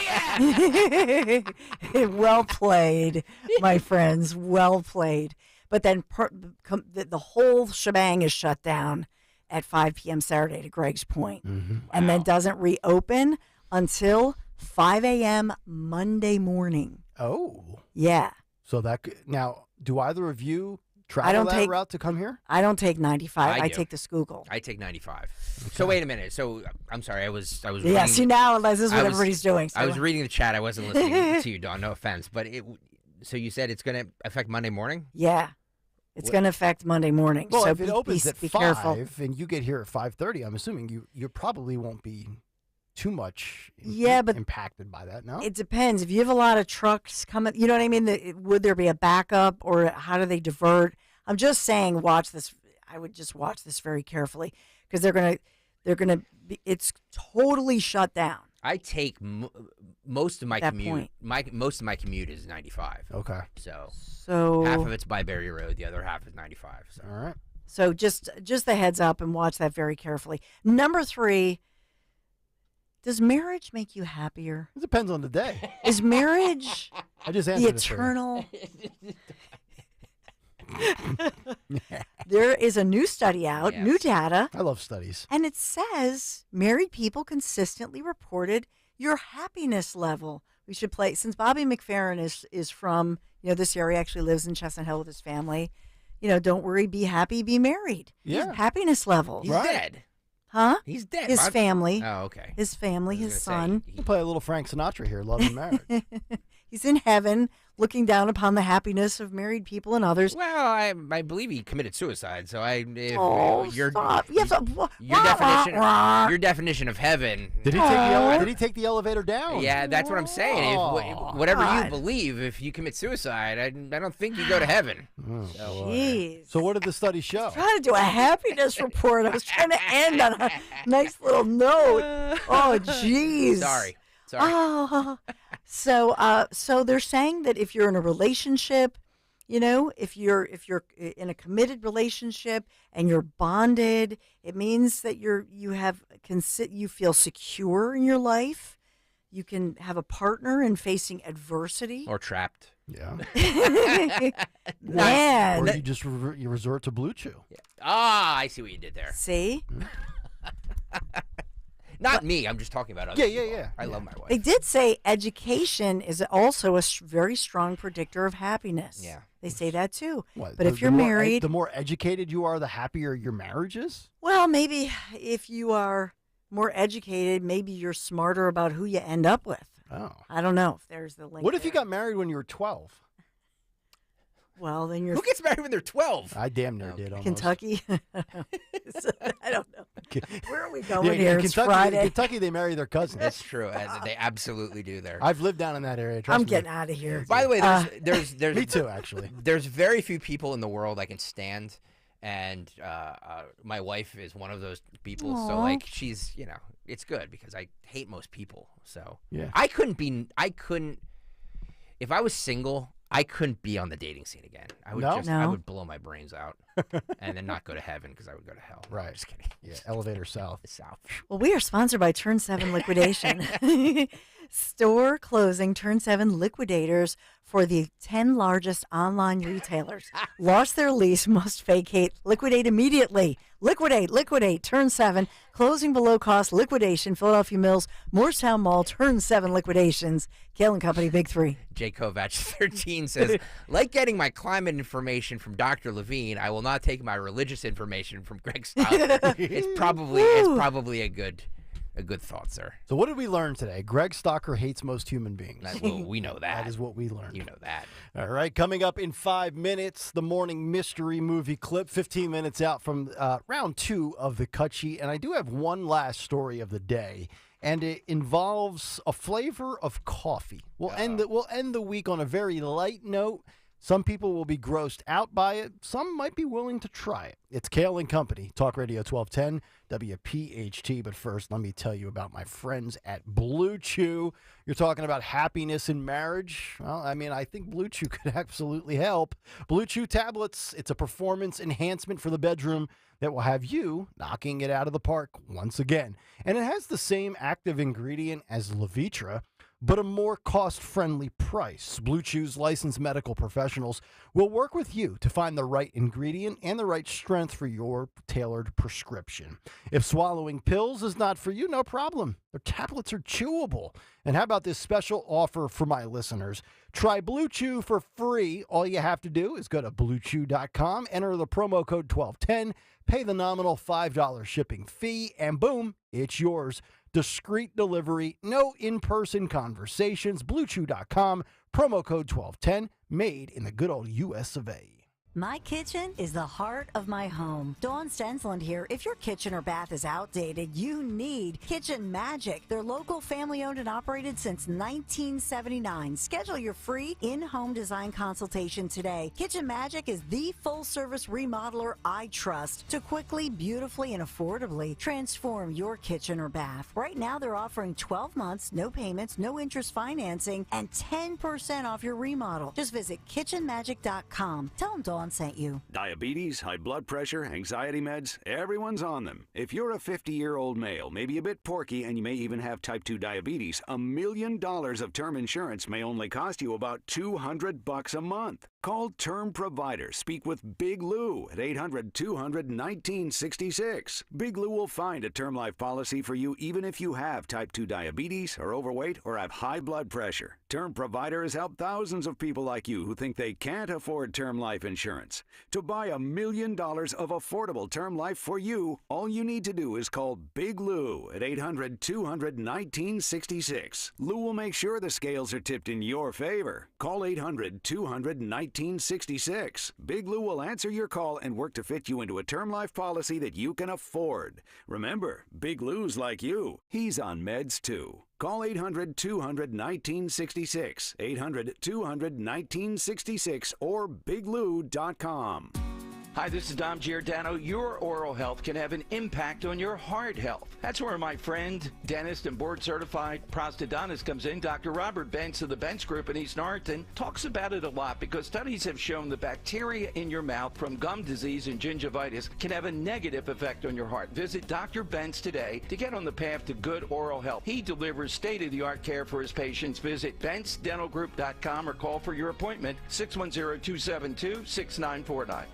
a.m. Well played, my friends. Well played. But then the whole shebang is shut down at 5 p.m. Saturday, to Greg's point, and then doesn't reopen until 5 a.m. Monday morning. Oh. Yeah. So now, do either of you travel that route to come here? I don't take 95. I do. take the Schuylkill. I take 95. Okay. So wait a minute. So I'm sorry. I was. Yeah. reading, See, now this is what everybody's doing. So. I was reading the chat. I wasn't listening to you, Dawn. No offense, but so you said it's going to affect Monday morning? Yeah. It's going to affect Monday morning. Well, so if it opens at 5 careful. and you get here at 5:30, I'm assuming you probably won't be too much impacted by that, no? It depends. If you have a lot of trucks coming, you know what I mean? Would there be a backup, or how do they divert? I'm just saying, watch this. I would just watch this very carefully because they're gonna be. It's totally shut down. I take most of my That commute. point. Most of my commute is 95. Okay. So half of it's by Berry Road, the other half is 95. So. All right. So just the heads up and watch that very carefully. Number 3. Does marriage make you happier? It depends on the day. Is marriage I just the answered it for you. eternal? There is a new study out, new data. I love studies. And it says married people consistently reported your happiness level. We should play, since Bobby McFerrin is from, this area, actually lives in Chestnut Hill with his family. Don't worry, be happy, be married. Yeah. Happiness level. He's dead. Huh? He's dead. His family. Oh, okay. His family, his son. We'll play a little Frank Sinatra here, Love and Marriage. He's in heaven, looking down upon the happiness of married people and others. Well, I believe he committed suicide. So your stop. your definition of heaven. Did he take the elevator down? Yeah, that's what I'm saying. Whatever you believe, if you commit suicide, I don't think you go to heaven. Jeez. So what did the study show? I was trying to do a happiness report. I was trying to end on a nice little note. Oh, jeez. Sorry. Oh. So they're saying that if you're in a relationship, if you're in a committed relationship and you're bonded, it means that you feel secure in your life. You can have a partner in facing adversity. Or trapped. Yeah. Man. Or you just you resort to Blue Chew. Yeah. I see what you did there. See? Not me. I'm just talking about other people. Yeah. I love my wife. They did say education is also a very strong predictor of happiness. Yeah. They say that too. What, but if you're married... The more educated you are, the happier your marriage is? Well, maybe if you are more educated, maybe you're smarter about who you end up with. Oh. I don't know if there's the link. What if you got married when you were 12? Well, then you're Who gets married when they're 12? I damn near did almost. Kentucky. I don't know. Where are we going Yeah, here? in It's Kentucky, Friday. in Kentucky, they marry their cousins. That's true. They absolutely do there. I've lived down in that area. Trust I'm me. getting out of here. By the way, there's Me too, actually. There's very few people in the world I can stand, and my wife is one of those people. So Aw. like, she's it's good because I hate most people. So Yeah. I couldn't. If I was single, I couldn't be on the dating scene again. I would I No? would blow my brains out, and then not go to heaven because I would go to hell. Right. Just kidding. Yeah, elevator south. South. Well, we are sponsored by Turn 7 Liquidation. Store closing Turn 7 liquidators for the 10 largest online retailers. Lost their lease, must vacate, liquidate immediately. Liquidate, Turn 7, closing below cost, liquidation, Philadelphia Mills, Moorestown Mall, Turn 7 liquidations. Kayal and Company, Big 3. J. Kovac 13 says, like getting my climate information from Dr. Levine, I will not take my religious information from Greg Stocker. It's probably a good thought, sir. So what did we learn today? Greg Stocker hates most human beings. Well, we know that. That is what we learned. You know that. All right, coming up in 5 minutes, the morning mystery movie clip, 15 minutes out from round 2 of the cut sheet. And I do have one last story of the day, and it involves a flavor of coffee. We'll end the week on a very light note. Some people will be grossed out by it. Some might be willing to try it. It's Kayal and Company, Talk Radio 1210, WPHT. But first, let me tell you about my friends at Blue Chew. You're talking about happiness in marriage. Well, I mean, I think Blue Chew could absolutely help. Blue Chew tablets, it's a performance enhancement for the bedroom that will have you knocking it out of the park once again. And it has the same active ingredient as Levitra, but a more cost-friendly price. Blue Chew's licensed medical professionals will work with you to find the right ingredient and the right strength for your tailored prescription. If swallowing pills is not for you, no problem. Their tablets are chewable. And how about this special offer for my listeners? Try Blue Chew for free. All you have to do is go to BlueChew.com, enter the promo code 1210, pay the nominal $5 shipping fee, and boom, it's yours. Discreet delivery, no in-person conversations. BlueChew.com, promo code 1210, made in the good old U.S. of A. My kitchen is the heart of my home. Dawn Stensland here. If your kitchen or bath is outdated, you need Kitchen Magic. They're local, family-owned and operated since 1979. Schedule your free in-home design consultation today. Kitchen Magic is the full-service remodeler I trust to quickly, beautifully, and affordably transform your kitchen or bath. Right now, they're offering 12 months, no payments, no interest financing, and 10% off your remodel. Just visit kitchenmagic.com. Tell them Dawn sent you. Diabetes, high blood pressure, anxiety meds, everyone's on them. If you're a 50-year-old male, maybe a bit porky, and you may even have type 2 diabetes, $1 million of term insurance may only cost you about $200 a month. Call Term Provider. Speak with Big Lou at 800-200-1966. Big Lou will find a term life policy for you even if you have type 2 diabetes, are overweight, or have high blood pressure. Term Provider has helped thousands of people like you who think they can't afford term life insurance. To buy $1 million of affordable term life for you, all you need to do is call Big Lou at 800-200-1966. Lou will make sure the scales are tipped in your favor. Call 800-200-1966. Big Lou will answer your call and work to fit you into a term life policy that you can afford. Remember, Big Lou's like you. He's on meds too. Call 800-200-1966, 800-200-1966, or biglou.com. Hi, this is Dom Giordano. Your oral health can have an impact on your heart health. That's where my friend, dentist and board-certified prosthodontist comes in. Dr. Robert Bentz of the Bentz Group in East Norriton talks about it a lot because studies have shown the bacteria in your mouth from gum disease and gingivitis can have a negative effect on your heart. Visit Dr. Bentz today to get on the path to good oral health. He delivers state-of-the-art care for his patients. Visit BentzDentalGroup.com or call for your appointment, 610-272-6949.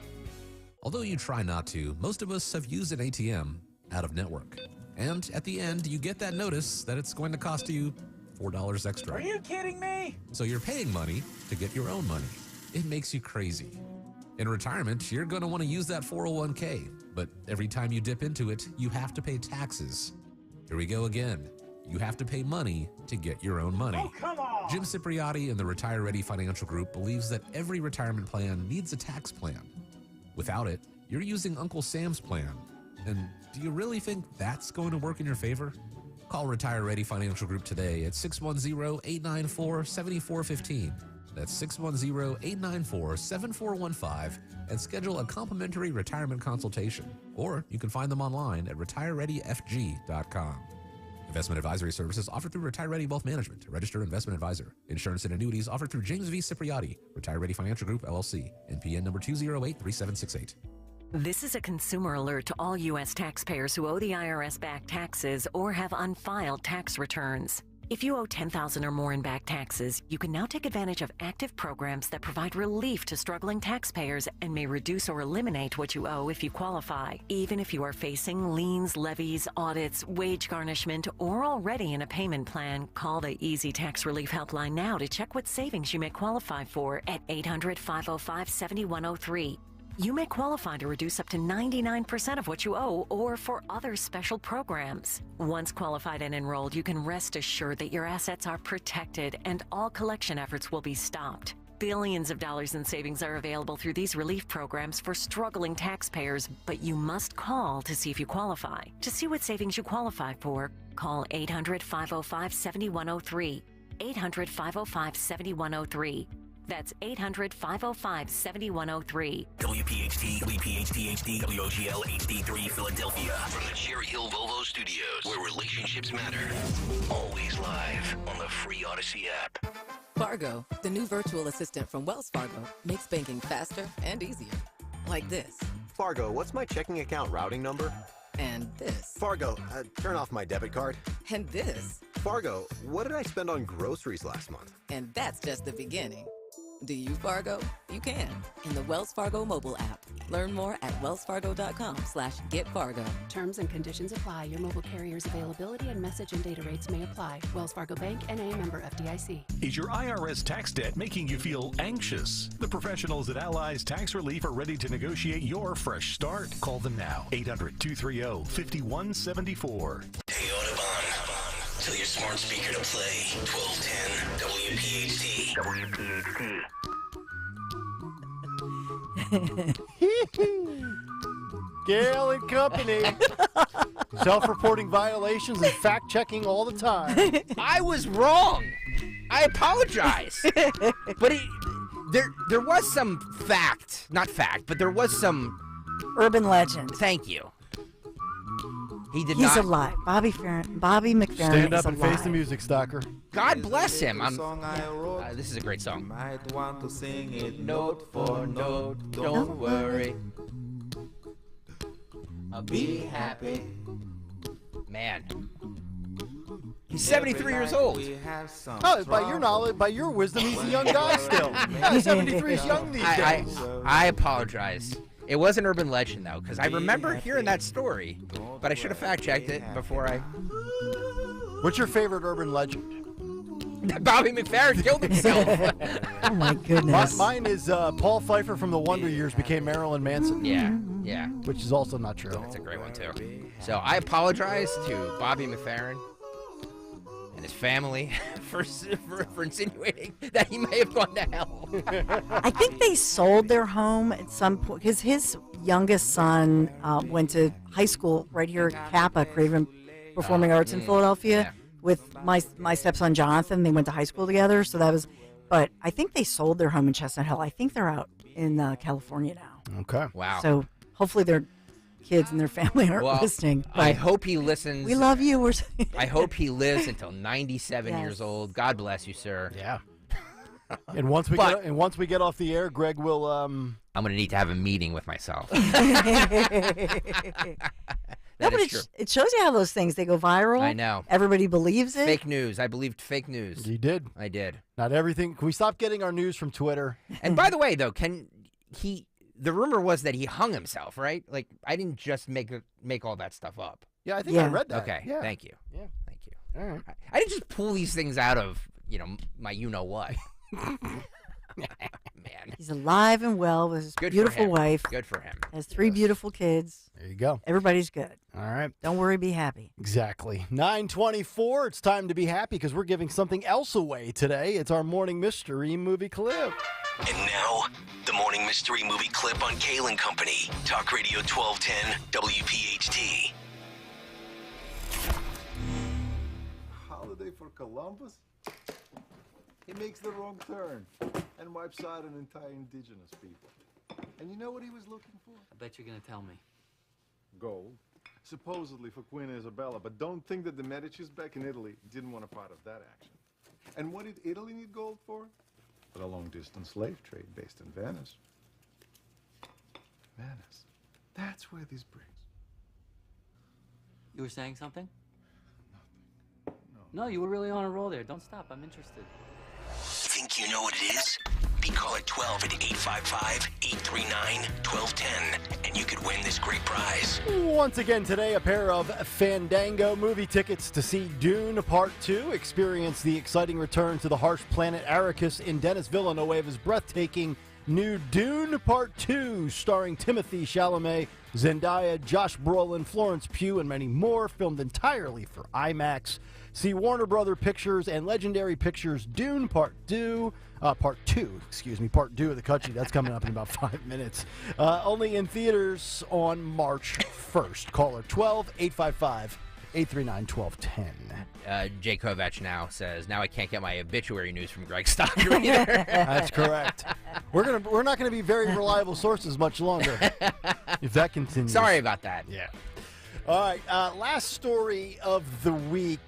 Although you try not to, most of us have used an ATM out of network. And at the end, you get that notice that it's going to cost you $4 extra. Are you kidding me? So you're paying money to get your own money. It makes you crazy. In retirement, you're going to want to use that 401k, but every time you dip into it, you have to pay taxes. Here we go again. You have to pay money to get your own money. Oh, come on! Jim Cipriotti and the Retire Ready Financial Group believes that every retirement plan needs a tax plan. Without it, you're using Uncle Sam's plan. And do you really think that's going to work in your favor? Call Retire Ready Financial Group today at 610-894-7415. That's 610-894-7415 and schedule a complimentary retirement consultation. Or you can find them online at retirereadyfg.com. Investment advisory services offered through Retire Ready Wealth Management, a registered investment advisor. Insurance and annuities offered through James V. Cipriotti, Retire Ready Financial Group, LLC, NPN number 2083768. This is a consumer alert to all U.S. taxpayers who owe the IRS back taxes or have unfiled tax returns. If you owe $10,000 or more in back taxes, you can now take advantage of active programs that provide relief to struggling taxpayers and may reduce or eliminate what you owe if you qualify. Even if you are facing liens, levies, audits, wage garnishment, or already in a payment plan, call the Easy Tax Relief Helpline now to check what savings you may qualify for at 800-505-7103. You may qualify to reduce up to 99% of what you owe or for other special programs. Once qualified and enrolled, you can rest assured that your assets are protected and all collection efforts will be stopped. Billions of dollars in savings are available through these relief programs for struggling taxpayers, but you must call to see if you qualify. To see what savings you qualify for, call 800-505-7103. 800-505-7103. That's 800-505-7103. WPHT, WPHT HD, WOGL HD3 Philadelphia. From the Cherry Hill Volvo Studios, where relationships matter. Always live on the free Odyssey app. Fargo, the new virtual assistant from Wells Fargo, makes banking faster and easier. Like this. Fargo, what's my checking account routing number? And this. Fargo, turn off my debit card. And this. Fargo, what did I spend on groceries last month? And that's just the beginning. Do you Fargo? You can in the Wells Fargo mobile app. Learn more at wellsfargo.com/getfargo. Terms and conditions apply. Your mobile carrier's availability and message and data rates may apply. Wells Fargo Bank, N.A. member FDIC. Is your IRS tax debt making you feel anxious? The professionals at Allies Tax Relief are ready to negotiate your fresh start. Call them now. 800-230-5174. Hey, Audubon. Tell your smart speaker to play 1210 WPHT. WPHT. Kayal and Company. Self-reporting violations and fact-checking all the time. I was wrong. I apologize. But there was some fact. Not fact, but there was some... urban legend. Thank you. He's alive. Bobby McFerrin Stand up is and alive. face the music, Stalker. God bless him. This is a great song. Might want to sing it note for note. Don't worry. I'll be happy. Man. He's 73 years old. Oh, by your knowledge, by your wisdom, he's a young guy still. Yeah, 73 is young these days. I apologize. It was an urban legend, though, because I remember hearing that story, but I should have fact-checked it before I... What's your favorite urban legend? Bobby McFerrin killed himself. Oh, my goodness. Mine is Paul Pfeiffer from the Wonder Years became Marilyn Manson. Yeah. Which is also not true. That's a great one, too. So I apologize to Bobby McFerrin and his family for insinuating that he may have gone to hell. I think they sold their home at some point because his youngest son went to high school right here at Kappa, Craven Performing Arts in Philadelphia, with my stepson Jonathan. They went to high school together, so that was. But I think they sold their home in Chestnut Hill. I think they're out in California now. Okay. Wow. So hopefully their kids and their family aren't listening. I hope he listens. We love you. I hope he lives until 97 years old. God bless you, sir. Yeah. And once we get off the air, Greg will. I'm going to need to have a meeting with myself. No, but it shows you how those things, they go viral. I know. Everybody believes it. Fake news. I believed fake news. You did. I did. Not everything. Can we stop getting our news from Twitter? And by the way, though, the rumor was that he hung himself, right? Like, I didn't just make all that stuff up. Yeah, I think I read that. Okay. Yeah. Thank you. Yeah. Thank you. All right. I didn't just pull these things out of, my you-know-what. man. He's alive and well with his Good for beautiful him. wife. Good for him. Has 3 beautiful kids. There you go. Everybody's good. All right. Don't worry, be happy. Exactly. 9:24. It's time to be happy because we're giving something else away today. It's our morning mystery movie clip. And now, the morning mystery movie clip on Kayal and Company. Talk Radio 1210 WPHT. Holiday for Columbus? He makes the wrong turn and wipes out an entire indigenous people. And you know what he was looking for? I bet you're going to tell me. Gold. Supposedly for Queen Isabella, but don't think that the Medicis back in Italy didn't want a part of that action. And what did Italy need gold for? For a long-distance slave trade based in Venice. Venice. That's where this brings. You were saying something? No, you were really on a roll there. Don't stop. I'm interested. Think you know what it is? Be caller 12 at 855-839-1210, and you could win this great prize. Once again today, a pair of Fandango movie tickets to see Dune Part 2. Experience the exciting return to the harsh planet Arrakis in Denis Villeneuve's breathtaking new Dune Part 2, starring Timothée Chalamet, Zendaya, Josh Brolin, Florence Pugh, and many more, filmed entirely for IMAX. See Warner Brother Pictures and Legendary Pictures Dune Part 2 of the Kutchi. That's coming up in about 5 minutes. Only in theaters on March 1st. Caller 12-855-839-1210. Jay Kovac now says, now I can't get my obituary news from Greg Stocker either. That's correct. We're not going to be very reliable sources much longer if that continues. Sorry about that. Yeah. All right. Last story of the week.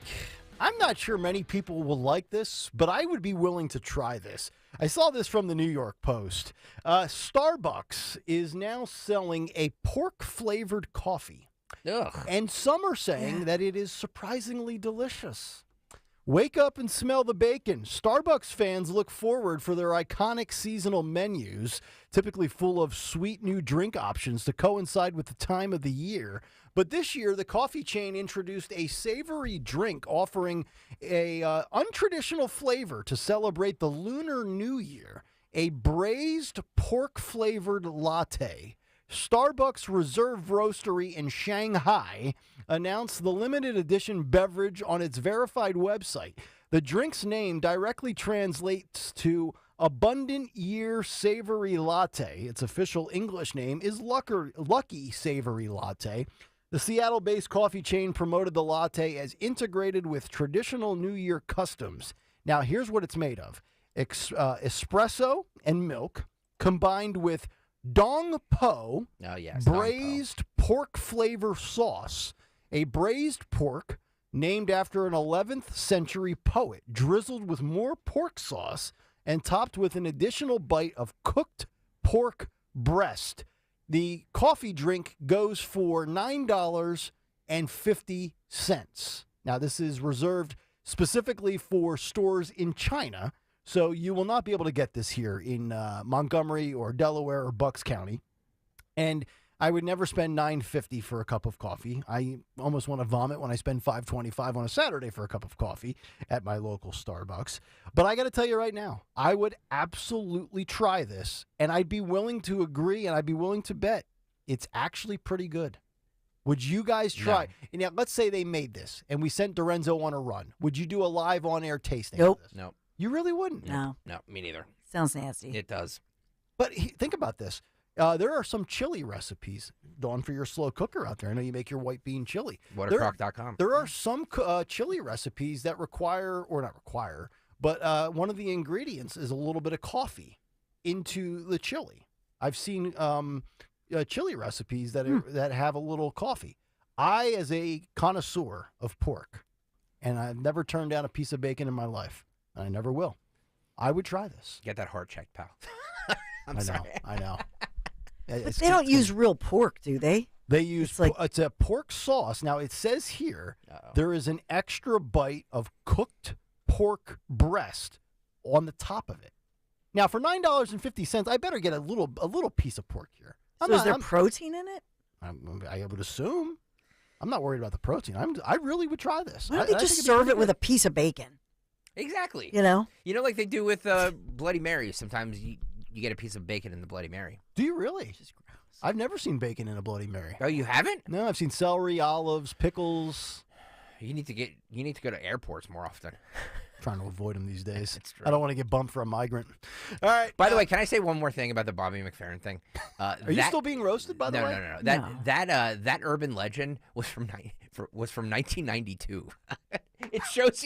I'm not sure many people will like this, but I would be willing to try this. I saw this from the New York Post. Starbucks is now selling a pork-flavored coffee. Ugh. And some are saying that it is surprisingly delicious. Wake up and smell the bacon. Starbucks fans look forward for their iconic seasonal menus, typically full of sweet new drink options to coincide with the time of the year. But this year, the coffee chain introduced a savory drink offering a untraditional flavor to celebrate the Lunar New Year, a braised pork-flavored latte. Starbucks Reserve Roastery in Shanghai announced the limited edition beverage on its verified website. The drink's name directly translates to Abundant Year Savory Latte. Its official English name is Lucky Savory Latte. The Seattle-based coffee chain promoted the latte as integrated with traditional New Year customs. Now, here's what it's made of. Espresso and milk combined with Dong Po, braised pork flavor sauce, a braised pork named after an 11th century poet, drizzled with more pork sauce and topped with an additional bite of cooked pork breast. The coffee drink goes for $9.50. Now, this is reserved specifically for stores in China, so you will not be able to get this here in Montgomery or Delaware or Bucks County. And I would never spend $9.50 for a cup of coffee. I almost want to vomit when I spend $5.25 on a Saturday for a cup of coffee at my local Starbucks. But I got to tell you right now, I would absolutely try this, and I'd be willing to agree, and I'd be willing to bet it's actually pretty good. Would you guys try? And now, let's say they made this, and we sent Dorenzo on a run. Would you do a live on-air tasting of this? Nope. You really wouldn't? No. No, me neither. Sounds nasty. It does. But think about this. There are some chili recipes, Dawn, for your slow cooker out there. I know you make your white bean chili. Watercrock.com. There are some chili recipes that require, or not require, but one of the ingredients is a little bit of coffee into the chili. I've seen chili recipes that have a little coffee. I, as a connoisseur of pork, and I've never turned down a piece of bacon in my life, and I never will, I would try this. Get that heart checked, pal. I know. But they don't use real pork, do they? They use it's a pork sauce. Now, it says here there is an extra bite of cooked pork breast on the top of it. Now, for $9.50, I better get a little piece of pork here. Is there protein in it? I would assume. I'm not worried about the protein. I really would try this. Why don't they just serve it with a piece of bacon? Exactly. You know, like they do with Bloody Marys. Sometimes you you get a piece of bacon in the Bloody Mary. Do you really? I've never seen bacon in a Bloody Mary. Oh, you haven't? No, I've seen celery, olives, pickles. You need to go to airports more often. Trying to avoid them these days. That's true. I don't want to get bumped for a migrant. All right. By the way, can I say one more thing about the Bobby McFerrin thing? Are you still being roasted, by the way? No. That urban legend was from 1992. It shows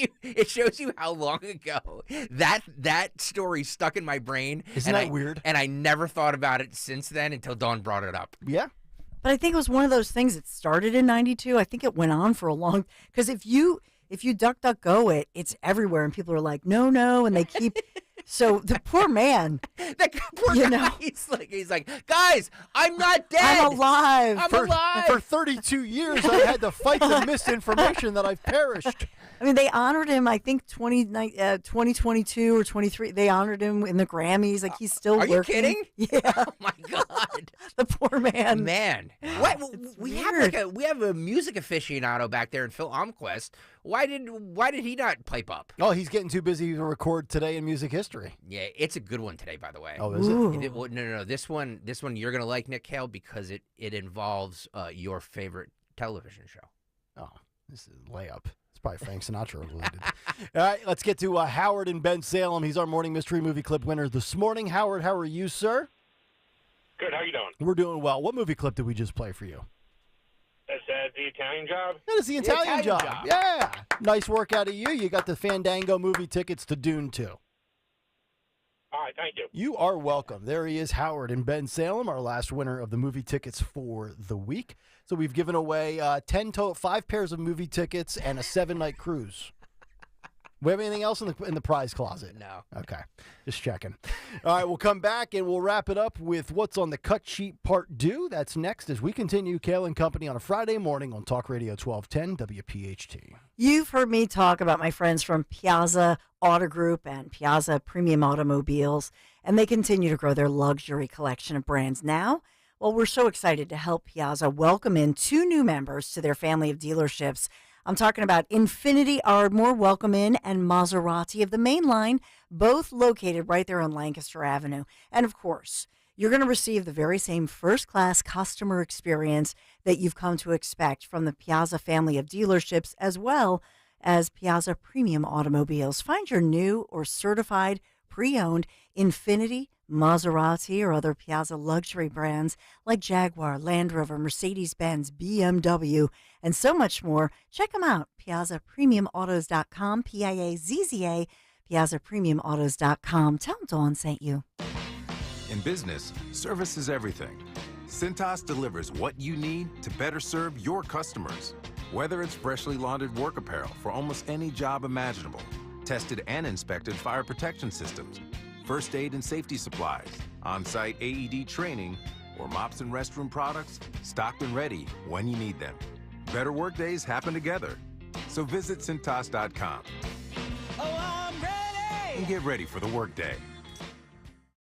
you how long ago that story stuck in my brain. Isn't that weird? And I never thought about it since then until Dawn brought it up. Yeah. But I think it was one of those things that started in 92. I think it went on for a long, because if you DuckDuckGo it, it's everywhere, and people are like, no, and they keep. So the poor man, that poor guy, he's like, guys, I'm not dead. I'm alive. I'm alive. For 32 years, I had to fight the misinformation that I've perished. I mean, they honored him, I think, 2022 or 23. They honored him in the Grammys. Like, he's still working. Are you kidding? Yeah. Oh, my God. The poor man. Man. What? We have a music aficionado back there in Phil Omquist. Why did he not pipe up? Oh, he's getting too busy to record Today in Music History. Yeah, it's a good one today, by the way. Oh, is it? No. This one you're going to like, Nick Kayal, because it involves your favorite television show. Oh, this is a layup. Probably Frank Sinatra related. All right, let's get to Howard in Ben Salem. He's our morning mystery movie clip winner this morning. Howard, how are you, sir? Good. How you doing? We're doing well. What movie clip did we just play for you? That's The Italian Job. That is The Italian Job. Yeah. Nice work out of you. You got the Fandango movie tickets to Dune 2. All right, thank you. You are welcome. There he is, Howard in Ben Salem, our last winner of the movie tickets for the week. So we've given away 5 pairs of movie tickets and a 7-night cruise. We have anything else in the prize closet? No. Okay, just checking. All right, we'll come back and we'll wrap it up with what's on the cut sheet part 2. That's next as we continue Kayal and Company on a Friday morning on Talk Radio 1210 WPHT. You've heard me talk about my friends from Piazza Auto Group and Piazza Premium Automobiles, and they continue to grow their luxury collection of brands now. Well, we're so excited to help Piazza welcome in 2 new members to their family of dealerships. I'm talking about Infinity Ardmore Welcome In and Maserati of the Main Line, both located right there on Lancaster Avenue. And of course, you're going to receive the very same first-class customer experience that you've come to expect from the Piazza family of dealerships, as well as Piazza Premium Automobiles. Find your new or certified pre-owned Infinity, Maserati, or other Piazza luxury brands like Jaguar, Land Rover, Mercedes-Benz, BMW, and so much more. Check them out, PiazzaPremiumAutos.com, Piazza, PiazzaPremiumAutos.com. Tell them Dawn sent you. In business, service is everything. Cintas delivers what you need to better serve your customers. Whether it's freshly laundered work apparel for almost any job imaginable, tested and inspected fire protection systems, first aid and safety supplies, on-site AED training, or mops and restroom products, stocked and ready when you need them. Better work days happen together. So visit Cintas.com. Oh, I'm ready! And get ready for the workday.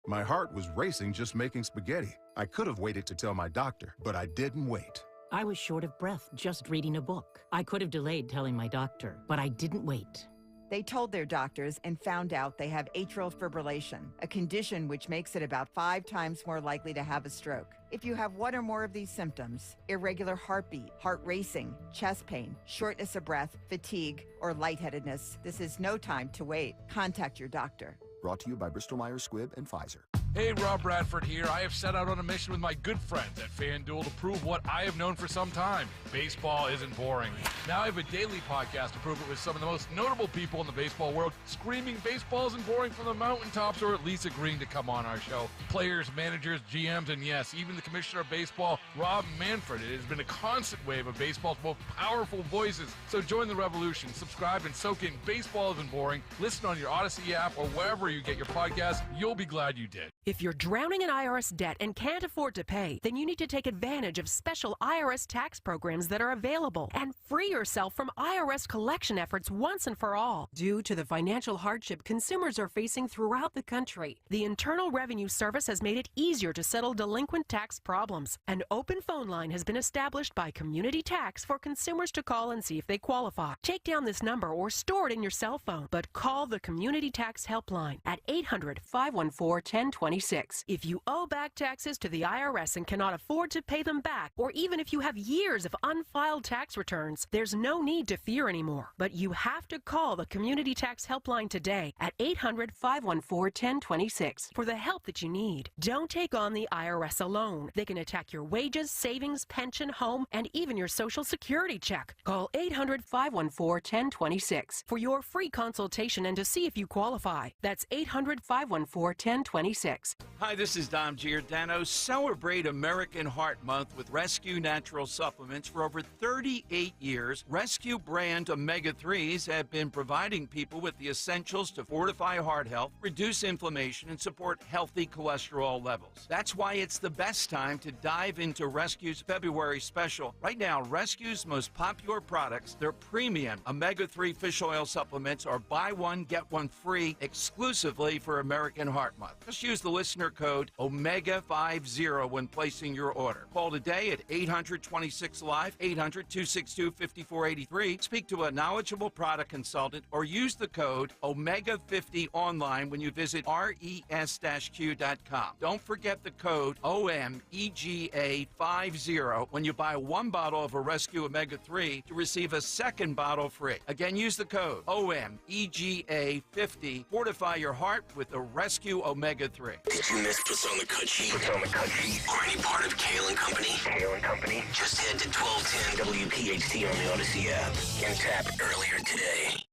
My heart was racing just making spaghetti. I could have waited to tell my doctor, but I didn't wait. I was short of breath just reading a book. I could have delayed telling my doctor, but I didn't wait. They told their doctors and found out they have atrial fibrillation, a condition which makes it about 5 times more likely to have a stroke. If you have one or more of these symptoms, irregular heartbeat, heart racing, chest pain, shortness of breath, fatigue, or lightheadedness, this is no time to wait. Contact your doctor. Brought to you by Bristol-Myers Squibb and Pfizer. Hey, Rob Bradford here. I have set out on a mission with my good friends at FanDuel to prove what I have known for some time. Baseball isn't boring. Now I have a daily podcast to prove it with some of the most notable people in the baseball world, screaming baseball isn't boring from the mountaintops, or at least agreeing to come on our show. Players, managers, GMs, and yes, even the commissioner of baseball, Rob Manfred. It has been a constant wave of baseball's most powerful voices. So join the revolution. Subscribe and soak in Baseball Isn't Boring. Listen on your Odyssey app or wherever you get your podcast. You'll be glad you did. If you're drowning in IRS debt and can't afford to pay, then you need to take advantage of special IRS tax programs that are available and free yourself from IRS collection efforts once and for all. Due to the financial hardship consumers are facing throughout the country, the Internal Revenue Service has made it easier to settle delinquent tax problems. An open phone line has been established by Community Tax for consumers to call and see if they qualify. Take down this number or store it in your cell phone, but call the Community Tax Helpline at 800-514-1020. 1026. If you owe back taxes to the IRS and cannot afford to pay them back, or even if you have years of unfiled tax returns, there's no need to fear anymore. But you have to call the Community Tax Helpline today at 800-514-1026 for the help that you need. Don't take on the IRS alone. They can attack your wages, savings, pension, home, and even your Social Security check. Call 800-514-1026 for your free consultation and to see if you qualify. That's 800-514-1026. Hi, this is Dom Giordano. Celebrate American Heart Month with Rescue Natural Supplements. For over 38 years, Rescue brand omega-3s have been providing people with the essentials to fortify heart health, reduce inflammation, and support healthy cholesterol levels. That's why it's the best time to dive into Rescue's February special. Right now, Rescue's most popular products, their premium omega-3 fish oil supplements, are buy one, get one free exclusively for American Heart Month. Just use the listener code OMEGA50 when placing your order. Call today at 800-26-LIVE, 800-262-5483. Speak to a knowledgeable product consultant or use the code OMEGA50 online when you visit res-q.com. Don't forget the code OMEGA50 when you buy one bottle of a Rescue Omega-3 to receive a second bottle free. Again, use the code OMEGA50. Fortify your heart with the Rescue Omega-3. Did you miss What's on the Cut Sheet? What's on the Cut Sheet? Or any part of Kayal and Company? Kayal and Company? Just head to 1210 WPHT on the Odyssey app and tap earlier today.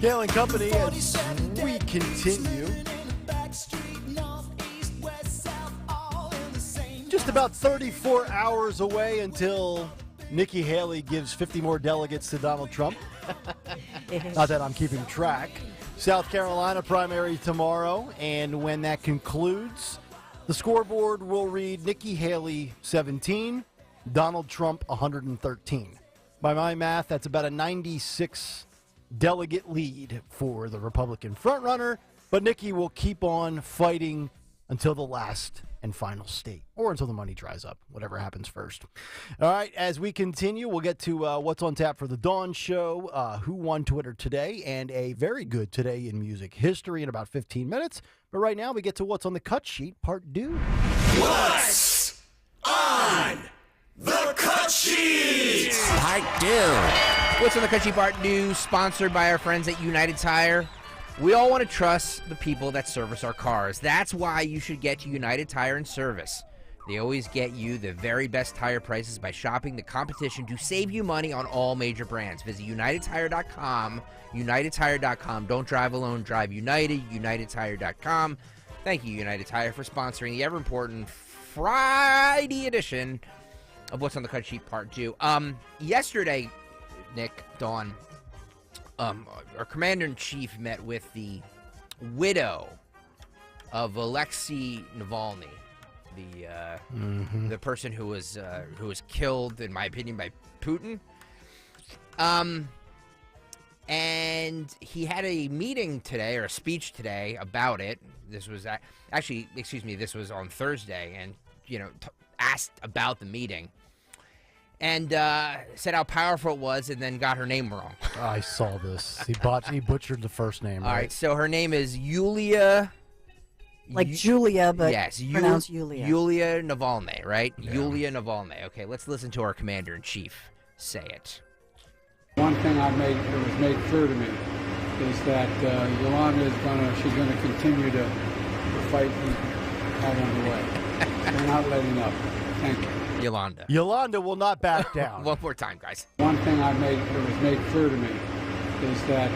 Kayal and Company, as we continue. Just about 34 hours away until Nikki Haley gives 50 more delegates to Donald Trump. Not that I'm keeping track. South Carolina primary tomorrow, and when that concludes, the scoreboard will read Nikki Haley 17, Donald Trump 113. By my math, that's about a 96 delegate lead for the Republican frontrunner, but Nikki will keep on fighting until the last and final state, or until the money dries up, whatever happens first. All right, as we continue, we'll get to what's on tap for the Dawn Show, who won Twitter today, and a very good Today in Music History in about 15 minutes. But right now, we get to what's on the Cut Sheet, part 2. What's on the Cut Sheet? Part 2. What's on the Cut Sheet, part 2, sponsored by our friends at United Tire. We all want to trust the people that service our cars. That's why you should get to United Tire and Service. They always get you the very best tire prices by shopping the competition to save you money on all major brands. Visit UnitedTire.com. UnitedTire.com. Don't drive alone. Drive United. UnitedTire.com. Thank you, United Tire, for sponsoring the ever-important Friday edition of What's on the Cut Sheet Part 2. Yesterday, Nick, Dawn, our commander-in-chief met with the widow of Alexei Navalny, the person who was killed, in my opinion, by Putin. And he had a meeting today, or a speech today, about it. This was this was on Thursday, and asked about the meeting. And said how powerful it was, and then got her name wrong. I saw this. He butchered the first name. All right, so her name is Yulia. Like Julia, but yes, pronounced Yulia. Yulia Navalny, right? Yeah. Yulia Navalny. Okay, let's listen to our commander-in-chief say it. One thing that was made clear to me is that Yolanda is gonna continue to fight and have underway. We're not letting up. Thank you. Yolanda will not back down. One more time, guys. One thing that was made clear to me is that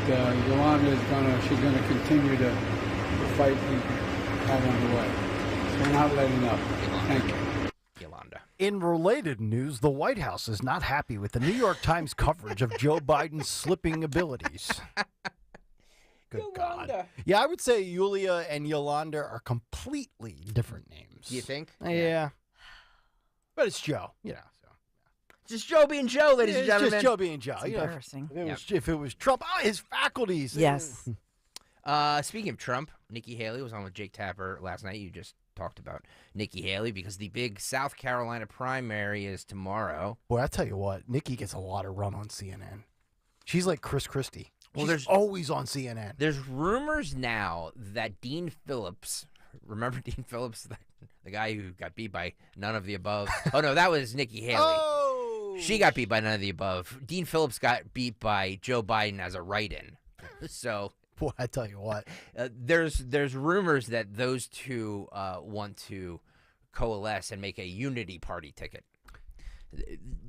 Yolanda is gonna continue to fight and have underway. So we're not letting up. Thank you. Yolanda. In related news, the White House is not happy with the New York Times coverage of Joe Biden's slipping abilities. Good Yolanda. God. Yeah, I would say Yulia and Yolanda are completely different names. Do you think? Yeah. But it's Joe, So. Just Joe being Joe, ladies and gentlemen. Just Joe being Joe. It's embarrassing. If it was Trump, his faculties. Yes. Speaking of Trump, Nikki Haley was on with Jake Tapper last night. You just talked about Nikki Haley because the big South Carolina primary is tomorrow. Boy, I tell you what, Nikki gets a lot of run on CNN. She's like Chris Christie. Well, She's always on CNN. There's rumors now that Dean Phillips, remember Dean Phillips, the guy who got beat by none of the above? Oh, no, that was Nikki Haley. Oh! She got beat by none of the above. Dean Phillips got beat by Joe Biden as a write-in. So, boy, I tell you what. There's rumors that those two want to coalesce and make a unity party ticket.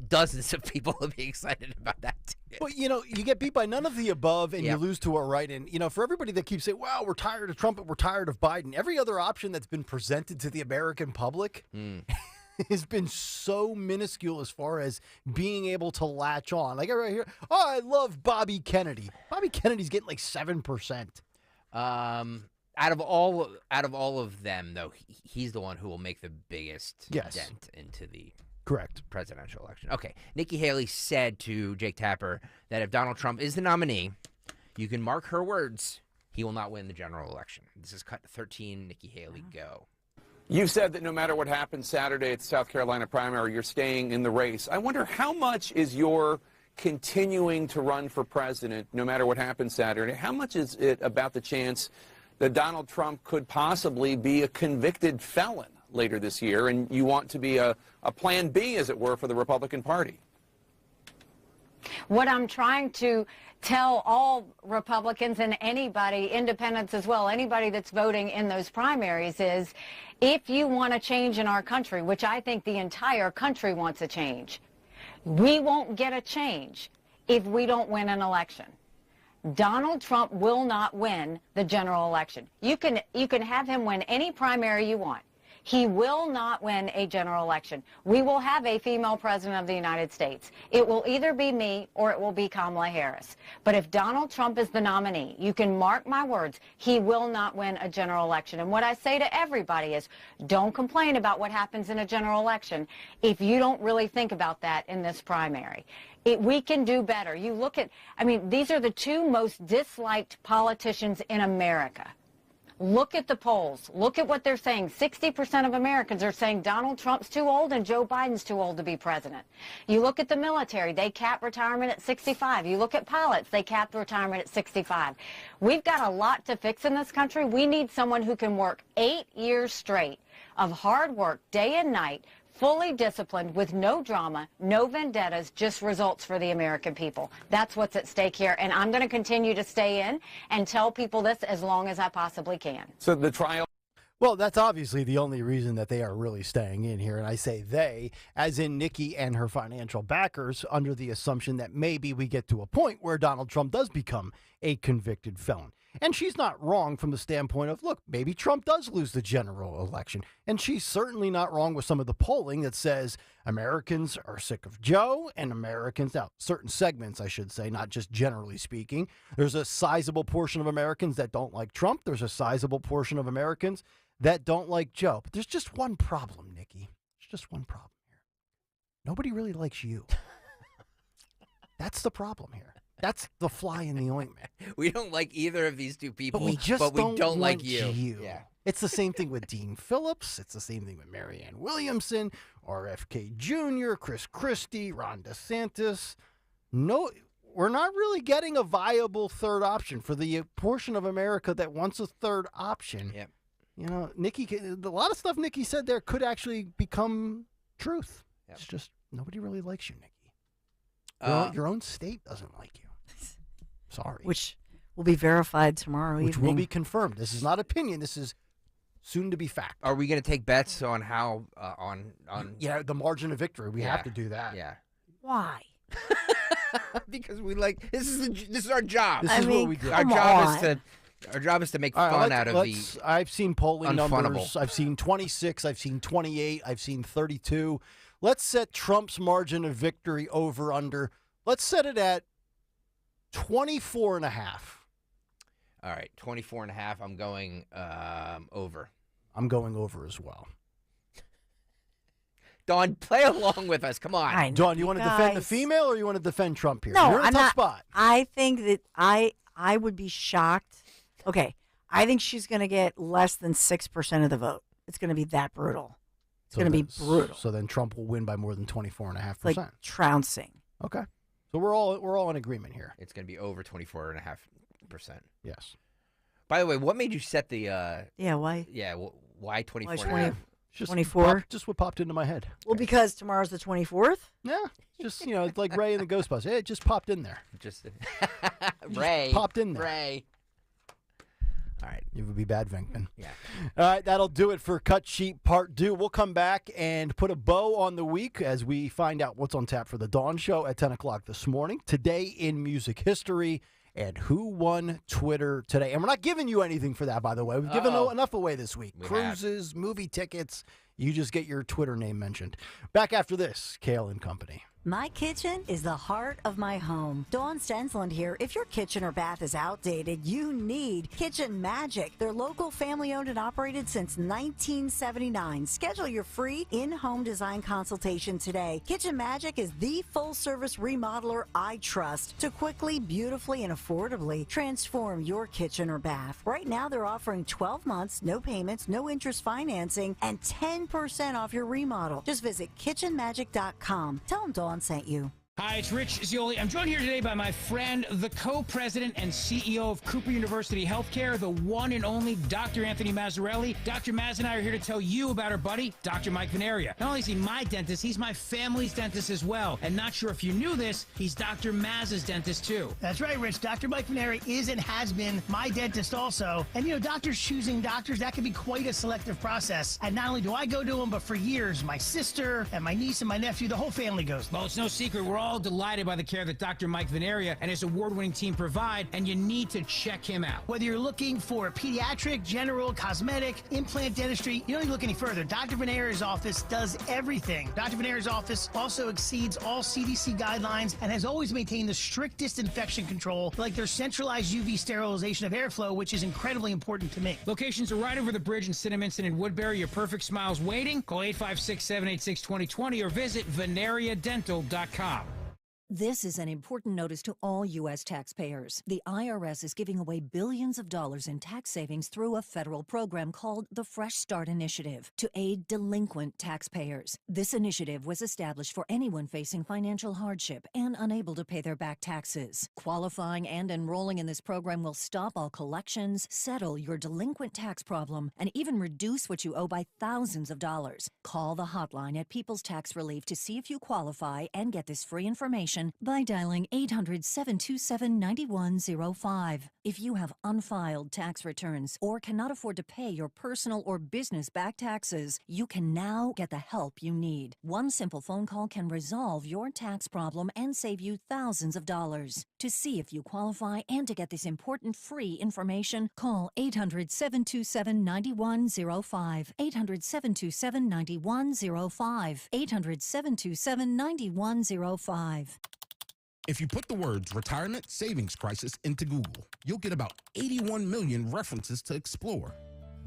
Dozens of people will be excited about that ticket. Well, you get beat by none of the above and you lose to a write-in. For everybody that keeps saying, wow, we're tired of Trump, but we're tired of Biden, every other option that's been presented to the American public has been so minuscule as far as being able to latch on. Like right here, I love Bobby Kennedy. Bobby Kennedy's getting like 7%. Out of all of them, though, he's the one who will make the biggest dent into the correct presidential election. Okay, Nikki Haley said to Jake Tapper that if Donald Trump is the nominee, you can mark her words, he will not win the general election. This is cut 13. Nikki Haley, go. You've said that no matter what happens Saturday at the South Carolina primary, you're staying in the race. I wonder how much is your continuing to run for president, no matter what happens Saturday, how much is it about the chance that Donald Trump could possibly be a convicted felon later this year, and you want to be a plan B, as it were, for the Republican Party? What I'm trying to tell all Republicans and anybody, independents as well, anybody that's voting in those primaries is, if you want a change in our country, which I think the entire country wants a change, we won't get a change if we don't win an election. Donald Trump will not win the general election. You can have him win any primary you want. He will not win a general election. We will have a female president of the United States. It will either be me or it will be Kamala Harris. But if Donald Trump is the nominee, you can mark my words, he will not win a general election. And what I say to everybody is, don't complain about what happens in a general election if you don't really think about that in this primary. We can do better. You look at, these are the two most disliked politicians in America. Look at the polls. Look at what they're saying. 60% of Americans are saying Donald Trump's too old and Joe Biden's too old to be president. You look at the military. They cap retirement at 65. You look at pilots. They cap retirement at 65. We've got a lot to fix in this country. We need someone who can work 8 years straight of hard work, day and night, fully disciplined, with no drama, no vendettas, just results for the American people. That's what's at stake here, and I'm going to continue to stay in and tell people this as long as I possibly can. So the trial... Well, that's obviously the only reason that they are really staying in here, and I say they, as in Nikki and her financial backers, under the assumption that maybe we get to a point where Donald Trump does become a convicted felon. And she's not wrong from the standpoint of, look, maybe Trump does lose the general election. And she's certainly not wrong with some of the polling that says Americans are sick of Joe, and Americans, now, certain segments, I should say, not just generally speaking. There's a sizable portion of Americans that don't like Trump. There's a sizable portion of Americans that don't like Joe. But there's just one problem, Nikki. There's just one problem here. Nobody really likes you. That's the problem here. That's the fly in the ointment. We don't like either of these two people, but we don't like you. Yeah. It's the same thing with Dean Phillips. It's the same thing with Marianne Williamson, RFK Jr., Chris Christie, Ron DeSantis. No, we're not really getting a viable third option for the portion of America that wants a third option. Yep. Nikki, a lot of stuff Nikki said there could actually become truth. Yep. It's just nobody really likes you, Nikki. Your own state doesn't like you. Sorry. Which will be verified tomorrow evening. Which will be confirmed. This is not opinion. This is soon to be fact. Are we going to take bets on how on? Yeah, the margin of victory. We have to do that. Yeah. Why? Because we like this is our job. This is what we do. Our job is to make fun out of the. I've seen polling unfunnable numbers. I've seen 26. I've seen 28. I've seen 32. Let's set Trump's margin of victory over under. Let's set it at 24.5. All right, 24.5. I'm going over. I'm going over as well. Dawn, play along with us. Come on. Dawn, you want to defend the female or you want to defend Trump here? No, You're in a tough spot. I think that I would be shocked. Okay, I think she's going to get less than 6% of the vote. It's going to be that brutal. It's So going to be then- brutal. So then Trump will win by more than 24.5%. Like trouncing. Okay. So we're all in agreement here. It's going to be over 24.5%. Yes. By the way, what made you set the? Yeah, why? Yeah, why 24? Why 20 Just 24? Just what popped into my head. Well, because tomorrow's the 24th. Yeah. Just, it's like Ray and the Ghostbusters. It just popped in there. Just Ray. Popped in there. Ray. All right. It would be bad, Venkman. Yeah. All right, that'll do it for Cut Sheet Part 2. We'll come back and put a bow on the week as we find out what's on tap for the Dawn Show at 10 o'clock this morning. Today in music history and who won Twitter today. And we're not giving you anything for that, by the way. We've given enough away this week. We Cruises, movie tickets. You just get your Twitter name mentioned. Back after this, Kayal and Company. My kitchen is the heart of my home. Dawn Stensland here. If your kitchen or bath is outdated, you need Kitchen Magic. They're local, family-owned, and operated since 1979. Schedule your free in-home design consultation today. Kitchen Magic is the full-service remodeler I trust to quickly, beautifully, and affordably transform your kitchen or bath. Right now, they're offering 12 months, no payments, no interest financing, and 10% off your remodel. Just visit kitchenmagic.com. Tell them Dawn sent you. Hi, it's Rich Zioli. I'm joined here today by my friend, the co-president and CEO of Cooper University Healthcare, the one and only Dr. Anthony Mazzarelli. Dr. Maz and I are here to tell you about our buddy, Dr. Mike Venaria. Not only is he my dentist, he's my family's dentist as well. And not sure if you knew this, he's Dr. Maz's dentist too. That's right, Rich. Dr. Mike Venaria is and has been my dentist also. And, doctors choosing doctors, that can be quite a selective process. And not only do I go to him, but for years, my sister and my niece and my nephew, the whole family goes. Well, it's no secret. We're all delighted by the care that Dr. Mike Venaria and his award-winning team provide, and you need to check him out. Whether you're looking for pediatric, general, cosmetic, implant dentistry, you don't need to look any further. Dr. Venaria's office does everything. Dr. Venaria's office also exceeds all CDC guidelines and has always maintained the strictest infection control, like their centralized UV sterilization of airflow, which is incredibly important to me. Locations are right over the bridge in Cinnaminson and Woodbury. Your perfect smile's waiting. Call 856-786-2020 or visit venariadental.com. This is an important notice to all U.S. taxpayers. The IRS is giving away billions of dollars in tax savings through a federal program called the Fresh Start Initiative to aid delinquent taxpayers. This initiative was established for anyone facing financial hardship and unable to pay their back taxes. Qualifying and enrolling in this program will stop all collections, settle your delinquent tax problem, and even reduce what you owe by thousands of dollars. Call the hotline at People's Tax Relief to see if you qualify and get this free information by dialing 800-727-9105. If you have unfiled tax returns or cannot afford to pay your personal or business back taxes, you can now get the help you need. One simple phone call can resolve your tax problem and save you thousands of dollars. To see if you qualify and to get this important free information, call 800-727-9105. 800-727-9105. 800-727-9105. If you put the words retirement savings crisis into Google, you'll get about 81 million references to explore.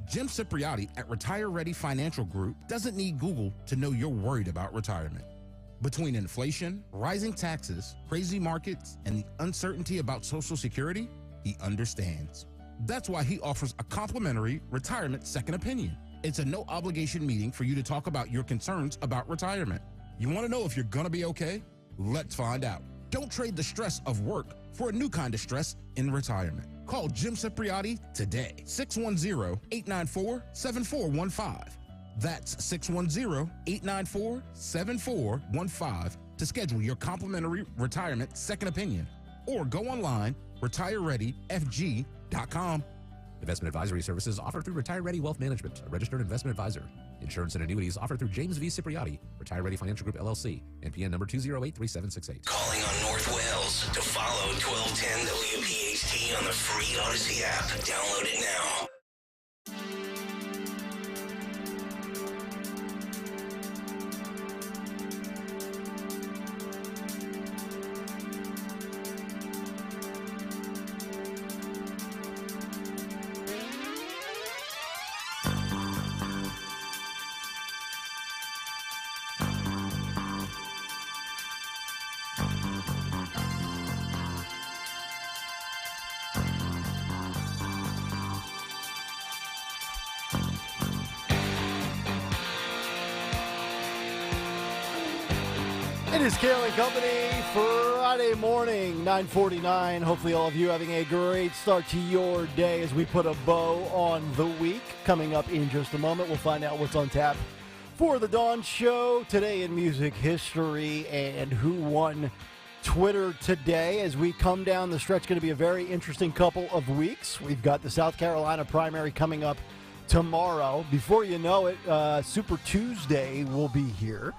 Jim Cipriotti at Retire Ready Financial Group doesn't need Google to know you're worried about retirement. Between inflation, rising taxes, crazy markets, and the uncertainty about Social Security, he understands. That's why he offers a complimentary retirement second opinion. It's a no-obligation meeting for you to talk about your concerns about retirement. You want to know if you're going to be okay? Let's find out. Don't trade the stress of work for a new kind of stress in retirement. Call Jim Cipriotti today, 610-894-7415. That's 610-894-7415 to schedule your complimentary retirement second opinion. Or go online, retirereadyfg.com. Investment advisory services offered through Retire Ready Wealth Management, a registered investment advisor. Insurance and annuities offered through James V. Cipriotti, Retire Ready Financial Group, LLC, NPN number 2083768. Calling on North Wales to follow 1210 WPHT on the free Odyssey app. Download it now. is Kayal and Company, Friday morning, 9:49. Hopefully all of you having a great start to your day as we put a bow on the week. Coming up in just a moment, we'll find out what's on tap for the Dawn Show today in music history and who won Twitter today. As we come down the stretch, going to be a very interesting couple of weeks. We've got the South Carolina primary coming up tomorrow. Before you know it, Super Tuesday will be here.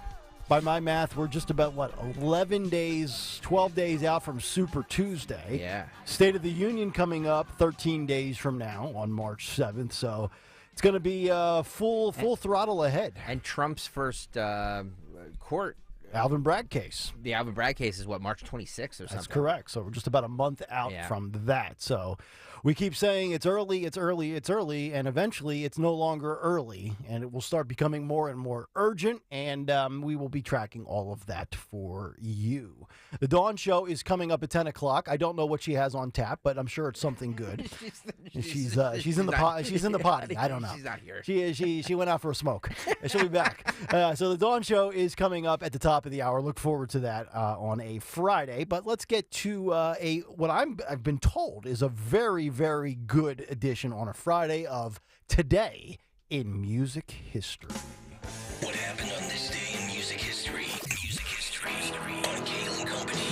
By my math, we're just about, 11 days, 12 days out from Super Tuesday. Yeah. State of the Union coming up 13 days from now on March 7th. So it's going to be full throttle ahead. And Trump's first court. Alvin Bragg case. The Alvin Bragg case is, March 26th or something? That's correct. So we're just about a month out from that. So we keep saying it's early, and eventually it's no longer early, and it will start becoming more and more urgent, and we will be tracking all of that for you. The Dawn Show is coming up at 10 o'clock. I don't know what she has on tap, but I'm sure it's something good. She's in the potty. I don't know. She's not here. She went out for a smoke. She'll be back. So the Dawn Show is coming up at the top of the hour. Look forward to that on a Friday. But let's get to what I've been told is a very, very good edition on a Friday of Today in Music History. What happened on this day in music history? Music history on Kayal and Company.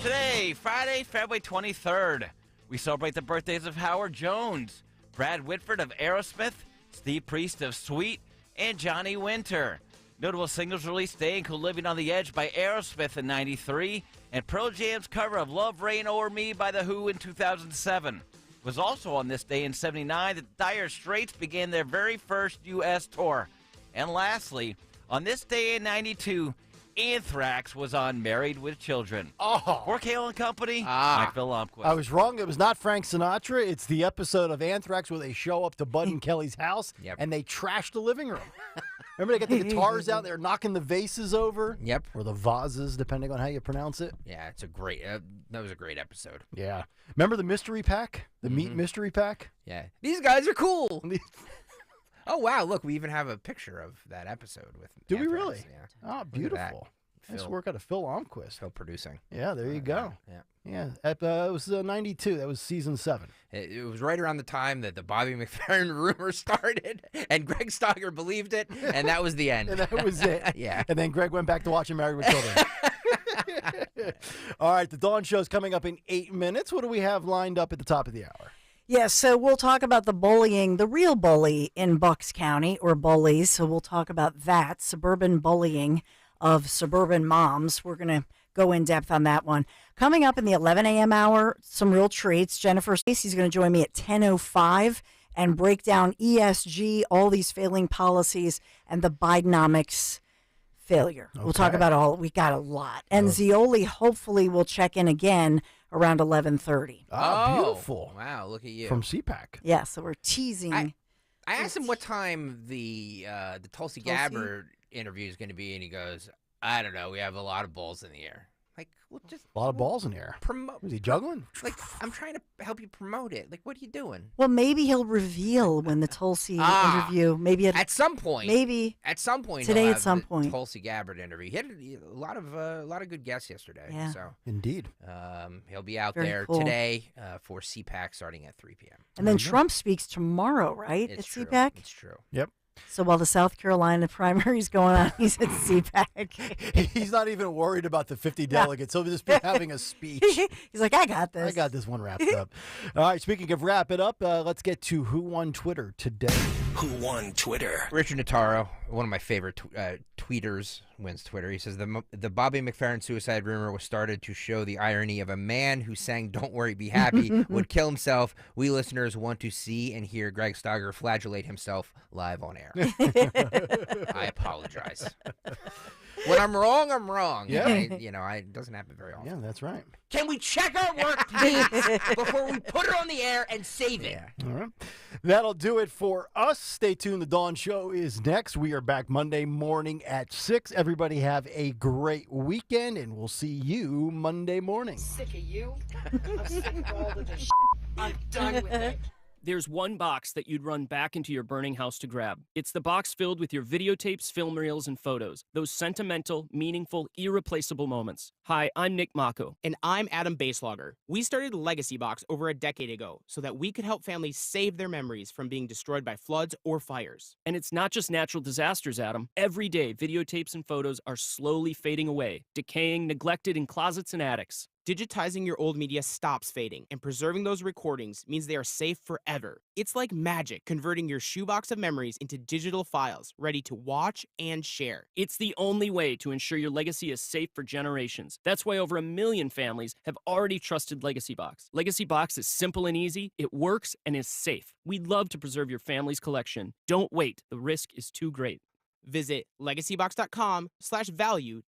Today, Friday, February 23rd, we celebrate the birthdays of Howard Jones, Brad Whitford of Aerosmith, Steve Priest of Sweet, and Johnny Winter. Notable singles released today include Living on the Edge by Aerosmith in 93 and Pearl Jam's cover of Love Reign O'er Me by The Who in 2007. It was also on this day in 79 that the Dire Straits began their very first U.S. tour. And lastly, on this day in 92, Anthrax was on Married with Children. Oh. For Kayal and Company, I'm Phil Lomquist. I was wrong. It was not Frank Sinatra. It's the episode of Anthrax where they show up to Bud and Kelly's house and they trash the living room. Remember, they got the guitars out there knocking the vases over? Yep. Or the vases, depending on how you pronounce it. Yeah, it's a great. That was a great episode. Yeah. Remember the mystery pack? The meat mystery pack? Yeah. These guys are cool. Oh, wow. Look, we even have a picture of that episode with Do we Anthrax. really? Yeah. Oh, beautiful. Nice work out of Phil Almquist. Phil producing. Yeah, there you go. Yeah. Yeah. It was 92. That was season 7. It was right around the time that the Bobby McFerrin rumor started, and Greg Stogger believed it, and that was the end. And that was it. Yeah. And then Greg went back to watching Married with Children. All right, the Dawn Show's coming up in 8 minutes. What do we have lined up at the top of the hour? Yes, so we'll talk about the bullying, the real bully in Bucks County, or bullies. So we'll talk about that, suburban bullying of suburban moms. We're going to go in depth on that one. Coming up in the 11 a.m. hour, some real treats. Jennifer Stacey's going to join me at 10:05 and break down ESG, all these failing policies, and the Bidenomics failure. Okay. We'll talk about all. We got a lot. And Zioli hopefully will check in again around 11:30. Oh, beautiful. Wow, look at you. From CPAC. Yeah, so we're teasing. I asked him what time the Tulsi Gabbard interview is going to be, and he goes, I don't know. We have a lot of balls in the air. Like, well, just a lot of balls in the air. Was he juggling? Like, I'm trying to help you promote it. Like, what are you doing? Well, maybe he'll reveal when the Tulsi interview. Maybe at some point. Maybe at some point today. He'll At some the point, Tulsi Gabbard interview. He had a lot of good guests yesterday. Yeah. So indeed, he'll be out Very there cool. today for CPAC starting at 3 p.m. And then Trump speaks tomorrow, right? It's at true. CPAC. It's true. Yep. So while the South Carolina primary's going on, he's at CPAC. He's not even worried about the 50 delegates. He'll just be having a speech. He's like, I got this. I got this one wrapped up. All right, speaking of wrap it up, let's get to Who Won Twitter today. Who won Twitter? Richard Notaro, one of my favorite tweeters, wins Twitter. He says, the Bobby McFerrin suicide rumor was started to show the irony of a man who sang Don't Worry, Be Happy would kill himself. We listeners want to see and hear Greg Stogger flagellate himself live on air. I apologize. When I'm wrong, I'm wrong. Yeah. It doesn't happen very often. Yeah, that's right. Can we check our work, please, before we put it on the air and save it? Yeah. All right. That'll do it for us. Stay tuned. The Dawn Show is next. We are back Monday morning at 6. Everybody have a great weekend, and we'll see you Monday morning. Sick of you. I'm sick of all of this. I'm done with it. There's one box that you'd run back into your burning house to grab. It's the box filled with your videotapes, film reels, and photos. Those sentimental, meaningful, irreplaceable moments. Hi, I'm Nick Mako. And I'm Adam Baselogger. We started Legacy Box over a decade ago so that we could help families save their memories from being destroyed by floods or fires. And it's not just natural disasters, Adam. Every day, videotapes and photos are slowly fading away, decaying, neglected in closets and attics. Digitizing your old media stops fading, and preserving those recordings means they are safe forever. It's like magic, converting your shoebox of memories into digital files, ready to watch and share. It's the only way to ensure your legacy is safe for generations. That's why over 1 million families have already trusted Legacy Box. Legacy Box is simple and easy, it works, and is safe. We'd love to preserve your family's collection. Don't wait, the risk is too great. Visit legacybox.com/value